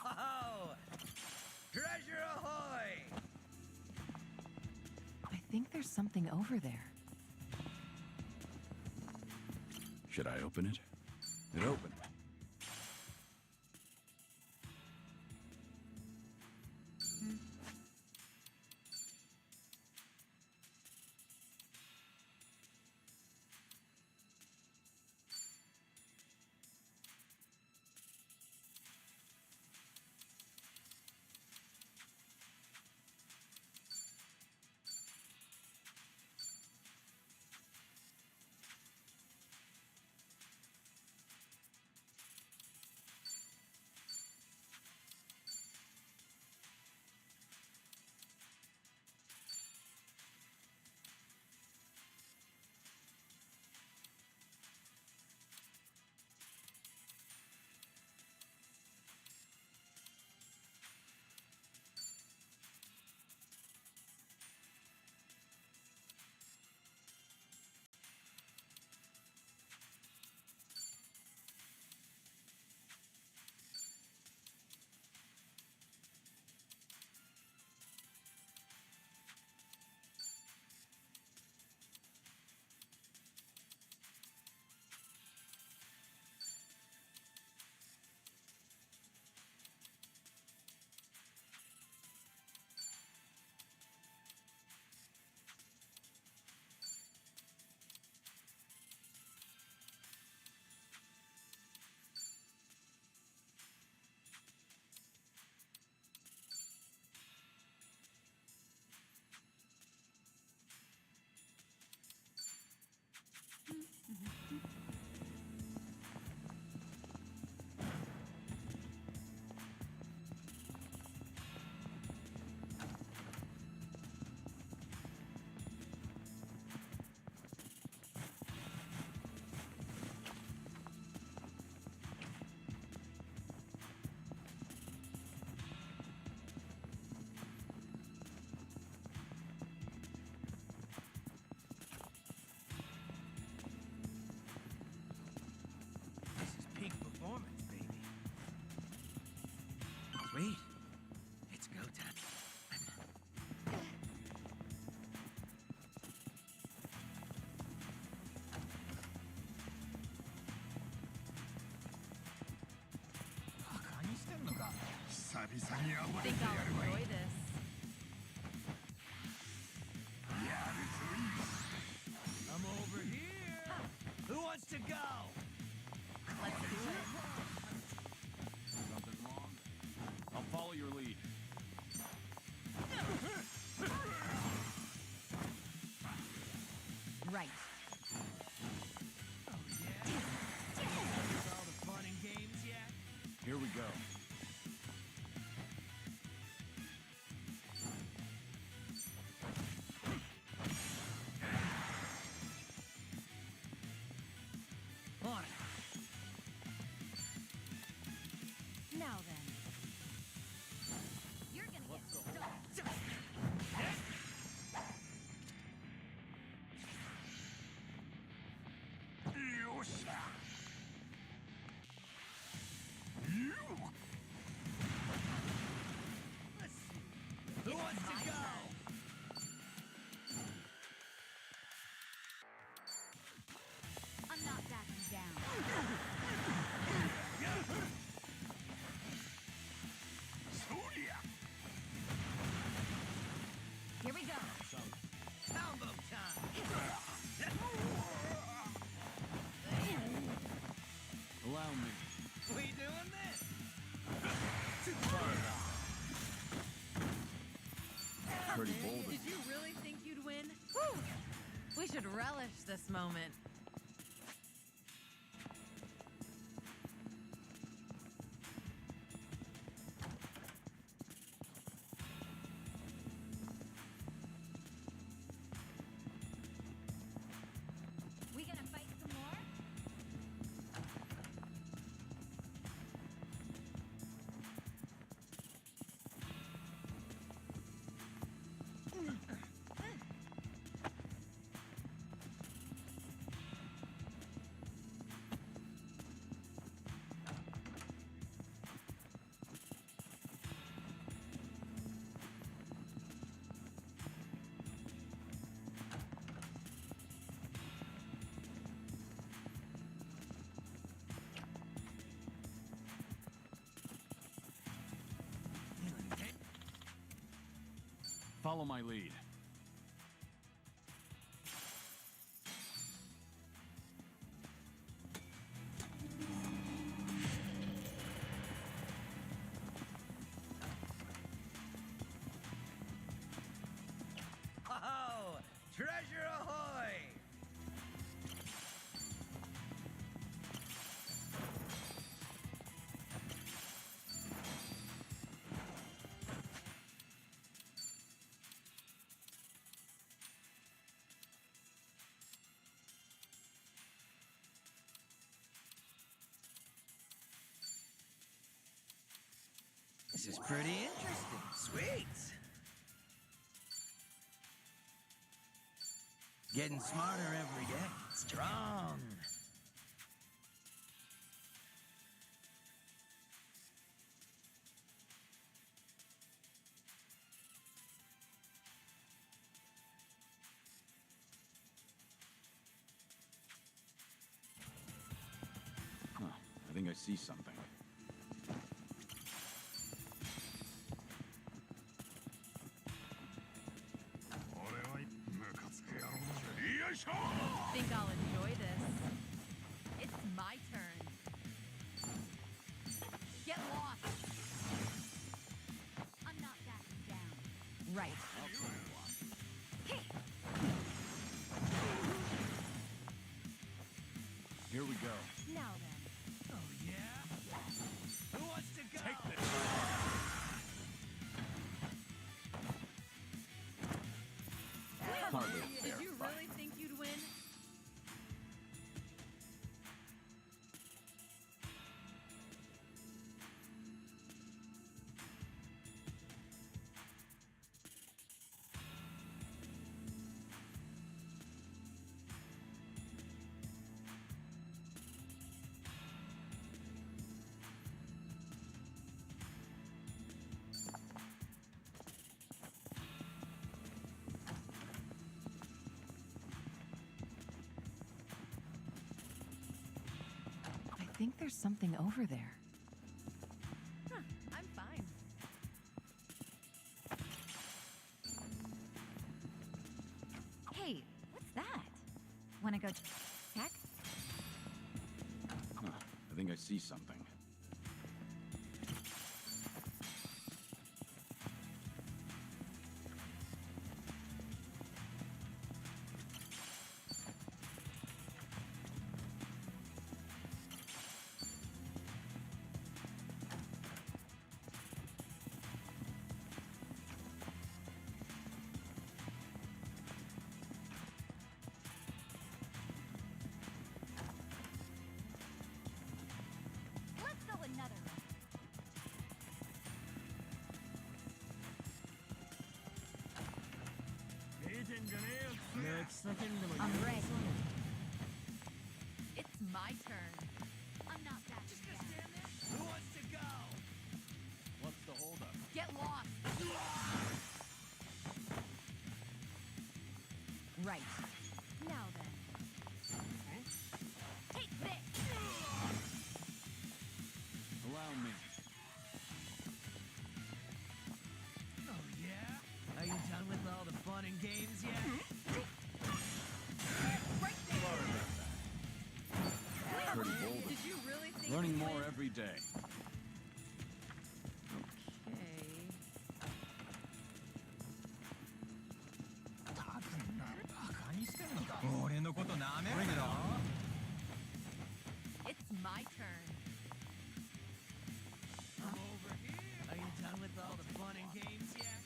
Speaker 13: Oh! Treasure ahoy!
Speaker 9: I think there's something over there.
Speaker 21: Should I open it? It opened.
Speaker 9: Think I'll enjoy this.
Speaker 8: I'm over here. Who wants to go?
Speaker 9: Let's do it.
Speaker 3: Something wrong? I'll follow your lead.
Speaker 9: Right.
Speaker 8: All the fun and games yet?
Speaker 3: Here we go.
Speaker 8: On it.
Speaker 22: Now then. You're gonna get stuck.
Speaker 8: Let's see. Who wants to go?
Speaker 22: I'm not backing down. Here we go.
Speaker 8: Combo time.
Speaker 3: Allow me.
Speaker 8: We doing this?
Speaker 3: Pretty bold.
Speaker 9: Did you really think you'd win? Whew. We should relish this moment.
Speaker 22: We gonna fight some more?
Speaker 3: Follow my lead.
Speaker 8: Oh, treasure ahoy! This is pretty interesting. Sweet. Getting smarter every day. Strong.
Speaker 21: Huh. I think I see something.
Speaker 9: Think I'll enjoy this. It's my turn. Get lost.
Speaker 22: I'm not backing down.
Speaker 9: Right.
Speaker 3: Here we go.
Speaker 22: Now then.
Speaker 8: Oh, yeah? Who wants to go?
Speaker 3: Take this.
Speaker 21: Hardly a
Speaker 9: Did
Speaker 21: fair
Speaker 9: you
Speaker 21: fight.
Speaker 9: really think you'd win? I think there's something over there. Huh, I'm fine.
Speaker 21: think I see something.
Speaker 23: Let's go another round. I'm ready. It's my turn. I'm not that. Just gonna stand there? Who wants to go?
Speaker 19: What's the holdup?
Speaker 23: Get lost. Right. Now then. Take this.
Speaker 21: Allow me.
Speaker 13: Oh, yeah? Are you done with all the fun and games yet?
Speaker 23: Right there.
Speaker 21: Pretty bold.
Speaker 23: Did you really think
Speaker 21: Learning
Speaker 23: you'd
Speaker 21: more
Speaker 23: win?
Speaker 21: every day.
Speaker 23: It's my turn.
Speaker 13: I'm over here. Are you done with all the fun and games yet?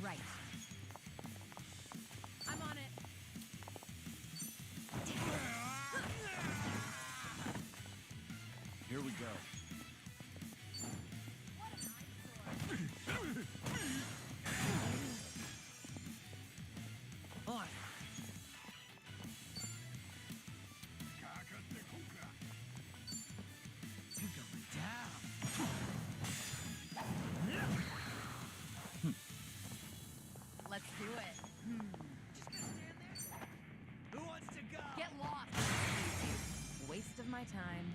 Speaker 23: Right. I'm on it.
Speaker 21: Here we go.
Speaker 13: On. You're going down.
Speaker 23: Let's do it.
Speaker 13: Just gonna stand there? Who wants to go?
Speaker 23: Get lost. Waste of my time.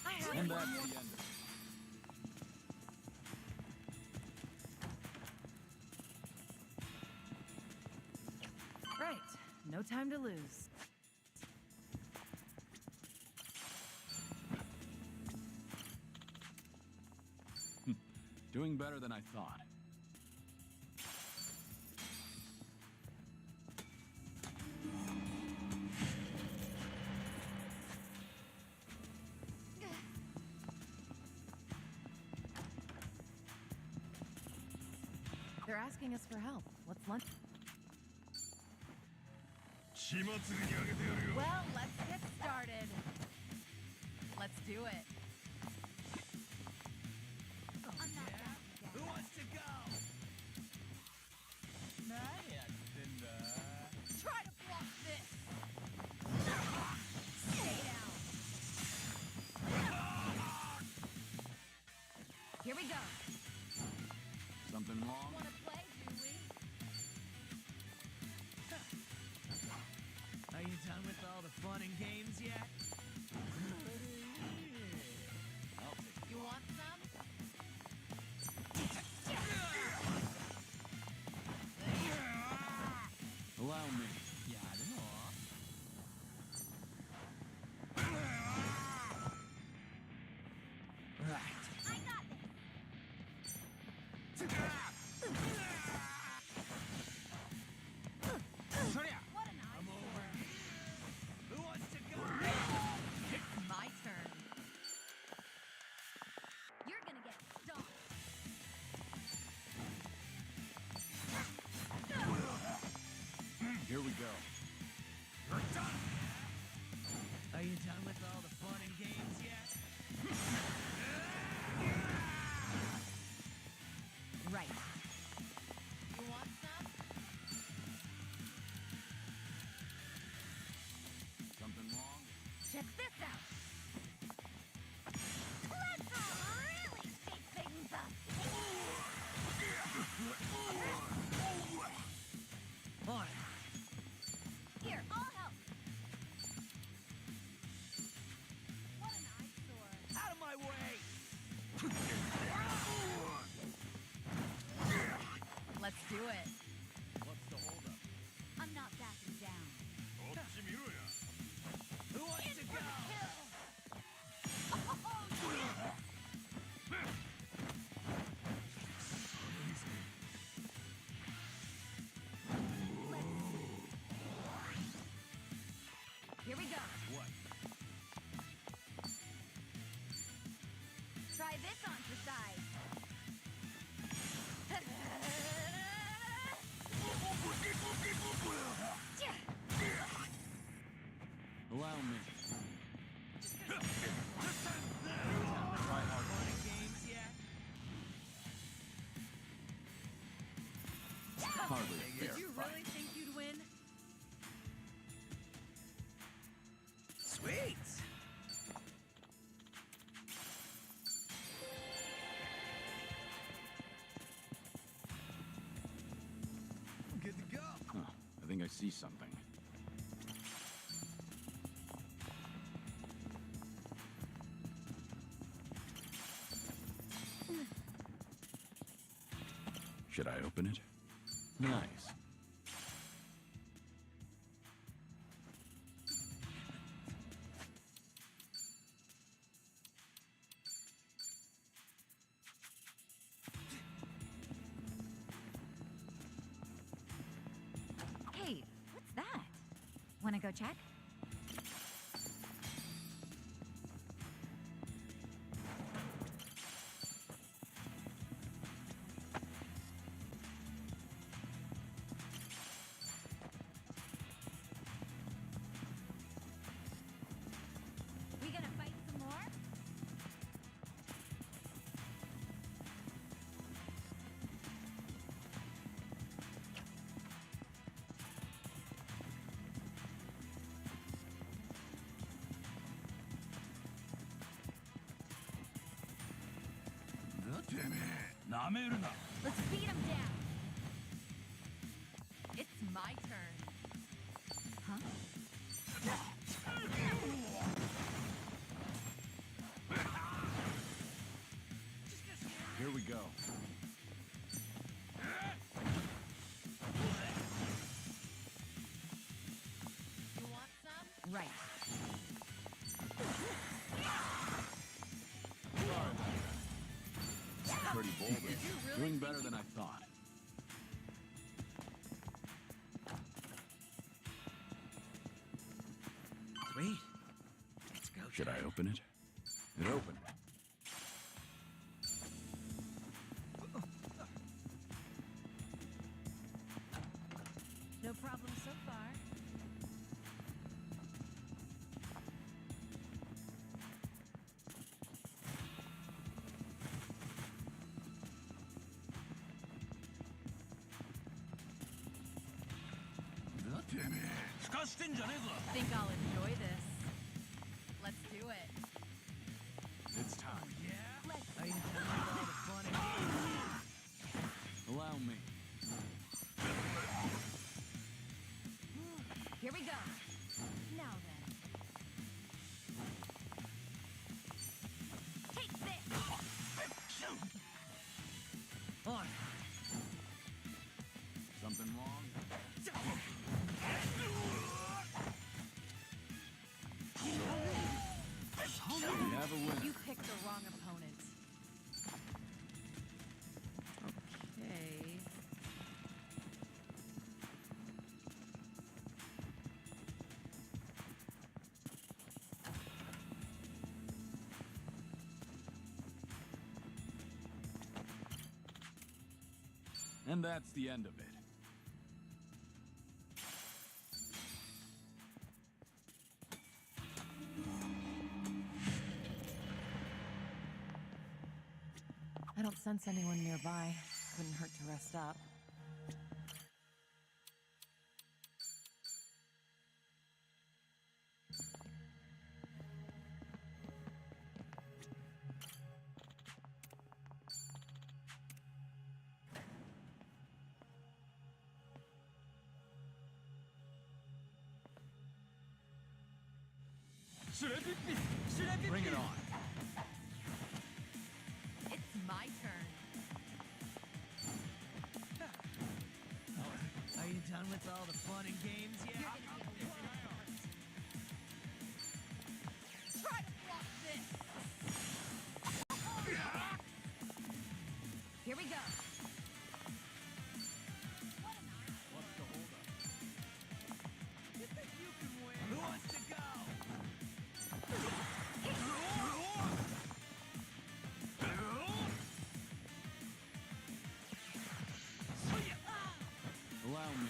Speaker 23: I have
Speaker 21: And
Speaker 23: one
Speaker 21: that's
Speaker 23: more.
Speaker 21: the end of it.
Speaker 9: Right. No time to lose.
Speaker 21: Doing better than I thought.
Speaker 9: They're asking us for help. What's lunch?
Speaker 23: Well, let's get started. Let's do it. I'm not down with that.
Speaker 13: Who wants to go?
Speaker 23: Try to block this. Stay down. Here we go.
Speaker 21: Something wrong?
Speaker 23: Wanna play, do we?
Speaker 13: Are you done with all the fun and games yet?
Speaker 23: You want some?
Speaker 21: Allow me.
Speaker 13: Right.
Speaker 23: I got this. What an
Speaker 13: I'm over. Who wants to go?
Speaker 23: It's my turn. You're gonna get stomped.
Speaker 21: Here we go.
Speaker 13: Are you done with all the fun and games yet?
Speaker 23: Right. You want some?
Speaker 21: Something wrong?
Speaker 23: Check this out. Let's really shake things up.
Speaker 13: On.
Speaker 23: Here, I'll help. What an eyesore.
Speaker 13: Out of my way.
Speaker 23: Let's do it.
Speaker 19: What's the holdup?
Speaker 21: Hardly a fair
Speaker 9: Did you
Speaker 21: fight.
Speaker 9: really think you'd win?
Speaker 13: Sweet!
Speaker 10: I'm good to go.
Speaker 21: Huh, I think I see something. Should I open it? Nice.
Speaker 23: Hey, what's that? Wanna go check? We gonna fight some more? Let's beat him down.
Speaker 11: It's my turn.
Speaker 23: Huh?
Speaker 21: Here we go.
Speaker 11: You want some?
Speaker 23: Right.
Speaker 21: Pretty bold. Doing better than I thought.
Speaker 13: Sweet. Let's go.
Speaker 21: Should I open it? It opened.
Speaker 9: No problem so far. Think I'll enjoy this. Let's do it.
Speaker 21: It's time.
Speaker 13: Are you done with all the fun and games?
Speaker 21: Allow me.
Speaker 23: Here we go.
Speaker 11: Now then.
Speaker 23: Take this.
Speaker 13: On.
Speaker 21: Something wrong? We have a winner.
Speaker 9: You picked the wrong opponent. Okay.
Speaker 21: And that's the end of it.
Speaker 9: I don't sense anyone nearby. Couldn't hurt to rest up.
Speaker 21: Bring it on.
Speaker 11: It's my turn.
Speaker 13: Are you done with all the fun and games yet?
Speaker 11: Try to block this.
Speaker 23: Here we go.
Speaker 21: What's the holdup?
Speaker 13: You think you can win? Who wants to go?
Speaker 21: Allow me.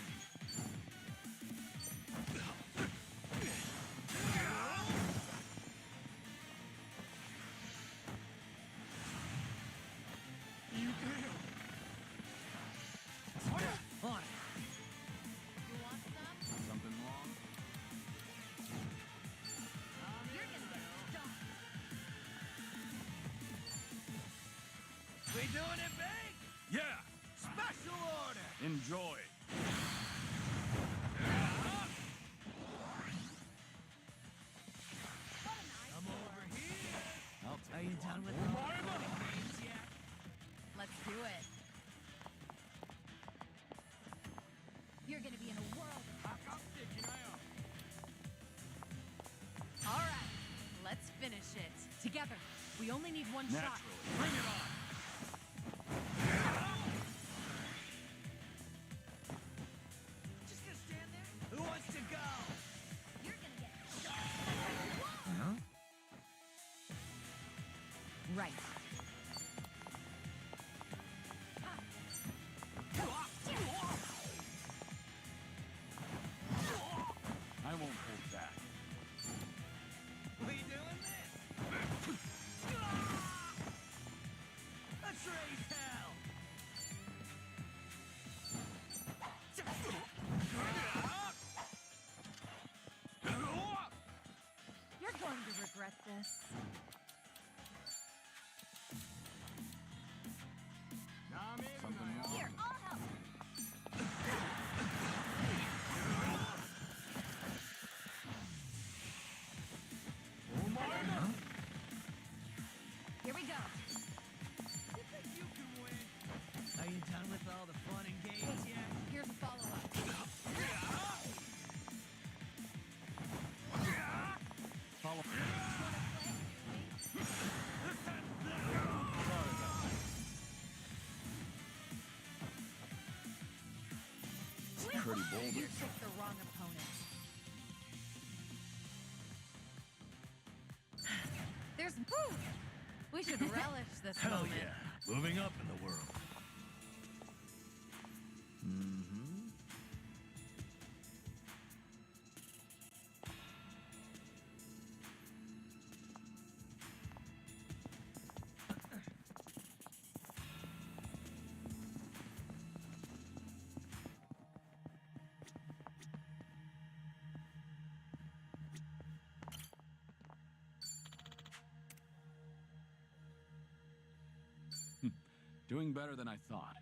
Speaker 13: We doing it big?
Speaker 3: Yeah!
Speaker 13: Special order!
Speaker 3: Enjoy!
Speaker 13: Come over here!
Speaker 5: I'll
Speaker 13: Are you done with all the fun and games yet?
Speaker 22: Let's do it. You're gonna be in a world of hurt. All right, let's finish it. Together. We only need one shot.
Speaker 3: Naturally. Bring it on!
Speaker 13: Just gonna stand there? Who wants to go?
Speaker 22: You're gonna get
Speaker 13: Huh?
Speaker 22: right.
Speaker 3: I won't hold back.
Speaker 13: We doing this? Let's raise hell!
Speaker 22: You're going to regret this.
Speaker 3: Something wrong?
Speaker 22: Here, I'll help. Here we go.
Speaker 13: You think you can win? Are you done with all the fun and games yet?
Speaker 22: Here's a follow-up.
Speaker 3: Follow. Pretty bold.
Speaker 22: You picked the wrong opponent. There's woo! We should relish this
Speaker 15: Hell
Speaker 22: moment.
Speaker 15: yeah. Moving up in the world.
Speaker 3: Mm-hmm. Doing better than I thought.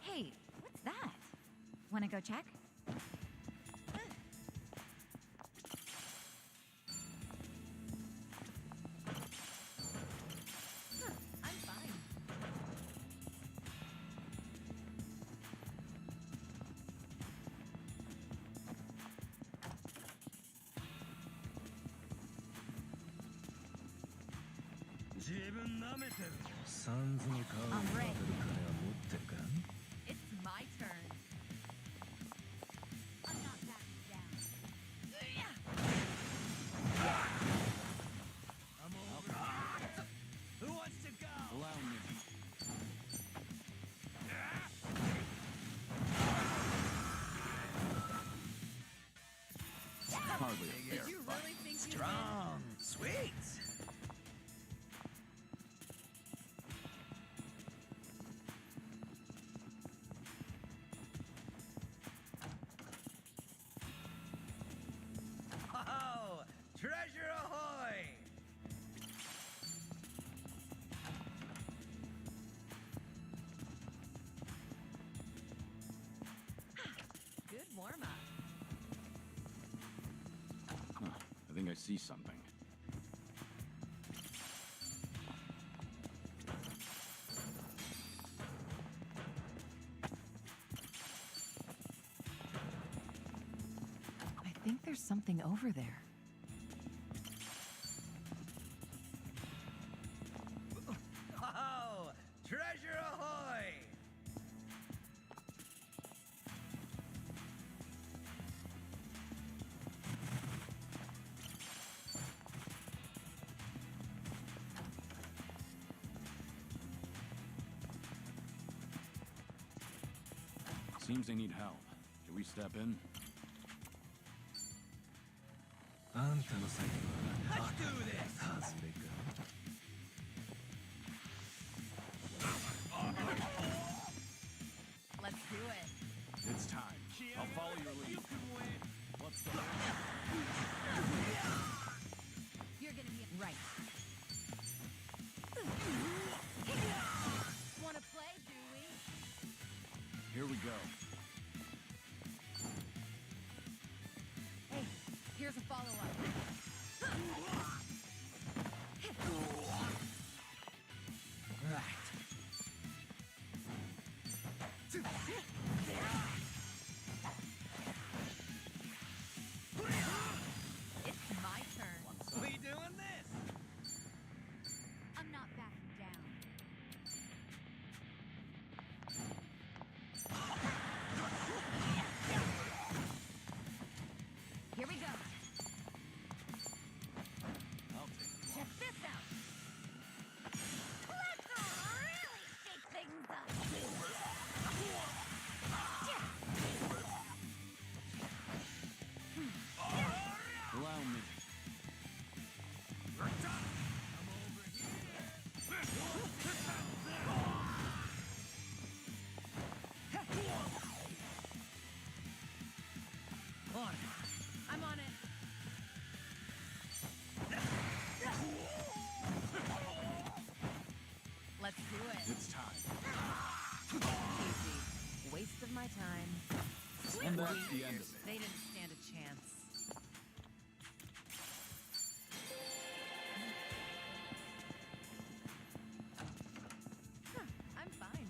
Speaker 22: Hey, what's that? Wanna go check? I'm fine. I'm ready. It's my turn. I'm not backing down.
Speaker 13: I'm over. Who wants to go?
Speaker 3: Allow me. Hardly a fair
Speaker 22: Did you
Speaker 3: fight.
Speaker 22: really think you
Speaker 13: Strong. Sweet. Oh, treasure ahoy!
Speaker 22: Good warm-up.
Speaker 3: Huh, I think I see something.
Speaker 9: there's something over there.
Speaker 13: Oh, treasure ahoy!
Speaker 21: Seems they need help. Should we step in?
Speaker 13: Let's do this!
Speaker 22: Let's do it.
Speaker 21: It's time. I'll follow your lead. What's the
Speaker 22: You're gonna be right. Wanna play, do we?
Speaker 21: Here we go.
Speaker 22: Hey, here's a follow-up. It's my turn.
Speaker 13: We doing this?
Speaker 22: I'm not backing down. Here we go. Check this out. Let's really shake things up.
Speaker 21: Allow me.
Speaker 13: On it.
Speaker 9: I'm on it.
Speaker 22: Let's do it.
Speaker 21: It's time.
Speaker 9: Easy. Waste of my time.
Speaker 21: And that's the end of it.
Speaker 9: They didn't stand a chance. Huh, I'm fine.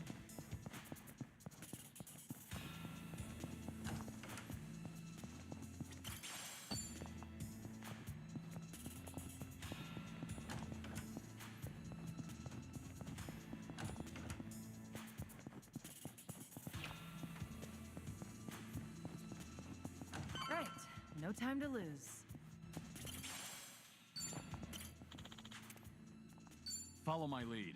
Speaker 9: Right, no time to lose.
Speaker 21: Follow my lead.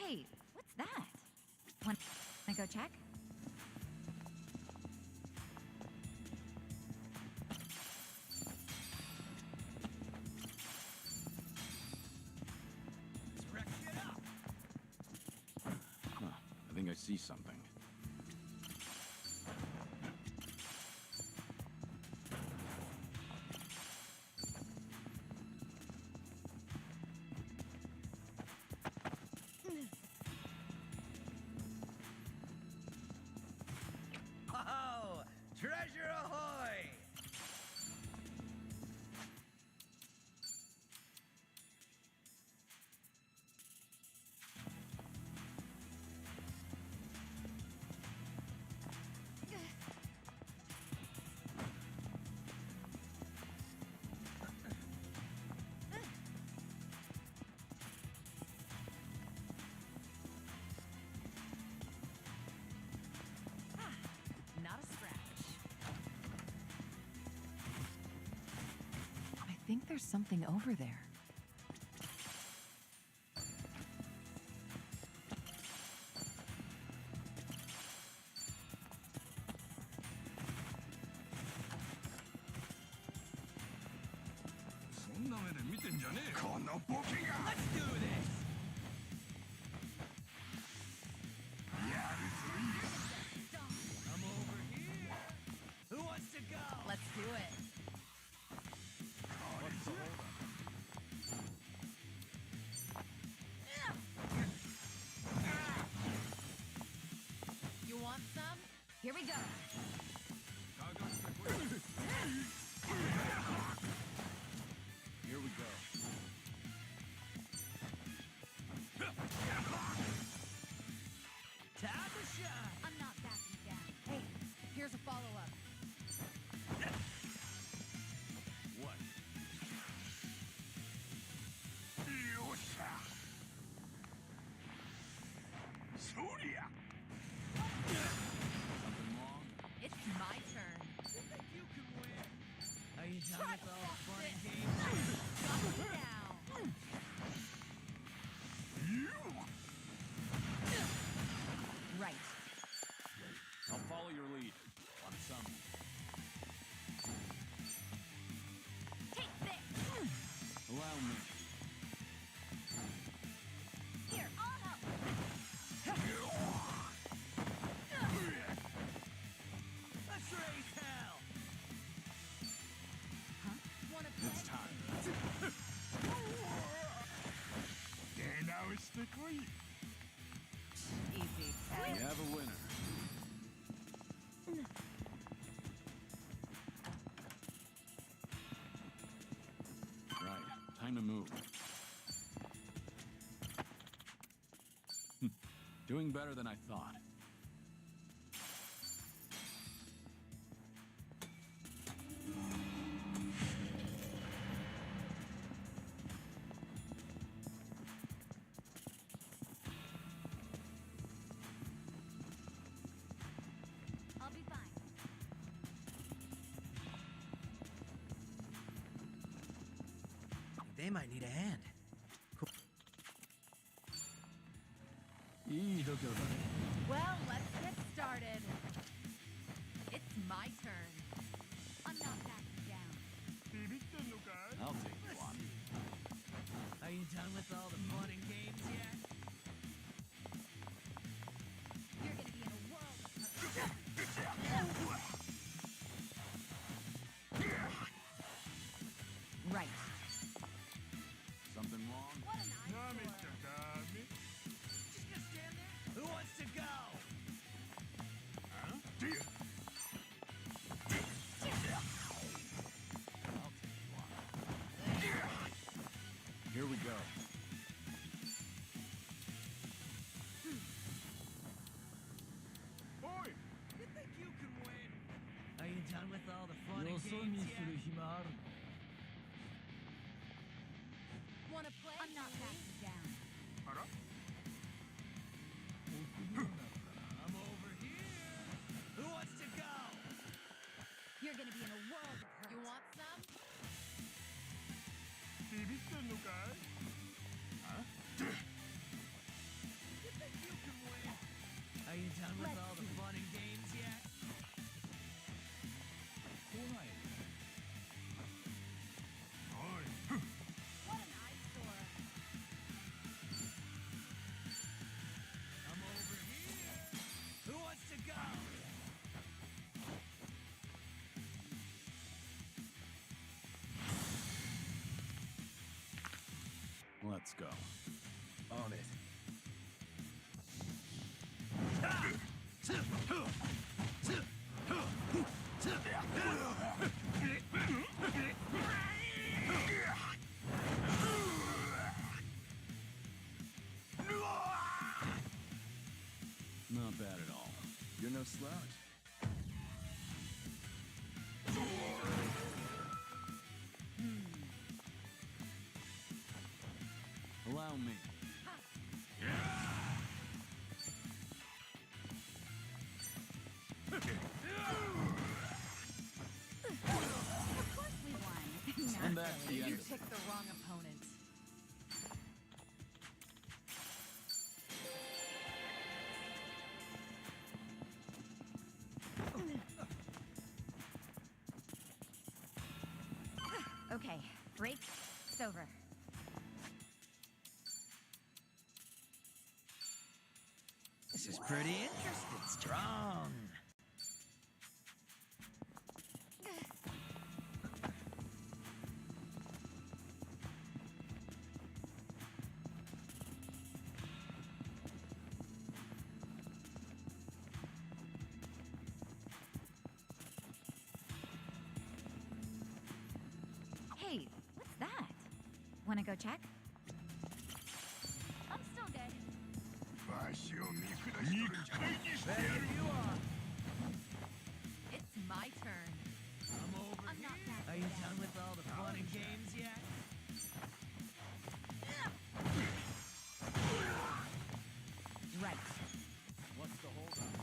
Speaker 22: Hey, what's that? Wanna go check?
Speaker 21: Huh, I think I see something.
Speaker 9: think there's something over there.
Speaker 8: Let's do this! I'm over here! Who wants to go?
Speaker 9: Let's do it.
Speaker 8: What's the holdup?
Speaker 9: You want some?
Speaker 22: Here we go.
Speaker 21: Here we go.
Speaker 8: Tabasha!
Speaker 22: I'm not backing down.
Speaker 9: Hey, here's a follow-up.
Speaker 21: What?
Speaker 15: Surya!
Speaker 21: Something wrong?
Speaker 9: It's my turn.
Speaker 8: You think you can win? Are you done
Speaker 9: Try
Speaker 8: with all the fun and
Speaker 9: this.
Speaker 8: games?
Speaker 9: Got me down. Right.
Speaker 21: I'll follow your lead. On some.
Speaker 22: Take this.
Speaker 21: Allow me.
Speaker 22: Here, I'll help.
Speaker 8: Let's raise hell!
Speaker 22: Wanna play?
Speaker 21: It's time.
Speaker 9: Easy.
Speaker 21: We have a winner. Right. Time to move. Doing better than I thought.
Speaker 22: I'll be fine.
Speaker 13: They might need a hand.
Speaker 9: Well, let's get started. It's my turn.
Speaker 22: I'm not backing down.
Speaker 21: I'll take you on.
Speaker 8: Are you done with all the fun and games yet?
Speaker 22: You're gonna be in a world of hurt.
Speaker 9: Right.
Speaker 21: Something wrong?
Speaker 22: What an eyesore.
Speaker 8: Just gonna stand there? Who wants to go?
Speaker 21: Here we go.
Speaker 8: You think you can win? Are you done with all the fun and games yet?
Speaker 22: Wanna play? I'm not backing down.
Speaker 8: I'm over here. Who wants to go?
Speaker 22: You're gonna be in a world of hurt.
Speaker 9: You want some?
Speaker 8: You think you can win? Are you done with all the fun and games yet?
Speaker 22: What an eyesore.
Speaker 8: I'm over here. Who wants to go?
Speaker 21: Let's go.
Speaker 10: On it.
Speaker 21: Not bad at all.
Speaker 10: You're no slouch.
Speaker 21: Allow me.
Speaker 22: Of course we won.
Speaker 21: Send that's the
Speaker 9: You
Speaker 21: end of it.
Speaker 9: picked the wrong opponent.
Speaker 23: Okay, break. It's over.
Speaker 13: This is pretty interesting. Strong.
Speaker 23: Hey, what's that? Wanna go check? I'm still good.
Speaker 11: There you are.
Speaker 9: It's my turn.
Speaker 23: I'm not that
Speaker 13: Are you done with all the fun and games yet?
Speaker 9: Right.
Speaker 19: What's the holdup?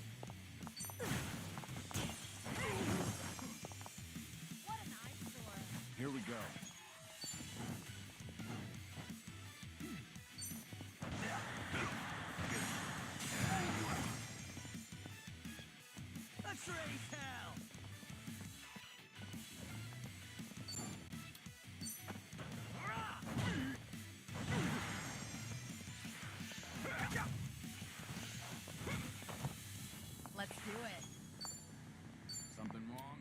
Speaker 9: What an eyesore.
Speaker 21: Here we go.
Speaker 13: Let's raise hell!
Speaker 9: Let's do it.
Speaker 21: Something wrong?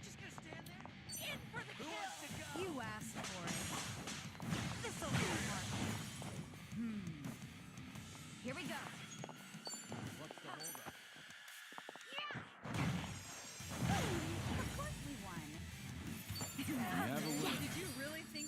Speaker 13: Just gonna stand there?
Speaker 9: In for the
Speaker 13: Who wants to go?
Speaker 9: You asked for it. This'll be fun.
Speaker 23: Here we go.
Speaker 19: What's the holdup?
Speaker 23: Of course we won.
Speaker 21: have a win.
Speaker 9: Did you really think?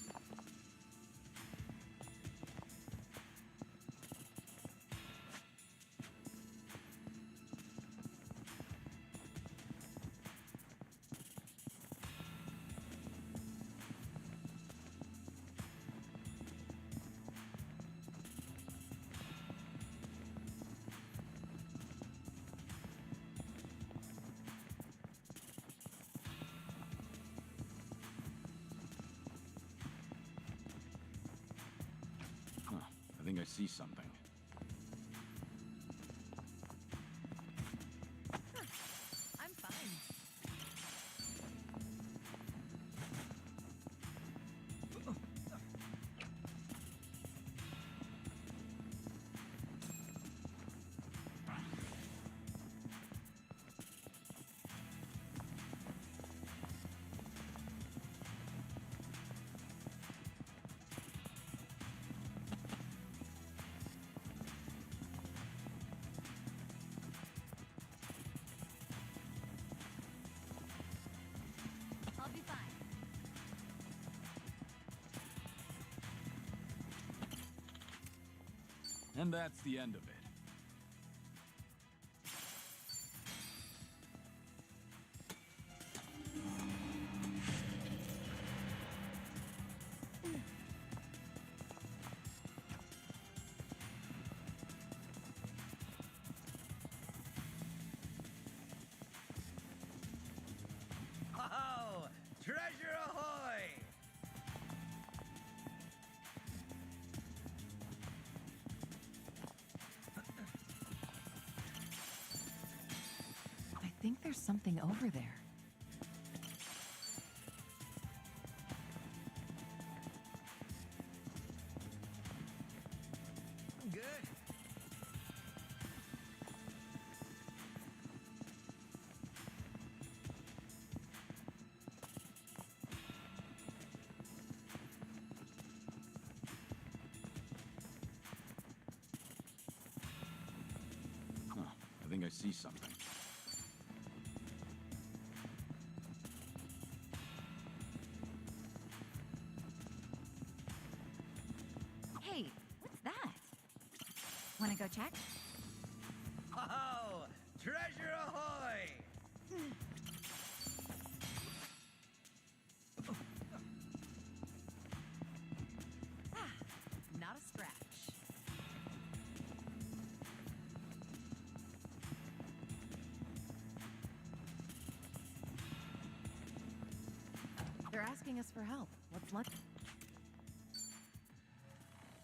Speaker 21: Huh. I think I see something.
Speaker 9: I'm fine.
Speaker 23: I'll be fine.
Speaker 21: And that's the end of it.
Speaker 13: Oh, treasure ahoy!
Speaker 9: I think there's something over there.
Speaker 13: Good.
Speaker 21: Huh. I think I see something.
Speaker 23: Hey, what's that? Wanna go check?
Speaker 13: Oh, treasure ahoy!
Speaker 9: Not a scratch. They're asking us for help. Let's let.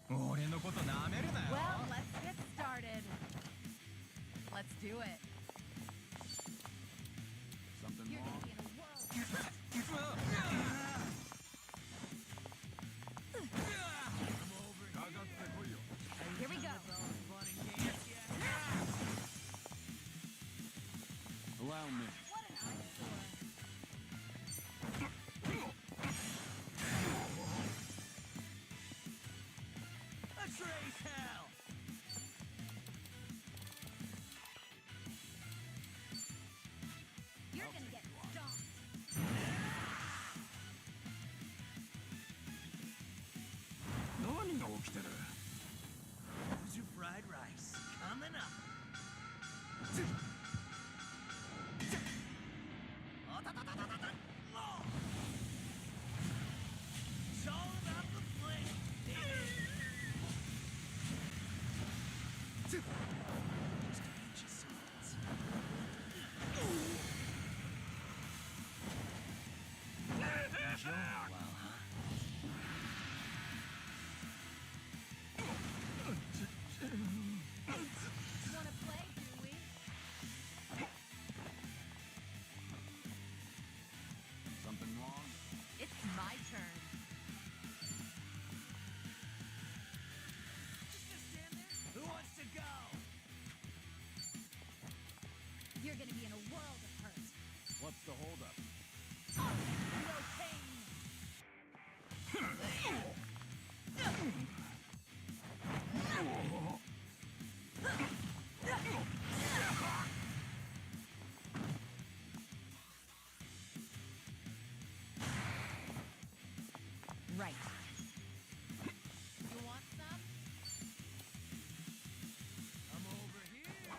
Speaker 17: 俺のこと舐めるなよ。
Speaker 9: Well, let's get started. Let's do it.
Speaker 21: Something
Speaker 9: You're
Speaker 21: wrong?
Speaker 9: gonna be in a world. Here we go.
Speaker 21: Allow me.
Speaker 13: Let's raise hell!
Speaker 22: You're gonna get stomped.
Speaker 3: Whatが起きてる?
Speaker 13: Who's your fried rice? Coming up. It's all about the flame, baby. Just ancient secrets. Enjoy a while, huh?
Speaker 22: Wanna play, do we?
Speaker 21: Something wrong?
Speaker 9: It's my turn.
Speaker 13: Just gonna stand there? Who wants to go?
Speaker 22: You're gonna be in a world of hurt.
Speaker 21: What's the holdup?
Speaker 22: No pain.
Speaker 9: Right.
Speaker 13: You want some? Come over here.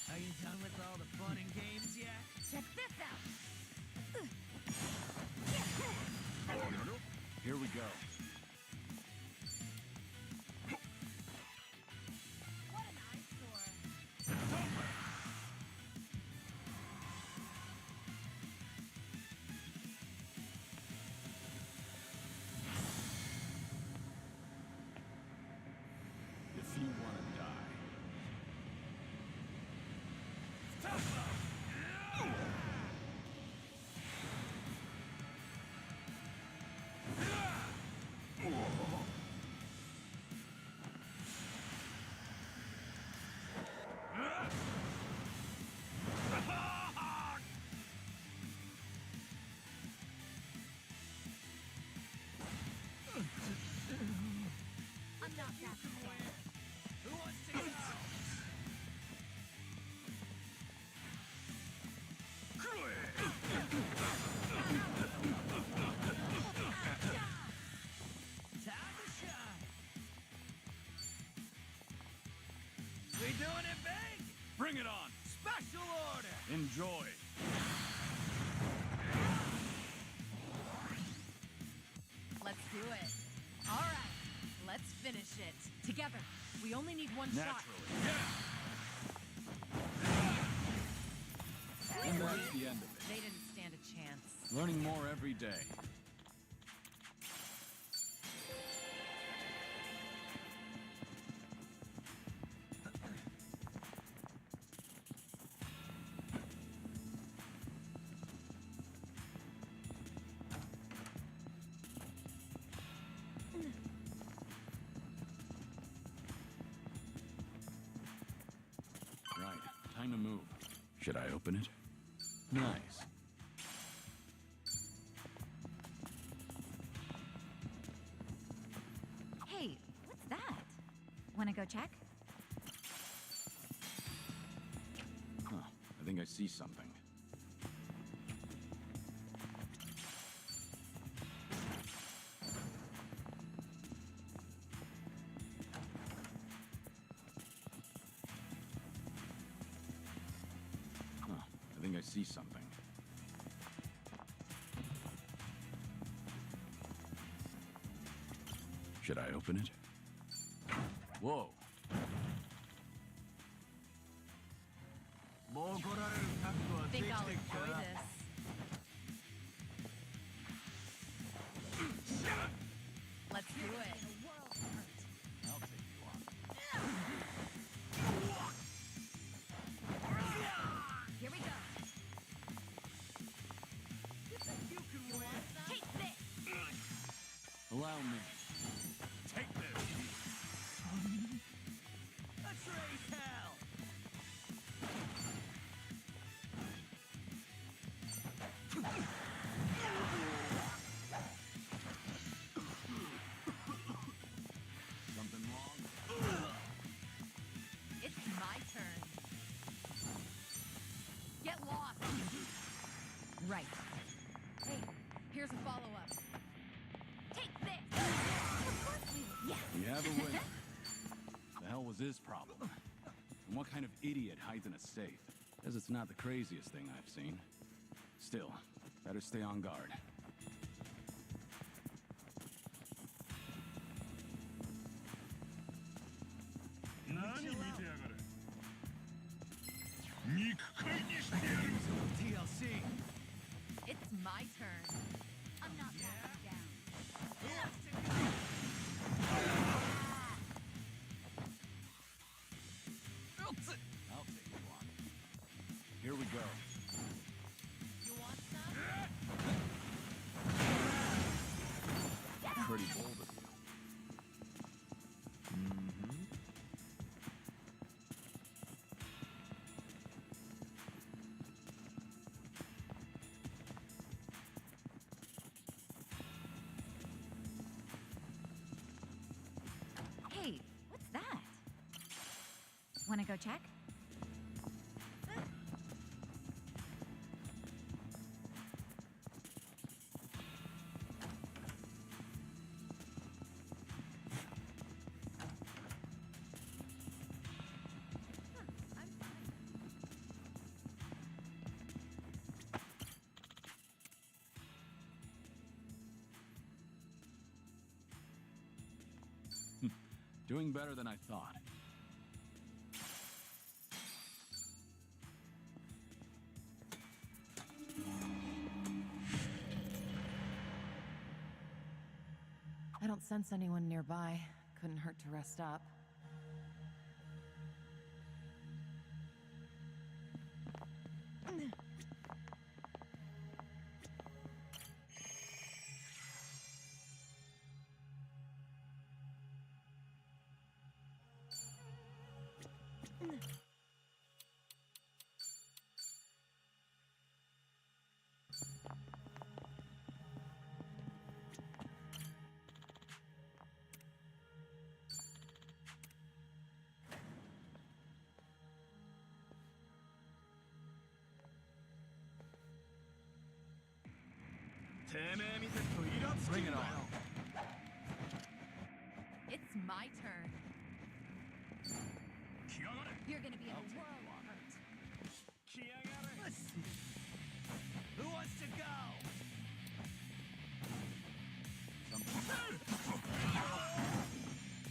Speaker 13: Are you done with all the fun and games yet?
Speaker 22: Check this out.
Speaker 21: Here we go.
Speaker 22: What an eyesore.
Speaker 21: If you want to die.
Speaker 22: I'm not that bad.
Speaker 13: Who wants to go? Time to shine. We doing it big?
Speaker 3: Bring it on!
Speaker 13: Special order.
Speaker 3: Enjoy!
Speaker 9: Let's do it. All right. Let's finish it. Together. We only need one shot.
Speaker 21: And that's the end of it.
Speaker 9: They didn't stand a chance.
Speaker 21: Learning more every day. Right, time to move. Should I open it? Nice.
Speaker 22: Hey, what's that? Wanna go check?
Speaker 21: Huh, I think I see something. Huh, I think I see something. Should I open it? Whoa.
Speaker 9: Think I'll enjoy this.
Speaker 3: Allow me.
Speaker 15: Take this!
Speaker 13: Let's raise hell!
Speaker 3: Something wrong?
Speaker 11: It's my turn. Get lost.
Speaker 9: Right.
Speaker 11: Hey, here's a follow-up. Take this. Yes.
Speaker 3: We have a winner. The hell was his problem? And what kind of idiot hides in a safe? Because it's not the craziest thing I've seen. Still, better stay on guard.
Speaker 13: TLC.
Speaker 11: It's my turn.
Speaker 23: I'm not backing down.
Speaker 3: I'll take one. Here we go.
Speaker 11: You want some?
Speaker 3: Pretty bold of you.
Speaker 22: Hey, what's that? Wanna go check?
Speaker 3: Doing better than I thought.
Speaker 9: I don't sense anyone nearby. Couldn't hurt to rest up.
Speaker 3: Bring it on.
Speaker 11: It's my turn. You're gonna be in a world of hurt.
Speaker 13: Let's see. Who wants to go?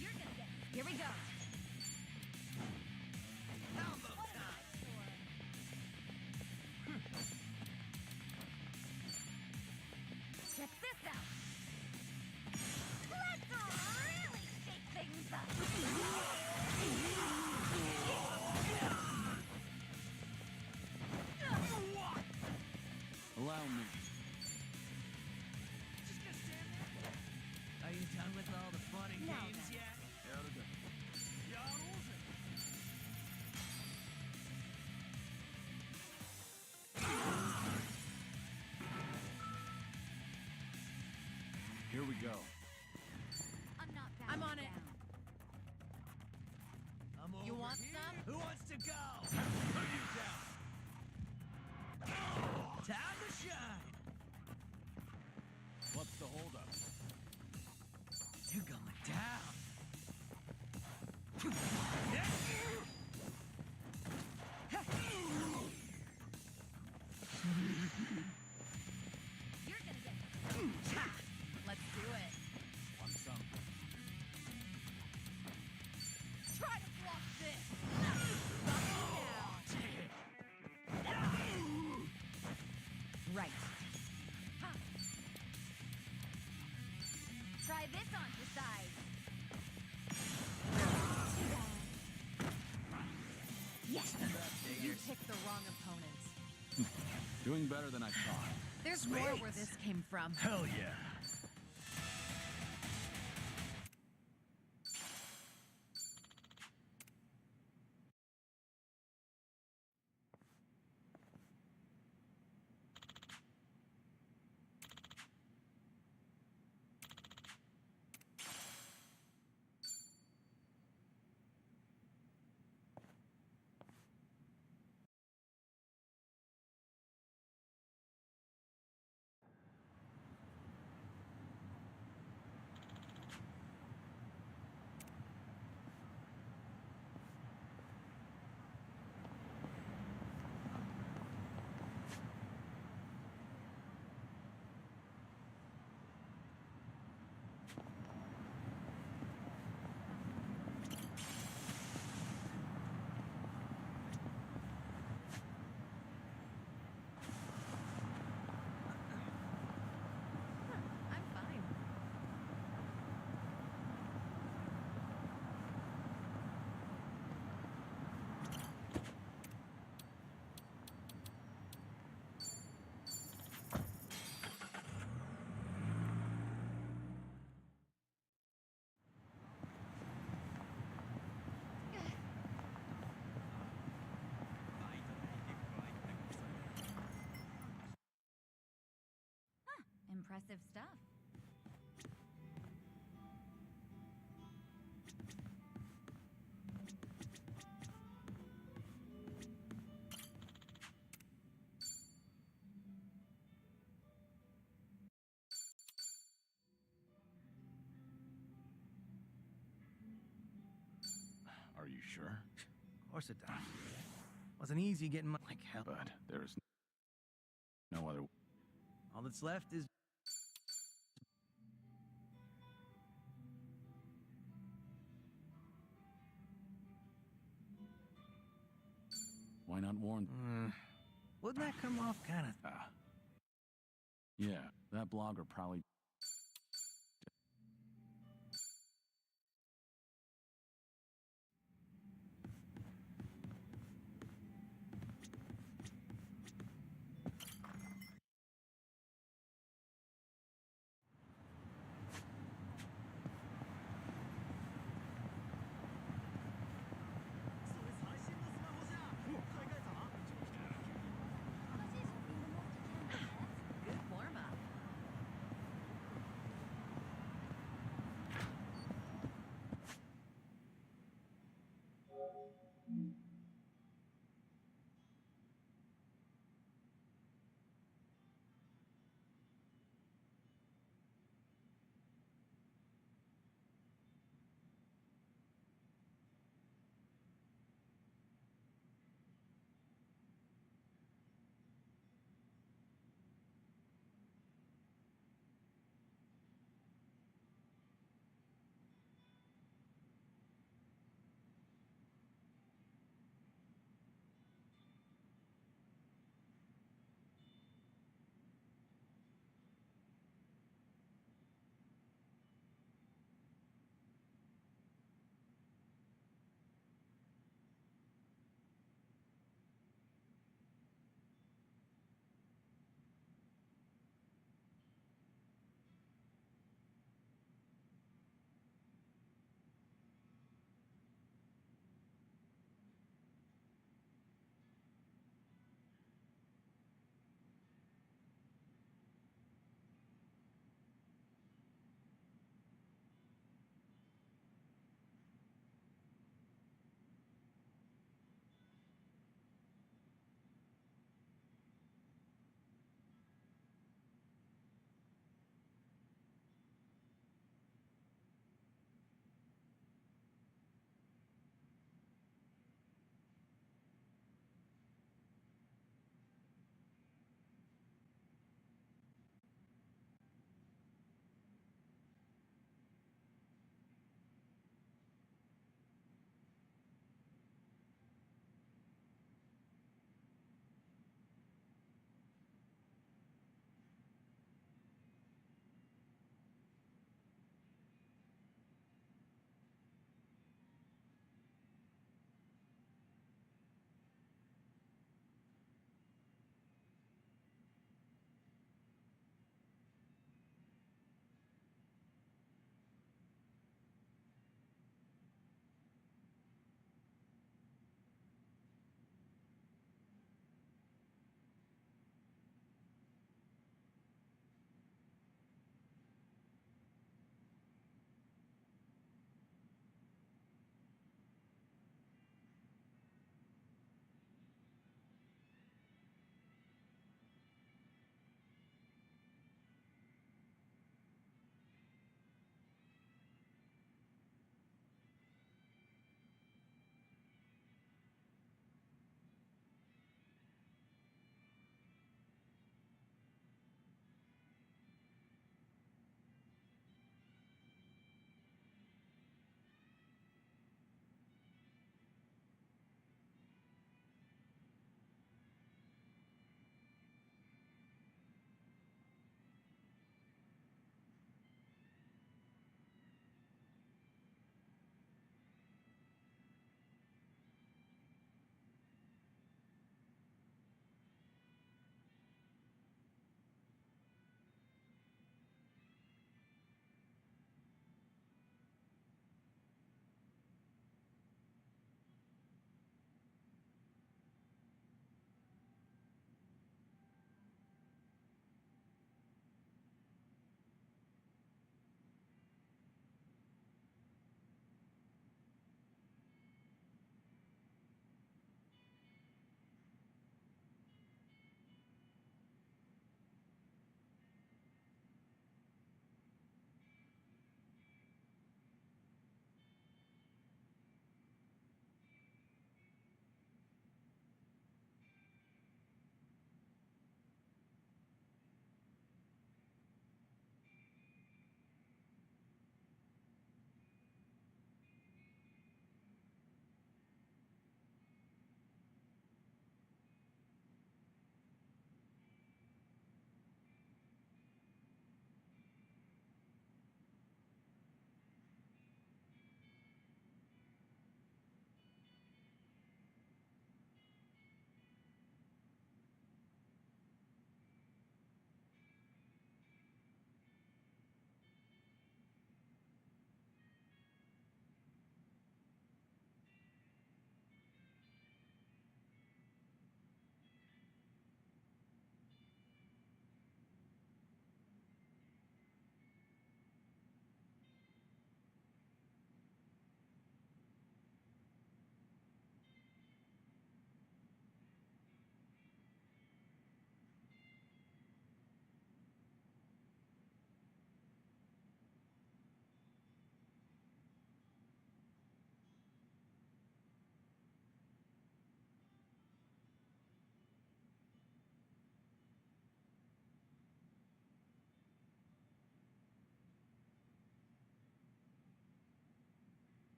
Speaker 11: You're gonna get. Here we go.
Speaker 23: Check this out. Let's really shake things up.
Speaker 3: Allow me.
Speaker 13: Are you done with all the fun and
Speaker 23: Now
Speaker 13: games
Speaker 23: then.
Speaker 13: yet?
Speaker 3: Here we go.
Speaker 23: I'm not backing
Speaker 11: I'm on it.
Speaker 23: down.
Speaker 13: I'm over
Speaker 11: You want
Speaker 13: here.
Speaker 11: some?
Speaker 13: Who wants to go? Put you down. Time to shine.
Speaker 3: What's the holdup?
Speaker 13: You're going down.
Speaker 23: You're gonna get.
Speaker 11: Let's do it.
Speaker 3: Want some?
Speaker 11: Try to block this. Knock you down.
Speaker 9: Right.
Speaker 23: Try this on for size.
Speaker 11: Yes. You picked the wrong opponents.
Speaker 3: Doing better than I thought.
Speaker 9: There's more where this came from.
Speaker 15: Hell yeah.
Speaker 22: impressive stuff.
Speaker 3: Are you sure?
Speaker 13: Of course it does. Wasn't easy getting my like hell.
Speaker 3: But there's no other.
Speaker 13: All that's left is
Speaker 3: Why not warn?
Speaker 13: wouldn't that come off kind of?
Speaker 3: Yeah, that blogger probably.
Speaker 22: Good warm up.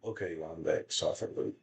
Speaker 16: Okay, I'm back. Sorry for the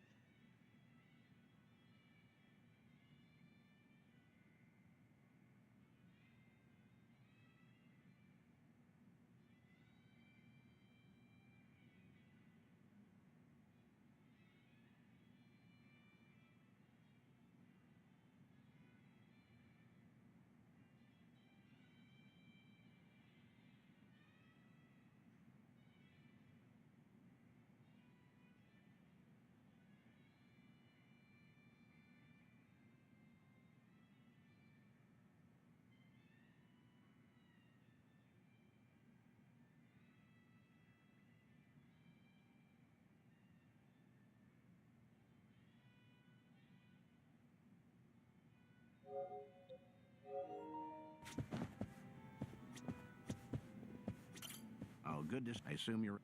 Speaker 6: Oh, goodness. I assume you're...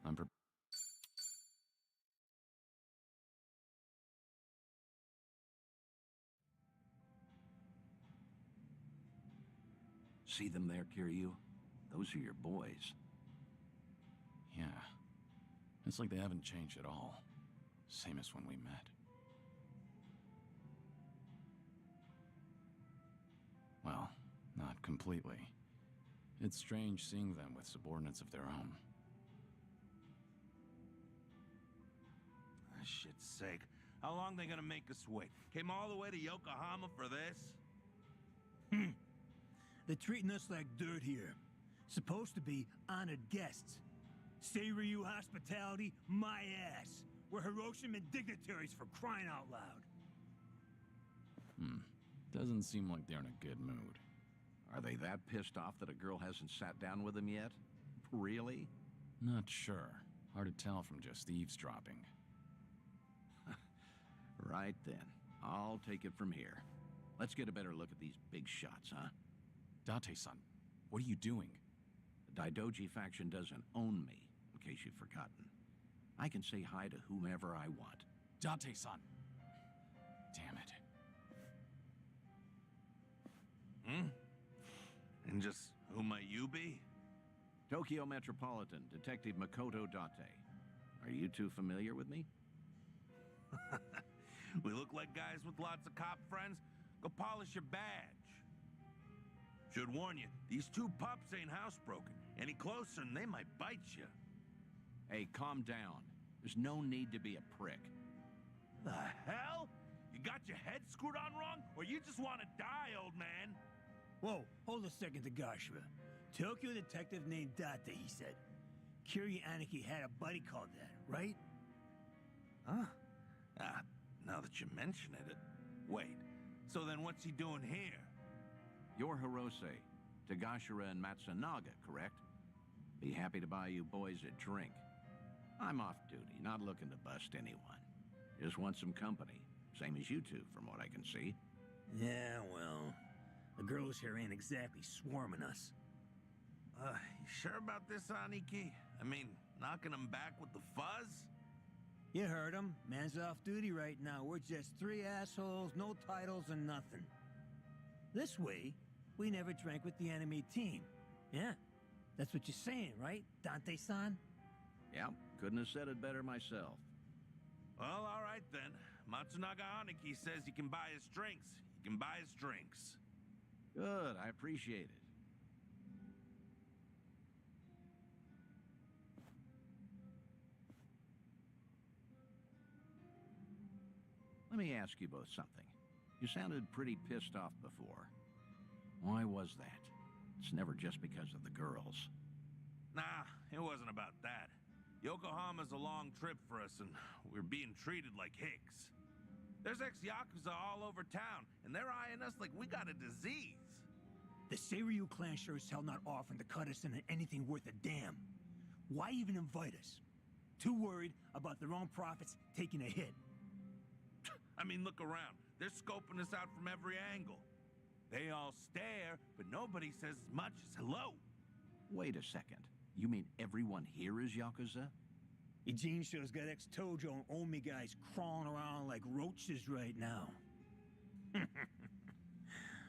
Speaker 21: I'm pre-
Speaker 6: See them there, Kiryu? Those are your boys.
Speaker 21: Yeah. It's like they haven't changed at all. Same as when we met. Well, not completely. It's strange seeing them with subordinates of their own.
Speaker 3: Ah, shit's sake. How long they gonna make us wait? Came all the way to Yokohama for this?
Speaker 15: They're treating us like dirt here. Supposed to be honored guests. Seiryu hospitality, my ass. We're Hiroshiman dignitaries for crying out loud.
Speaker 21: Doesn't seem like they're in a good mood.
Speaker 6: Are they that pissed off that a girl hasn't sat down with them yet? Really?
Speaker 21: Not sure. Hard to tell from just eavesdropping.
Speaker 6: Right then. I'll take it from here. Let's get a better look at these big shots, huh?
Speaker 21: Date-san, what are you doing?
Speaker 6: The Daidoji faction doesn't own me, in case you've forgotten. I can say hi to whomever I want.
Speaker 21: Date-san! Damn it.
Speaker 3: And just who might you be?
Speaker 6: Tokyo Metropolitan Detective Makoto Date. Are you two familiar with me?
Speaker 3: We look like guys with lots of cop friends. Go polish your badge. Should warn you, these two pups ain't housebroken. Any closer and they might bite you.
Speaker 6: Hey, calm down. There's no need to be a prick.
Speaker 3: The hell? You got your head screwed on wrong? Or you just want to die, old man?
Speaker 15: Whoa, hold a second, Tagashima. Tokyo detective named Date, he said. Kiryu Aniki had a buddy called that, right?
Speaker 3: Huh? Now that you mention it. Wait, so then what's he doing here?
Speaker 6: You're Hirose, Tagashira and Matsunaga, correct? Be happy to buy you boys a drink. I'm off duty, not looking to bust anyone. Just want some company. Same as you two, from what I can see.
Speaker 15: Yeah, well, the girls here ain't exactly swarming us.
Speaker 3: You sure about this, Aniki? I mean, knocking them back with the fuzz?
Speaker 15: You heard him. Man's off duty right now. We're just three assholes, no titles and nothing. This way, we never drank with the enemy team. Yeah, that's what you're saying, right, Dante-san?
Speaker 6: Yeah, couldn't have said it better myself.
Speaker 3: Well, all right then. Matsunaga Aniki says you can buy his drinks. You can buy his drinks.
Speaker 6: Good, I appreciate it. Let me ask you both something. You sounded pretty pissed off before. Why was that? It's never just because of the girls.
Speaker 3: Nah, it wasn't about that. Yokohama's a long trip for us, and we're being treated like hicks. There's ex-Yakuza all over town, and they're eyeing us like we got a disease.
Speaker 15: The Seiryu clan sure as hell not offering to cut us into anything worth a damn. Why even invite us? Too worried about their own profits taking a hit.
Speaker 3: I mean, look around. They're scoping us out from every angle. They all stare, but nobody says as much as hello.
Speaker 6: Wait a second. You mean everyone here is Yakuza?
Speaker 15: Eugene shows got ex-Tojo and Omi guys crawling around like roaches right now.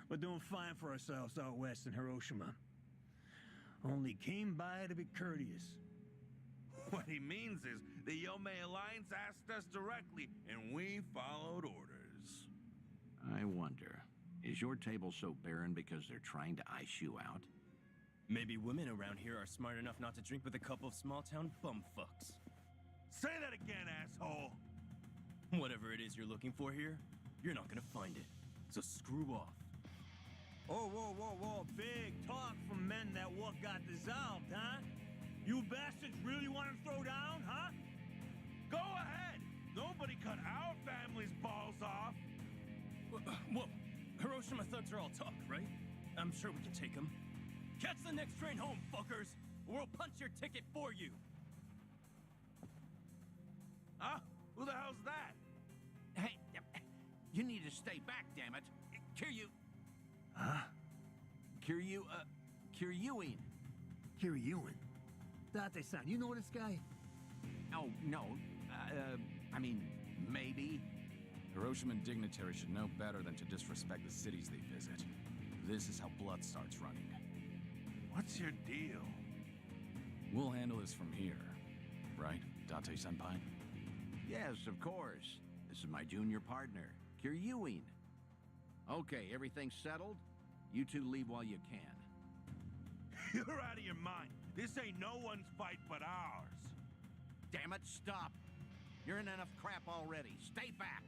Speaker 15: We're doing fine for ourselves out west in Hiroshima. Only came by to be courteous.
Speaker 1: What he means is the Yomei Alliance asked us directly, and we followed orders.
Speaker 6: I wonder, is your table so barren because they're trying to ice you out?
Speaker 19: Maybe women around here are smart enough not to drink with a couple of small-town bumfucks.
Speaker 1: Say that again, asshole!
Speaker 19: Whatever it is you're looking for here, you're not gonna find it. So screw off.
Speaker 15: Oh, whoa, whoa, whoa. Big talk from men that got dissolved, huh? You bastards really want to throw down, huh?
Speaker 1: Go ahead! Nobody cut our family's balls off!
Speaker 19: Whoa, Hiroshima thugs are all talk, right? I'm sure we can take them. Catch the next train home, fuckers! Or we'll punch your ticket for you!
Speaker 1: Huh? Who the hell's that?
Speaker 6: Hey, you need to stay back, damn it. Kiryu...
Speaker 1: Huh?
Speaker 6: Kiryuin.
Speaker 18: Kiryuin? Date-san, you know this guy?
Speaker 6: Oh, no. I mean, maybe.
Speaker 21: Hiroshiman dignitaries should know better than to disrespect the cities they visit. This is how blood starts running.
Speaker 1: What's your deal?
Speaker 21: We'll handle this from here. Right, Date-senpai?
Speaker 6: Yes, of course. This is my junior partner, Kiryuin. Okay, everything's settled? You two leave while you can.
Speaker 1: You're out of your mind. This ain't no one's fight but ours.
Speaker 6: Damn it, stop. You're in enough crap already. Stay back.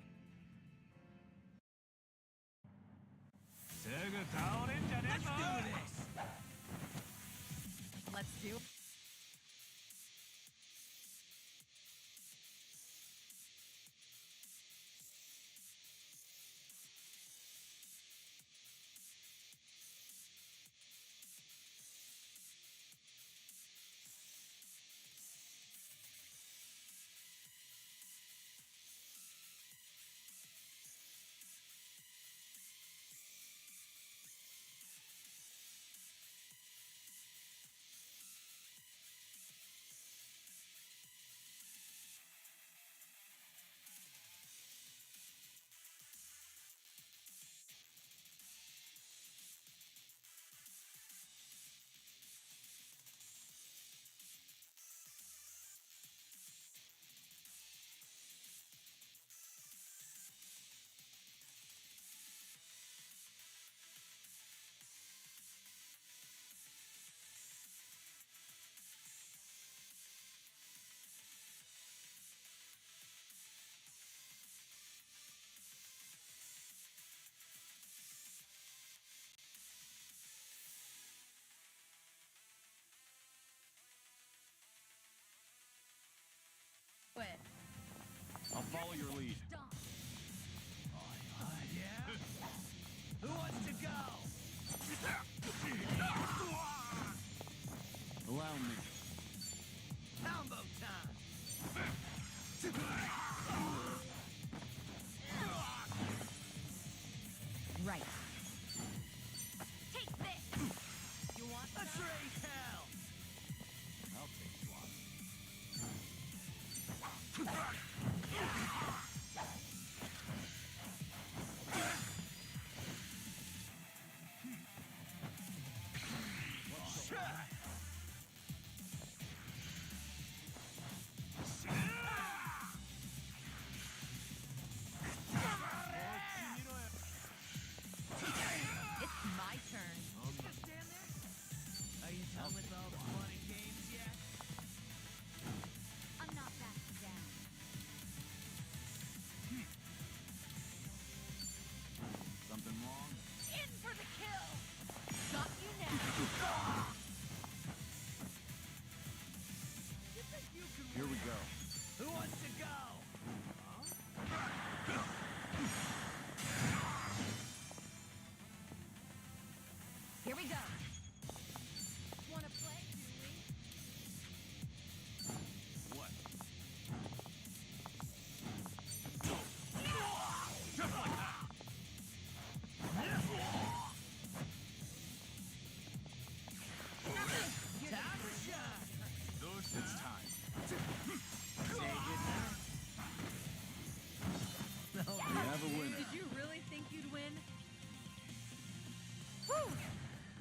Speaker 8: Let's do this!
Speaker 9: Let's do it.
Speaker 21: I'll follow your lead.
Speaker 8: Yeah? Who wants to go?
Speaker 21: Allow me.
Speaker 8: Combo time!
Speaker 9: Right.
Speaker 8: Take this! You want a train hell?
Speaker 21: I'll take one.
Speaker 9: It's my turn.
Speaker 8: Just stand there? Are you done with all the fun and games yet?
Speaker 22: I'm not backing down.
Speaker 21: Something wrong?
Speaker 8: In for the kill!
Speaker 9: Got you now.
Speaker 8: You think you can
Speaker 21: Here we go.
Speaker 8: Who wants to go?
Speaker 9: Here we go.
Speaker 8: Wanna play, do we?
Speaker 1: What?
Speaker 8: Just like that! Time to shine!
Speaker 21: It's time. We have a winner.
Speaker 9: Did you really think you'd win? Whew.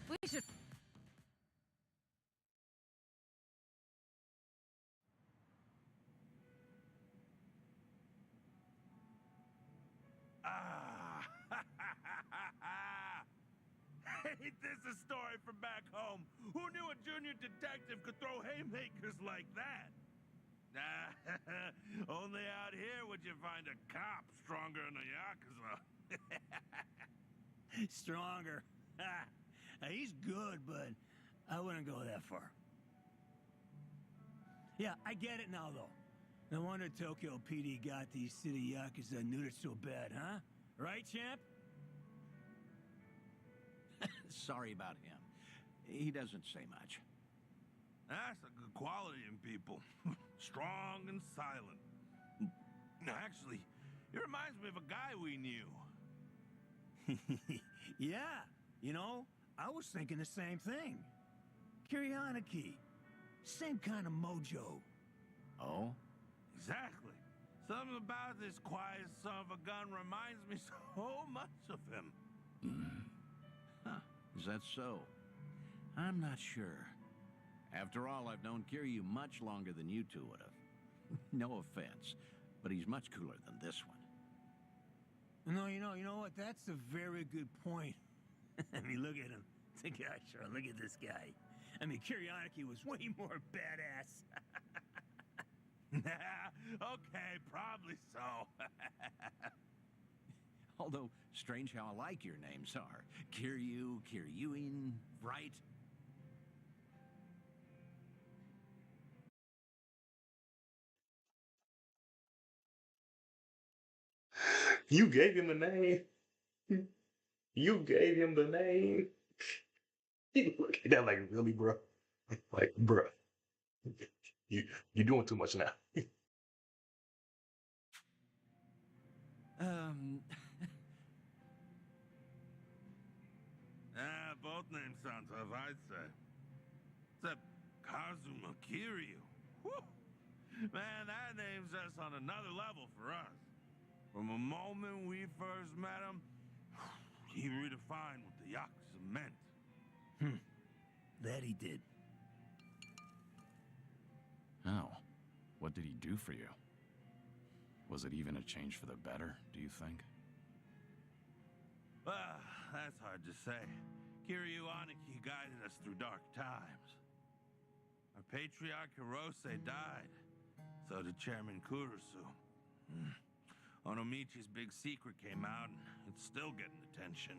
Speaker 9: We should
Speaker 1: Ah! Ain't this a story from back home? Who knew a junior detective could throw haymakers like that? Only out here would you find a cop stronger than a Yakuza.
Speaker 18: Stronger. He's good, but I wouldn't go that far. Yeah, I get it now, though. No wonder Tokyo PD got these city Yakuza neutered so bad, huh? Right, champ?
Speaker 6: Sorry about him. He doesn't say much.
Speaker 1: That's a good quality in people. Strong and silent. Actually, he reminds me of a guy we knew.
Speaker 18: Yeah, you know, I was thinking the same thing. Kiryanaki. Same kind of mojo.
Speaker 6: Oh?
Speaker 1: Exactly. Something about this quiet son of a gun reminds me so much of him.
Speaker 6: Huh. Is that so? I'm not sure. After all, I've known Kiryu much longer than you two would have. No offense, but he's much cooler than this one.
Speaker 18: No, you know what? That's a very good point. I mean, look at him. The guy, sure, look at this guy. I mean, Kiryanaki was way more badass.
Speaker 1: Okay, probably so.
Speaker 6: Although, strange how alike your names are. Kiryu, Kiryuin, right?
Speaker 16: You gave him the name. You gave him the name. He look at that like, really, bro? Like, bro, you're doing too much now.
Speaker 1: Both names sound tough, I'd say. Except Kazuma Kiryu. Whew. Man, that name's just on another level for us. From the moment we first met him, he redefined what the Yakuza meant.
Speaker 18: That he did.
Speaker 21: Oh. What did he do for you? Was it even a change for the better, do you think?
Speaker 1: That's hard to say. Kiryu Aniki guided us through dark times. Our patriarch Hirose died. So did Chairman Kurusu. Onomichi's big secret came out, and it's still getting attention.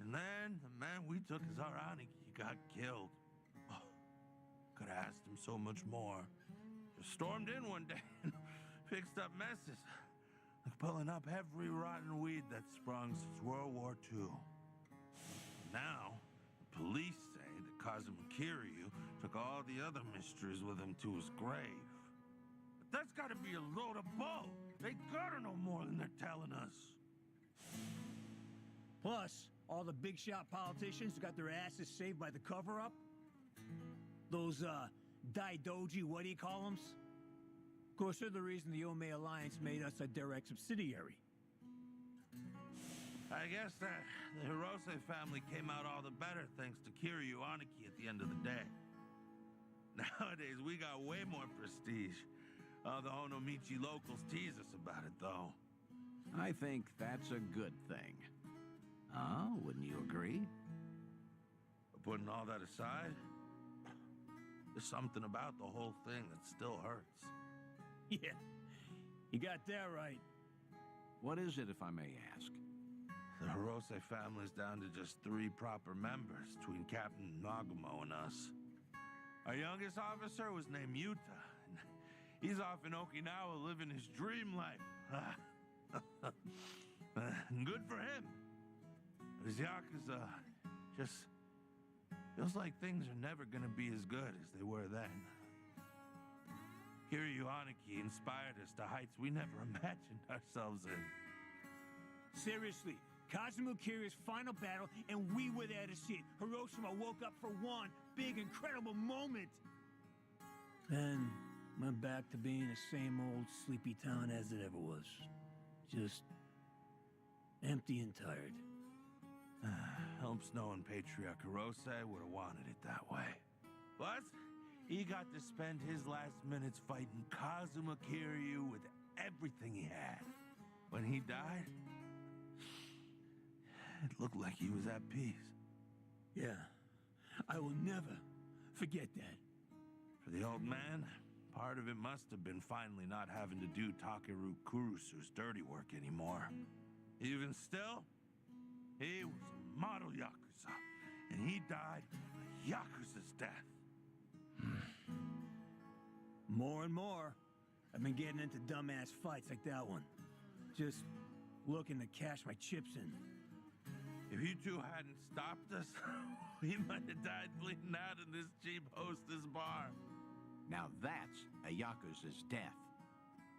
Speaker 1: And then the man we took as our Aniki got killed. Oh, could have asked him so much more. Just stormed in one day and fixed up messes. Like pulling up every rotten weed that sprung since World War II. Now, the police say that Kazuma Kiryu took all the other mysteries with him to his grave. But that's gotta be a load of bull. They gotta know more than they're telling us.
Speaker 18: Plus, all the big shot politicians who got their asses saved by the cover-up. Those, Daidoji, what do you call them? Of course, they're the reason the Ome Alliance made us a direct subsidiary.
Speaker 1: I guess that the Hirose family came out all the better thanks to Kiryu Aniki at the end of the day. Nowadays, we got way more prestige. All the Onomichi locals tease us about it, though.
Speaker 6: I think that's a good thing. Oh, wouldn't you agree?
Speaker 1: But putting all that aside, there's something about the whole thing that still hurts.
Speaker 18: Yeah, you got that right.
Speaker 6: What is it, if I may ask?
Speaker 1: The Hirose family's down to just 3 proper members between Captain Nagumo and us. Our youngest officer was named Yuta, and he's off in Okinawa living his dream life. Good for him. His Yakuza just feels like things are never gonna be as good as they were then. Kiryu Aniki inspired us to heights we never imagined ourselves in.
Speaker 18: Seriously, Kazuma Kiryu's final battle, and we were there to see it. Hiroshima woke up for one big, incredible moment. Then went back to being the same old sleepy town as it ever was. Just empty and tired.
Speaker 1: Helps knowing Patriarch Hirose would have wanted it that way. Plus, he got to spend his last minutes fighting Kazuma Kiryu with everything he had. When he died, it looked like he was at peace.
Speaker 18: Yeah, I will never forget that.
Speaker 1: For the old man, part of it must have been finally not having to do Takeru Kurusu's dirty work anymore. Even still, he was a model Yakuza, and he died a Yakuza's death.
Speaker 18: More and more, I've been getting into dumbass fights like that one. Just looking to cash my chips in.
Speaker 1: If you two hadn't stopped us, we might have died bleeding out in this cheap hostess bar.
Speaker 6: Now that's a Yakuza's death.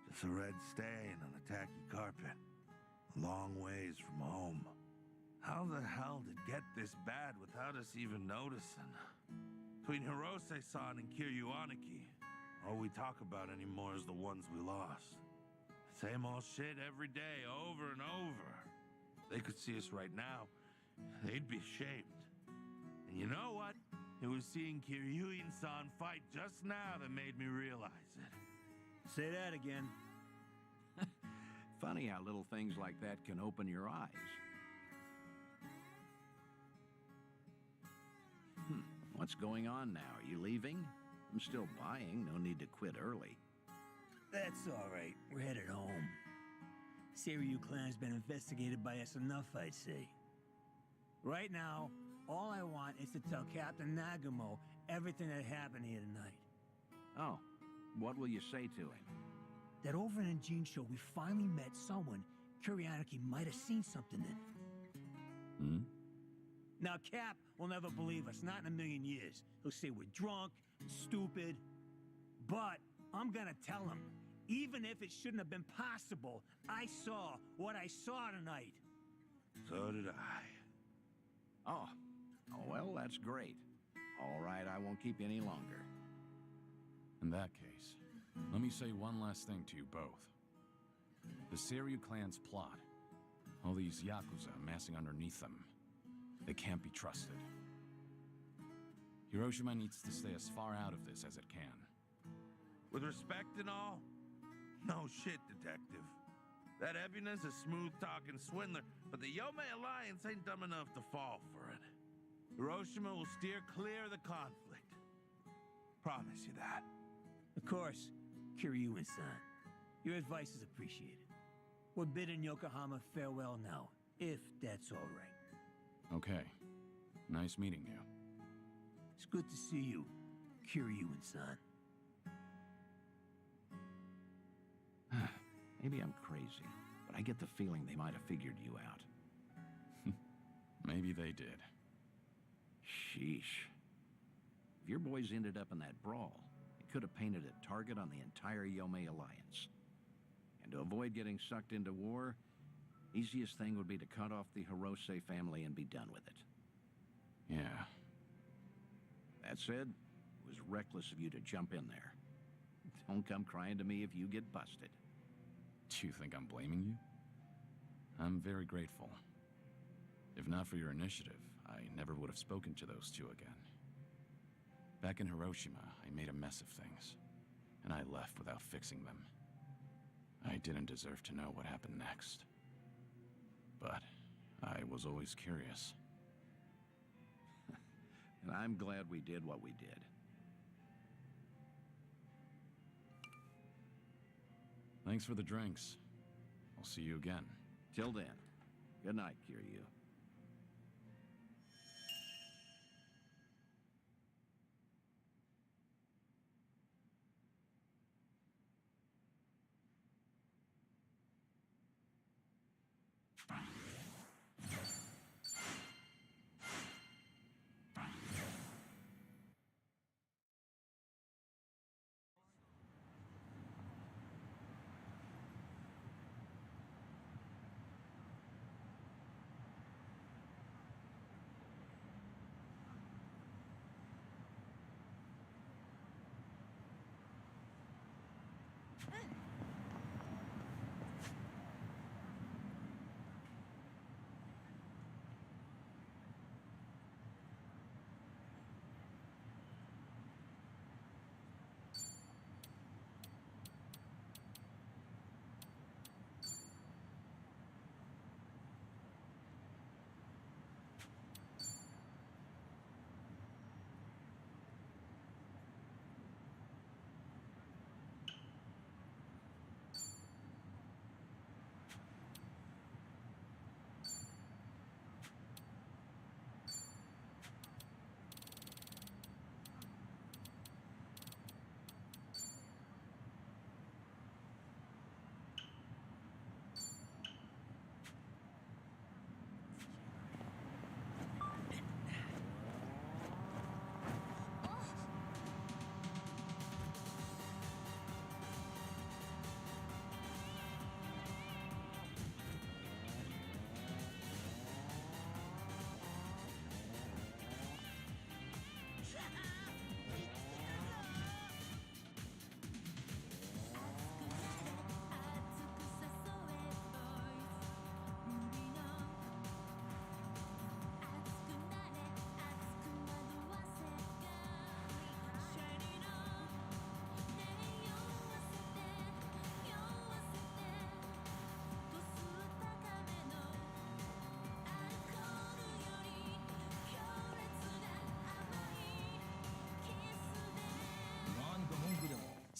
Speaker 1: Just a red stain on a tacky carpet. A long ways from home. How the hell did it get this bad without us even noticing? Between Hirose-san and Kiryuaniki, all we talk about anymore is the ones we lost. Same old shit every day, over and over. They could see us right now, they'd be shamed. And you know what? It was seeing Kiryuin-san fight just now that made me realize it.
Speaker 18: Say that again.
Speaker 6: Funny how little things like that can open your eyes. What's going on now? Are you leaving? I'm still buying. No need to quit early.
Speaker 18: That's all right. We're headed home. Seiryu clan's been investigated by us enough, I'd say. Right now, all I want is to tell Captain Nagumo everything that happened here tonight.
Speaker 6: Oh, what will you say to him?
Speaker 18: That over in Jinsho, we finally met someone Kuryaniki might have seen something in.
Speaker 6: Hmm?
Speaker 18: Now, Cap will never believe us, not in a million years. He'll say we're drunk and stupid. But I'm gonna tell him, even if it shouldn't have been possible, I saw what I saw tonight.
Speaker 1: So did I.
Speaker 6: Oh, well, that's great. All right, I won't keep you any longer.
Speaker 21: In that case, let me say one last thing to you both. The Seiryu clan's plot, all these Yakuza amassing underneath them, they can't be trusted. Hiroshima needs to stay as far out of this as it can.
Speaker 1: With respect and all, no shit, Detective. That Ebina's a smooth-talking swindler, but the Yomei Alliance ain't dumb enough to fall for it. Hiroshima will steer clear of the conflict. Promise you that.
Speaker 18: Of course, Kiryu-san. Your advice is appreciated. We're bidding Yokohama farewell now, if that's all right.
Speaker 21: Okay. Nice meeting you.
Speaker 18: It's good to see you, Kiryu-san.
Speaker 6: Maybe I'm crazy, but I get the feeling they might have figured you out.
Speaker 21: Maybe they did.
Speaker 6: Sheesh. If your boys ended up in that brawl, it could have painted a target on the entire Yomei Alliance. And to avoid getting sucked into war, easiest thing would be to cut off the Hirose family and be done with it.
Speaker 21: Yeah.
Speaker 6: That said, it was reckless of you to jump in there. Don't come crying to me if you get busted.
Speaker 21: Do you think I'm blaming you? I'm very grateful. If not for your initiative, I never would have spoken to those two again. Back in Hiroshima, I made a mess of things, and I left without fixing them. I didn't deserve to know what happened next. But I was always curious.
Speaker 6: And I'm glad we did what we did.
Speaker 21: Thanks for the drinks. I'll see you again.
Speaker 6: Till then, good night, Kiryu.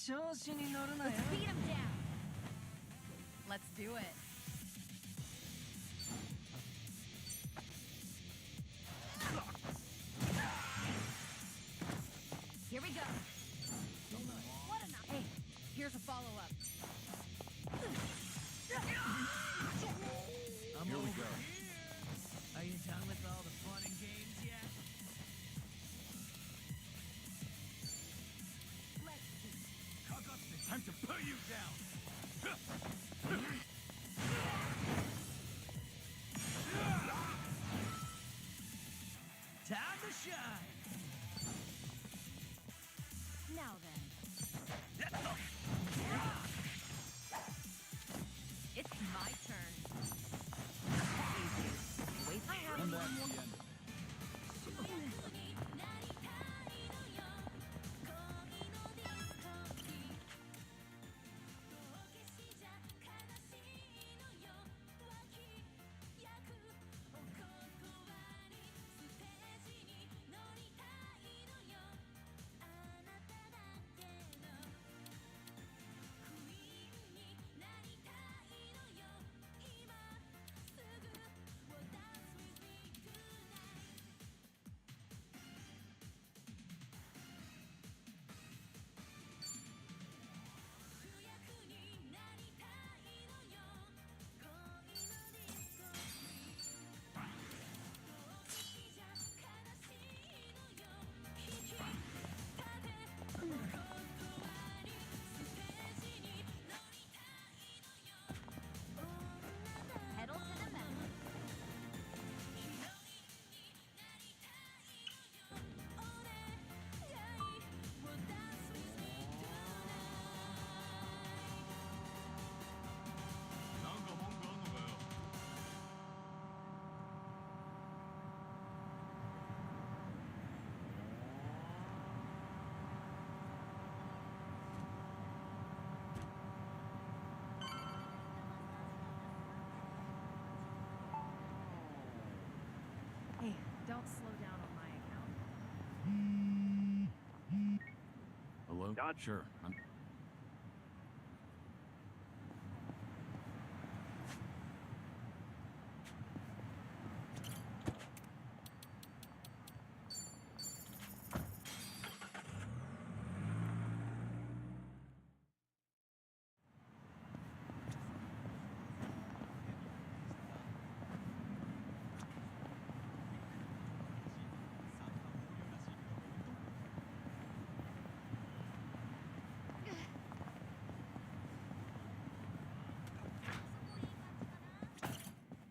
Speaker 11: Let's beat him down. Let's do it. Here we go. What enough? Hey, here's a follow-up.
Speaker 6: Here we go.
Speaker 13: Are you done with all the fun and games yet?
Speaker 3: Time to put you down!
Speaker 13: Time to shine!
Speaker 11: Now then. It's my turn. Easy. Wait, I have
Speaker 21: And
Speaker 11: one
Speaker 21: that's
Speaker 11: more.
Speaker 21: the end of it.
Speaker 11: Pedal to the metal. Hey, don't slow down on my account.
Speaker 3: Hello?
Speaker 7: John?
Speaker 3: Sure.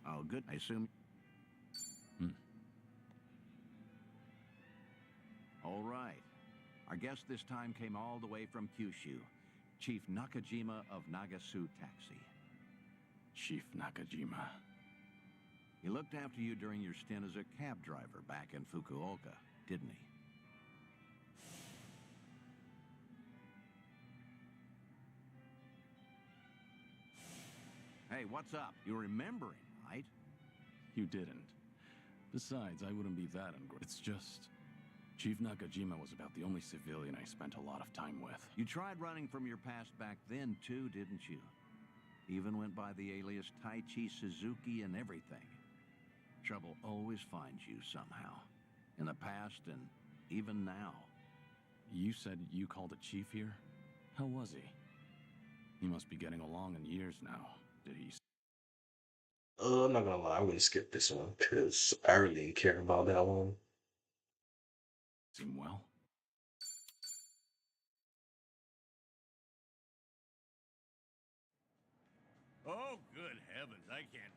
Speaker 6: Oh, good. I assume. All right. Our guest this time came all the way from Kyushu. Chief Nakajima of Nagasu Taxi.
Speaker 3: Chief Nakajima.
Speaker 6: He looked after you during your stint as a cab driver back in Fukuoka, didn't he? Hey, what's up? You remember him, right?
Speaker 3: You didn't. Besides, I wouldn't be that ungrateful. It's just... Chief Nakajima was about the only civilian I spent a lot of time with.
Speaker 6: You tried running from your past back then, too, didn't you? Even went by the alias Taichi Suzuki and everything. Trouble always finds you somehow. In the past and even now.
Speaker 3: You said you called a chief here? How was he? He must be getting along in years now. Did he...
Speaker 16: I'm not gonna lie, I'm gonna skip this one because I really didn't care about that one.
Speaker 3: seem well?
Speaker 18: Oh, good heavens, I can't.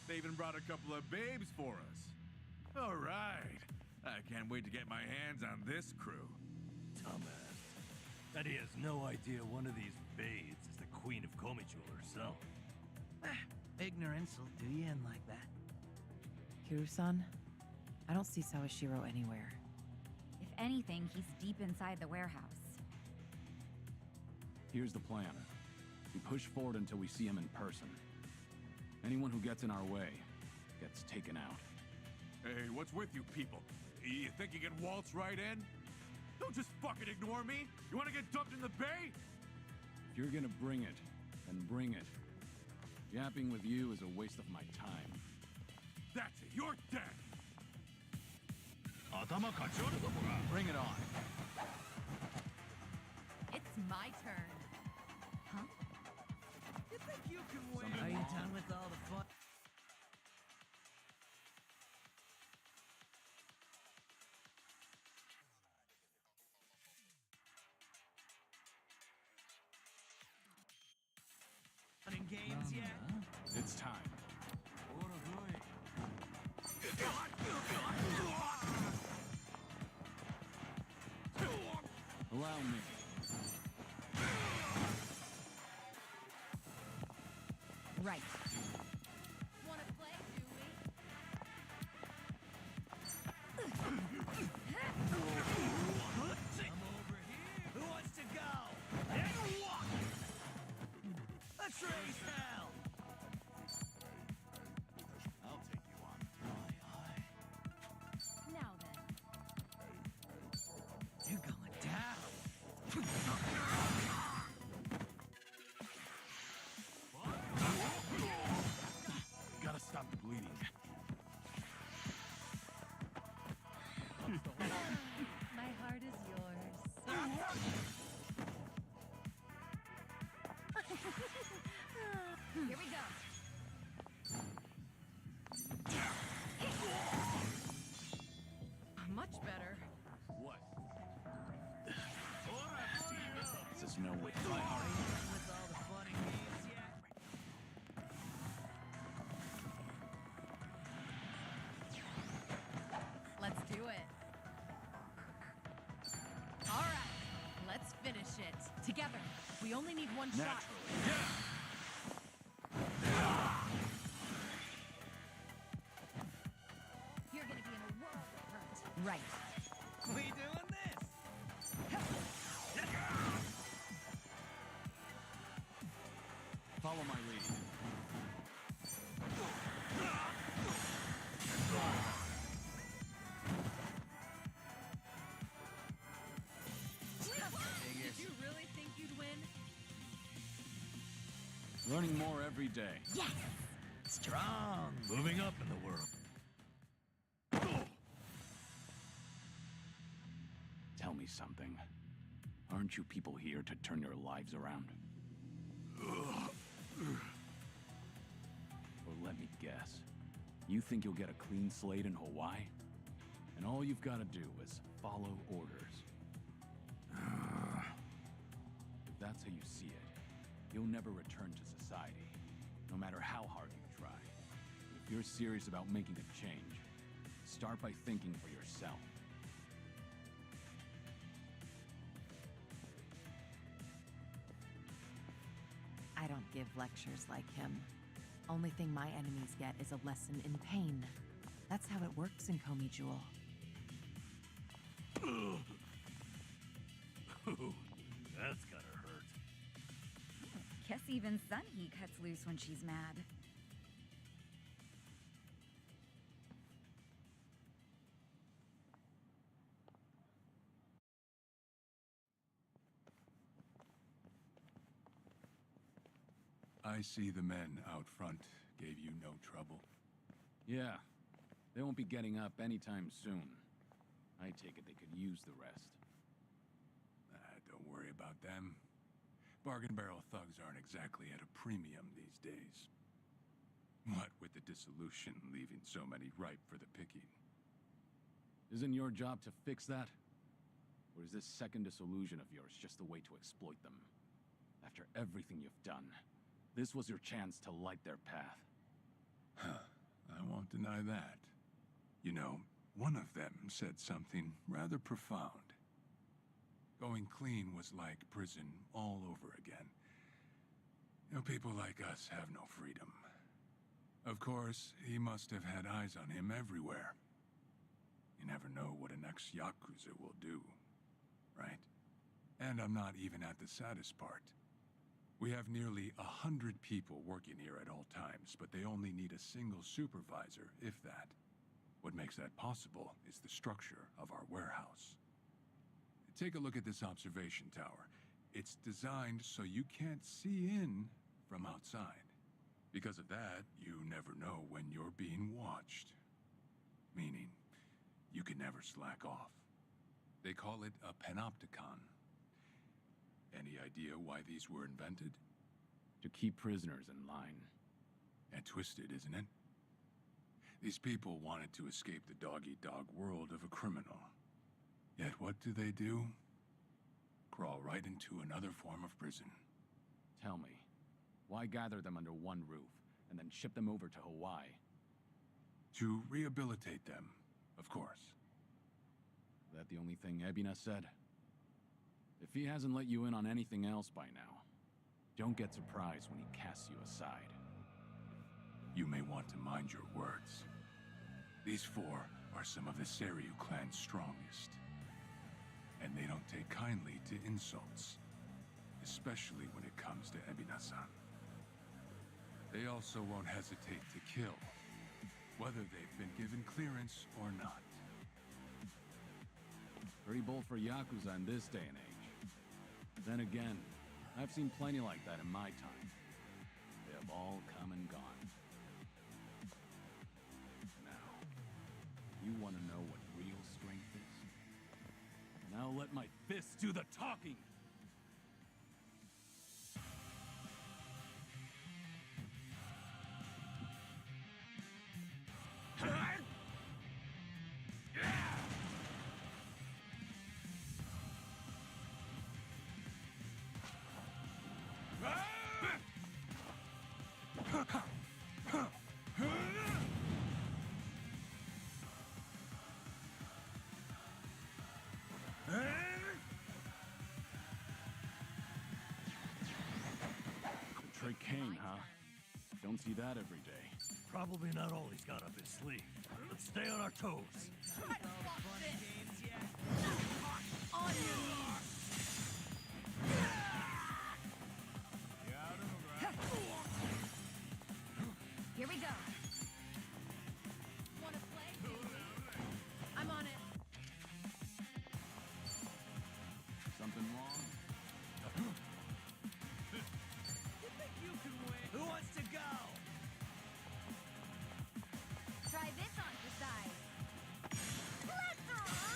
Speaker 3: They even brought a couple of babes for us. All right. I can't wait to get my hands on this crew.
Speaker 15: Dumbass. Bet he has no idea one of these babes is the Queen of Komijul herself.
Speaker 13: Ignorance will do you in like that.
Speaker 9: Kiryu-san, I don't see Sawashiro anywhere.
Speaker 22: If anything, he's deep inside the warehouse.
Speaker 21: Here's the plan. We push forward until we see him in person. Anyone who gets in our way gets taken out.
Speaker 3: Hey, what's with you people? You think you can waltz right in? Don't just fucking ignore me! You wanna get dumped in the bay?
Speaker 21: If you're gonna bring it, then bring it. Yapping with you is a waste of my time.
Speaker 3: That's it, you're dead!
Speaker 21: Bring it on.
Speaker 22: It's my turn. Huh?
Speaker 13: You think you can win? Are you done with all the fun? In games yet?
Speaker 21: It's time. Allow me.
Speaker 22: Right.
Speaker 11: Wanna play, do we?
Speaker 13: I'm over here. Who wants to go? Let's raise hell.
Speaker 21: I'll take you on.
Speaker 22: Now then.
Speaker 13: You're going down.
Speaker 3: Gotta stop the bleeding.
Speaker 11: My heart is yours.
Speaker 22: Here we go.
Speaker 9: Much better.
Speaker 3: What?
Speaker 21: This is no way to my heart.
Speaker 13: With all the fun and games yet?
Speaker 9: Let's do it. All right, let's finish it. Together. We only need one shot.
Speaker 22: You're gonna be in a world of hurt. Right.
Speaker 13: We doing this?
Speaker 21: Follow my lead.
Speaker 9: Did you really think you'd win?
Speaker 21: Learning more every day.
Speaker 22: Yes!
Speaker 13: Strong.
Speaker 15: Moving up in the world.
Speaker 21: Tell me something. Aren't you people here to turn your lives around? Or let me guess. You think you'll get a clean slate in Hawaii? And all you've got to do is follow orders. If that's how you see it, you'll never return to society, no matter how hard you try. If you're serious about making a change, start by thinking for yourself.
Speaker 9: I don't give lectures like him. Only thing my enemies get is a lesson in pain. That's how it works in Komijul.
Speaker 15: That's gotta hurt.
Speaker 22: Guess even Sunhee cuts loose when she's mad.
Speaker 3: I see the men out front gave you no trouble.
Speaker 21: Yeah, they won't be getting up anytime soon. I take it they could use the rest.
Speaker 3: Don't worry about them. Bargain barrel thugs aren't exactly at a premium these days. What with the dissolution leaving so many ripe for the picking.
Speaker 21: Isn't your job to fix that? Or is this second disillusion of yours just a way to exploit them? After everything you've done, this was your chance to light their path.
Speaker 3: I won't deny that. You know, one of them said something rather profound. Going clean was like prison all over again. You know, people like us have no freedom. Of course, he must have had eyes on him everywhere. You never know what an ex-Yakuza will do, right? And I'm not even at the saddest part. We have nearly 100 people working here at all times, but they only need a single supervisor, if that. What makes that possible is the structure of our warehouse. Take a look at this observation tower. It's designed so you can't see in from outside. Because of that, you never know when you're being watched. Meaning, you can never slack off. They call it a panopticon. Any idea why these were invented?
Speaker 21: To keep prisoners in line.
Speaker 3: And twisted, isn't it? These people wanted to escape the dog-eat-dog world of a criminal. Yet what do? Crawl right into another form of prison.
Speaker 21: Tell me, why gather them under one roof and then ship them over to Hawaii?
Speaker 3: To rehabilitate them, of course.
Speaker 21: Is that the only thing Ebina said? If he hasn't let you in on anything else by now, don't get surprised when he casts you aside.
Speaker 3: You may want to mind your words. These four are some of the Seiryu clan's strongest. And they don't take kindly to insults, especially when it comes to Ebina-san. They also won't hesitate to kill, whether they've been given clearance or not.
Speaker 21: Pretty bold for Yakuza in this day and age. Then again, I've seen plenty like that in my time. They have all come and gone. Now, you want to know what real strength is? Now let my fists do the talking! Kane, huh? Don't see that every day.
Speaker 15: Probably not all he's got up his sleeve. Let's stay on our toes.
Speaker 11: Here we go. Wanna play? I'm on it.
Speaker 21: Something wrong?
Speaker 8: Who wants to go?
Speaker 22: Try this on for size. Let's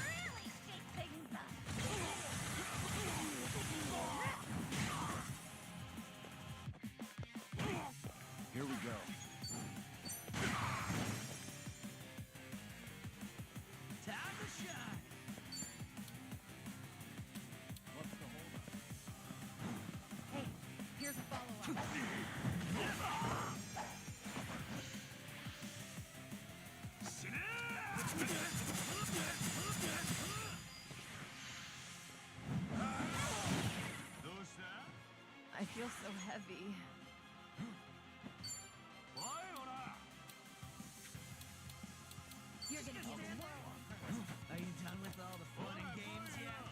Speaker 22: really shake things up.
Speaker 21: Here we go.
Speaker 8: Time to shine.
Speaker 21: What's the holdup?
Speaker 11: Hey, here's a follow-up. I feel so heavy.
Speaker 8: You're gonna get it. Are you done with all the fun and games yet?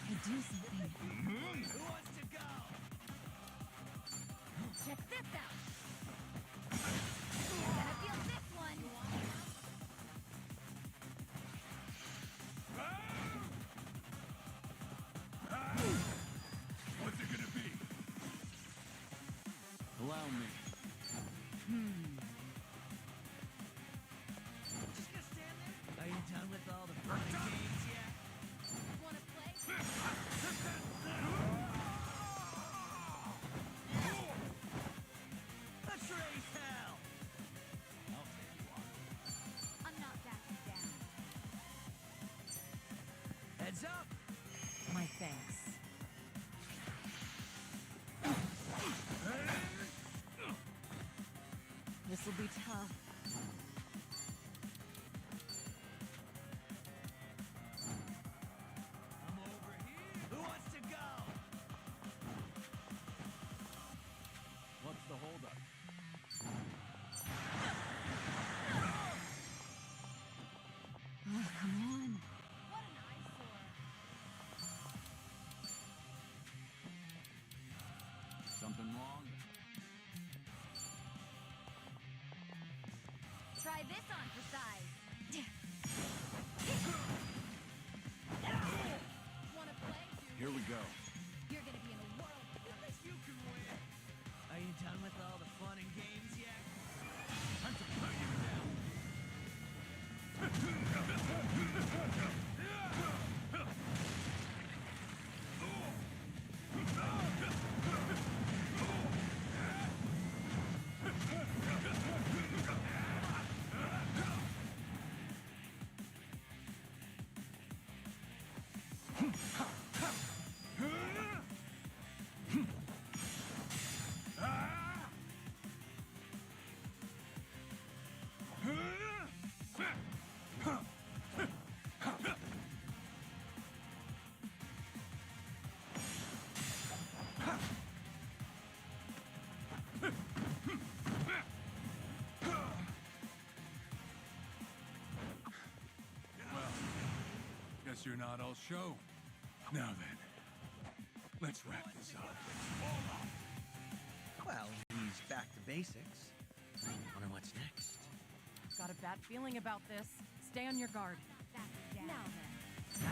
Speaker 22: I do something.
Speaker 13: Heads up!
Speaker 9: My thanks. This'll be tough.
Speaker 13: I'm over here. Who wants to go?
Speaker 3: What's the holdup?
Speaker 9: Oh, come on.
Speaker 21: Something wrong?
Speaker 22: Try this on for size. Wanna play?
Speaker 21: Here we go.
Speaker 22: You're gonna be in a world.
Speaker 13: At least you can win. Are you done with all the fun and games yet?
Speaker 3: Time to put you down. Guess you're not all show. Now then, let's wrap this up.
Speaker 13: Well, he's back to basics. Wonder what's next.
Speaker 9: Got a bad feeling about this. Stay on your guard.
Speaker 22: Now then.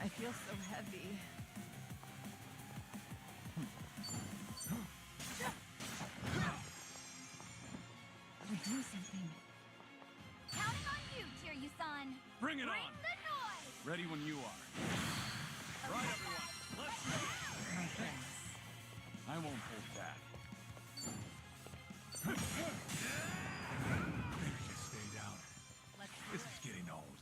Speaker 9: I feel so heavy.
Speaker 22: Do something. Counting on you, Kiryu-san.
Speaker 3: Bring it
Speaker 22: Bring
Speaker 3: on.
Speaker 22: the noise.
Speaker 3: Ready when you are. Right, everyone. Let's go.
Speaker 9: My thanks.
Speaker 21: I won't hold back.
Speaker 3: Maybe just stay down. This is getting old.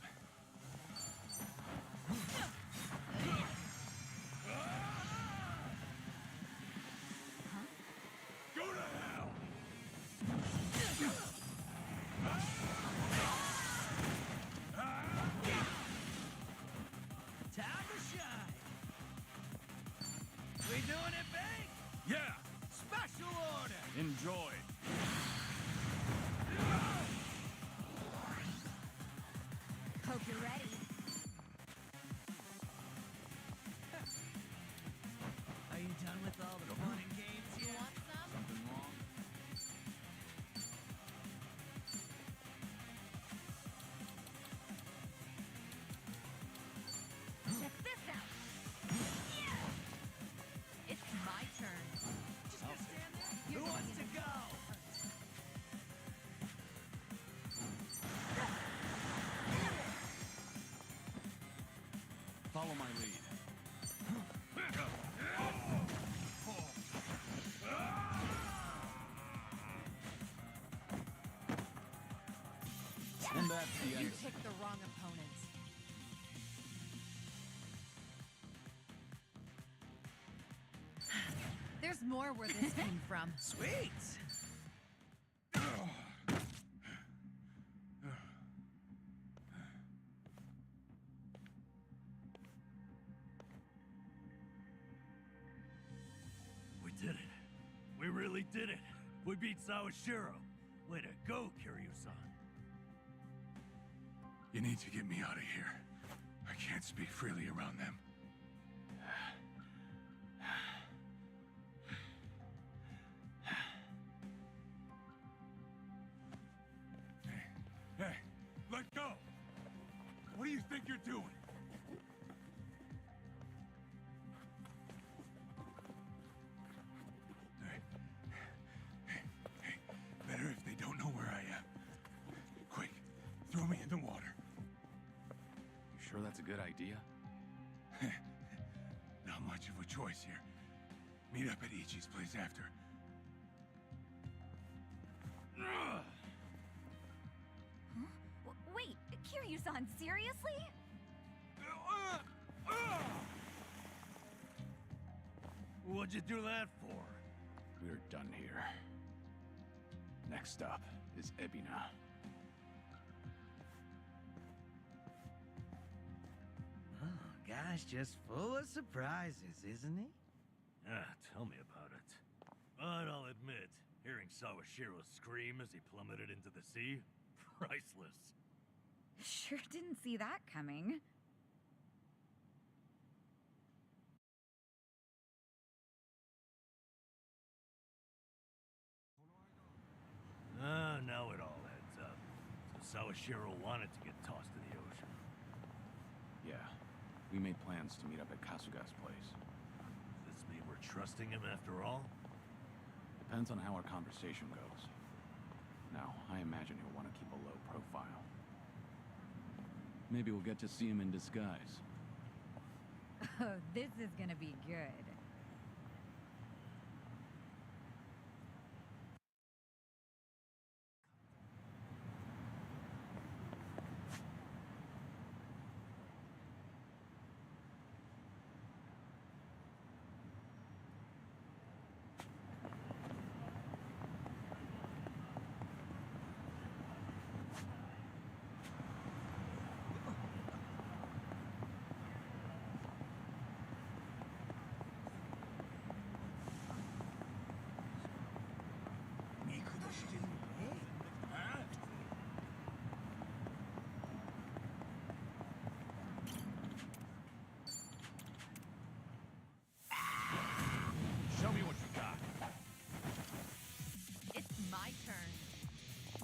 Speaker 3: Go to hell!
Speaker 13: Time to shine. We doing it big?
Speaker 3: Yeah!
Speaker 13: Special order.
Speaker 3: Enjoy.
Speaker 22: Hope you're ready.
Speaker 13: Are you done with all the fun and games yet?
Speaker 22: Want some?
Speaker 21: Something wrong?
Speaker 22: Check this out.
Speaker 9: It's my turn.
Speaker 13: Just gonna stand there? Who wants to go?
Speaker 21: Follow my lead. And that's the
Speaker 9: You
Speaker 21: end. of it.
Speaker 9: picked the wrong opponent. There's more where this came from.
Speaker 13: Sweet.
Speaker 15: We did it. We really did it. We beat Sawashiro. Way to go, Kiryu-san.
Speaker 3: You need to get me out of here. I can't speak freely around them. Hey, let go! What do you think you're doing? Hey, better if they don't know where I am. Quick, throw me in the water.
Speaker 21: You sure that's a good idea?
Speaker 3: Not much of a choice here. Meet up at Ichi's place after.
Speaker 22: Son, seriously?
Speaker 15: What'd you do that for?
Speaker 21: We're done here. Next up is Ebina.
Speaker 13: Oh, guy's just full of surprises, isn't he?
Speaker 15: Tell me about it. But I'll admit, hearing Sawashiro scream as he plummeted into the sea, priceless.
Speaker 22: Sure didn't see that coming.
Speaker 15: Now it all adds up. So Sawashiro wanted to get tossed in the ocean.
Speaker 21: Yeah, we made plans to meet up at Kasuga's place.
Speaker 15: Does this mean we're trusting him after all?
Speaker 21: Depends on how our conversation goes. Now, I imagine he'll want to keep a low profile. Maybe we'll get to see him in disguise.
Speaker 22: Oh, this is gonna be good.
Speaker 15: Show me what you got.
Speaker 11: It's my turn.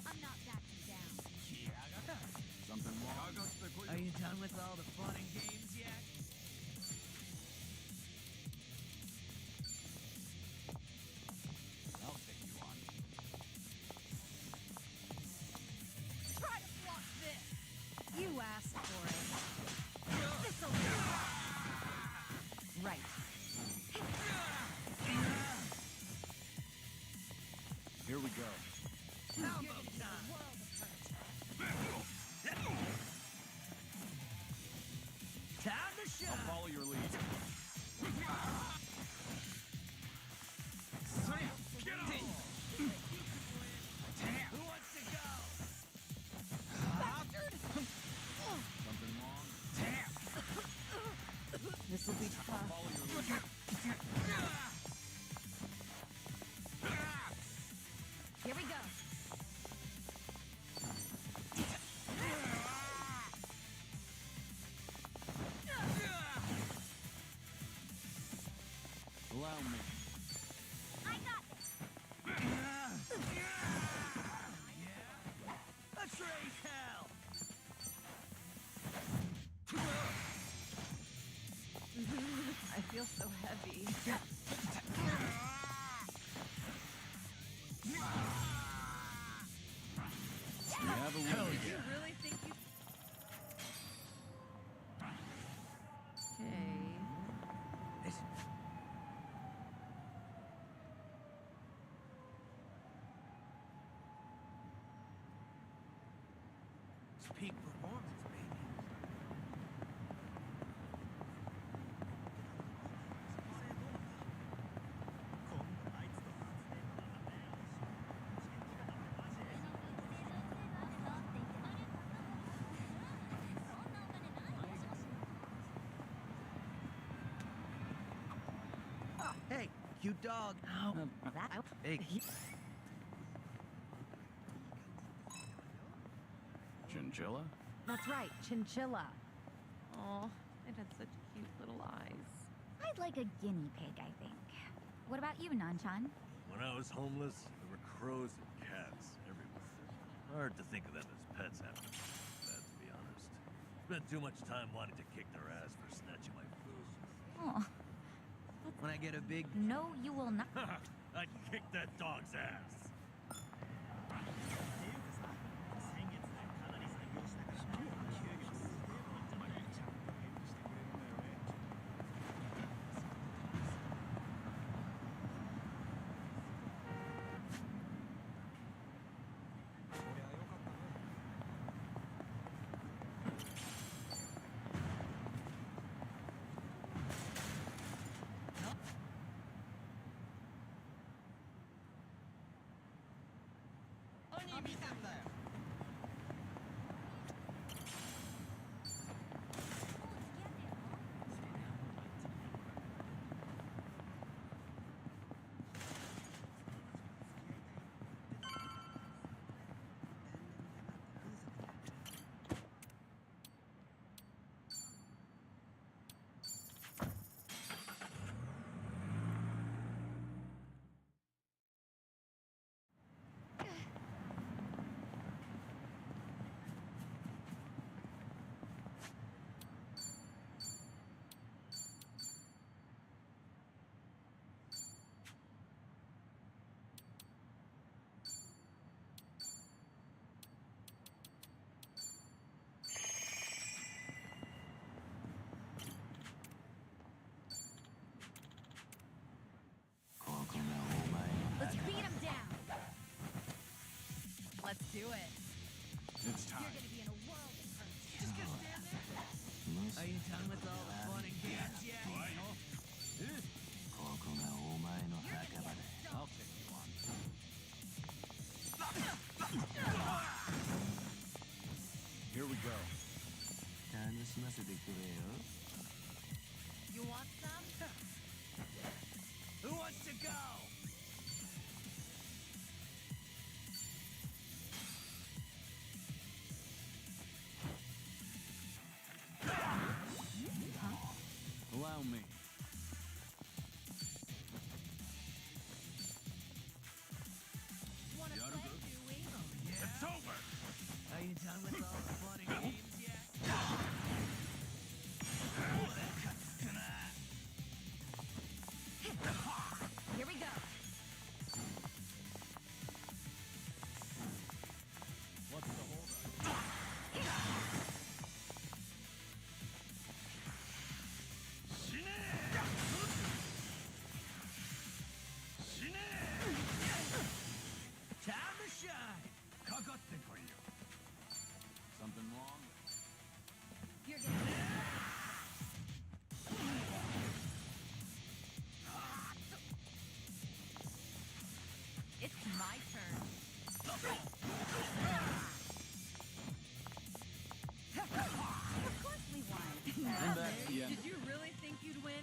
Speaker 22: I'm not backing down.
Speaker 21: Something wrong?
Speaker 13: Are you done with all the fun and games yet?
Speaker 21: I'll take you on.
Speaker 11: Try to block this.
Speaker 22: You asked for it. This'll do. Right.
Speaker 21: Here we go.
Speaker 13: Time to show.
Speaker 21: I'll follow your lead.
Speaker 13: Who wants to go?
Speaker 21: Something wrong?
Speaker 9: This will be tough.
Speaker 21: Follow your lead.
Speaker 22: Here we go.
Speaker 21: Allow me.
Speaker 22: I got this.
Speaker 13: Let's raise hell.
Speaker 9: I feel so heavy.
Speaker 21: We have a winner.
Speaker 9: You really think you... Okay.
Speaker 13: Listen. It's peak performance, baby. Hey, cute dog. Ow. Hey.
Speaker 21: Chinchilla?
Speaker 9: That's right, chinchilla. Oh, it had such cute little eyes.
Speaker 22: I'd like a guinea pig, I think. What about you, Nanchan?
Speaker 15: When I was homeless, there were crows and cats everywhere. Hard to think of them as pets after that, to be honest. Spent too much time wanting to kick their ass for snatching my food.
Speaker 22: Oh,
Speaker 13: When I get a big...
Speaker 22: no, you will not.
Speaker 15: I'd kick that dog's ass.
Speaker 22: do it.
Speaker 3: It's time.
Speaker 22: You're gonna be in a world of hurt. Just gonna stand there?
Speaker 13: Are you done with all the fun and games yet?
Speaker 5: I'll take you on.
Speaker 3: Here we go.
Speaker 22: You want some?
Speaker 13: Who wants to go?
Speaker 21: Allow me.
Speaker 22: Wanna play, do we?
Speaker 1: It's over.
Speaker 13: Are you done with all the fun and games yet?
Speaker 22: Here we go.
Speaker 3: What's the holdup?
Speaker 13: Time to shine.
Speaker 21: Something wrong?
Speaker 22: You're gonna. It's my turn. Of course we won.
Speaker 21: And that's the end.
Speaker 9: Did you really think you'd win?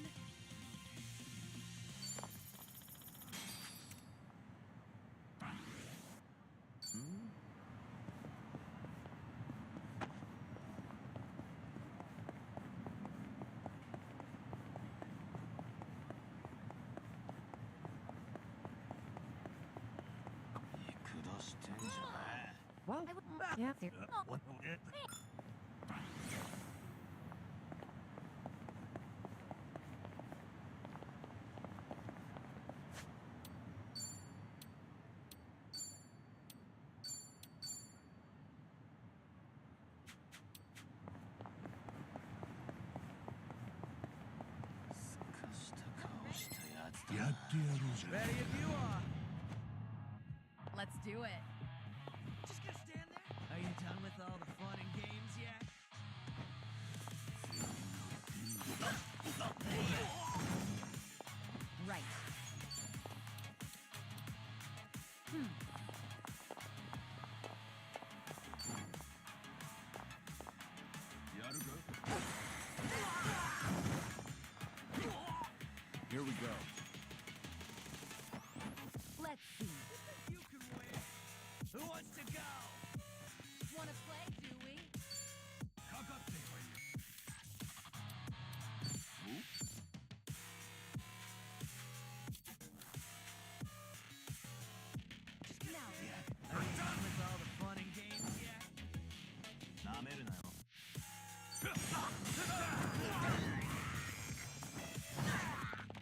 Speaker 22: Well, yeah.
Speaker 13: Ready if you are.
Speaker 22: Let's do it.
Speaker 13: Just gonna stand there? Are you done with all the fun and games yet?
Speaker 22: Right.
Speaker 21: Here we go.
Speaker 22: Let's see.
Speaker 13: You can win. Who wants to go?
Speaker 22: Wanna play, do we? Now,
Speaker 13: Are you done with all the fun and games yet?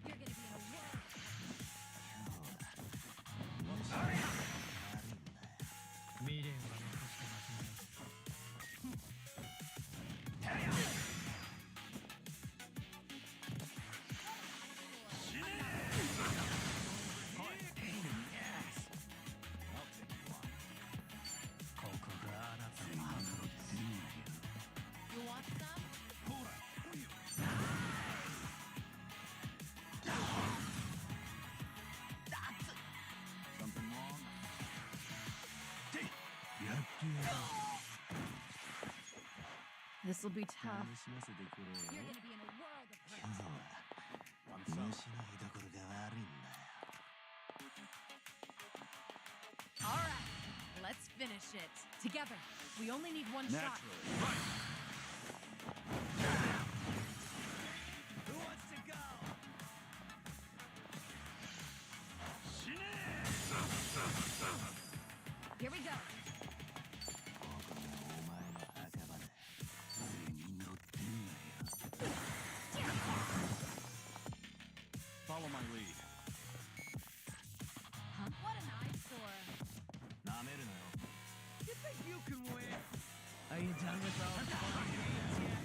Speaker 22: you're gonna be in a world. You want some?
Speaker 21: Something wrong?
Speaker 9: This'll be tough.
Speaker 22: You're gonna be in a world of hurt.
Speaker 9: All right, let's finish it. Together. We only need one shot.
Speaker 13: Who wants to go?
Speaker 22: Here we go.
Speaker 3: Follow my lead.
Speaker 22: Huh? What an eyesore.
Speaker 13: You think you can win? Are you done with all the fun and games yet?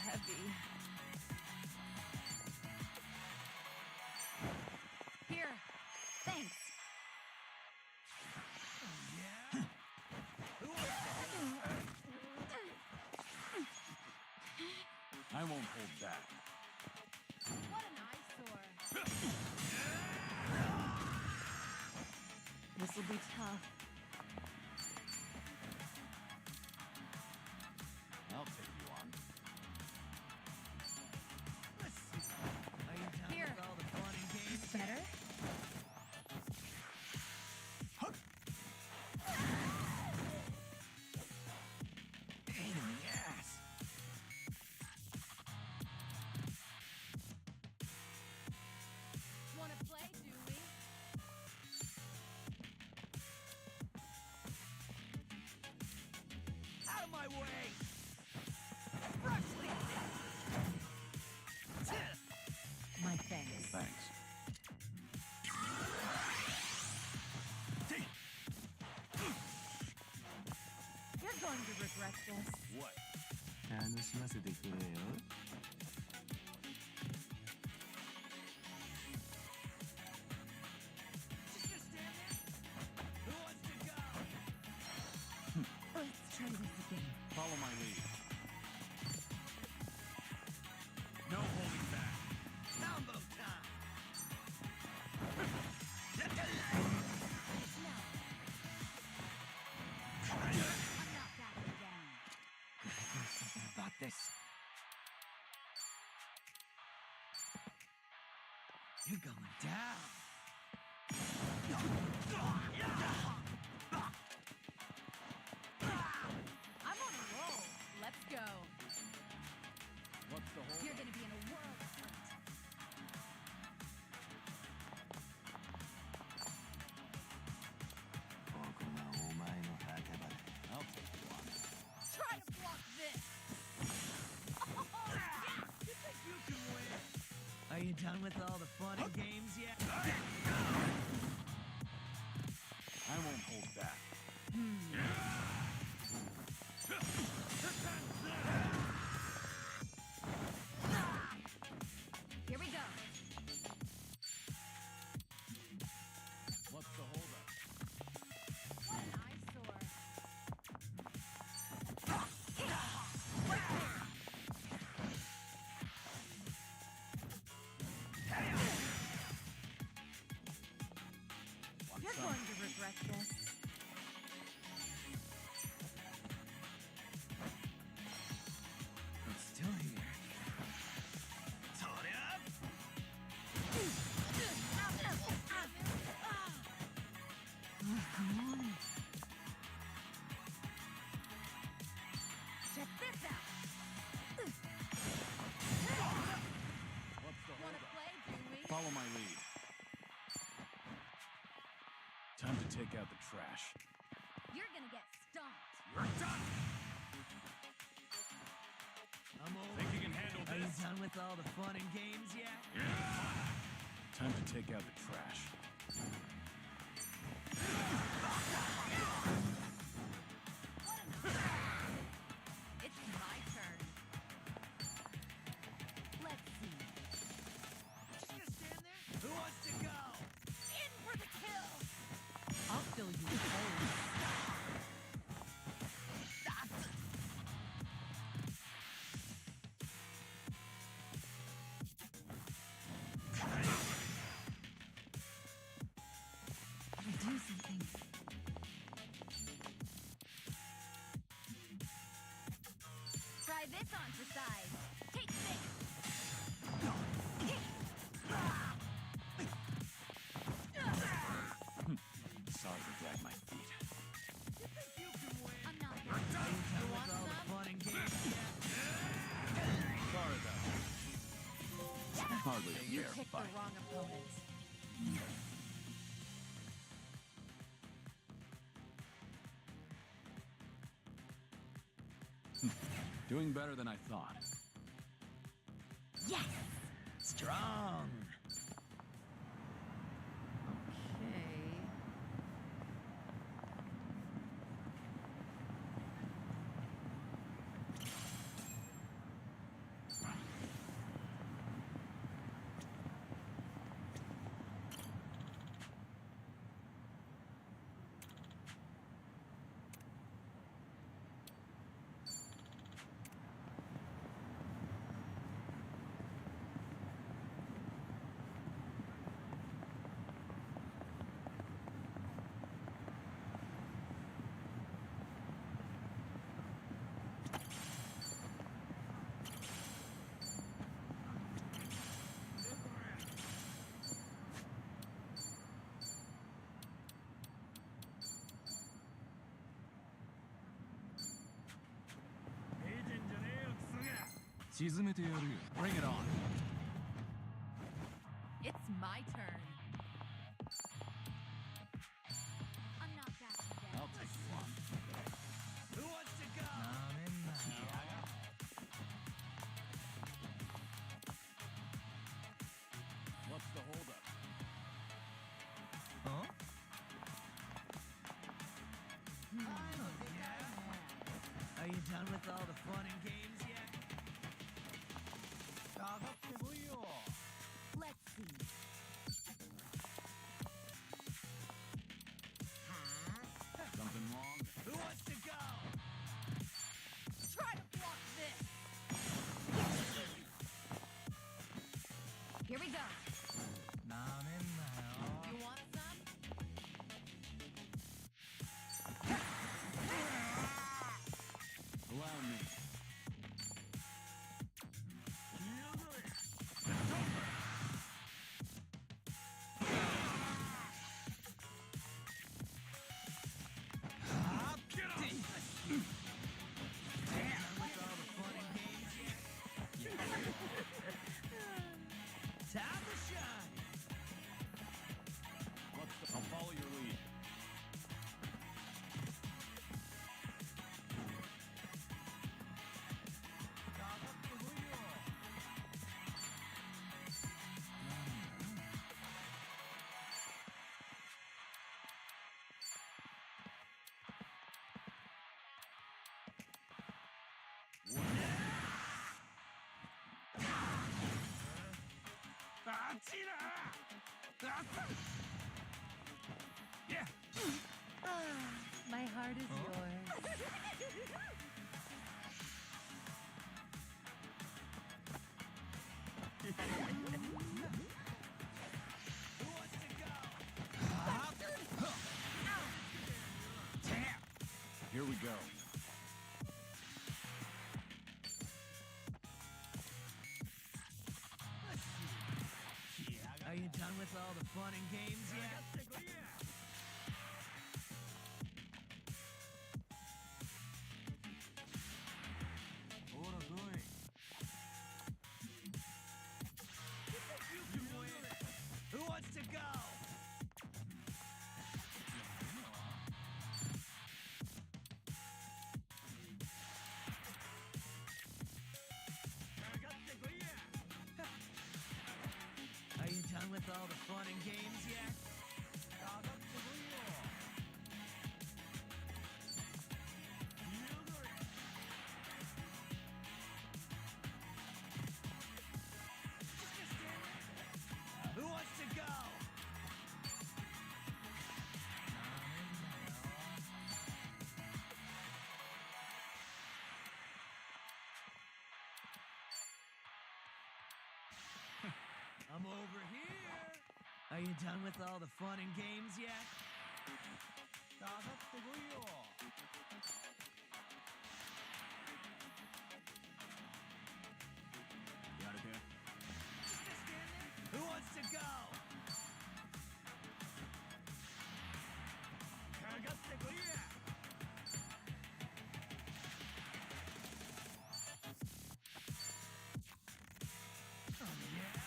Speaker 11: heavy. Here. Thanks.
Speaker 21: I won't hold back.
Speaker 11: What an eyesore. This'll be tough.
Speaker 21: I'll take you on.
Speaker 11: Here. This better?
Speaker 13: Pain in the ass.
Speaker 11: Wanna play, do we?
Speaker 13: Out of my way! Brushly!
Speaker 9: My thanks.
Speaker 21: Thanks.
Speaker 9: You're going to regret this.
Speaker 21: What?
Speaker 10: 楽しませてくれよ。
Speaker 9: Let's try this again.
Speaker 21: Follow my lead.
Speaker 5: No holding back.
Speaker 13: Combo time!
Speaker 11: I'm not backing down.
Speaker 13: Something about this. You're going down.
Speaker 11: I'm on a roll. Let's go.
Speaker 21: What's the hold?
Speaker 11: You're gonna be in a world of hurt.
Speaker 21: I'll take you on.
Speaker 11: Try to block this. Oh, yeah!
Speaker 13: You think you can win? Are you done with all the fun and games yet?
Speaker 21: I won't hold back.
Speaker 11: Here we go.
Speaker 21: What's the holdup?
Speaker 11: What an eyesore.
Speaker 9: You're going to regret this.
Speaker 13: I'm still here. Turn it up!
Speaker 9: Oh, come on.
Speaker 11: Check this out.
Speaker 21: What's the
Speaker 11: Wanna
Speaker 21: holdup?
Speaker 11: play, do we?
Speaker 21: Follow my lead. Time to take out the trash.
Speaker 11: You're gonna get stomped.
Speaker 21: You're done!
Speaker 13: I'm over.
Speaker 19: Think you can handle
Speaker 13: Are you
Speaker 19: this?
Speaker 13: done with all the fun and games yet?
Speaker 21: Time to take out the trash.
Speaker 11: It's my turn. Let's see.
Speaker 13: Just gonna stand there? Who wants to go?
Speaker 11: In for the kill.
Speaker 9: I'll fill you with holes. Do something.
Speaker 11: Try this on for size. Take this.
Speaker 21: Sorry to drag my feet.
Speaker 13: You think you can win?
Speaker 11: I'm not
Speaker 13: Are you done
Speaker 11: You
Speaker 13: with
Speaker 11: want
Speaker 13: all the
Speaker 11: some?
Speaker 13: fun and games yet?
Speaker 21: Sorry about that. Hardly a
Speaker 9: You
Speaker 21: fair
Speaker 9: picked
Speaker 21: fight.
Speaker 9: the wrong opponent.
Speaker 21: Doing better than I thought.
Speaker 11: Yes.
Speaker 13: Strong.
Speaker 9: Okay.
Speaker 5: 沈めてやるよ。Bring it on.
Speaker 11: It's my turn.
Speaker 22: I'm not backing down.
Speaker 5: I'll take one.
Speaker 13: Who wants to go?
Speaker 5: What's the holdup?
Speaker 13: Huh? Are you done with all the fun and games yet?
Speaker 22: Let's see.
Speaker 5: Something wrong?
Speaker 13: Who wants to go?
Speaker 11: Try to block this.
Speaker 22: Here we go.
Speaker 11: You want some?
Speaker 5: Allow me.
Speaker 13: Time to shine.
Speaker 5: I'll follow your lead.
Speaker 13: Yeah.
Speaker 11: My heart is yours.
Speaker 13: Who wants to go?
Speaker 21: Here we go.
Speaker 13: Are you done with all the fun and games yet? Who wants to go? Are you done with all the fun and games yet? Who wants to go? I'm over here. Are you done with all the fun and games yet?
Speaker 5: You out of here?
Speaker 13: Who wants to go? Oh, yeah.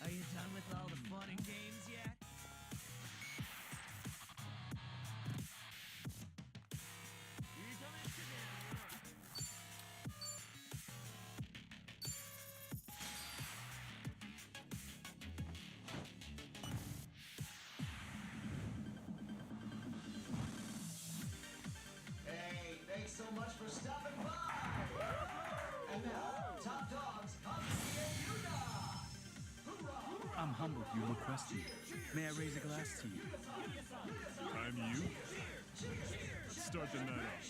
Speaker 13: Are you done with all the fun and games yet?
Speaker 2: Hey, thanks so much for stopping by. And now, top dogs,
Speaker 12: I'm humbled you requested me. May I raise a glass to you?
Speaker 3: I'm you? Let's start the night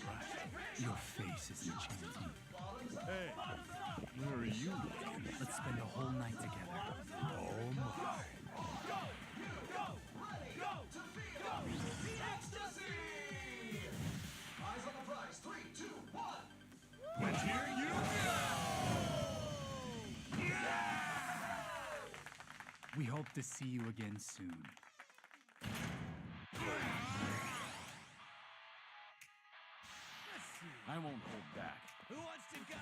Speaker 3: off, right?
Speaker 12: Your face is enchanting.
Speaker 3: Hey, where are you?
Speaker 12: Let's spend a whole night together.
Speaker 3: Oh my.
Speaker 2: Eyes on the prize. 3, 2, 1.
Speaker 3: And here you go!
Speaker 12: We hope to see you again soon.
Speaker 21: I won't hold back.
Speaker 13: Who wants to go?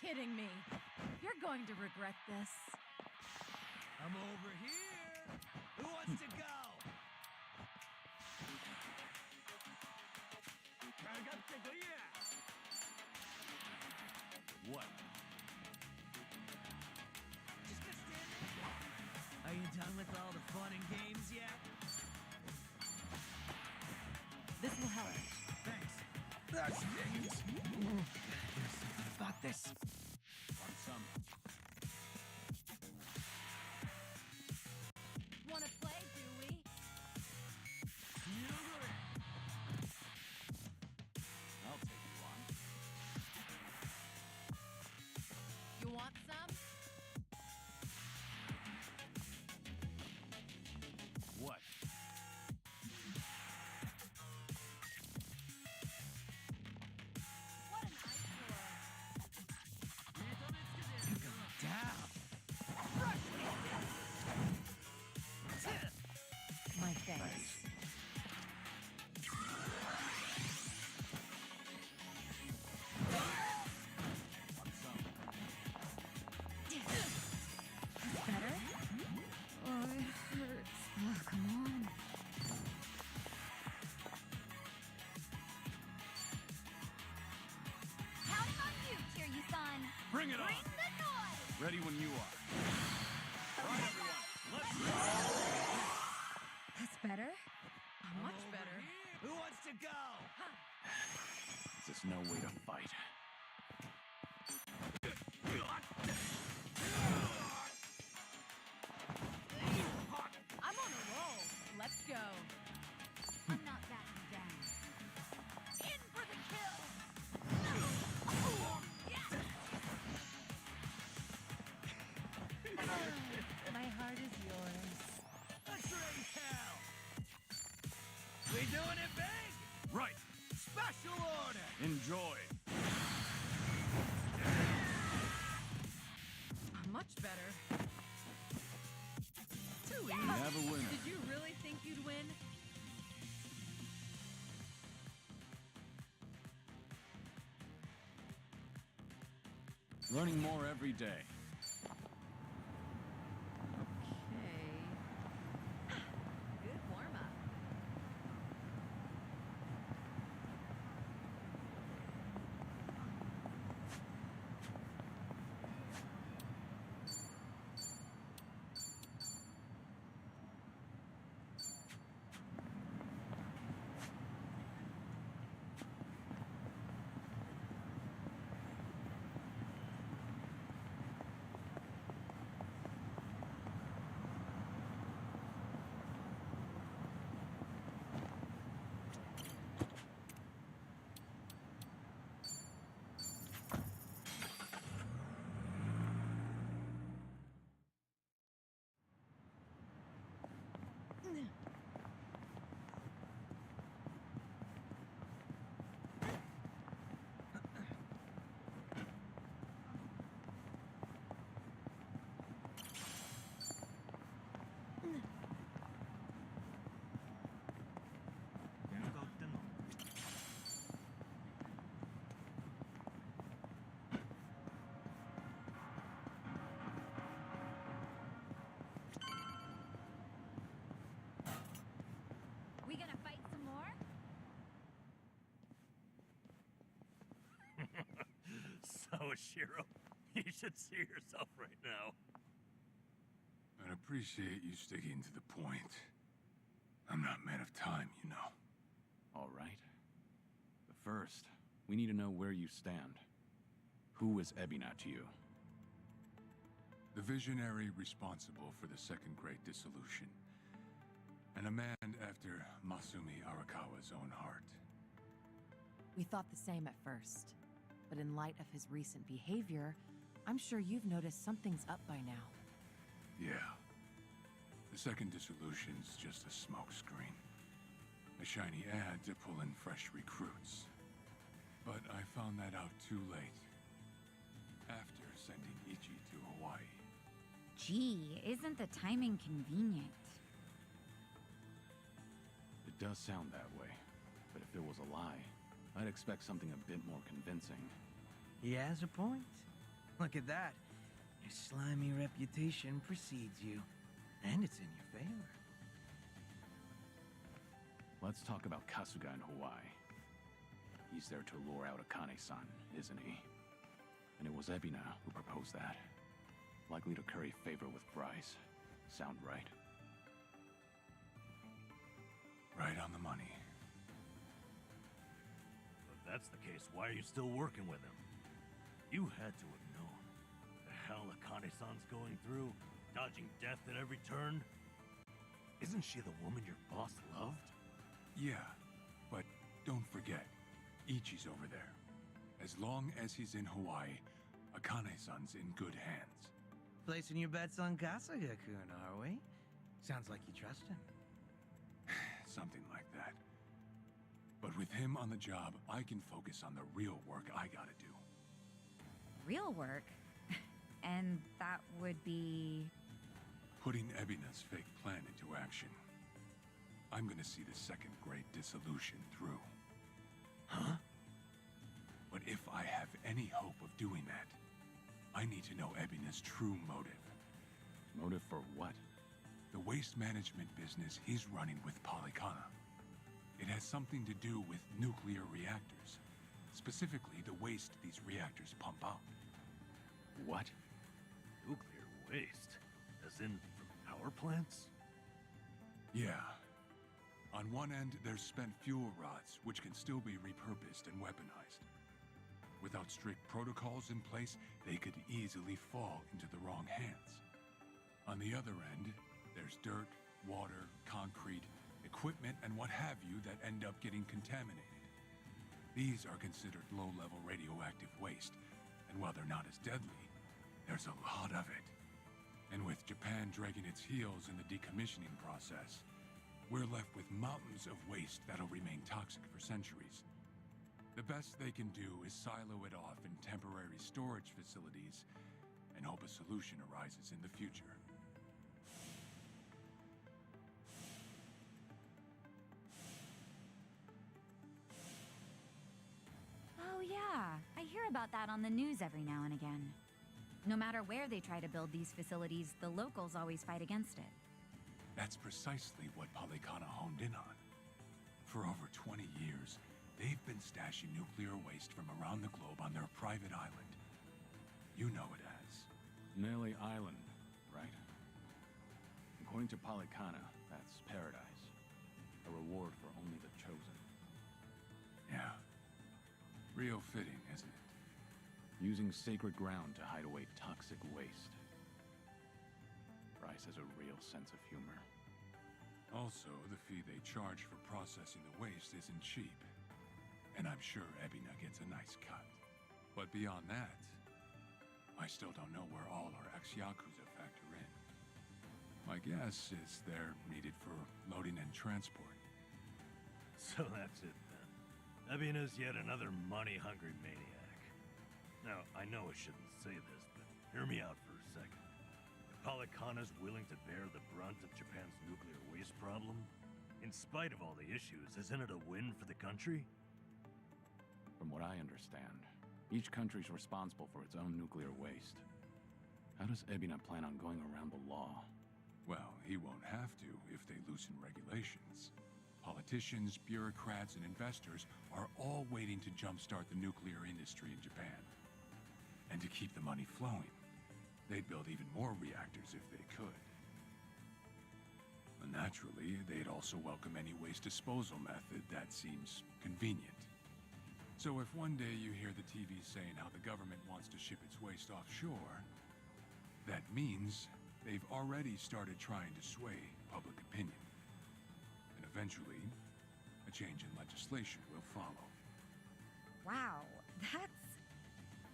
Speaker 9: kidding me? You're going to regret this.
Speaker 2: I'm over here. Who wants to go?
Speaker 5: What?
Speaker 2: Are you done with all the fun and games yet?
Speaker 9: This will help.
Speaker 2: Thanks.
Speaker 8: That stings. Got this.
Speaker 5: Want some?
Speaker 9: Wanna play, do we?
Speaker 5: I'll take you on.
Speaker 9: You want some?
Speaker 5: What?
Speaker 9: What an eyesore.
Speaker 2: You're going down.
Speaker 9: My thanks.
Speaker 22: Better? Oh, it hurts. Oh, come on. Counting on you, Kiryu-san.
Speaker 3: Bring it on.
Speaker 22: Bring the noise.
Speaker 3: Ready when you are. All right, everyone. Let's go.
Speaker 22: That's better.
Speaker 9: Much better.
Speaker 2: Who wants to go?
Speaker 21: This is no way to fight.
Speaker 9: I'm on a roll. Let's go.
Speaker 22: I'm not backing down. In for the kill.
Speaker 9: My heart is yours.
Speaker 2: Let's raise hell. We doing it big?
Speaker 3: Right.
Speaker 2: Special order.
Speaker 3: Enjoy.
Speaker 9: Much better. Too
Speaker 21: We
Speaker 9: easy.
Speaker 21: have a winner.
Speaker 9: Did you really think you'd win?
Speaker 21: Learning more every day.
Speaker 9: Okay. Good warm-up.
Speaker 22: We gonna fight some more?
Speaker 15: Sawashiro, you should see yourself right now.
Speaker 4: I'd appreciate you sticking to the point. I'm not man of time, you know.
Speaker 21: All right. But first, we need to know where you stand. Who is Ebina to you?
Speaker 4: The visionary responsible for the Second Great Dissolution. And a man after Masumi Arakawa's own heart.
Speaker 9: We thought the same at first. But in light of his recent behavior, I'm sure you've noticed something's up by now.
Speaker 4: Yeah. The Second Dissolution's just a smokescreen. A shiny ad to pull in fresh recruits. But I found that out too late. After sending Ichi to Hawaii.
Speaker 22: Gee, isn't the timing convenient?
Speaker 21: It does sound that way. But if it was a lie, I'd expect something a bit more convincing.
Speaker 13: He has a point. Look at that. Your slimy reputation precedes you. And it's in your favor.
Speaker 21: Let's talk about Kasuga in Hawaii. He's there to lure out Akane-san, isn't he? And it was Ebina who proposed that. Likely to curry favor with Bryce. Sound right?
Speaker 4: Right on the money.
Speaker 15: If that's the case, why are you still working with him? You had to have known. The hell Akane-san's going through, dodging death at every turn. Isn't she the woman your boss loved?
Speaker 4: Yeah, but don't forget, Ichi's over there. As long as he's in Hawaii, Akane-san's in good hands.
Speaker 13: Placing your bets on Kasuga-kun, are we? Sounds like you trust him.
Speaker 4: Something like that. But with him on the job, I can focus on the real work I gotta do.
Speaker 22: Real work? And that would be...
Speaker 4: Putting Ebina's fake plan into action. I'm gonna see the second great dissolution through.
Speaker 15: Huh?
Speaker 4: But if I have any hope of doing that, I need to know Ebina's true motive.
Speaker 21: Motive for what?
Speaker 4: The waste management business he's running with Polycana. It has something to do with nuclear reactors. Specifically, the waste these reactors pump out.
Speaker 21: What?
Speaker 15: Nuclear waste? As in from power plants?
Speaker 4: Yeah. On one end, there's spent fuel rods, which can still be repurposed and weaponized. Without strict protocols in place, they could easily fall into the wrong hands. On the other end, there's dirt, water, concrete, equipment, and what have you that end up getting contaminated. These are considered low-level radioactive waste, and while they're not as deadly, there's a lot of it. And with Japan dragging its heels in the decommissioning process, we're left with mountains of waste that'll remain toxic for centuries. The best they can do is silo it off in temporary storage facilities and hope a solution arises in the future.
Speaker 22: Oh yeah, I hear about that on the news every now and again. No matter where they try to build these facilities, the locals always fight against it.
Speaker 4: That's precisely what Polycana honed in on. For over 20 years, they've been stashing nuclear waste from around the globe on their private island. You know it as...
Speaker 21: Nelly Island, right? According to Polycana, that's paradise. A reward for only the chosen.
Speaker 4: Yeah. Real fitting, isn't it?
Speaker 21: Using sacred ground to hide away toxic waste. Bryce has a real sense of humor.
Speaker 4: Also, the fee they charge for processing the waste isn't cheap. And I'm sure Ebina gets a nice cut. But beyond that, I still don't know where all our ex-Yakuza factor in. My guess is they're needed for loading and transport.
Speaker 15: So that's it then. Ebina's yet another money-hungry maniac. Now, I know I shouldn't say this, but hear me out for a second. If Polycana's willing to bear the brunt of Japan's nuclear waste problem, in spite of all the issues, isn't it a win for the country?
Speaker 21: From what I understand, each country's responsible for its own nuclear waste. How does Ebina plan on going around the law?
Speaker 4: Well, he won't have to if they loosen regulations. Politicians, bureaucrats, and investors are all waiting to jumpstart the nuclear industry in Japan. And to keep the money flowing, they'd build even more reactors if they could. And naturally, they'd also welcome any waste disposal method that seems convenient. So if one day you hear the TV saying how the government wants to ship its waste offshore, that means they've already started trying to sway public opinion. And eventually, a change in legislation will follow.
Speaker 9: Wow, that's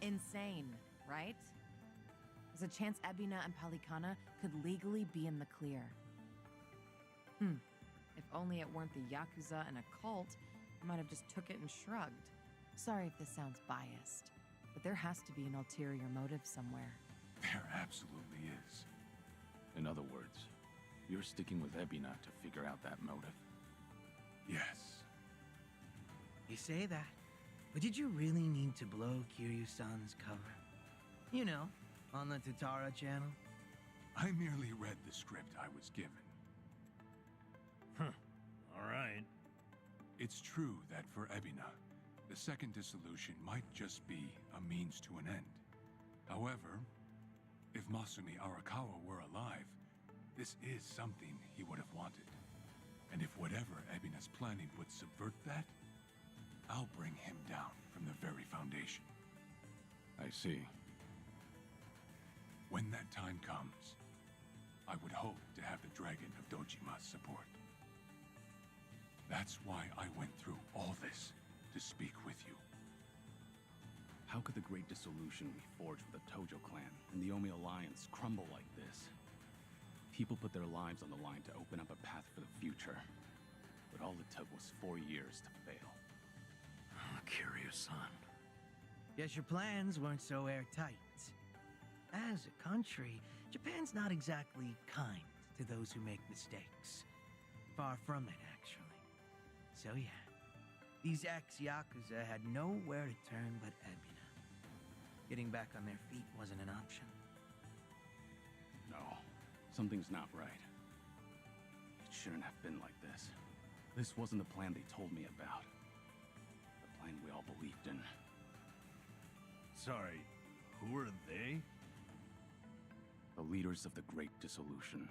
Speaker 9: insane, right? There's a chance Ebina and Polycana could legally be in the clear. If only it weren't the Yakuza and a cult, I might have just took it and shrugged. Sorry if this sounds biased, but there has to be an ulterior motive somewhere.
Speaker 4: There absolutely is.
Speaker 21: In other words, you're sticking with Ebina to figure out that motive?
Speaker 4: Yes.
Speaker 13: You say that, but did you really need to blow Kiryu-san's cover? You know, on the Tatara channel.
Speaker 4: I merely read the script I was given.
Speaker 15: Huh. All right.
Speaker 4: It's true that for Ebina, the second dissolution might just be a means to an end. However, if Masumi Arakawa were alive, this is something he would have wanted. And if whatever Ebina's planning would subvert that, I'll bring him down from the very foundation.
Speaker 21: I see.
Speaker 4: When that time comes, I would hope to have the Dragon of Dojima's support. That's why I went through all this, to speak with you.
Speaker 21: How could the great dissolution we forged with the Tojo clan and the Omi Alliance crumble like this? People put their lives on the line to open up a path for the future. But all it took was 4 years to fail.
Speaker 13: Kiryu-san. Guess your plans weren't so airtight. As a country, Japan's not exactly kind to those who make mistakes. Far from it, actually. So yeah, these ex-Yakuza had nowhere to turn but Ebina. Getting back on their feet wasn't an option.
Speaker 21: No, something's not right. It shouldn't have been like this. This wasn't the plan they told me about. The plan we all believed in.
Speaker 15: Sorry, who are they?
Speaker 21: The leaders of the Great Dissolution.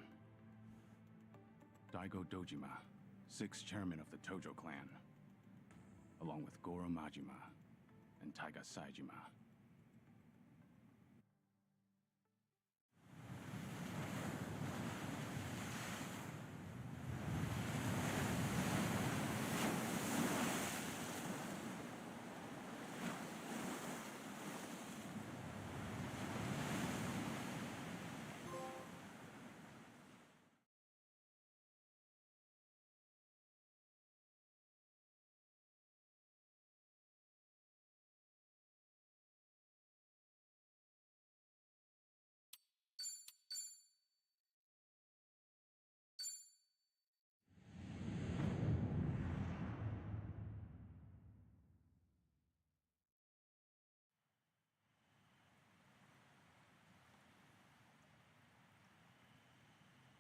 Speaker 21: Daigo Dojima, 6th chairman of the Tojo clan, along with Goro Majima and Taiga Saejima.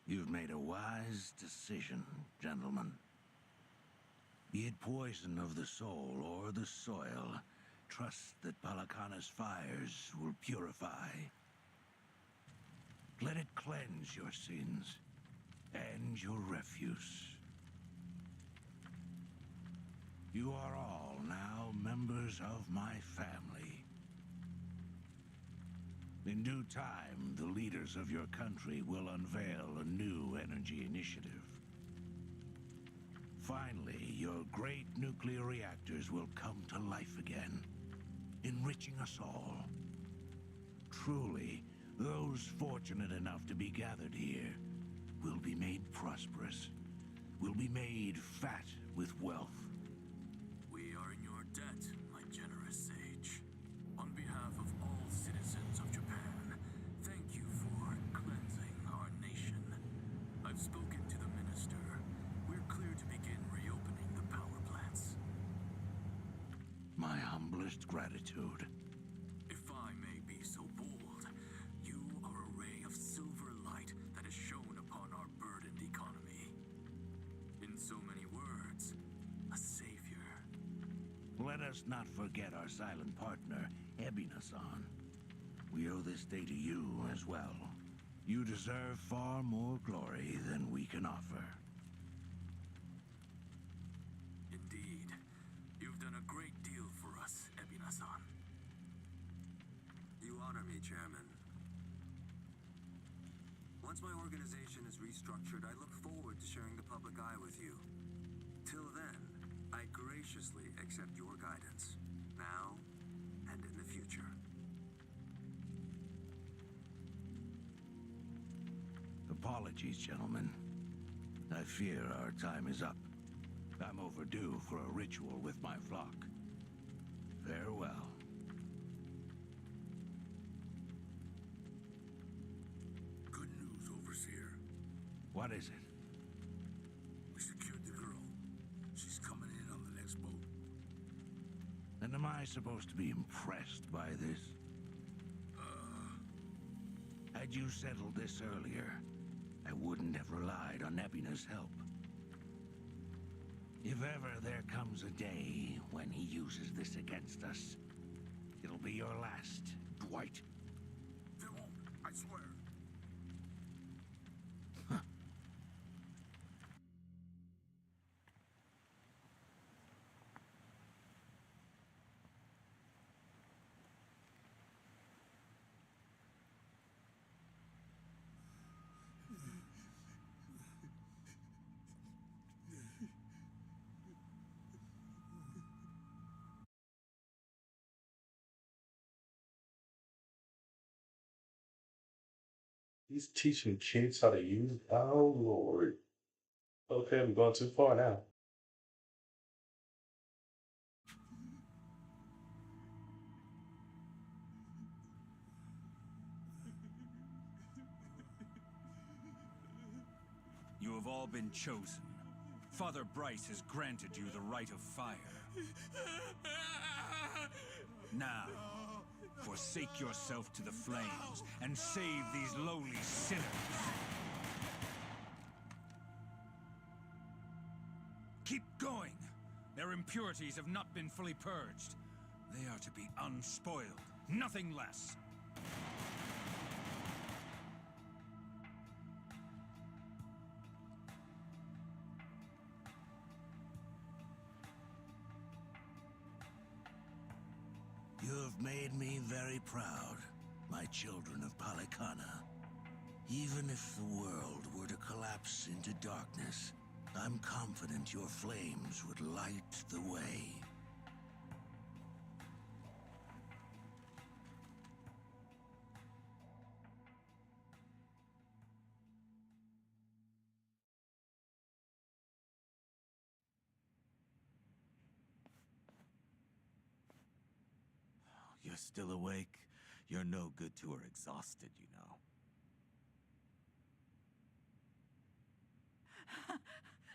Speaker 14: You've made a wise decision, gentlemen. Be it poison of the soul or the soil, trust that Palakana's fires will purify. Let it cleanse your sins and your refuse. You are all now members of my family. In due time, the leaders of your country will unveil a new energy initiative. Finally, your great nuclear reactors will come to life again, enriching us all. Truly, those fortunate enough to be gathered here will be made prosperous, will be made fat with wealth.
Speaker 17: We are in your debt, my generous sage. On behalf of all citizens of Japan, thank you for cleansing our nation. I've spoken to the minister. We're clear to begin reopening the power plants.
Speaker 14: My humblest gratitude.
Speaker 17: If I may be so bold, you are a ray of silver light that has shone upon our burdened economy. In so many words, a savior.
Speaker 14: Let us not forget our silent partner, Ebina-san. We owe this day to you as well. You deserve far more glory than we can offer.
Speaker 17: Indeed. You've done a great deal for us, Ebina-san.
Speaker 20: You honor me, Chairman. Once my organization is restructured, I look forward to sharing the public eye with you. Till then, I graciously accept your guidance, now and in the future.
Speaker 14: Apologies, gentlemen. I fear our time is up. I'm overdue for a ritual with my flock. Farewell.
Speaker 20: Good news, Overseer.
Speaker 14: What is it?
Speaker 20: We secured the girl. She's coming in on the next boat.
Speaker 14: And am I supposed to be impressed by this? Had you settled this earlier, I wouldn't have relied on Ebina's help. If ever there comes a day when he uses this against us, it'll be your last, Dwight.
Speaker 17: They won't, I swear.
Speaker 16: He's teaching kids how to use. Oh Lord. Okay, I'm going too far now.
Speaker 6: You have all been chosen. Father Bryce has granted you the right of fire. Now, forsake yourself to the flames and save these lowly sinners. Keep going. Their impurities have not been fully purged. They are to be unspoiled, nothing less.
Speaker 14: You have made me very proud, my children of Palikana. Even if the world were to collapse into darkness, I'm confident your flames would light the way.
Speaker 7: You're still awake? You're no good to her exhausted, you know.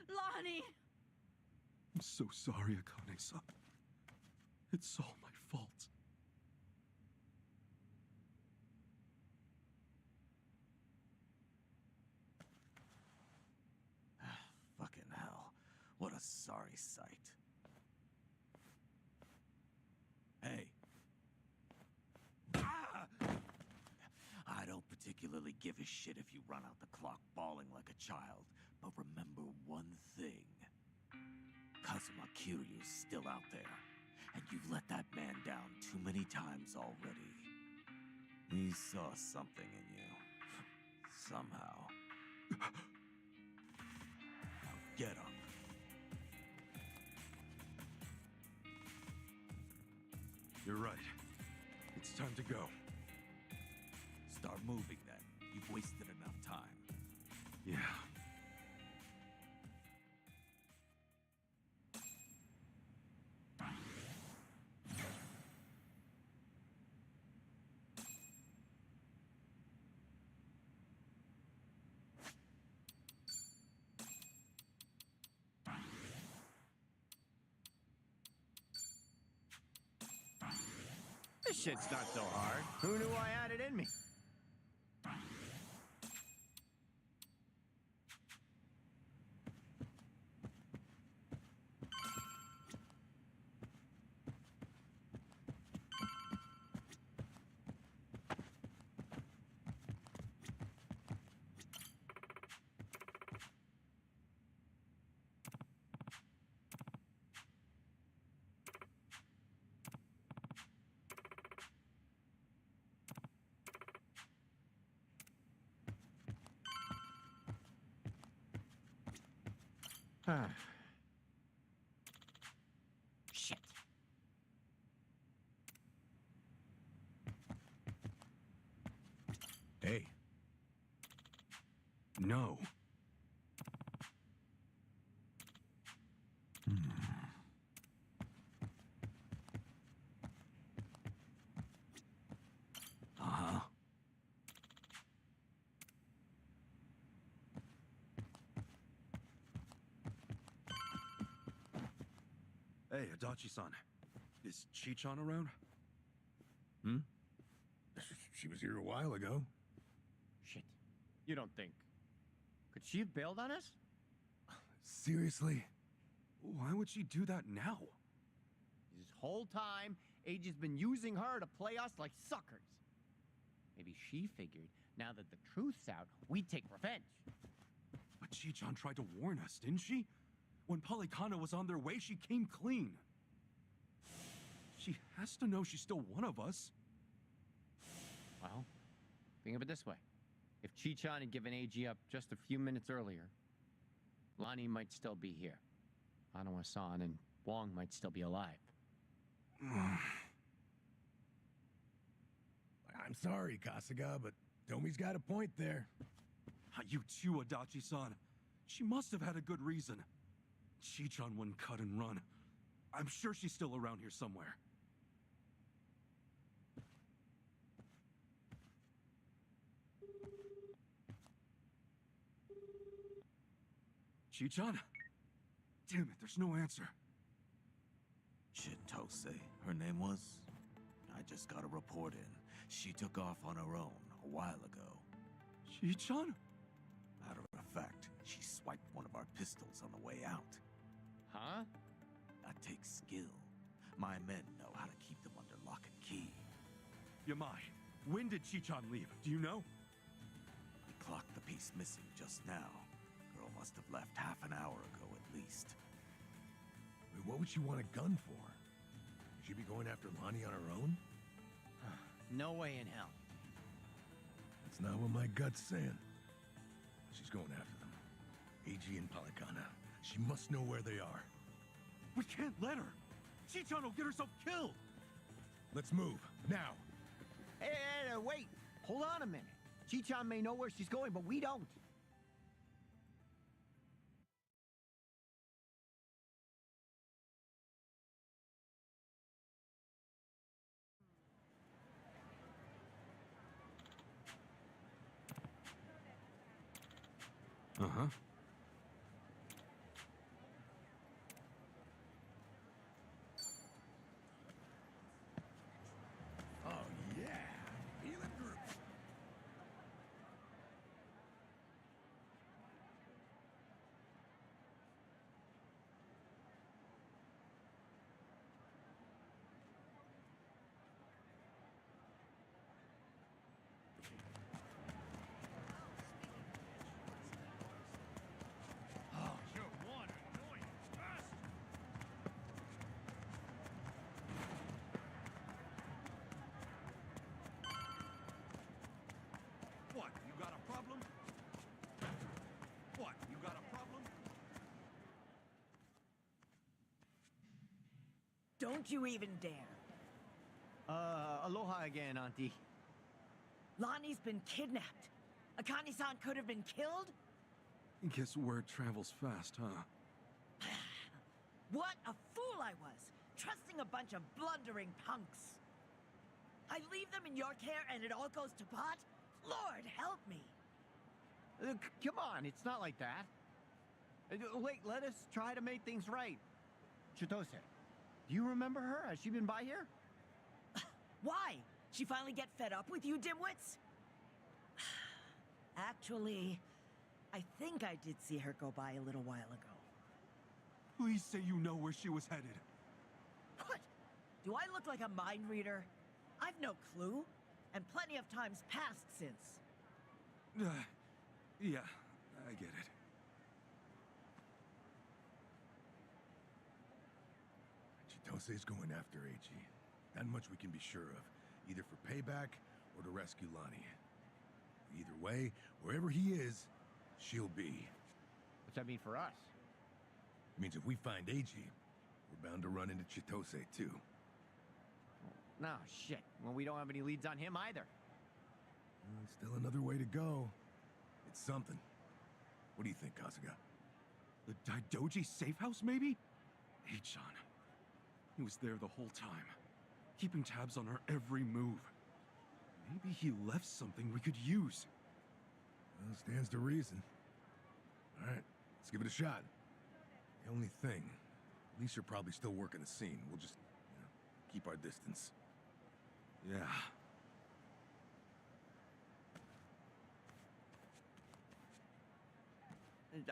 Speaker 11: Lonnie!
Speaker 3: I'm so sorry, Akane-san. It's all my fault.
Speaker 7: Fucking hell. What a sorry sight. Hey. Ah! I don't particularly give a shit if you run out the clock bawling like a child, but remember one thing. Kazuma Kiryu's still out there, and you've let that man down too many times already. We saw something in you. Somehow. Now get up.
Speaker 3: You're right. It's time to go.
Speaker 7: Start moving then. You've wasted enough time.
Speaker 3: Yeah.
Speaker 13: This shit's not so hard. Who knew I had it in me?
Speaker 8: Shit.
Speaker 3: Hey. No.
Speaker 7: Uh-huh.
Speaker 3: Hey, Adachi-san. Is Chi-chan around?
Speaker 4: She was here a while ago.
Speaker 1: You don't think? Could she have bailed on us?
Speaker 4: Seriously?
Speaker 3: Why would she do that now?
Speaker 1: This whole time, AG's been using her to play us like suckers. Maybe she figured, now that the truth's out, we'd take revenge.
Speaker 3: But Chichan tried to warn us, didn't she? When Polycana was on their way, she came clean. She has to know she's still one of us.
Speaker 1: Well, think of it this way. If Chichan had given AG up just a few minutes earlier, Lonnie might still be here. Hanawa-san and Wong might still be alive.
Speaker 15: I'm sorry, Kasuga, but Tomi's got a point there.
Speaker 3: You too, Adachi-san. She must have had a good reason. Chichan wouldn't cut and run. I'm sure she's still around here somewhere. Chichan? Damn it, there's no answer.
Speaker 7: Chitose, her name was? I just got a report in. She took off on her own a while ago.
Speaker 3: Chichan?
Speaker 7: Matter of fact, she swiped one of our pistols on the way out.
Speaker 1: Huh?
Speaker 7: That takes skill. My men know how to keep them under lock and key.
Speaker 3: Yamai, when did Chichan leave? Do you know?
Speaker 7: We clocked the piece missing just now. Girl must have left half an hour ago at least.
Speaker 15: Wait, what would she want a gun for? Would she be going after Lonnie on her own?
Speaker 1: No way in hell.
Speaker 15: That's not what my gut's saying. She's going after them. AG and Polycana. She must know where they are.
Speaker 3: We can't let her. Chichan will get herself killed.
Speaker 15: Let's move, now.
Speaker 1: Hey, wait. Hold on a minute. Chichan may know where she's going, but we don't.
Speaker 3: Uh-huh.
Speaker 15: Oh, yeah. Feeling groovy.
Speaker 6: Oh, you're one annoying bastard!
Speaker 3: What, you got a problem? What, you got a problem?
Speaker 18: Don't you even dare.
Speaker 1: Aloha again, Auntie.
Speaker 18: Lonnie's been kidnapped. Akane-san could have been killed?
Speaker 3: Guess word travels fast, huh?
Speaker 18: What a fool I was, trusting a bunch of blundering punks. I leave them in your care and it all goes to pot? Lord, help me.
Speaker 1: Come on, it's not like that. Wait, let us try to make things right. Chitose, do you remember her? Has she been by here?
Speaker 18: Why? She finally get fed up with you dimwits? Actually, I think I did see her go by a little while ago.
Speaker 3: Please say you know where she was headed.
Speaker 18: What? Do I look like a mind reader? I've no clue, and plenty of times passed since.
Speaker 3: Yeah, I get it.
Speaker 15: Chitose's going after AG. That much we can be sure of. Either for payback or to rescue Lonnie. Either way, wherever he is, she'll be.
Speaker 1: What's that mean for us?
Speaker 15: It means if we find AG, we're bound to run into Chitose too.
Speaker 1: No, shit. Well, we don't have any leads on him either.
Speaker 15: Still another way to go. It's something. What do you think, Kasuga?
Speaker 3: The Daidoji safe house, maybe? Hey-chan. He was there the whole time, keeping tabs on her every move. Maybe he left something we could use.
Speaker 15: Well, stands to reason. All right, let's give it a shot. The only thing, at least you're probably still working the scene. We'll just, keep our distance.
Speaker 3: Yeah.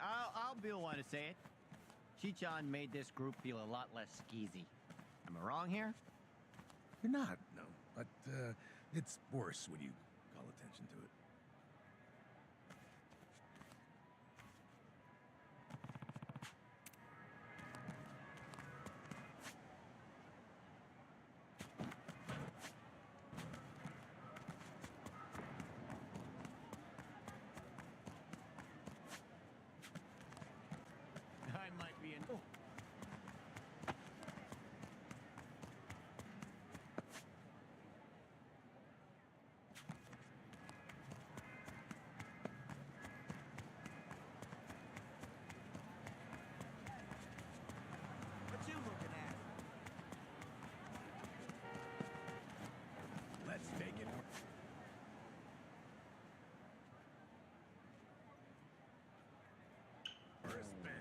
Speaker 1: I'll be the one to say it. Chichan made this group feel a lot less skeezy. Am I wrong here?
Speaker 15: You're not, no. But, it's worse when you call attention to it.
Speaker 1: I might be in...
Speaker 13: What you looking at?
Speaker 15: Let's make it work. First man.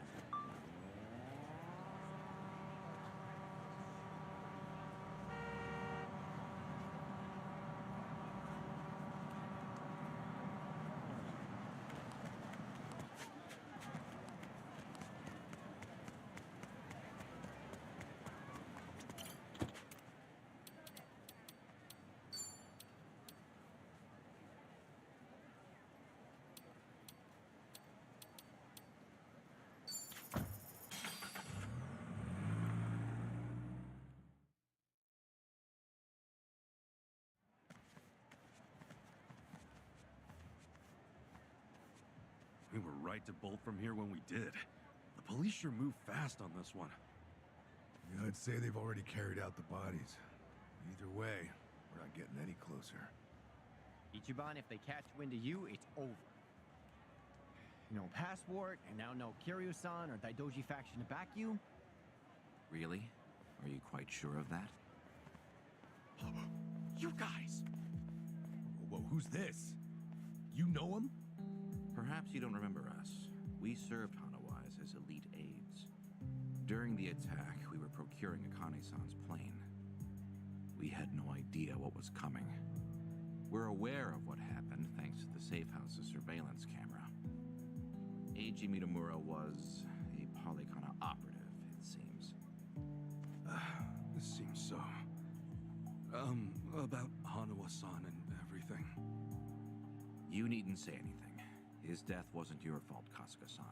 Speaker 3: We were right to bolt from here when we did. The police sure moved fast on this one.
Speaker 15: Yeah, I'd say they've already carried out the bodies. Either way, we're not getting any closer.
Speaker 1: Ichiban, if they catch wind of you, it's over. No passport, and now no Kiryu-san or Daidoji faction to back you.
Speaker 5: Really? Are you quite sure of that?
Speaker 3: You guys!
Speaker 15: Whoa, who's this? You know him?
Speaker 10: Perhaps you don't remember us. We served Hanawise as elite aides. During the attack, we were procuring Akane-san's plane. We had no idea what was coming. We're aware of what happened thanks to the safe house's surveillance camera. Eiji Mitamura was a Polykana operative, it seems.
Speaker 3: This seems so... about Hanawa-san and everything.
Speaker 10: You needn't say anything. His death wasn't your fault, Kasuga-san.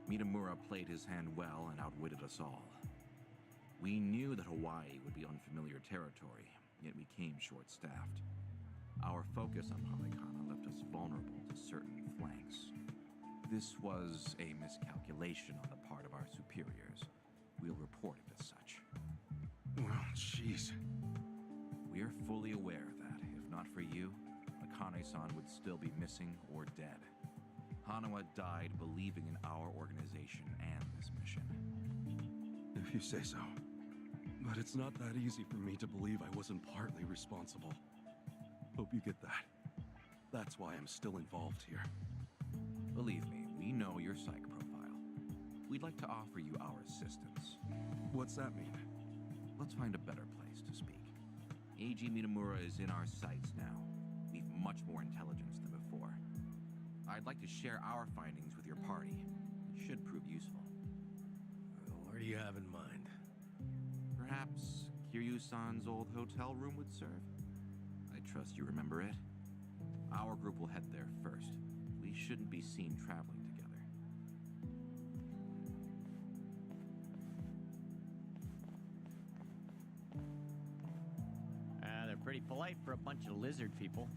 Speaker 10: Mitamura played his hand well and outwitted us all. We knew that Hawaii would be unfamiliar territory, yet we came short-staffed. Our focus on Polykana left us vulnerable to certain flanks. This was a miscalculation on the part of our superiors. We'll report it as such.
Speaker 3: Well, jeez.
Speaker 10: We're fully aware that, if not for you, Akane-san would still be missing or dead. Hanawa died believing in our organization and this mission.
Speaker 3: If you say so. But it's not that easy for me to believe I wasn't partly responsible. Hope you get that. That's why I'm still involved here.
Speaker 10: Believe me, we know your psych profile. We'd like to offer you our assistance.
Speaker 3: What's that mean?
Speaker 10: Let's find a better place to speak. Eiji Mitamura is in our sights now. We've much more intelligence than before. I'd like to share our findings with your party. It should prove useful.
Speaker 15: Well, what do you have in mind?
Speaker 10: Perhaps Kiryu-san's old hotel room would serve? I trust you remember it. Our group will head there first. We shouldn't be seen traveling together.
Speaker 1: They're pretty polite for a bunch of lizard people.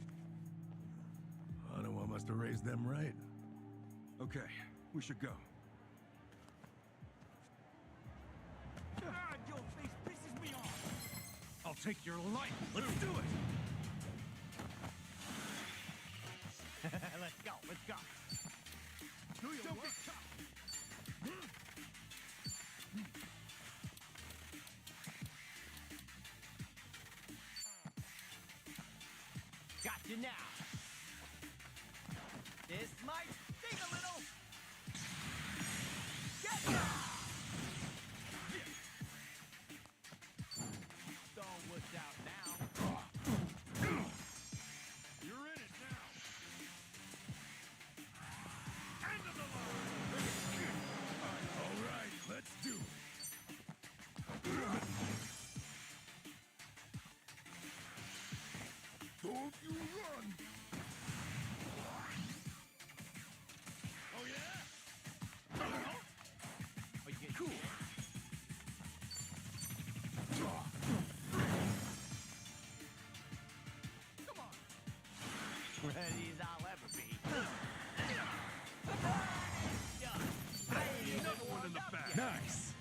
Speaker 15: Hanawa must have raised them right.
Speaker 3: Okay, we should go.
Speaker 6: God, your face pisses me off! I'll take your life! Let's do it!
Speaker 1: Let's go, let's go.
Speaker 6: Do your work.
Speaker 1: Got you now. This might sting a little. Get ya! Don't wuss out now.
Speaker 6: You're in it now! End of the line!
Speaker 15: Don't you run! Oh yeah? Cool.
Speaker 8: Ready as I'll ever be.
Speaker 15: Another one in the back.
Speaker 8: Nice.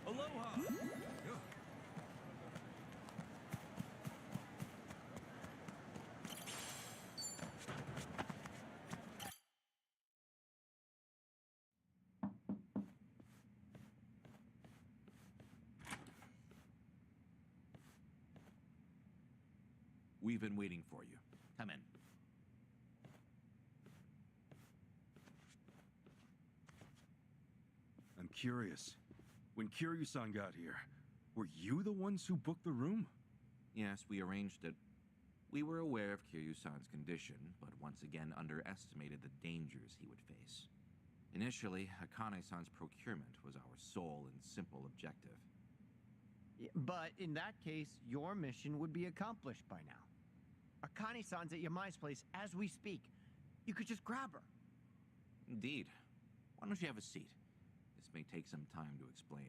Speaker 15: Aloha!
Speaker 10: We've been waiting for you. Come in.
Speaker 3: I'm curious. When Kiryu-san got here, were you the ones who booked the room?
Speaker 10: Yes, we arranged it. We were aware of Kiryu-san's condition, but once again underestimated the dangers he would face. Initially, Akane-san's procurement was our sole and simple objective.
Speaker 1: But in that case, your mission would be accomplished by now. Akane-san's at Yamai's place as we speak. You could just grab her.
Speaker 10: Indeed. Why don't you have a seat? This may take some time to explain.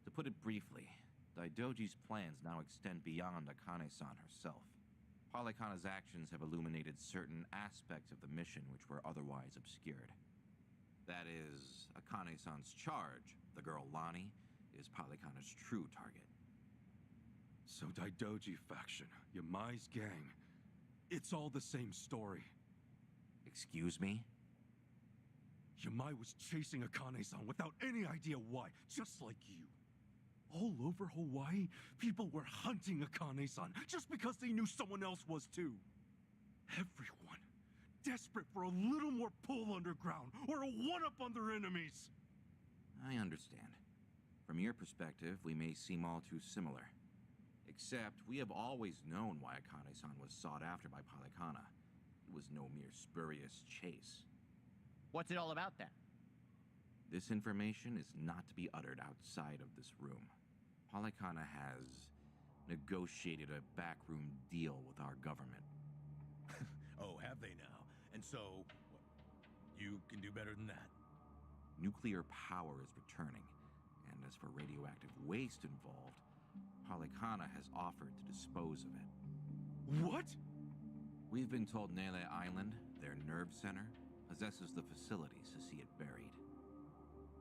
Speaker 10: To put it briefly, Daidoji's plans now extend beyond Akane-san herself. Palikana's actions have illuminated certain aspects of the mission which were otherwise obscured. That is, Akane-san's charge, the girl Lani, is Palikana's true target.
Speaker 3: So Daidoji faction, Yamai's gang, it's all the same story.
Speaker 10: Excuse me?
Speaker 3: Yamai was chasing Akane-san without any idea why, just like you. All over Hawaii, people were hunting Akane-san just because they knew someone else was too. Everyone, desperate for a little more pull underground or a one-up on their enemies.
Speaker 10: I understand. From your perspective, we may seem all too similar. Except, we have always known why Akane-san was sought after by Palikana. It was no mere spurious chase.
Speaker 1: What's it all about then?
Speaker 10: This information is not to be uttered outside of this room. Palikana has negotiated a backroom deal with our government.
Speaker 15: Oh, have they now? And so, you can do better than that?
Speaker 10: Nuclear power is returning, and as for radioactive waste involved, Palikana has offered to dispose of it.
Speaker 3: What?
Speaker 10: We've been told Nele Island, their nerve center, possesses the facilities to see it buried.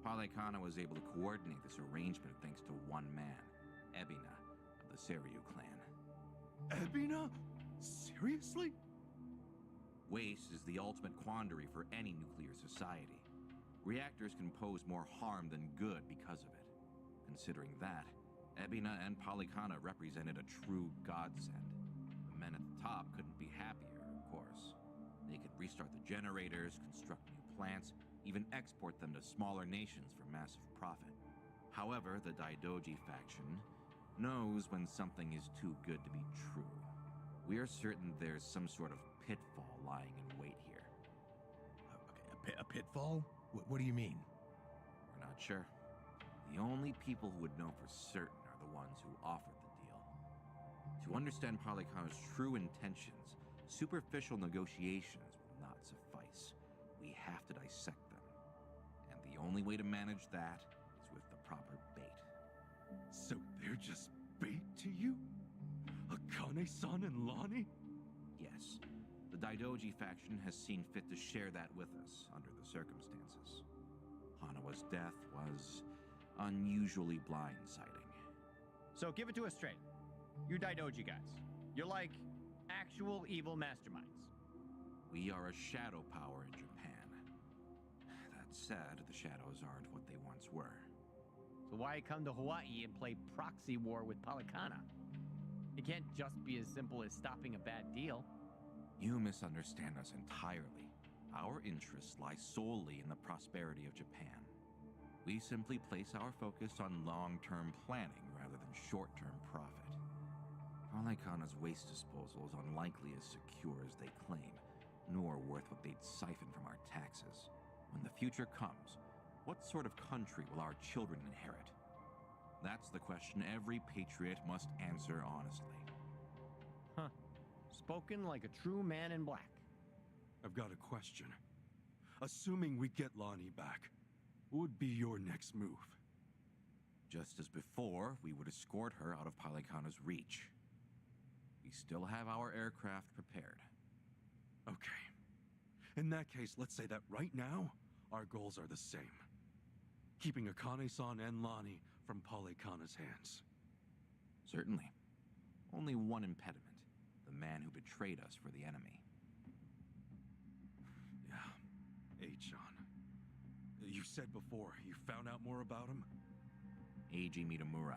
Speaker 10: Palikana was able to coordinate this arrangement thanks to one man, Ebina, of the Seryu clan.
Speaker 3: Ebina? Seriously?
Speaker 10: Waste is the ultimate quandary for any nuclear society. Reactors can pose more harm than good because of it. Considering that, Ebina and Palikana represented a true godsend. The men at the top couldn't be happier, of course. They could restart the generators, construct new plants, even export them to smaller nations for massive profit. However, the Daidoji faction knows when something is too good to be true. We are certain there's some sort of pitfall lying in wait here.
Speaker 15: Okay, a pitfall? What do you mean?
Speaker 10: We're not sure. The only people who would know for certain are the ones who offered the deal. To understand Polycana's true intentions, superficial negotiations will not suffice. We have to dissect them. And the only way to manage that is with the proper bait.
Speaker 3: So they're just bait to you? Akane-san and Lonnie?
Speaker 10: Yes. The Daidoji faction has seen fit to share that with us under the circumstances. Hanawa's death was unusually blindsiding.
Speaker 1: So give it to us straight. You Daidoji guys. You're like actual evil masterminds.
Speaker 10: We are a shadow power in Japan. That said, the shadows aren't what they once were.
Speaker 1: So why come to Hawaii and play proxy war with Polycana? It can't just be as simple as stopping a bad deal.
Speaker 10: You misunderstand us entirely. Our interests lie solely in the prosperity of Japan. We simply place our focus on long-term planning rather than short-term profit. Polycana's waste disposal is unlikely as secure as they claim, nor worth what they'd siphon from our taxes. When the future comes, what sort of country will our children inherit? That's the question every patriot must answer honestly.
Speaker 1: Huh. Spoken like a true man in black.
Speaker 3: I've got a question. Assuming we get Lonnie back, what would be your next move?
Speaker 10: Just as before, we would escort her out of Polycana's reach. We still have our aircraft prepared.
Speaker 3: Okay. In that case, let's say that right now, our goals are the same. Keeping Akane-san and Lonnie from Polycana's hands.
Speaker 10: Certainly. Only one impediment. The man who betrayed us for the enemy.
Speaker 3: Yeah. H-on. You said before, you found out more about him?
Speaker 10: Eiji Mitamura.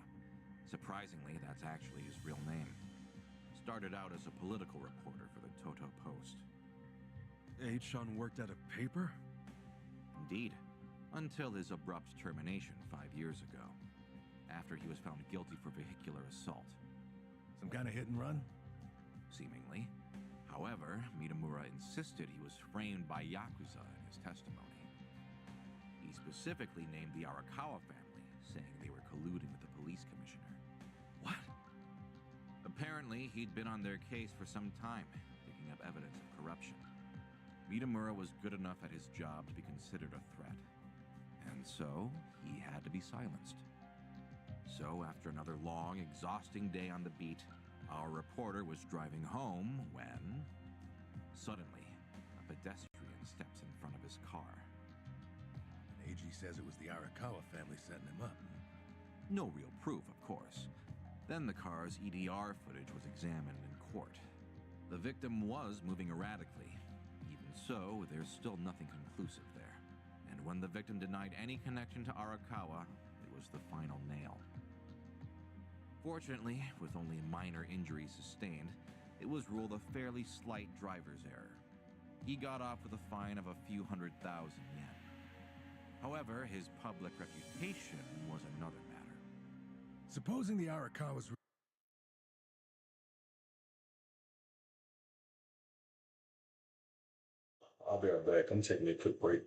Speaker 10: Surprisingly, that's actually his real name. Started out as a political reporter for the Toto Post.
Speaker 3: H-on worked at a paper?
Speaker 10: Indeed. Until his abrupt termination 5 years ago. After he was found guilty for vehicular assault.
Speaker 15: Some kind of hit and run?
Speaker 10: Seemingly. However, Mitamura insisted he was framed by Yakuza in his testimony. He specifically named the Arakawa family, saying they were colluding with the police commissioner.
Speaker 3: What?
Speaker 10: Apparently, he'd been on their case for some time, picking up evidence of corruption. Mitamura was good enough at his job to be considered a threat. And so, he had to be silenced. So, after another long, exhausting day on the beat, our reporter was driving home when... Suddenly, a pedestrian steps in front of his car.
Speaker 15: And AG says it was the Arakawa family setting him up.
Speaker 10: No real proof, of course. Then the car's EDR footage was examined in court. The victim was moving erratically. Even so, there's still nothing conclusive there. And when the victim denied any connection to Arakawa, it was the final nail. Fortunately, with only minor injuries sustained, it was ruled a fairly slight driver's error. He got off with a fine of a few 100,000 yen. However, his public reputation was another matter.
Speaker 15: Supposing the Arakawas...
Speaker 16: I'll be right back. I'm taking a quick break.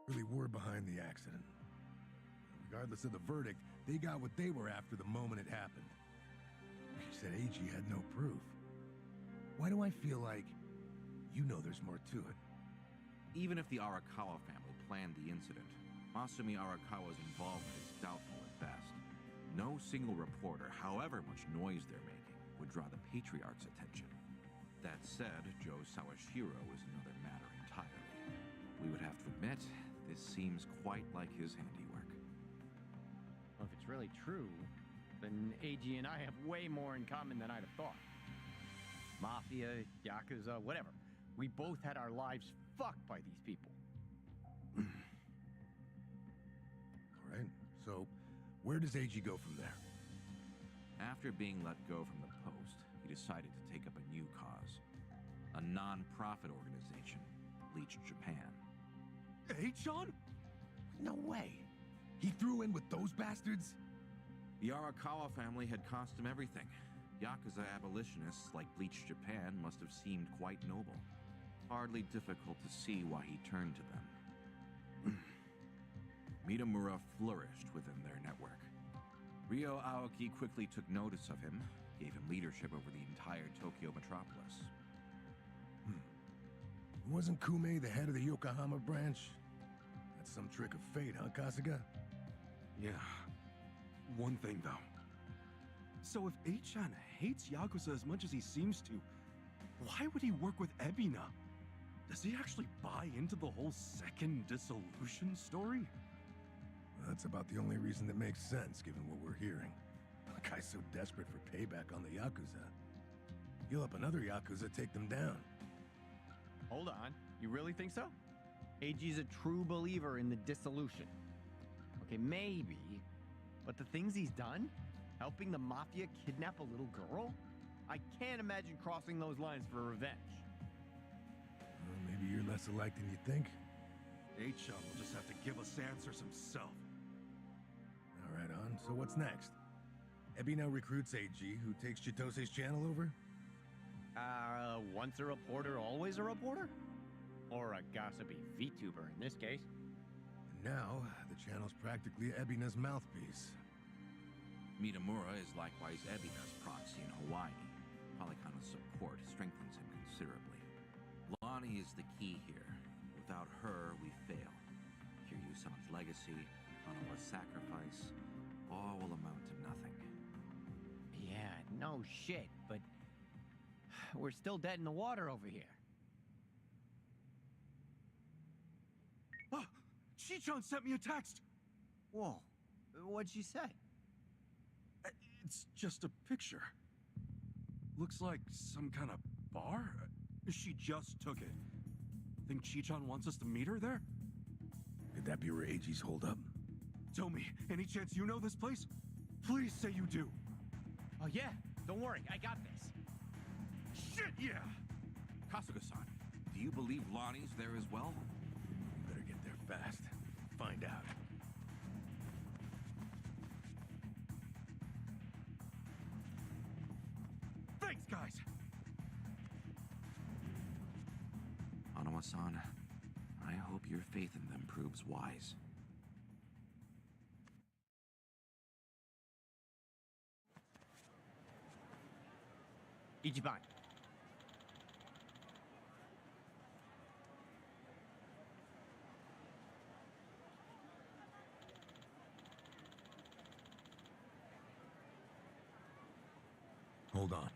Speaker 15: Really were behind the accident. Regardless of the verdict, they got what they were after the moment it happened. You said AG had no proof. Why do I feel like you know there's more to it?
Speaker 10: Even if the Arakawa family planned the incident, Masumi Arakawa's involvement is doubtful at best. No single reporter, however much noise they're making, would draw the Patriarch's attention. That said, Joe Sawashiro is another matter entirely. We would have to admit, this seems quite like his handiwork.
Speaker 1: Well, if it's really true, then AG and I have way more in common than I'd have thought. Mafia, Yakuza, whatever. We both had our lives fucked by these people.
Speaker 15: All right, so where does AG go from there?
Speaker 10: After being let go from the post, he decided to take up a new cause. A non-profit organization, Bleach Japan.
Speaker 15: H-on? No way. He threw in with those bastards?
Speaker 10: The Arakawa family had cost him everything. Yakuza abolitionists like Bleach Japan must have seemed quite noble. Hardly difficult to see why he turned to them. Mitamura flourished within their network. Ryo Aoki quickly took notice of him, gave him leadership over the entire Tokyo metropolis.
Speaker 15: Wasn't Kume the head of the Yokohama branch? That's some trick of fate, huh, Kasuga?
Speaker 3: Yeah. One thing, though. So if H-chan hates Yakuza as much as he seems to, why would he work with Ebina? Does he actually buy into the whole second dissolution story?
Speaker 15: That's about the only reason that makes sense, given what we're hearing. The guy's so desperate for payback on the Yakuza. He'll help another Yakuza take them down.
Speaker 1: Hold on, you really think so? AG's a true believer in the dissolution. Okay, maybe, but the things he's done? Helping the Mafia kidnap a little girl? I can't imagine crossing those lines for revenge.
Speaker 15: Well, maybe you're less alike than you think.
Speaker 3: H-chan will just have to give us answers himself.
Speaker 15: All right, on. So what's next? Ebina recruits AG, who takes Chitose's channel over?
Speaker 1: Once a reporter, always a reporter? Or a gossipy VTuber in this case.
Speaker 15: And now, the channel's practically Ebina's mouthpiece.
Speaker 10: Mitamura is likewise Ebina's proxy in Hawaii. Polycona's support strengthens him considerably. Lonnie is the key here. Without her, we fail. Kiryu-san's legacy, Hanawa's sacrifice, all will amount to nothing.
Speaker 1: Yeah, no shit, but we're still dead in the water over here.
Speaker 3: Ah! Chi-chan sent me a text!
Speaker 1: Whoa, what'd she say?
Speaker 3: It's just a picture. Looks like some kind of bar? She just took it. Think Chi-chan wants us to meet her there?
Speaker 15: Could that be where AG's holed up?
Speaker 3: Tell me, any chance you know this place? Please say you do.
Speaker 1: Oh yeah, don't worry, I got this.
Speaker 3: Shit, yeah!
Speaker 10: Kasuga-san, do you believe Lonnie's there as well?
Speaker 15: Better get there fast. Find out.
Speaker 3: Thanks, guys!
Speaker 10: Hanawa-san, I hope your faith in them proves wise.
Speaker 1: Ichiban.
Speaker 15: Hold on.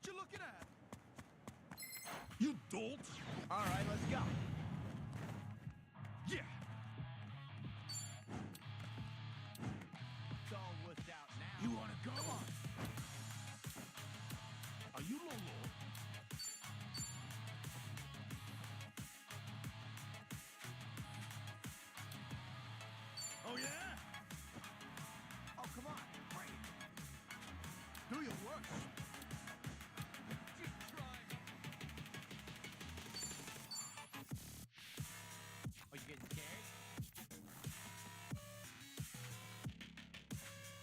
Speaker 3: What you looking at? You dolt!
Speaker 2: All right, let's go.
Speaker 3: Yeah!
Speaker 2: It's all wussed out now.
Speaker 3: You wanna go? Come on! Are you Lolo? Oh yeah?
Speaker 2: Oh, come on. Bring it.
Speaker 3: Do your work.
Speaker 2: Just try me. Are you getting scared?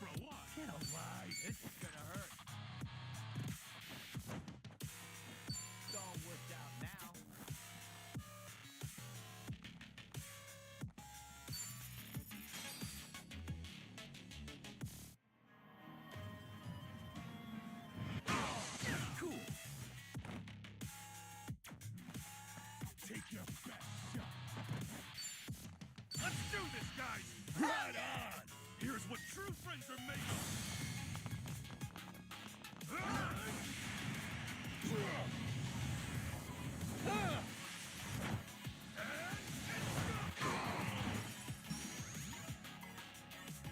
Speaker 3: Bro, what?
Speaker 2: Get alive. This is gonna hurt. It's all wussed out now.
Speaker 3: Cool. Take your best shot. Let's do this, guys! Right on! Here's what true friends are made of!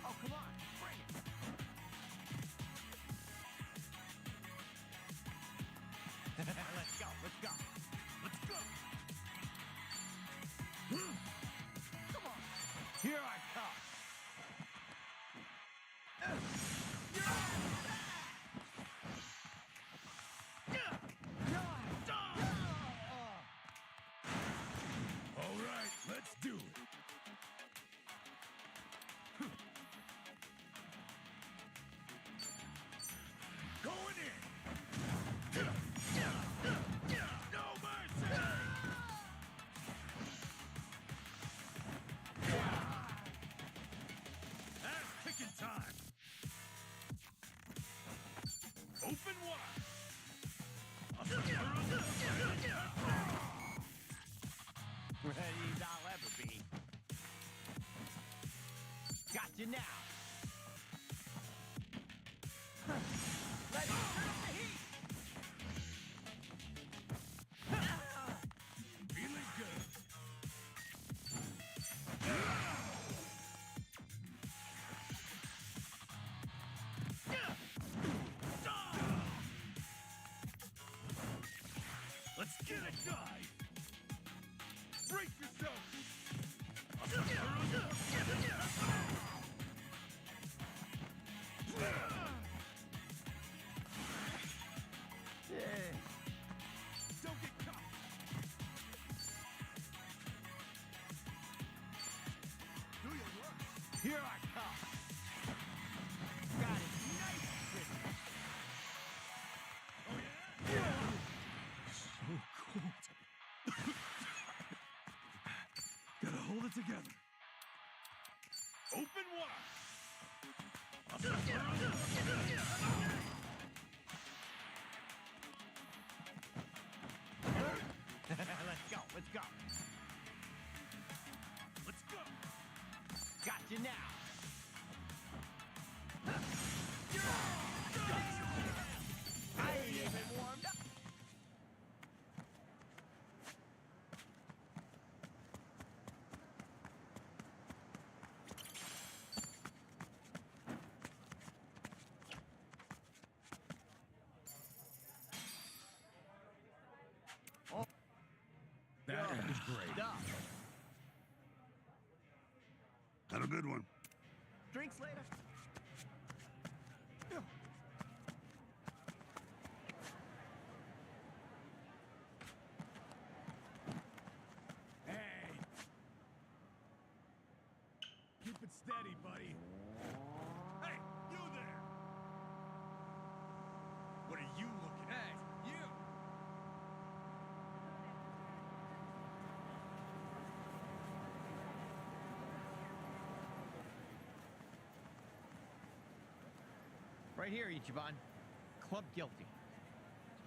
Speaker 2: Oh, come on. Bring it. Let's go. Let's go.
Speaker 3: Let's go!
Speaker 2: Come on. Here I come.
Speaker 3: All right, let's do it. Going in. No mercy. Ass kicking time. Open wide.
Speaker 2: Ready as I'll ever be. Got you now. Let's turn up the heat.
Speaker 3: Feeling good. Let's get a dive. Brace yourself. Don't get caught. Do your work.
Speaker 2: Here I come. Got it nice and crispy.
Speaker 3: Oh yeah? So cold. Gotta hold it together. Open wide.
Speaker 2: Let's go. Let's go.
Speaker 3: Let's go.
Speaker 2: Got you now. I ain't even warmed up.
Speaker 3: That was great.
Speaker 2: Stop.
Speaker 14: Have a good one.
Speaker 2: Drinks later.
Speaker 3: Hey! Keep it steady, buddy. Hey, you there! What are you looking at? You!
Speaker 1: Right here, Ichiban. Club guilty.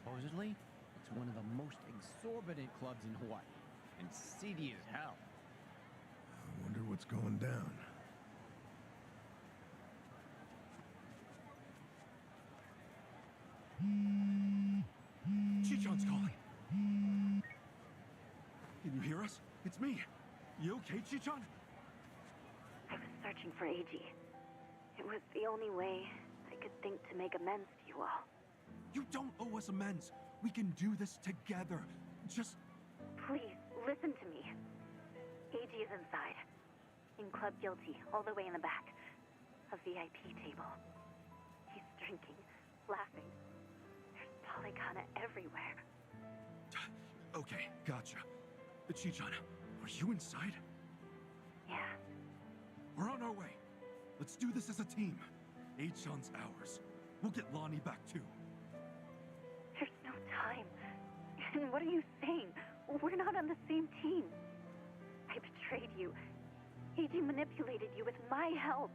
Speaker 1: Supposedly, it's one of the most exorbitant clubs in Hawaii. And seedy as hell.
Speaker 15: I wonder what's going down.
Speaker 3: You okay, Chichan?
Speaker 12: I was searching for AG. It was the only way I could think to make amends to you all.
Speaker 3: You don't owe us amends. We can do this together. Just...
Speaker 12: Please, listen to me. AG is inside. In Club Guilty, all the way in the back. A VIP table. He's drinking, laughing. There's Polycana everywhere.
Speaker 3: Okay, gotcha. Chichan, are you inside?
Speaker 12: Yeah.
Speaker 3: We're on our way. Let's do this as a team. Achan's ours. We'll get Lonnie back too.
Speaker 12: There's no time. And what are you saying? We're not on the same team. I betrayed you. AG manipulated you with my help.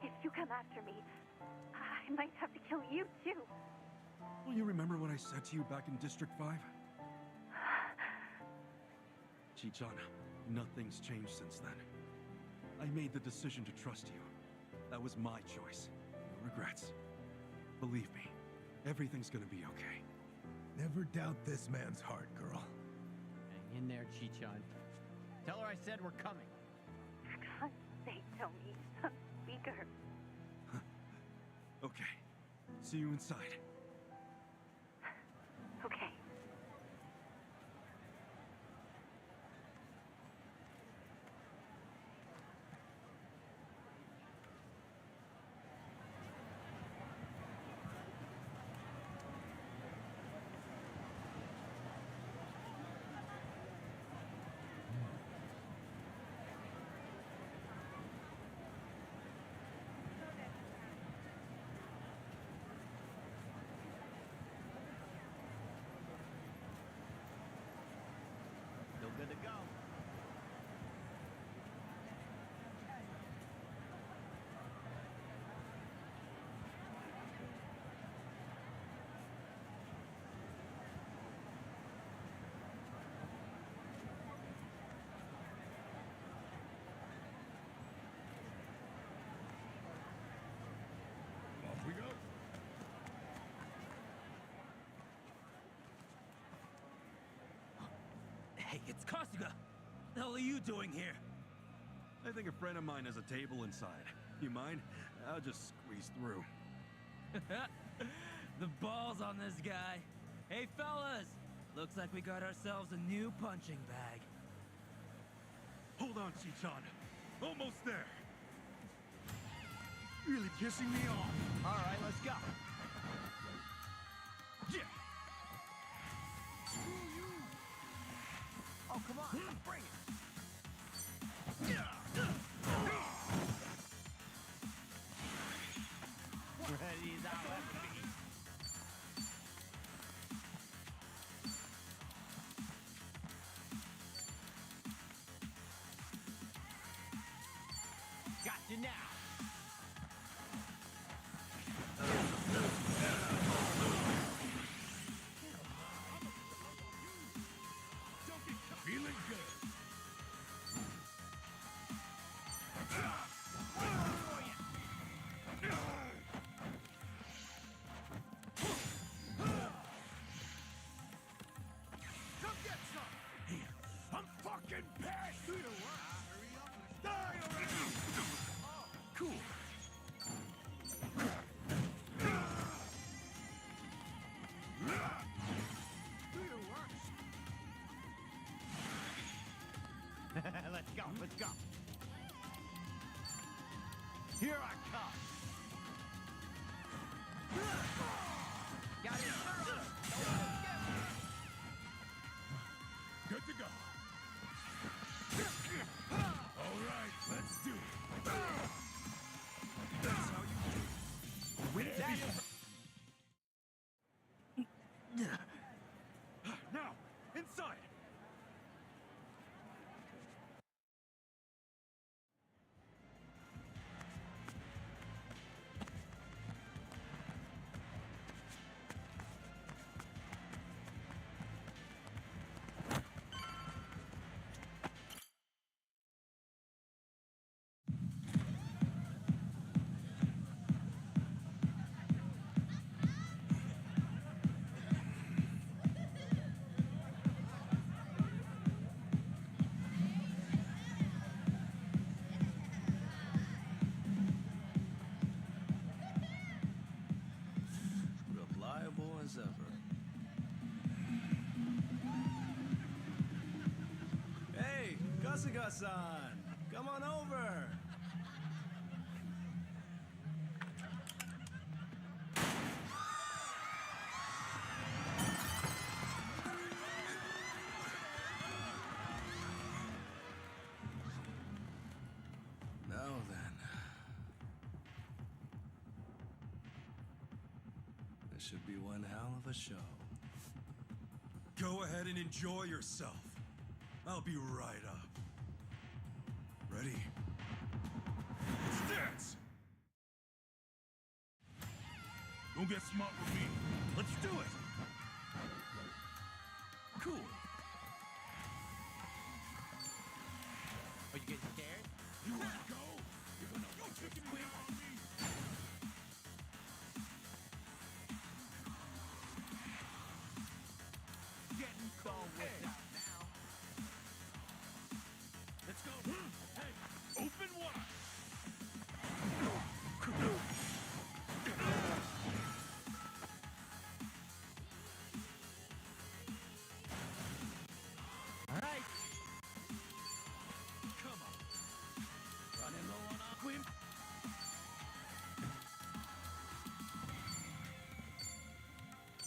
Speaker 12: If you come after me, I might have to kill you too.
Speaker 3: Well, you remember what I said to you back in District 5? Chichan, nothing's changed since then. I made the decision to trust you. That was my choice. No regrets. Believe me, everything's gonna be okay.
Speaker 15: Never doubt this man's heart, girl.
Speaker 1: Hang in there, Chichan. Tell her I said we're coming.
Speaker 12: For God's sake, Tony. I'm weaker.
Speaker 3: Okay. See you inside.
Speaker 12: Okay.
Speaker 1: Still good to go.
Speaker 15: Off we go.
Speaker 13: Hey, it's Kasuga! The hell are you doing here?
Speaker 3: I think a friend of mine has a table inside. You mind? I'll just squeeze through.
Speaker 13: The balls on this guy. Hey, fellas! Looks like we got ourselves a new punching bag.
Speaker 3: Hold on, Chichan. Almost there. Really pissing me off.
Speaker 1: All right, let's go.
Speaker 3: Yeah.
Speaker 1: Oh, come on. Bring it. Ready as I'll ever be. Got you now.
Speaker 15: Feeling good.
Speaker 6: Come get some! Here, I'm fucking pissed! Do your work. Hurry up and die already!
Speaker 3: Cool.
Speaker 6: Do your work.
Speaker 1: Let's go, let's go. Here I come. Got it.
Speaker 15: Good to go. All right, let's do it.
Speaker 3: That's how you do it.
Speaker 1: Win that.
Speaker 3: Now, inside.
Speaker 19: Kasuga-san! Come on over! Now then. This should be one hell of a show.
Speaker 3: Go ahead and enjoy yourself. I'll be right up. Ready? Let's dance!
Speaker 15: Don't get smart with me. Let's do it!
Speaker 19: Cool.
Speaker 1: Are you getting scared?
Speaker 15: You wanna go? You're gonna go chicken wing on me?
Speaker 8: Getting cold with it now.
Speaker 15: Let's go. Hey, open wide.
Speaker 8: All right.
Speaker 15: Come on. Running low on Aquim.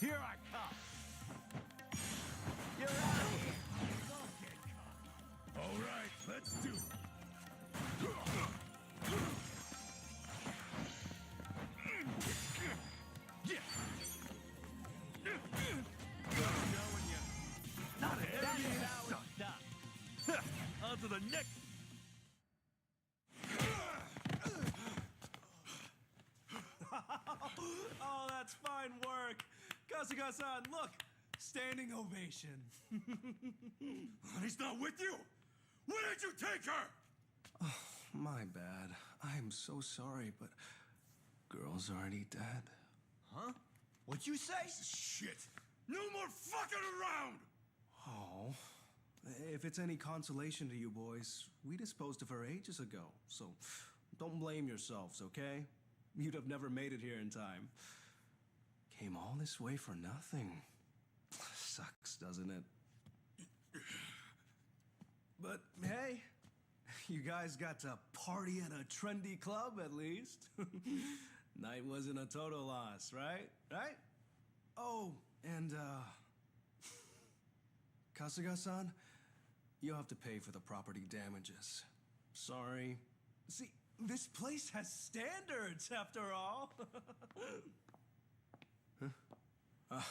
Speaker 8: Here I come. You're out of here.
Speaker 15: Don't get caught. All right, let's do it. Yeah. Knowing you. Not
Speaker 8: That's
Speaker 15: every
Speaker 8: how it's done.
Speaker 15: On to the next.
Speaker 19: Oh, that's fine work. Kasuga-san, look! Standing ovation.
Speaker 3: He's not with you? Where did you take her?
Speaker 19: Oh, my bad. I'm so sorry, but girl's already dead.
Speaker 3: Huh? What'd you say? Shit! No more fucking around!
Speaker 19: Oh. If it's any consolation to you boys, we disposed of her ages ago, so don't blame yourselves, okay? You'd have never made it here in time. Came all this way for nothing. Sucks, doesn't it? But hey, you guys got to party at a trendy club at least. Night wasn't a total loss, right? Right? Oh, and Kasuga-san, you'll have to pay for the property damages. Sorry. See, this place has standards after all. Huh?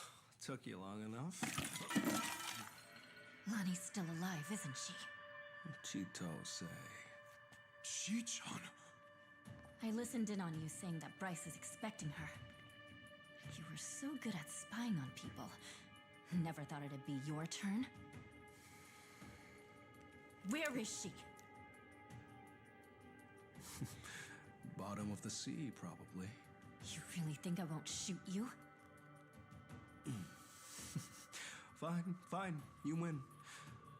Speaker 19: Took you long enough.
Speaker 11: Lonnie's still alive, isn't she?
Speaker 19: Chito say.
Speaker 3: Chi-chan?
Speaker 11: I listened in on you saying that Bryce is expecting her. You were so good at spying on people. Never thought it'd be your turn. Where is she?
Speaker 19: Bottom of the sea, probably.
Speaker 11: You really think I won't shoot you?
Speaker 19: Fine, fine. You win.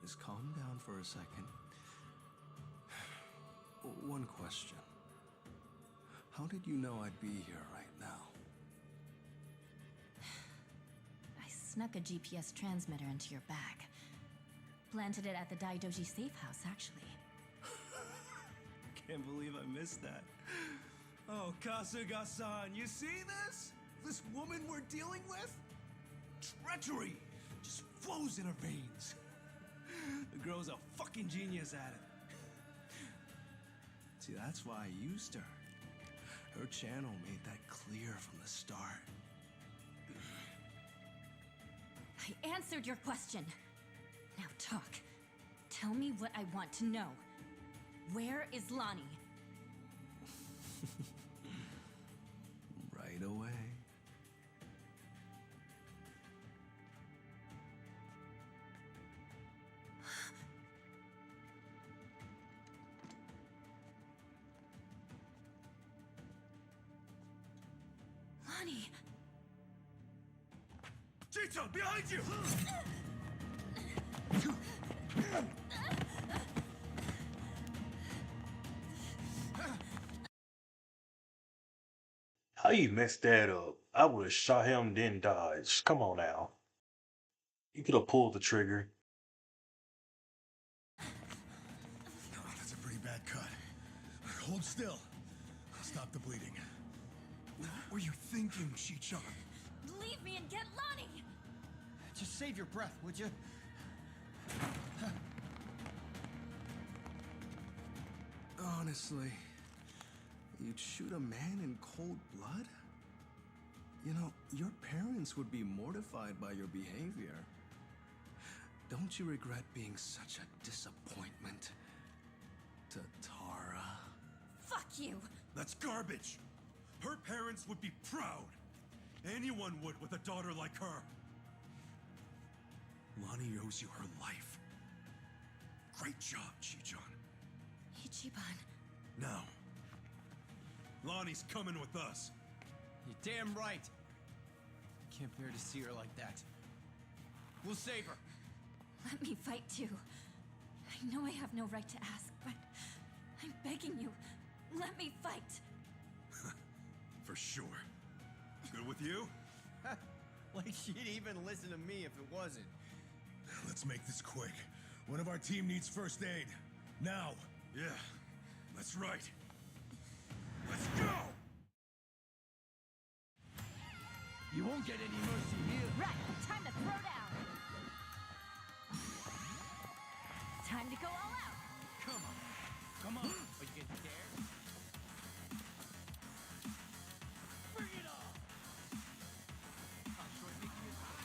Speaker 19: Just calm down for a second. One question. How did you know I'd be here right now?
Speaker 11: I snuck a GPS transmitter into your bag. Planted it at the Daidoji safe house, actually.
Speaker 19: Can't believe I missed that. Oh, Kasuga-san, you see this? This woman we're dealing with? Treachery just flows in her veins. The girl's a fucking genius at it. See, that's why I used her. Her channel made that clear from the start.
Speaker 11: I answered your question. Now talk. Tell me what I want to know. Where is Lonnie?
Speaker 19: Right away.
Speaker 11: Lonnie!
Speaker 3: Chito, behind you!
Speaker 16: How you messed that up? I would have shot him then dodged. Come on now. You could have pulled the trigger.
Speaker 15: Hold still. Stop the bleeding. What were you thinking, Shi-chan?
Speaker 11: Leave me and get Lonnie!
Speaker 9: Just save your breath, would you?
Speaker 19: Honestly, you'd shoot a man in cold blood? You know, your parents would be mortified by your behavior. Don't you regret being such a disappointment to Tara?
Speaker 11: Fuck you!
Speaker 3: That's garbage! Her parents would be proud! Anyone would with a daughter like her! Lonnie owes you her life. Great job, Chi-chan.
Speaker 11: Ichiban.
Speaker 3: Now, Lonnie's coming with us.
Speaker 9: You're damn right. Can't bear to see her like that. We'll save her.
Speaker 11: Let me fight too. I know I have no right to ask, but I'm begging you, let me fight.
Speaker 3: For sure. Good with you?
Speaker 9: Like she'd even listen to me if it wasn't.
Speaker 15: Let's make this quick. One of our team needs first aid. Now.
Speaker 3: Yeah, that's right. Let's go!
Speaker 9: You won't get any mercy here.
Speaker 11: Right, time to throw down. Time to go all out.
Speaker 9: Come on. Come on. Are you getting scared? Bring it on. I'll try making it hot.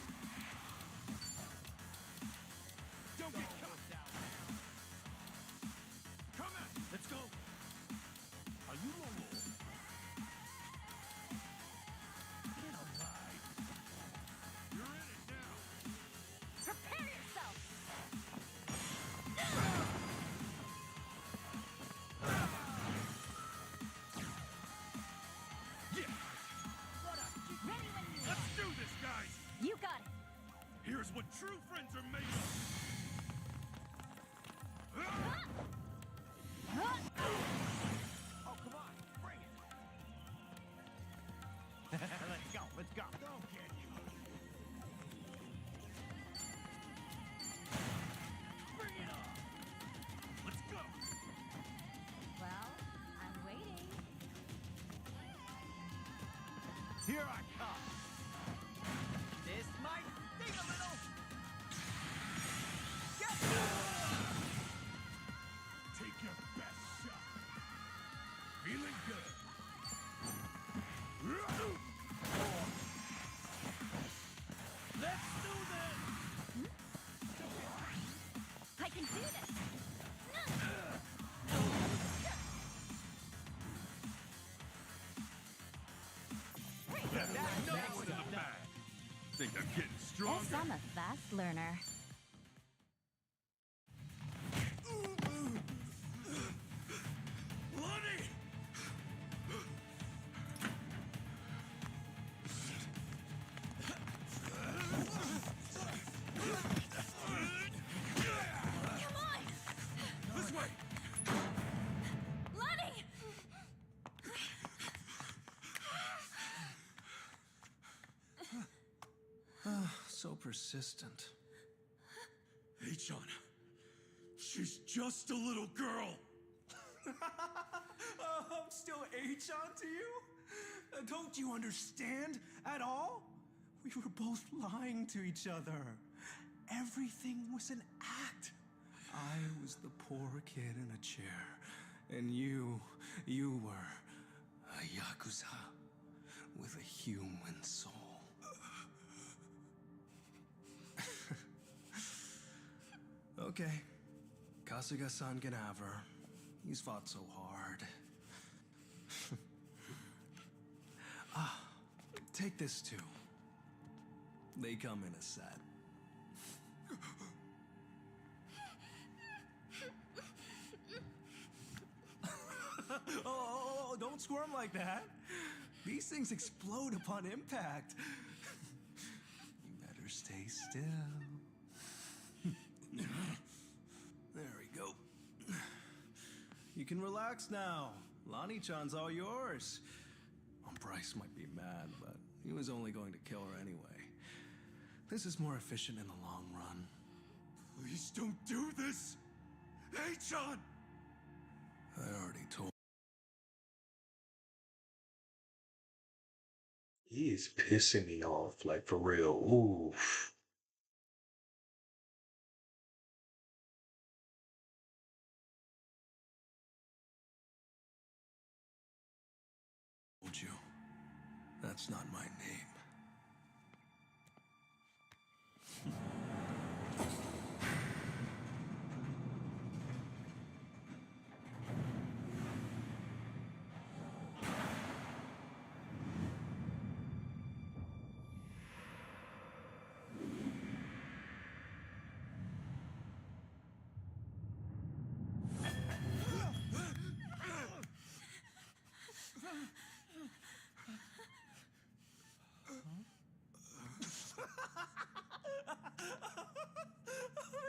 Speaker 9: Don't get caught down. Come on. Let's go. Are you Lolo? Get alive. You're in it now.
Speaker 11: Prepare yourself.
Speaker 3: Yeah!
Speaker 11: Ready when you
Speaker 3: Let's do this, guys!
Speaker 11: You got it.
Speaker 3: Here's what true friends are made of!
Speaker 9: Oh, come on. Bring it. Let's go. Let's go. Don't get you. Bring it on.
Speaker 3: Let's go!
Speaker 11: Well, I'm waiting.
Speaker 9: Here I come. This might sting a little. Get
Speaker 15: Take your best shot. Feeling good.
Speaker 9: Let's do this.
Speaker 11: I can do this.
Speaker 3: That's in the bag. Think I'm getting stronger?
Speaker 11: Yes, I'm a fast learner.
Speaker 3: Lonnie!
Speaker 11: Come on!
Speaker 3: This way!
Speaker 11: Lonnie!
Speaker 19: So persistent.
Speaker 3: Hey, John. She's just a little girl.
Speaker 19: I'm still H-on to you? Don't you understand at all? We were both lying to each other. Everything was an act. I was the poor kid in a chair, and you were a Yakuza with a human soul. Okay, Kasuga-san can have her. He's fought so hard. Take this too. They come in a set. Oh, don't squirm like that. These things explode upon impact. You better stay still. There we go. You can relax now. Lonnie-chan's all yours. Bryce might be mad, but he was only going to kill her anyway. This is more efficient in the long run.
Speaker 3: Please don't do this! Hey, John!
Speaker 19: I already told
Speaker 16: He is pissing me off, like for real. Ooh.
Speaker 15: Told you. That's not my name.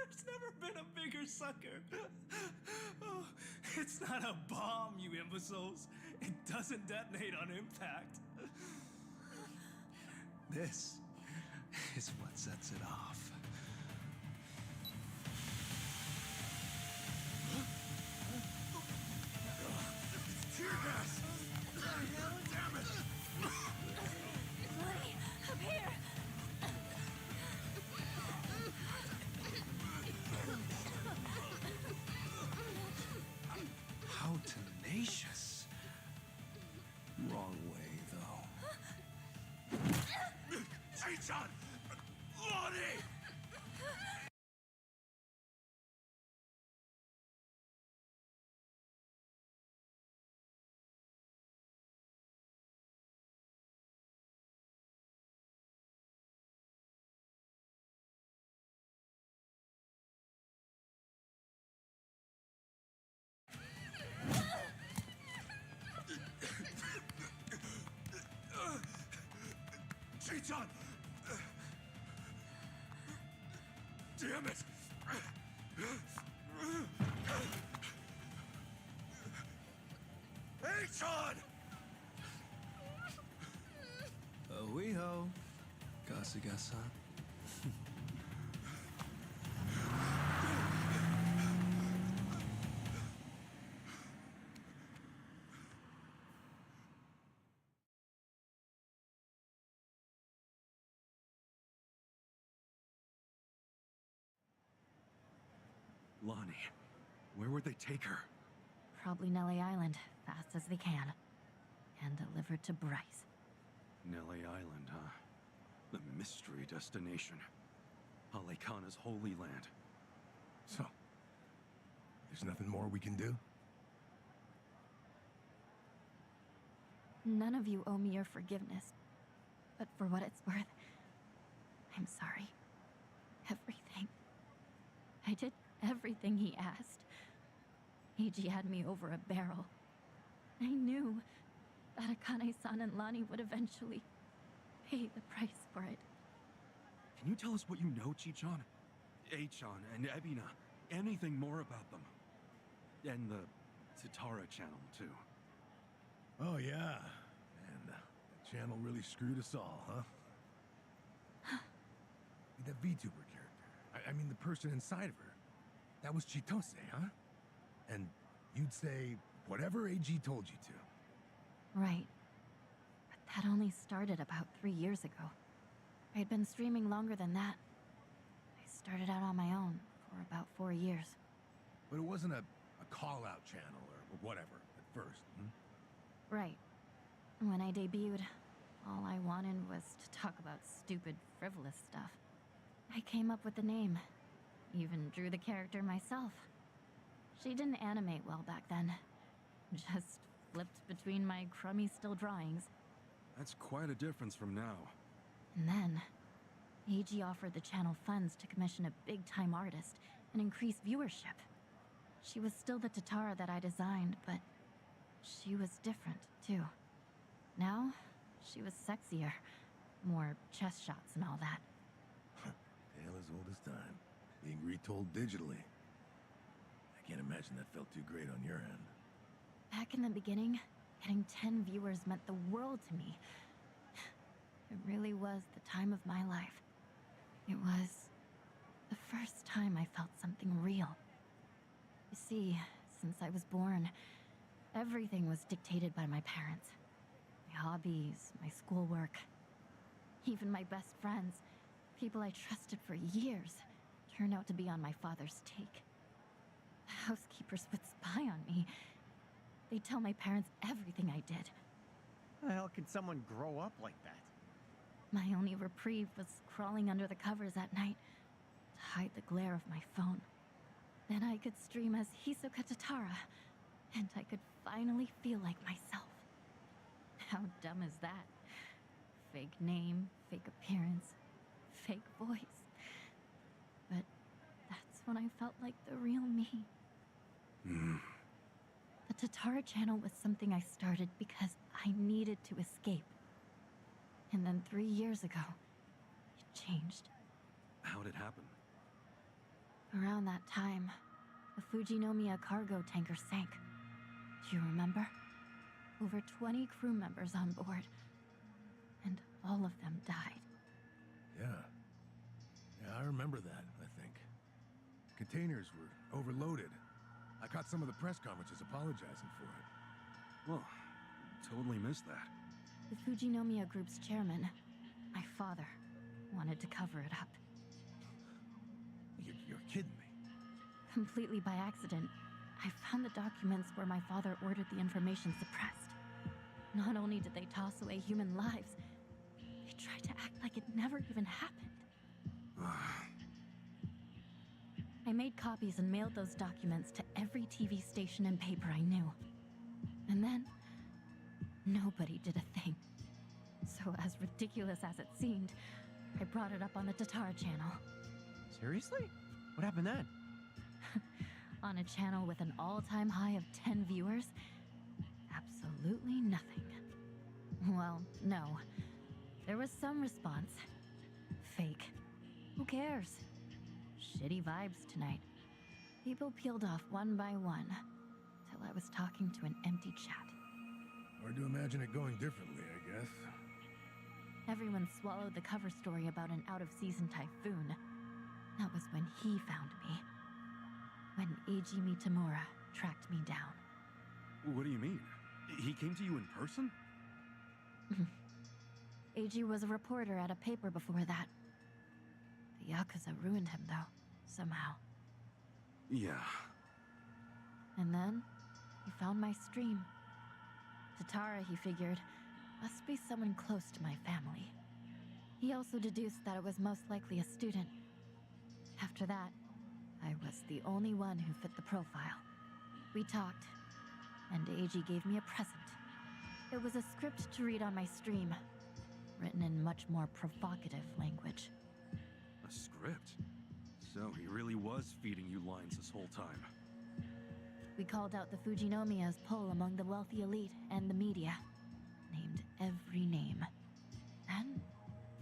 Speaker 19: There's never been a bigger sucker. Oh, it's not a bomb, you imbeciles. It doesn't detonate on impact. This is what sets it off.
Speaker 15: Tear gas! Damn it!
Speaker 11: Money, up here!
Speaker 19: How tenacious. Wrong way, though.
Speaker 15: Chichan! Lonnie! Chichan! Damn it! Hey, John!
Speaker 19: Oh-wee-ho. Kasuga-san.
Speaker 3: Lonnie, where would they take her?
Speaker 11: Probably Nelly Island, fast as they can. And delivered to Bryce.
Speaker 3: Nelly Island, huh? The mystery destination. Alekana's holy land.
Speaker 15: So, there's nothing more we can do?
Speaker 11: None of you owe me your forgiveness. But for what it's worth, I'm sorry. Everything. I did everything he asked. Eiji had me over a barrel. I knew that Akane-san and Lani would eventually pay the price for it.
Speaker 3: Can you tell us what you know, Chichan? Achan and Ebina. Anything more about them? And the Tatara channel, too.
Speaker 15: Oh, yeah. And that channel really screwed us all, huh? That VTuber character. I mean, the person inside of her. That was Chitose, huh? And you'd say whatever AG told you to.
Speaker 11: Right. But that only started about 3 years ago. I had been streaming longer than that. I started out on my own for about 4 years.
Speaker 15: But it wasn't a call-out channel or whatever at first,
Speaker 11: Right. When I debuted, all I wanted was to talk about stupid, frivolous stuff. I came up with the name. Even drew the character myself. She didn't animate well back then. Just flipped between my crummy still drawings.
Speaker 3: That's quite a difference from now.
Speaker 11: And then, AG offered the channel funds to commission a big-time artist and increase viewership. She was still the Tatara that I designed, but she was different, too. Now, she was sexier. More chest shots and all that.
Speaker 15: Tale as old as time. Being retold digitally. I can't imagine that felt too great on your end.
Speaker 11: Back in the beginning, getting 10 viewers meant the world to me. It really was the time of my life. It was the first time I felt something real. You see, since I was born, everything was dictated by my parents. My hobbies, my schoolwork, Even my best friends, people I trusted for years, turned out to be on my father's take. The housekeepers would spy on me. They'd tell my parents everything I did.
Speaker 1: How the hell can someone grow up like that?
Speaker 11: My only reprieve was crawling under the covers at night to hide the glare of my phone. Then I could stream as Hisoka Tatara, and I could finally feel like myself. How dumb is that? Fake name, fake appearance, fake voice. But that's when I felt like the real me. The Tatara channel was something I started because I needed to escape. And then 3 years ago, it changed.
Speaker 3: How'd it happen?
Speaker 11: Around that time, the Fujinomiya cargo tanker sank. Do you remember? Over 20 crew members on board. And all of them died.
Speaker 15: Yeah. Yeah, I remember that, I think. Containers were overloaded. I caught some of the press conferences apologizing for it.
Speaker 3: Well, totally missed that.
Speaker 11: The Fujinomiya Group's chairman, my father, wanted to cover it up.
Speaker 15: You're kidding me.
Speaker 11: Completely by accident, I found the documents where my father ordered the information suppressed. Not only did they toss away human lives, they tried to act like it never even happened. I made copies and mailed those documents to every TV station and paper I knew. And then, nobody did a thing. So as ridiculous as it seemed, I brought it up on the Tatara channel.
Speaker 1: Seriously? What happened then?
Speaker 11: On a channel with an all-time high of 10 viewers, absolutely nothing. Well, no. There was some response. Fake. Who cares? Shitty vibes tonight. People peeled off one by one, till I was talking to an empty chat.
Speaker 15: Hard to imagine it going differently, I guess.
Speaker 11: Everyone swallowed the cover story about an out-of-season typhoon. That was when he found me. When Eiji Mitamura tracked me down.
Speaker 3: What do you mean? He came to you in person?
Speaker 11: Eiji was a reporter at a paper before that. The Yakuza ruined him, though, somehow.
Speaker 3: Yeah.
Speaker 11: And then, he found my stream. Tatara, he figured, must be someone close to my family. He also deduced that it was most likely a student. After that, I was the only one who fit the profile. We talked, and Eiji gave me a present. It was a script to read on my stream, written in much more provocative language.
Speaker 3: A script? So he really was feeding you lines this whole time.
Speaker 11: We called out the Fujinomiya's pull among the wealthy elite and the media. Named every name. And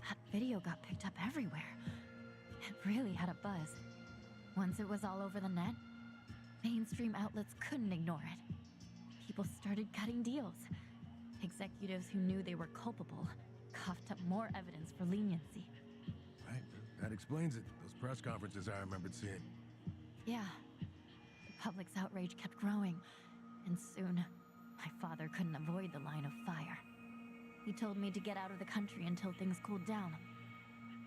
Speaker 11: that video got picked up everywhere. It really had a buzz. Once it was all over the net, mainstream outlets couldn't ignore it. People started cutting deals. Executives who knew they were culpable coughed up more evidence for leniency.
Speaker 15: Right, that explains it. Those press conferences I remembered seeing.
Speaker 11: Yeah. The public's outrage kept growing, and soon, my father couldn't avoid the line of fire. He told me to get out of the country until things cooled down.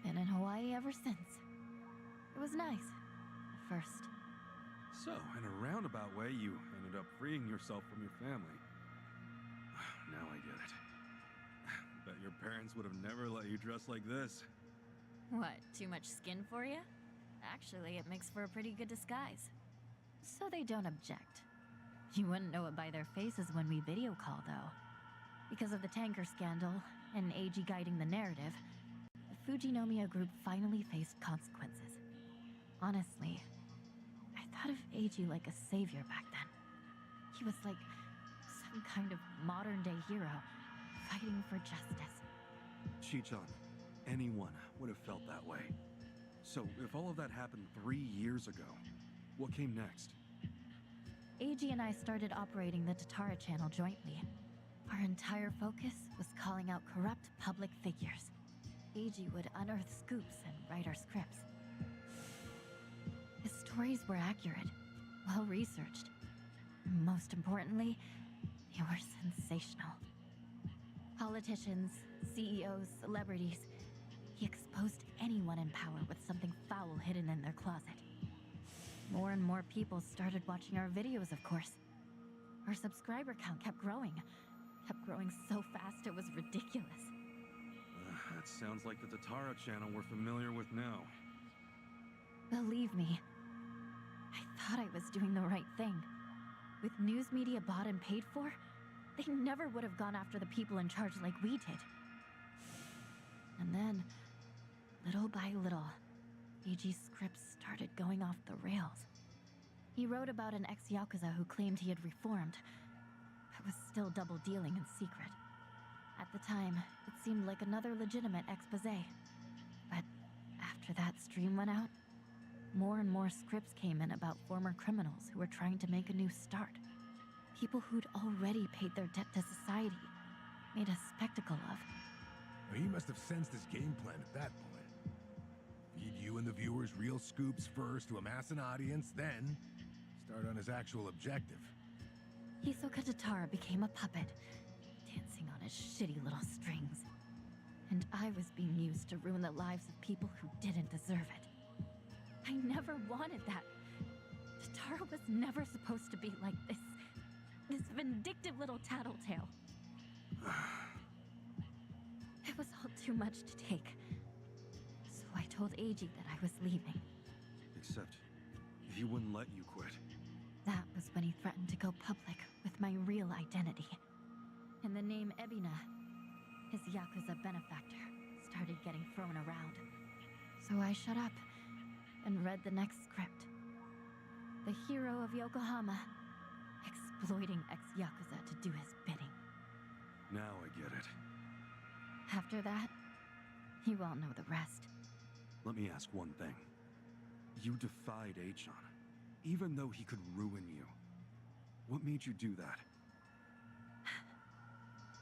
Speaker 11: Been in Hawaii ever since. It was nice, at first.
Speaker 3: So, in a roundabout way, you ended up freeing yourself from your family. Now I get it. Bet your parents would have never let you dress like this.
Speaker 11: What, too much skin for you? Actually, it makes for a pretty good disguise. So they don't object. You wouldn't know it by their faces when we video call, though. Because of the tanker scandal, and Eiji guiding the narrative, the Fujinomiya Group finally faced consequences. Honestly, I thought of Eiji like a savior back then. He was like some kind of modern-day hero, fighting for justice.
Speaker 3: Chichan, anyone would have felt that way. So, if all of that happened 3 years ago, what came next?
Speaker 11: Eiji and I started operating the Tatara channel jointly. Our entire focus was calling out corrupt public figures. Eiji would unearth scoops and write our scripts. His stories were accurate, well-researched. Most importantly, they were sensational. Politicians, CEOs, celebrities, exposed anyone in power with something foul hidden in their closet. More and more people started watching our videos, of course. Our subscriber count kept growing so fast it was ridiculous.
Speaker 3: That sounds like the Tatara channel we're familiar with now.
Speaker 11: Believe me, I thought I was doing the right thing. With news media bought and paid for, they never would have gone after the people in charge like we did. And then, little by little, AG's scripts started going off the rails. He wrote about an ex-Yakuza who claimed he had reformed, but was still double-dealing in secret. At the time, it seemed like another legitimate exposé. But after that stream went out, more and more scripts came in about former criminals who were trying to make a new start. People who'd already paid their debt to society, made a spectacle of.
Speaker 21: Well, he must have sensed his game plan at that point. Feed you and the viewers real scoops first to amass an audience, then start on his actual objective.
Speaker 11: Hisoka Tatara became a puppet, dancing on his shitty little strings. And I was being used to ruin the lives of people who didn't deserve it. I never wanted that. Tatara was never supposed to be like this. This vindictive little tattletale. It was all too much to take. So I told Eiji that I was leaving.
Speaker 3: Except, he wouldn't let you quit.
Speaker 11: That was when he threatened to go public with my real identity. And the name Ebina, his Yakuza benefactor, started getting thrown around. So I shut up and read the next script. The hero of Yokohama, exploiting ex-Yakuza to do his bidding.
Speaker 3: Now I get it.
Speaker 11: After that, you all know the rest.
Speaker 3: Let me ask one thing. You defied Achan, even though he could ruin you. What made you do that?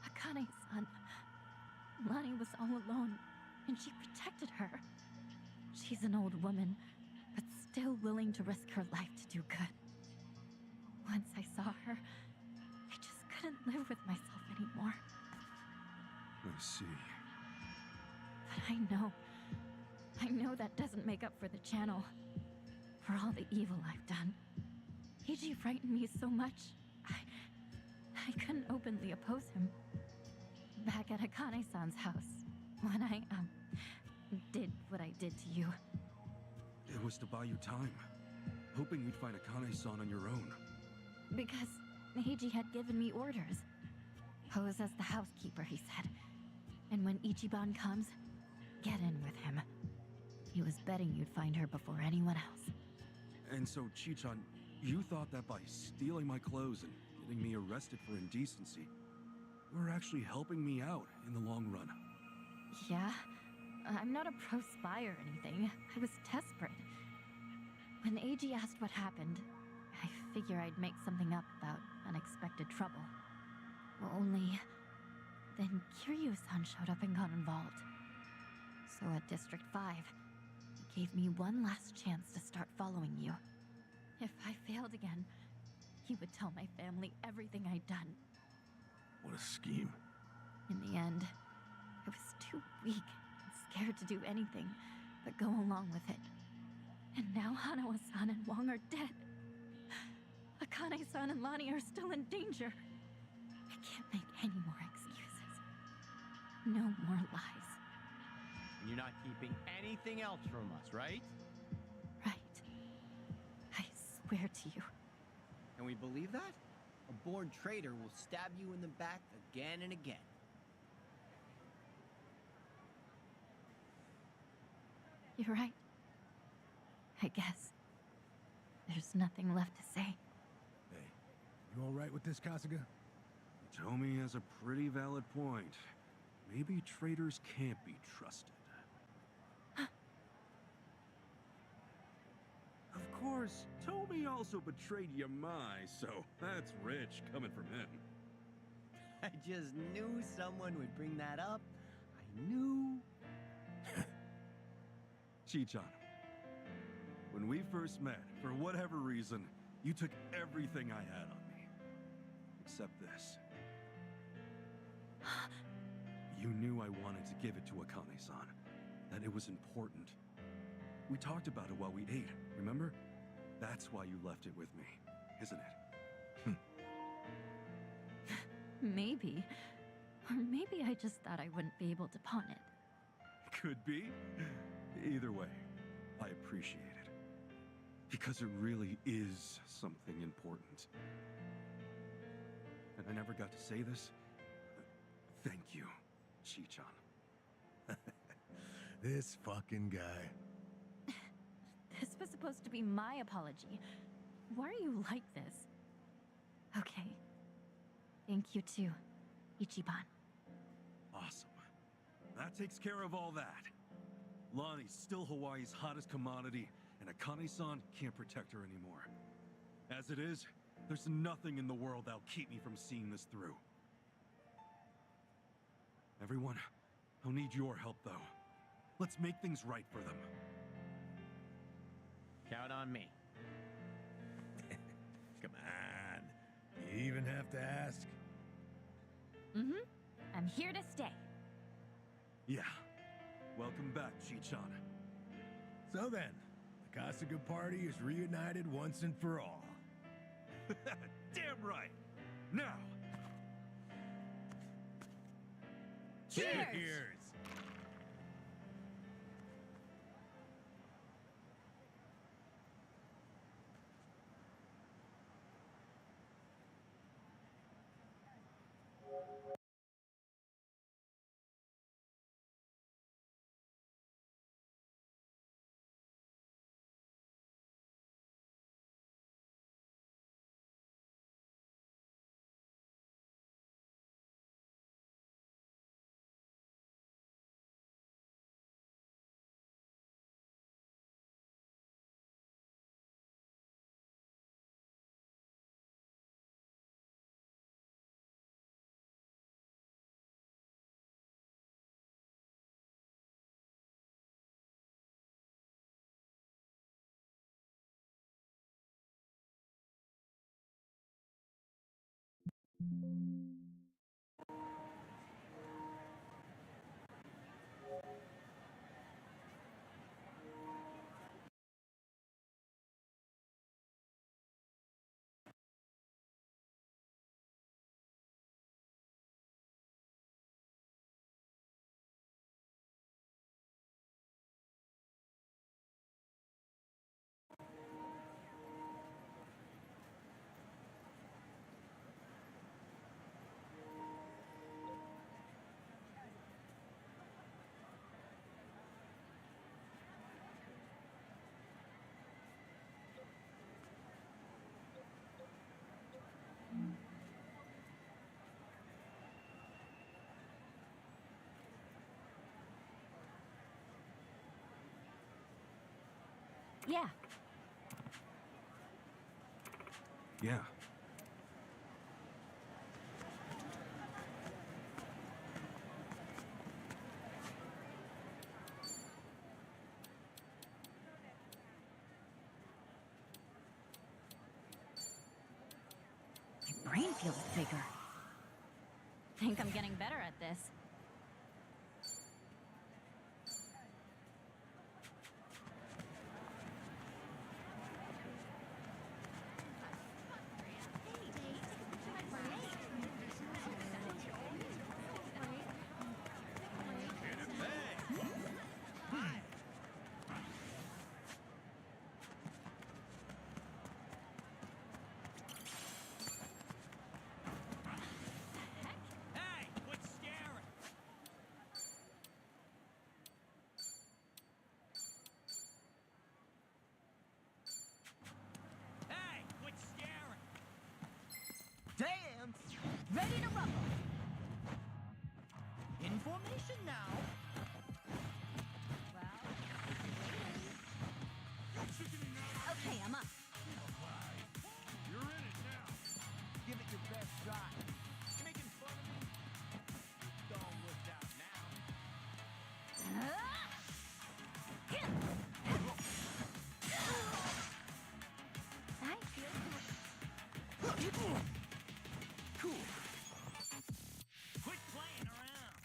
Speaker 11: Akane-san, Lani was all alone, and she protected her. She's an old woman, but still willing to risk her life to do good. Once I saw her, I just couldn't live with myself anymore.
Speaker 3: I see.
Speaker 11: But I know that doesn't make up for the channel, for all the evil I've done. Eiji frightened me so much, I couldn't openly oppose him. Back at Akane-san's house, when I, did what I did to you.
Speaker 3: It was to buy you time, hoping you'd find Akane-san on your own.
Speaker 11: Because Eiji had given me orders. Pose as the housekeeper, he said. And when Ichiban comes, get in with him. He was betting you'd find her before anyone else.
Speaker 3: And so, Chichan, you thought that by stealing my clothes and getting me arrested for indecency, you were actually helping me out in the long run.
Speaker 11: Yeah, I'm not a pro spy or anything. I was desperate. When Eiji asked what happened, I figure I'd make something up about unexpected trouble. Only then Kiryu-san showed up and got involved. So at District 5, he gave me one last chance to start following you. If I failed again, he would tell my family everything I'd done.
Speaker 21: What a scheme.
Speaker 11: In the end, I was too weak and scared to do anything but go along with it. And now Hanawa-san and Wong are dead. Akane-san and Lani are still in danger. I can't make any more excuses. No more lies.
Speaker 1: And you're not keeping anything else from us, right?
Speaker 11: Right. I swear to you.
Speaker 9: Can we believe that? A born traitor will stab you in the back again and again.
Speaker 11: You're right. I guess. There's nothing left to say.
Speaker 21: Hey, you all right with this, Kasuga?
Speaker 3: Tomi has a pretty valid point. Maybe traitors can't be trusted. Of course, Tomi also betrayed Yamai, so that's rich coming from him.
Speaker 9: I just knew someone would bring that up. I knew.
Speaker 3: Chichan, when we first met, for whatever reason, you took everything I had on me. Except this. You knew I wanted to give it to Akane-san. that it was important. We talked about it while we ate, remember? That's why you left it with me, isn't it?
Speaker 11: Maybe. Or maybe I just thought I wouldn't be able to pawn it.
Speaker 3: Could be. Either way, I appreciate it. Because it really is something important. And I never got to say this. Thank you, Chi-chan.
Speaker 21: This fucking guy.
Speaker 11: This was supposed to be my apology. Why are you like this? Okay. Thank you too, Ichiban.
Speaker 3: Awesome. That takes care of all that. Lonnie's still Hawaii's hottest commodity, and Akane-san can't protect her anymore. As it is, there's nothing in the world that'll keep me from seeing this through. Everyone, I'll need your help, though. Let's make things right for them.
Speaker 1: Count on me.
Speaker 21: Come on. You even have to ask?
Speaker 11: Mm-hmm. I'm here to stay.
Speaker 3: Yeah. Welcome back, Chi-chan.
Speaker 21: So then, the Kasuga party is reunited once and for all.
Speaker 3: Damn right! Now!
Speaker 11: Cheers!
Speaker 21: Cheers!
Speaker 11: Yeah.
Speaker 3: Yeah.
Speaker 11: My brain feels bigger. Think I'm getting better at this.
Speaker 8: Hey, quit scaring! Hey, quit scaring!
Speaker 18: Damn! Ready to rumble! In formation now!
Speaker 11: Okay, I'm up.
Speaker 15: You're in it now.
Speaker 8: Give it your best shot. You making fun of me? Don't look out now.
Speaker 11: I feel
Speaker 8: Cool. Quit playing around.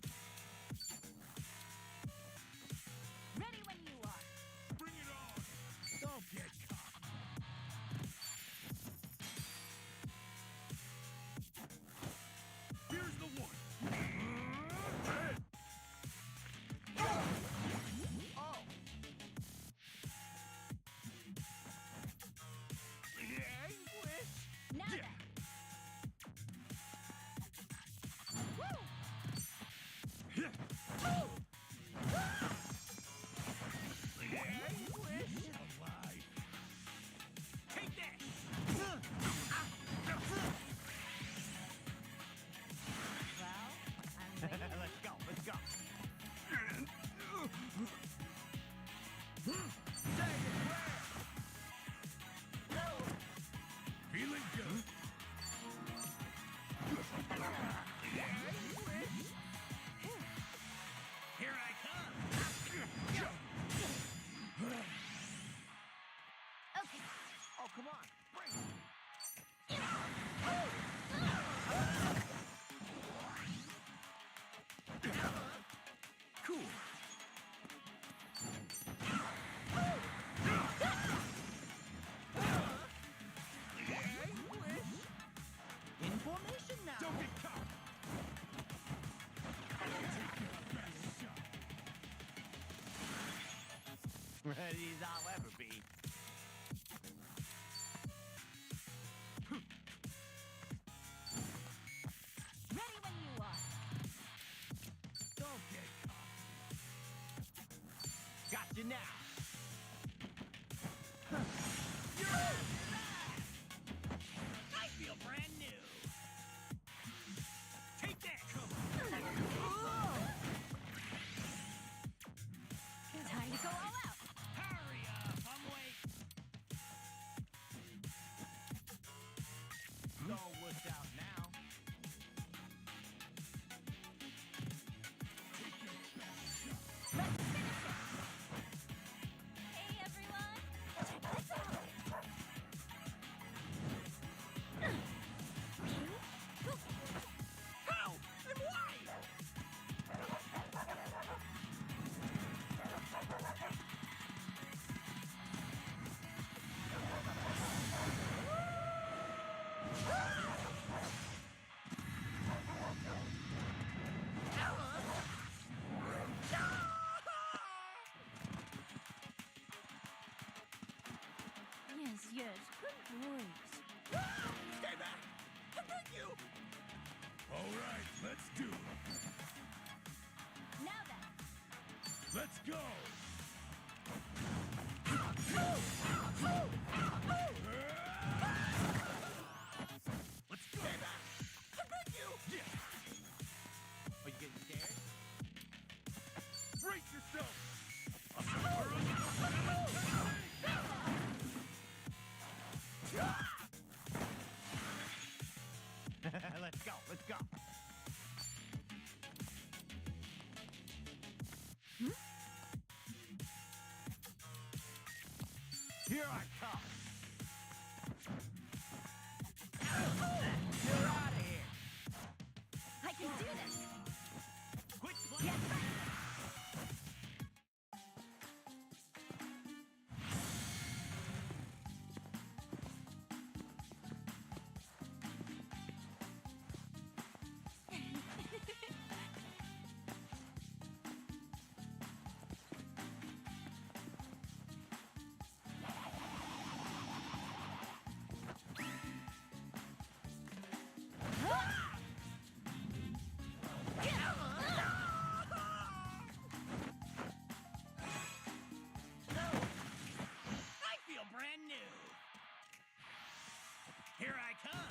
Speaker 8: Ready as I'll ever be.
Speaker 11: Ready when you are.
Speaker 8: Don't get caught. Got you now. I feel brand new. Take that, come on.
Speaker 11: Time to go all out.
Speaker 8: Hurry up, I'm waiting. It's all worked out now.
Speaker 11: Hey, everyone. Check this out.
Speaker 8: How and why?
Speaker 11: Yes, yes. Good boys.
Speaker 8: Stay back! Thank you!
Speaker 15: All right, let's do it.
Speaker 11: Now then.
Speaker 15: Let's go.
Speaker 8: Let's go! Stay back! Thank you! Yeah! Are you getting scared?
Speaker 15: Brace yourself.
Speaker 8: Let's go, let's go. Here I come. You're out of here.
Speaker 11: I can do this.
Speaker 8: Quit playing.
Speaker 11: Yes,
Speaker 8: I feel brand new. Here I come.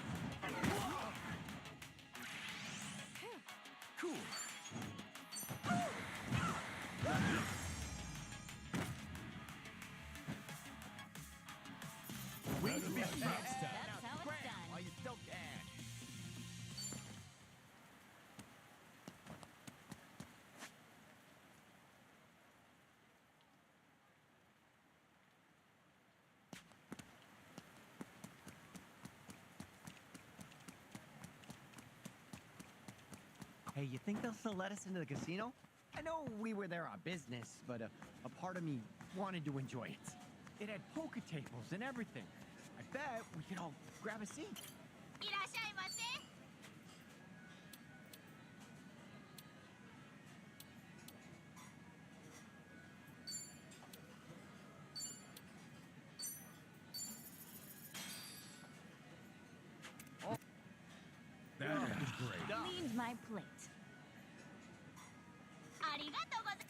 Speaker 5: Cool.
Speaker 8: We can be
Speaker 11: That's how it's
Speaker 8: Grab
Speaker 11: done.
Speaker 8: while you still can.
Speaker 1: Hey, you think they'll still let us into the casino? I know we were there on business, but a part of me wanted to enjoy it. It had poker tables and everything. I bet we could all grab a seat.
Speaker 11: いらっしゃいませ。
Speaker 21: That was great.
Speaker 11: Cleaned my plate. ありがとうございます。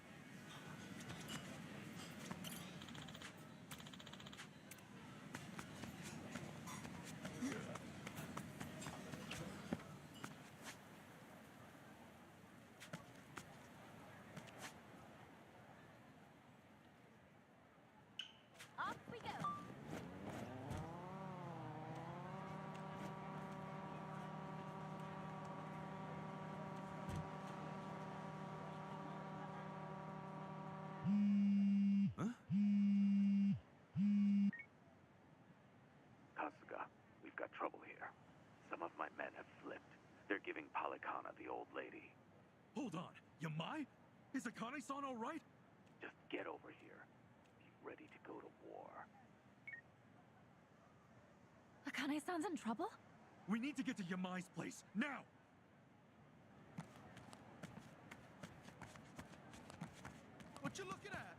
Speaker 11: Off we go.
Speaker 7: Kasuga, we've got trouble here. Some of my men have flipped. They're giving Palikana the old lady.
Speaker 3: Hold on. Yamai? Is Akane-san all right?
Speaker 7: Just get over here. Be ready to go to war.
Speaker 11: Akane-san's in trouble?
Speaker 3: We need to get to Yamai's place, now!
Speaker 9: What you looking at?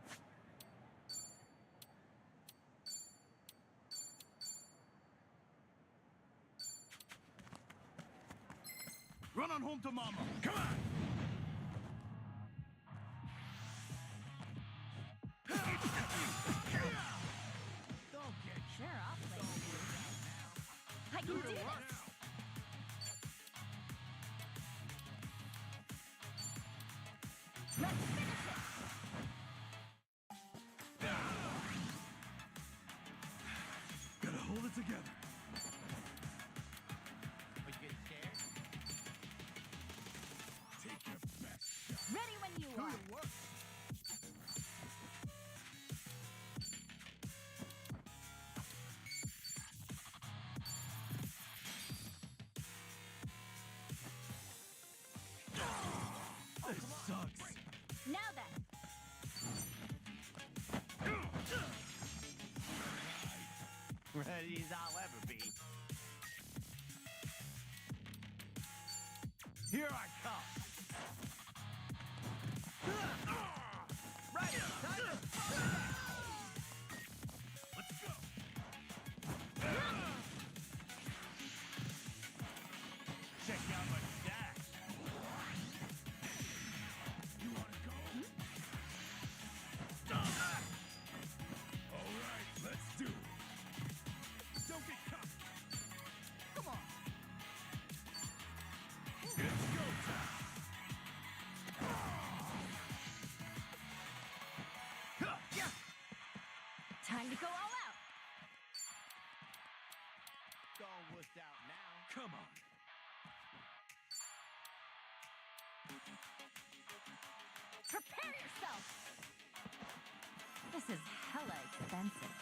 Speaker 15: on home to mama. Come on.
Speaker 11: Don't get sure I'll play with you. I can do this. Let's finish it.
Speaker 15: Gotta hold it together.
Speaker 1: Are you getting scared?
Speaker 15: Take your best shot.
Speaker 11: Ready when you are.
Speaker 15: This sucks.
Speaker 11: Now then.
Speaker 1: Ready as I'll ever be. Here I come.
Speaker 9: Right, time to
Speaker 15: Let's go.
Speaker 8: Check out my stash.
Speaker 15: You wanna go? All right, let's do it. Don't get caught.
Speaker 11: Come on.
Speaker 15: It's go time.
Speaker 11: Time to go all out.
Speaker 1: Going wussed out now.
Speaker 15: Come on.
Speaker 11: Prepare yourself. This is hella expensive.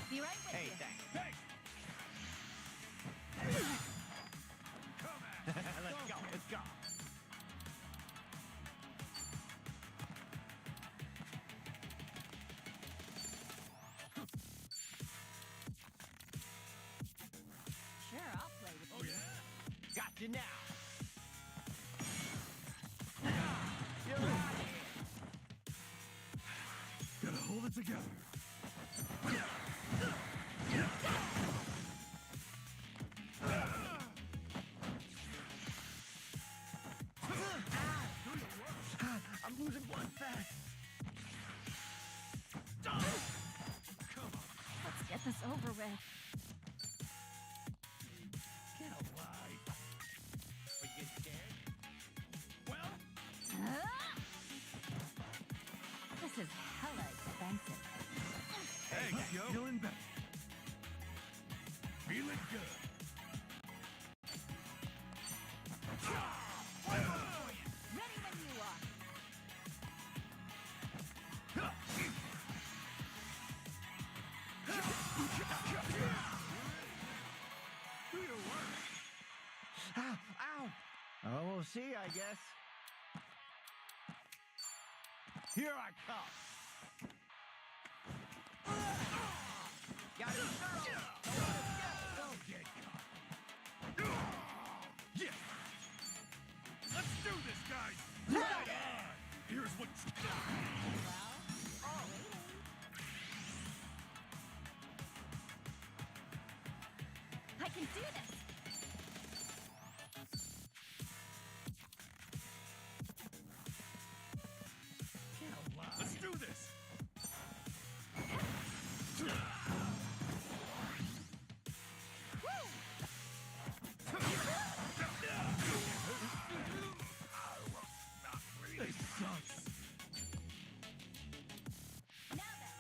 Speaker 11: Be right with
Speaker 1: Hey,
Speaker 11: you.
Speaker 1: thanks.
Speaker 15: Hey! Come at me.
Speaker 1: Let's go. Let's go.
Speaker 11: Sure, I'll play with
Speaker 15: Oh
Speaker 11: you.
Speaker 15: yeah?
Speaker 1: Got you now. You're out of here.
Speaker 15: Gotta hold it together.
Speaker 9: I'm losing blood fast.
Speaker 11: Let's get this over with.
Speaker 15: Get alive.
Speaker 1: Are you getting scared?
Speaker 15: Well,
Speaker 11: This is hella expensive.
Speaker 15: thanks, yo. Feeling better. Feeling good.
Speaker 11: Ready when you are.
Speaker 15: Do your work.
Speaker 9: Ow! Oh, we'll see, I guess.
Speaker 1: Here I come.
Speaker 9: Gotta be thorough.
Speaker 15: Don't get caught. Yeah. Let's do this, guys. Right on. Here's what.
Speaker 11: I can do this.
Speaker 15: Get alive. Let's do this. This sucks.
Speaker 11: Now then.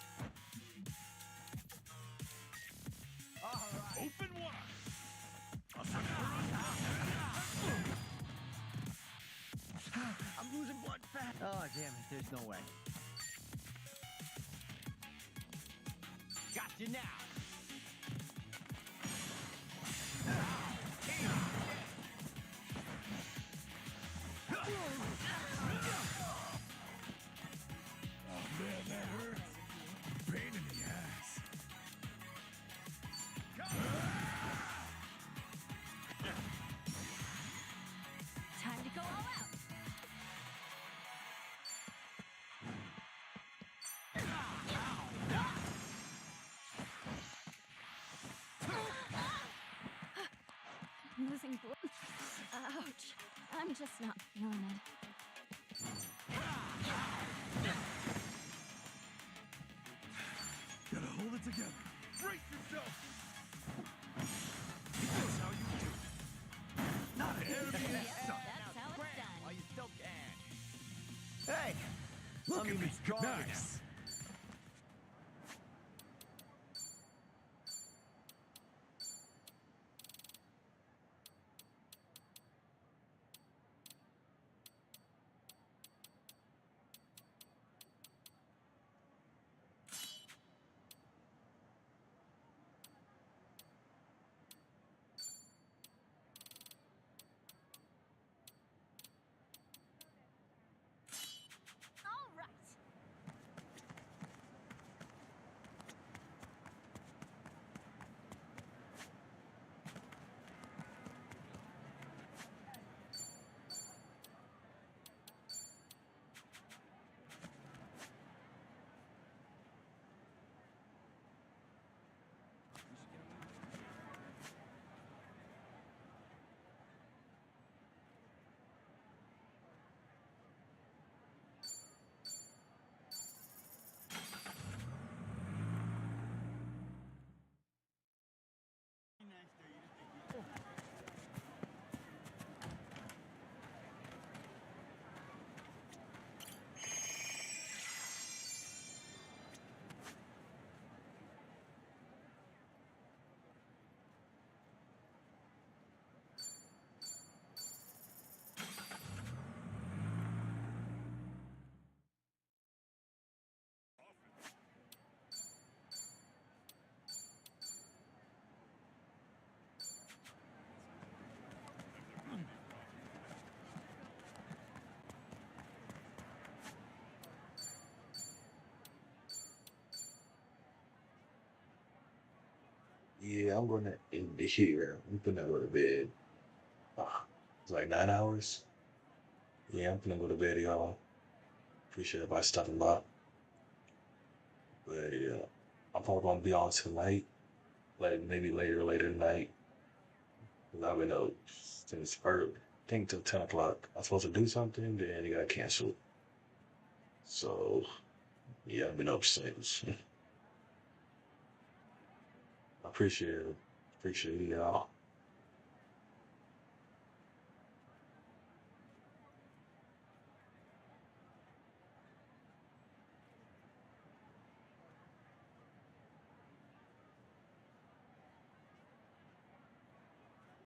Speaker 9: All right.
Speaker 15: Open wide.
Speaker 9: I'm losing blood fast.
Speaker 1: Oh, damn it. There's no way. Got you now.
Speaker 15: Oh man, that hurts. Pain in the ass.
Speaker 11: Time to go all out. I'm losing blood. Ouch. I'm just not feeling it.
Speaker 15: Gotta hold it together. Brace yourself. That's how you do it. Not an enemy in sight.
Speaker 11: That's how it's done.
Speaker 9: While you still can.
Speaker 13: Hey,
Speaker 15: Look at me.
Speaker 9: Nice.
Speaker 11: All right.
Speaker 16: Yeah, I'm gonna end it here. I'm gonna go to bed. Ah, it's like 9 hours. Yeah, I'm gonna go to bed, y'all. Appreciate everybody stopping by. But yeah, I'm probably gonna be on tonight, like maybe later tonight. 'Cause I've been up since early. I think till 10 o'clock. I'm supposed to do something, then it got canceled. So yeah, I've been up since. I appreciate it. Appreciate y'all.